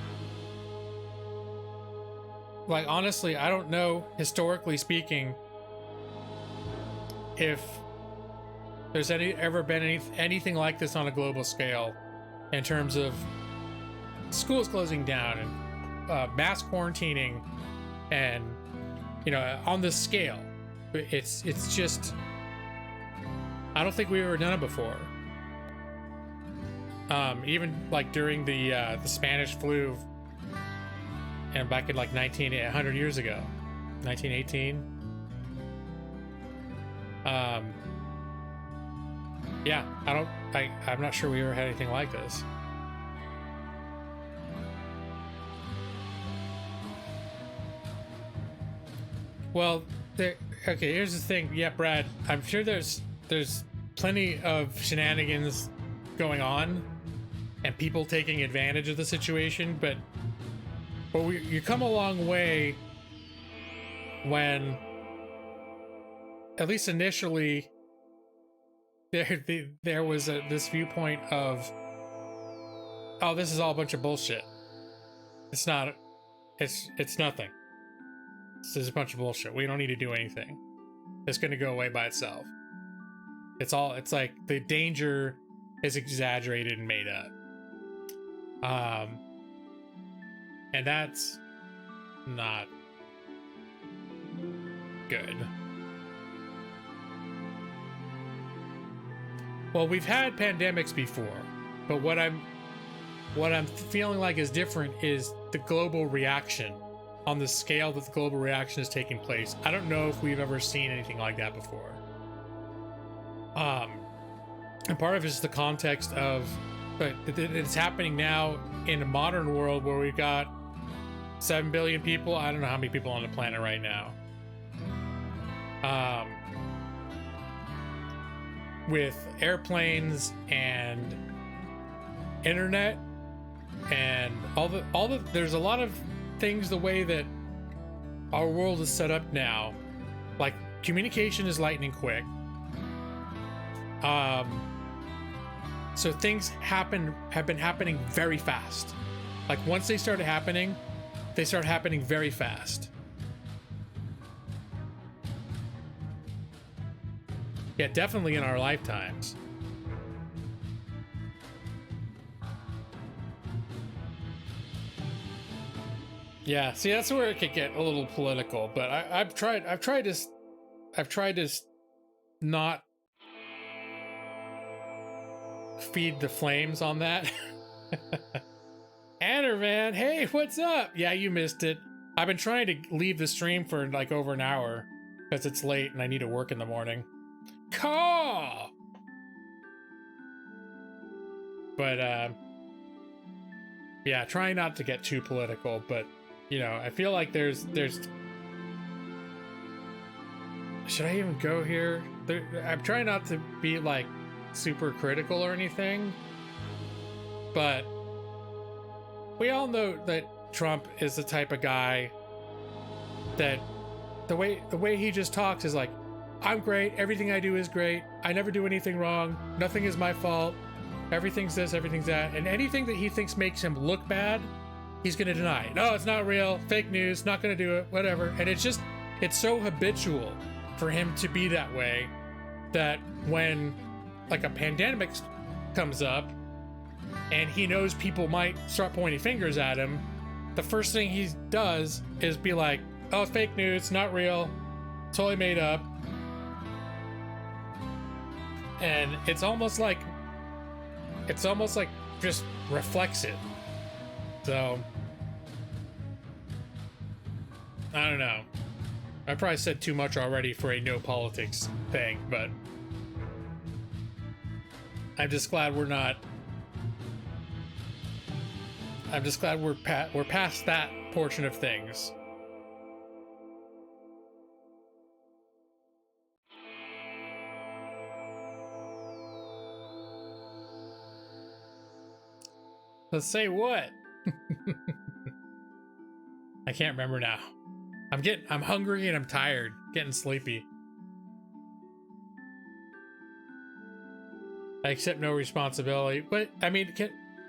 Like, honestly, I don't know, historically speaking, if there's ever been anything like this on a global scale, in terms of schools closing down and mass quarantining, and on this scale. It's just, I don't think we've ever done it before. Even like during the Spanish flu, and back in like 100 years ago, 1918. Yeah, I'm not sure we ever had anything like this. Well, okay, here's the thing. Yeah, Brad, I'm sure there's plenty of shenanigans going on and people taking advantage of the situation, but you come a long way when, at least initially, there was this viewpoint of, oh, this is all a bunch of bullshit. It's not. It's nothing. This is a bunch of bullshit. We don't need to do anything. It's going to go away by itself. It's like the danger is exaggerated and made up. And that's not good. Well, we've had pandemics before, but what I'm feeling like is different is the global reaction on the scale that the global reaction is taking place. I don't know if we've ever seen anything like that before. And part of it is the context of, but it's happening now in a modern world where we've got 7 billion people. I don't know how many people on the planet right now. With airplanes and internet and all the there's a lot of things, the way that our world is set up now, like communication is lightning quick. So things have been happening very fast. Like once they start happening very fast. Yeah, definitely in our lifetimes. Yeah, see, that's where it could get a little political, but I've tried to not feed the flames on that. Annervan, hey, what's up? Yeah, you missed it. I've been trying to leave the stream for like over an hour because it's late and I need to work in the morning. Caw! But yeah, trying not to get too political, but you know, I feel like there's should I even go here? I'm trying not to be like super critical or anything, but we all know that Trump is the type of guy that the way he just talks is like, I'm great, everything I do is great, I never do anything wrong, nothing is my fault, everything's this, everything's that, and anything that he thinks makes him look bad, he's gonna deny it. No, it's not real, fake news, not gonna do it, whatever. And it's so habitual for him to be that way that when like a pandemic comes up and he knows people might start pointing fingers at him, the first thing he does is be like, oh, fake news, not real, totally made up. And it's almost like just reflects it. So I don't know. I probably said too much already for a no politics thing, but I'm just glad we're not. I'm just glad we're past that portion of things. Let's say what? I can't remember now. I'm hungry and I'm tired, getting sleepy. I accept no responsibility, but I mean,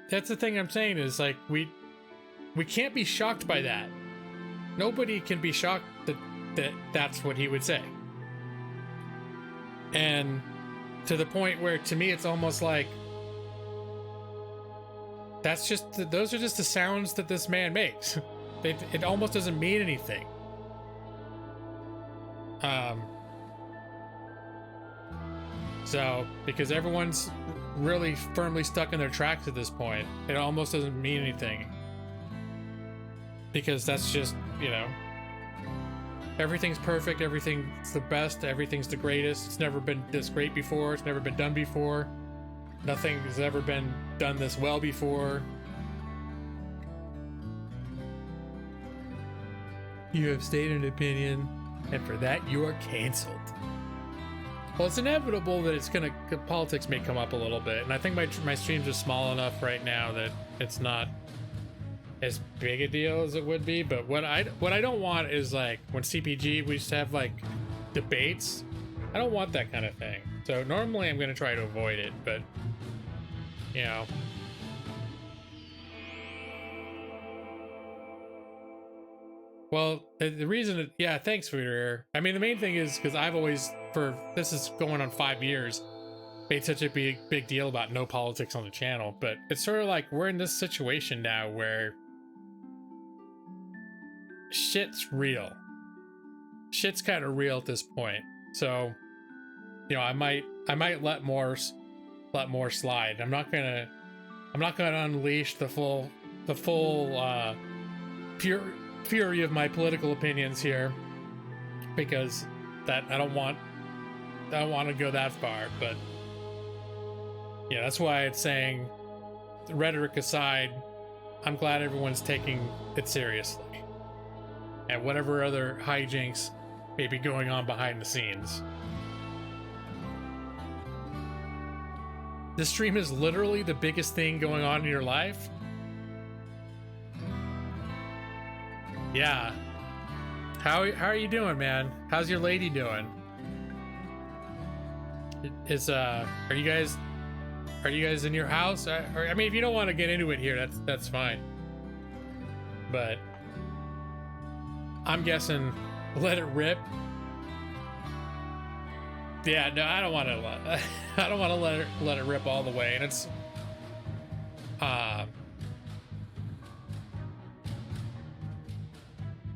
that's the thing I'm saying is like we can't be shocked by that. Nobody can be shocked that's what he would say. And to the point where to me it's almost like those are just the sounds that this man makes. It almost doesn't mean anything. So, because everyone's really firmly stuck in their tracks at this point, it almost doesn't mean anything. Because that's just, you know, everything's perfect, everything's the best, everything's the greatest. It's never been this great before, it's never been done before. Nothing has ever been done this well before. You have stated an opinion, and for that you are canceled. Well, it's inevitable that it's gonna politics may come up a little bit, and I think my streams are small enough right now that it's not as big a deal as it would be. But what I don't want is like when CPG we used to have like debates. I don't want that kind of thing. So normally I'm gonna try to avoid it, but you know. Well, the reason, yeah, thanks for your. I mean, the main thing is because I've always, this is going on 5 years, made such a big deal about no politics on the channel. But it's sort of like we're in this situation now where shit's real. Shit's kind of real at this point. So, you know, I might let more slide. I'm not gonna unleash the full fury of my political opinions here, because that I don't want to go that far. But yeah, that's why it's saying, the rhetoric aside, I'm glad everyone's taking it seriously, and whatever other hijinks may be going on behind the scenes. This stream is literally the biggest thing going on in your life. Yeah. How are you doing, man? How's your lady doing? Are you guys in your house? Or, I mean, if you don't want to get into it here, that's fine. But I'm guessing let it rip. Yeah, no, I don't want to let it rip all the way, and it's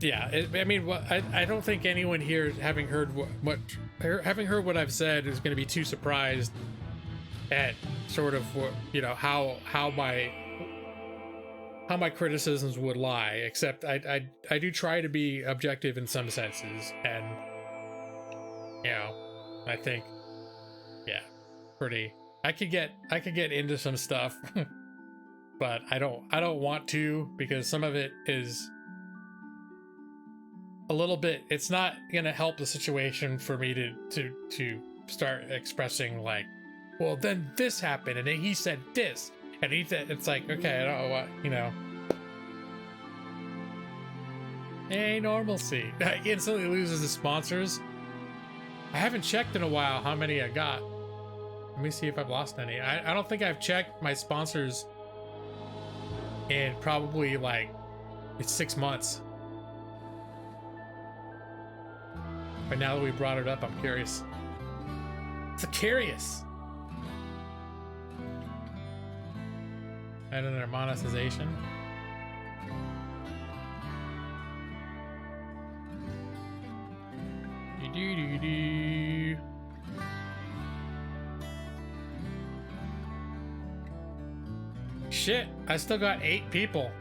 yeah, I mean, I don't think anyone here, having heard what I've said, is going to be too surprised at sort of what, you know, how my criticisms would lie. Except I do try to be objective in some senses, and you know, I think, yeah, pretty. I could get into some stuff, but I don't want to, because some of it is a little bit, it's not gonna help the situation for me to start expressing like, well, then this happened and then he said this and he said, it's like, okay, I don't know what, you know. Hey, normalcy. I instantly loses the sponsors. I haven't checked in a while how many I got. Let me see if I've lost any. I don't think I've checked my sponsors in probably like 6 months. But now that we brought it up, I'm curious. It's curious. And then their monetization. Do-do-do-do. Shit, I still got 8 people.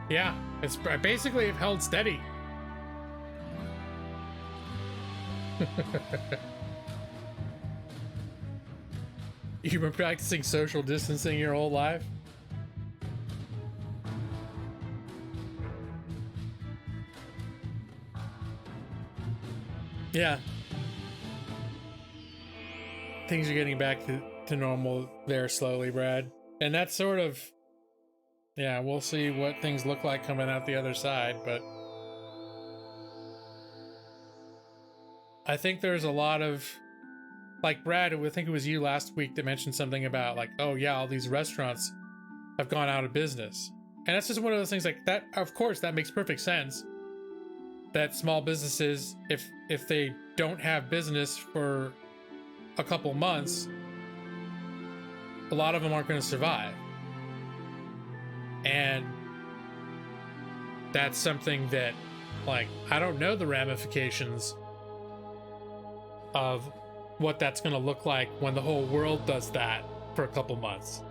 Yeah, I basically have held steady. You've been practicing social distancing your whole life? Yeah. Things are getting back to normal there slowly, Brad. And that's sort of, yeah, we'll see what things look like coming out the other side, but I think there's a lot of, like Brad, I think it was you last week that mentioned something about like, oh yeah, all these restaurants have gone out of business. And that's just one of those things like that. Of course, that makes perfect sense. That small businesses, if they don't have business for a couple months, a lot of them aren't going to survive. And that's something that, like, I don't know the ramifications of what that's going to look like when the whole world does that for a couple months.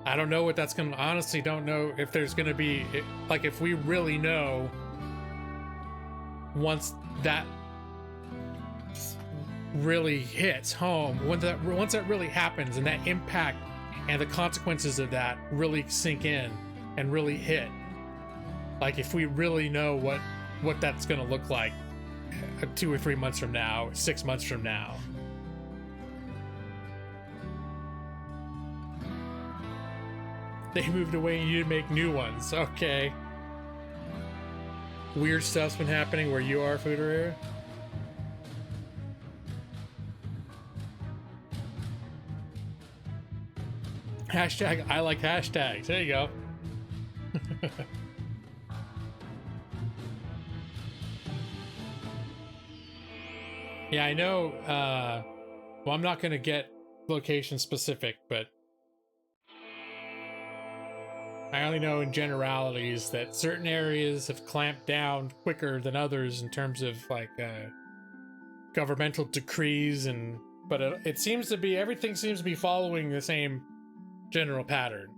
I don't know what that's going to, honestly don't know if there's going to be, like, if we really know once that really hits home, once that really happens and that impact and the consequences of that really sink in and really hit, like if we really know what that's going to look like 2 or 3 months from now, 6 months from now. They moved away and you didn't make new ones. Okay. Weird stuff's been happening where you are, Foodorera. Hashtag I like hashtags. There you go. Yeah, I know. Well, I'm not going to get location specific, but I only know in generalities that certain areas have clamped down quicker than others in terms of like governmental decrees, and but it seems to be, everything seems to be following the same general pattern.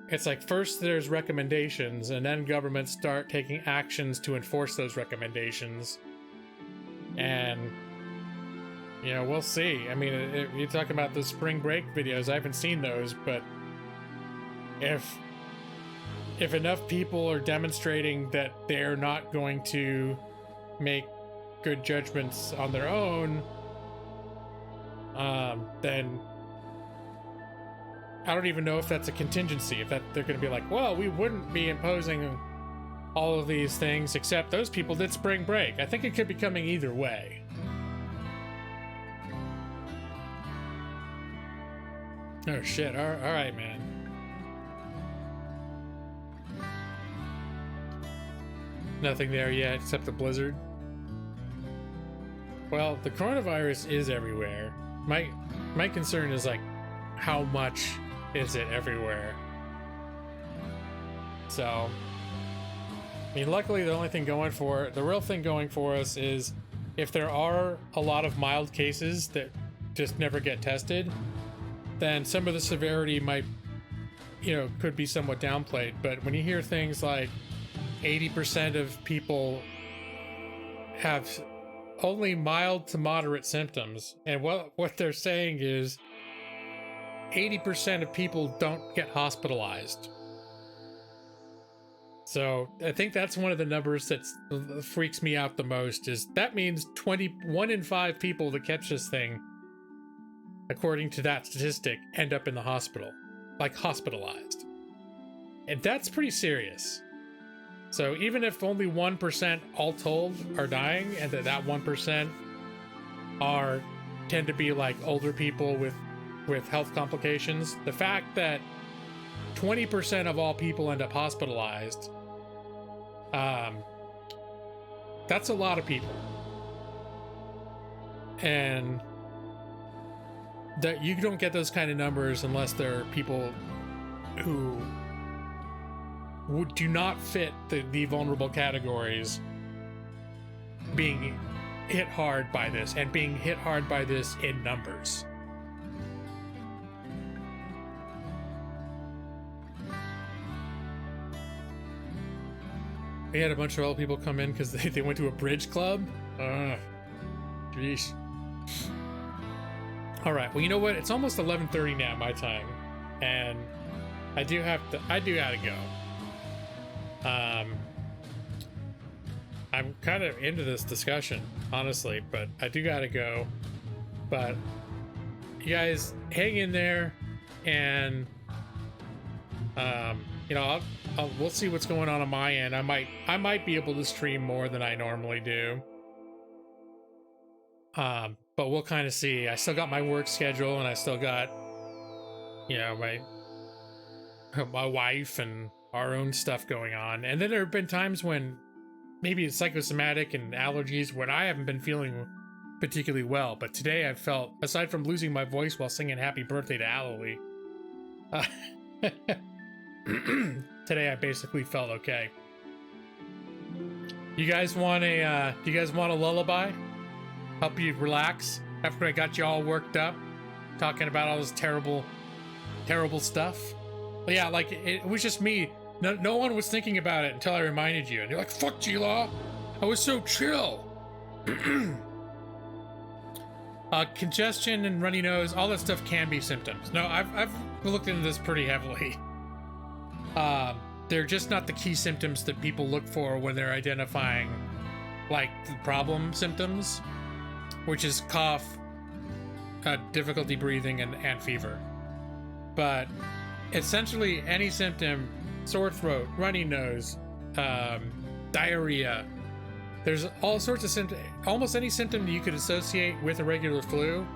It's like first there's recommendations, and then governments start taking actions to enforce those recommendations. And you know, we'll see. I mean, you're talking about the spring break videos. I haven't seen those, but if enough people are demonstrating that they're not going to make good judgments on their own, then I don't even know if that's a contingency. If that they're going to be like, well, we wouldn't be imposing all of these things except those people did spring break. I think it could be coming either way. Oh shit! All right, man. Nothing there yet except the blizzard. Well, the coronavirus is everywhere. My concern is like, how much is it everywhere? So, I mean, luckily the real thing going for us is if there are a lot of mild cases that just never get tested, then some of the severity might, you know, could be somewhat downplayed. But when you hear things like 80% of people have only mild to moderate symptoms, and what they're saying is 80% of people don't get hospitalized. So I think that's one of the numbers that freaks me out the most, is that means 1 in 5 people that catch this thing, according to that statistic, end up in the hospital, like hospitalized. And that's pretty serious. So even if only 1% all told are dying, and that 1% tend to be like older people with health complications, the fact that 20% of all people end up hospitalized, that's a lot of people. And that you don't get those kind of numbers unless there are people who do not fit the vulnerable categories being hit hard by this, and being hit hard by this in numbers. We had a bunch of old people come in because they went to a bridge club. Jeez. All right. Well, you know what? It's almost 11:30 now, my time, and I do gotta go. I'm kind of into this discussion, honestly, but I do gotta go. But you guys hang in there, and you know, we'll see what's going on my end. I might be able to stream more than I normally do. But we'll kind of see. I still got my work schedule, and I still got, you know, my wife and our own stuff going on. And then there have been times when maybe it's psychosomatic and allergies when I haven't been feeling particularly well. But today I felt, aside from losing my voice while singing happy birthday to Alloy, today I basically felt okay. You guys want a lullaby? Help you relax after I got you all worked up talking about all this terrible stuff? But yeah, like it was just me. No one was thinking about it until I reminded you, and you're like, "Fuck G-Law, I was so chill." Congestion and runny nose, all that stuff can be symptoms. No, I've looked into this pretty heavily. They're just not the key symptoms that people look for when they're identifying like the problem symptoms, which is cough, difficulty breathing, and fever. But essentially any symptom, sore throat, runny nose, diarrhea, there's all sorts of symptoms. Almost any symptom you could associate with a regular flu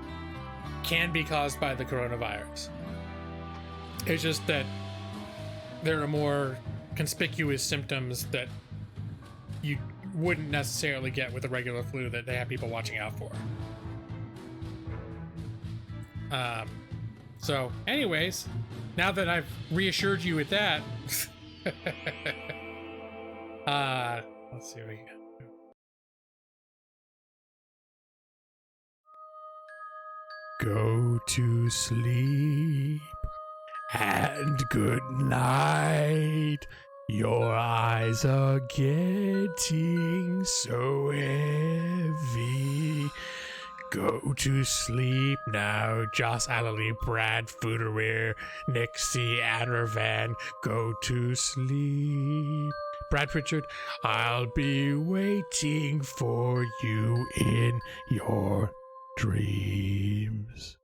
can be caused by the coronavirus. It's just that there are more conspicuous symptoms that you wouldn't necessarily get with a regular flu that they have people watching out for. So anyways, now that I've reassured you with that, let's see what we got. Go to sleep and good night. Your eyes are getting so heavy. Go to sleep now. Joss Allery, Brad Fooderwear, Nixie Addervan. Go to sleep. Brad Pritchard, I'll be waiting for you in your dreams.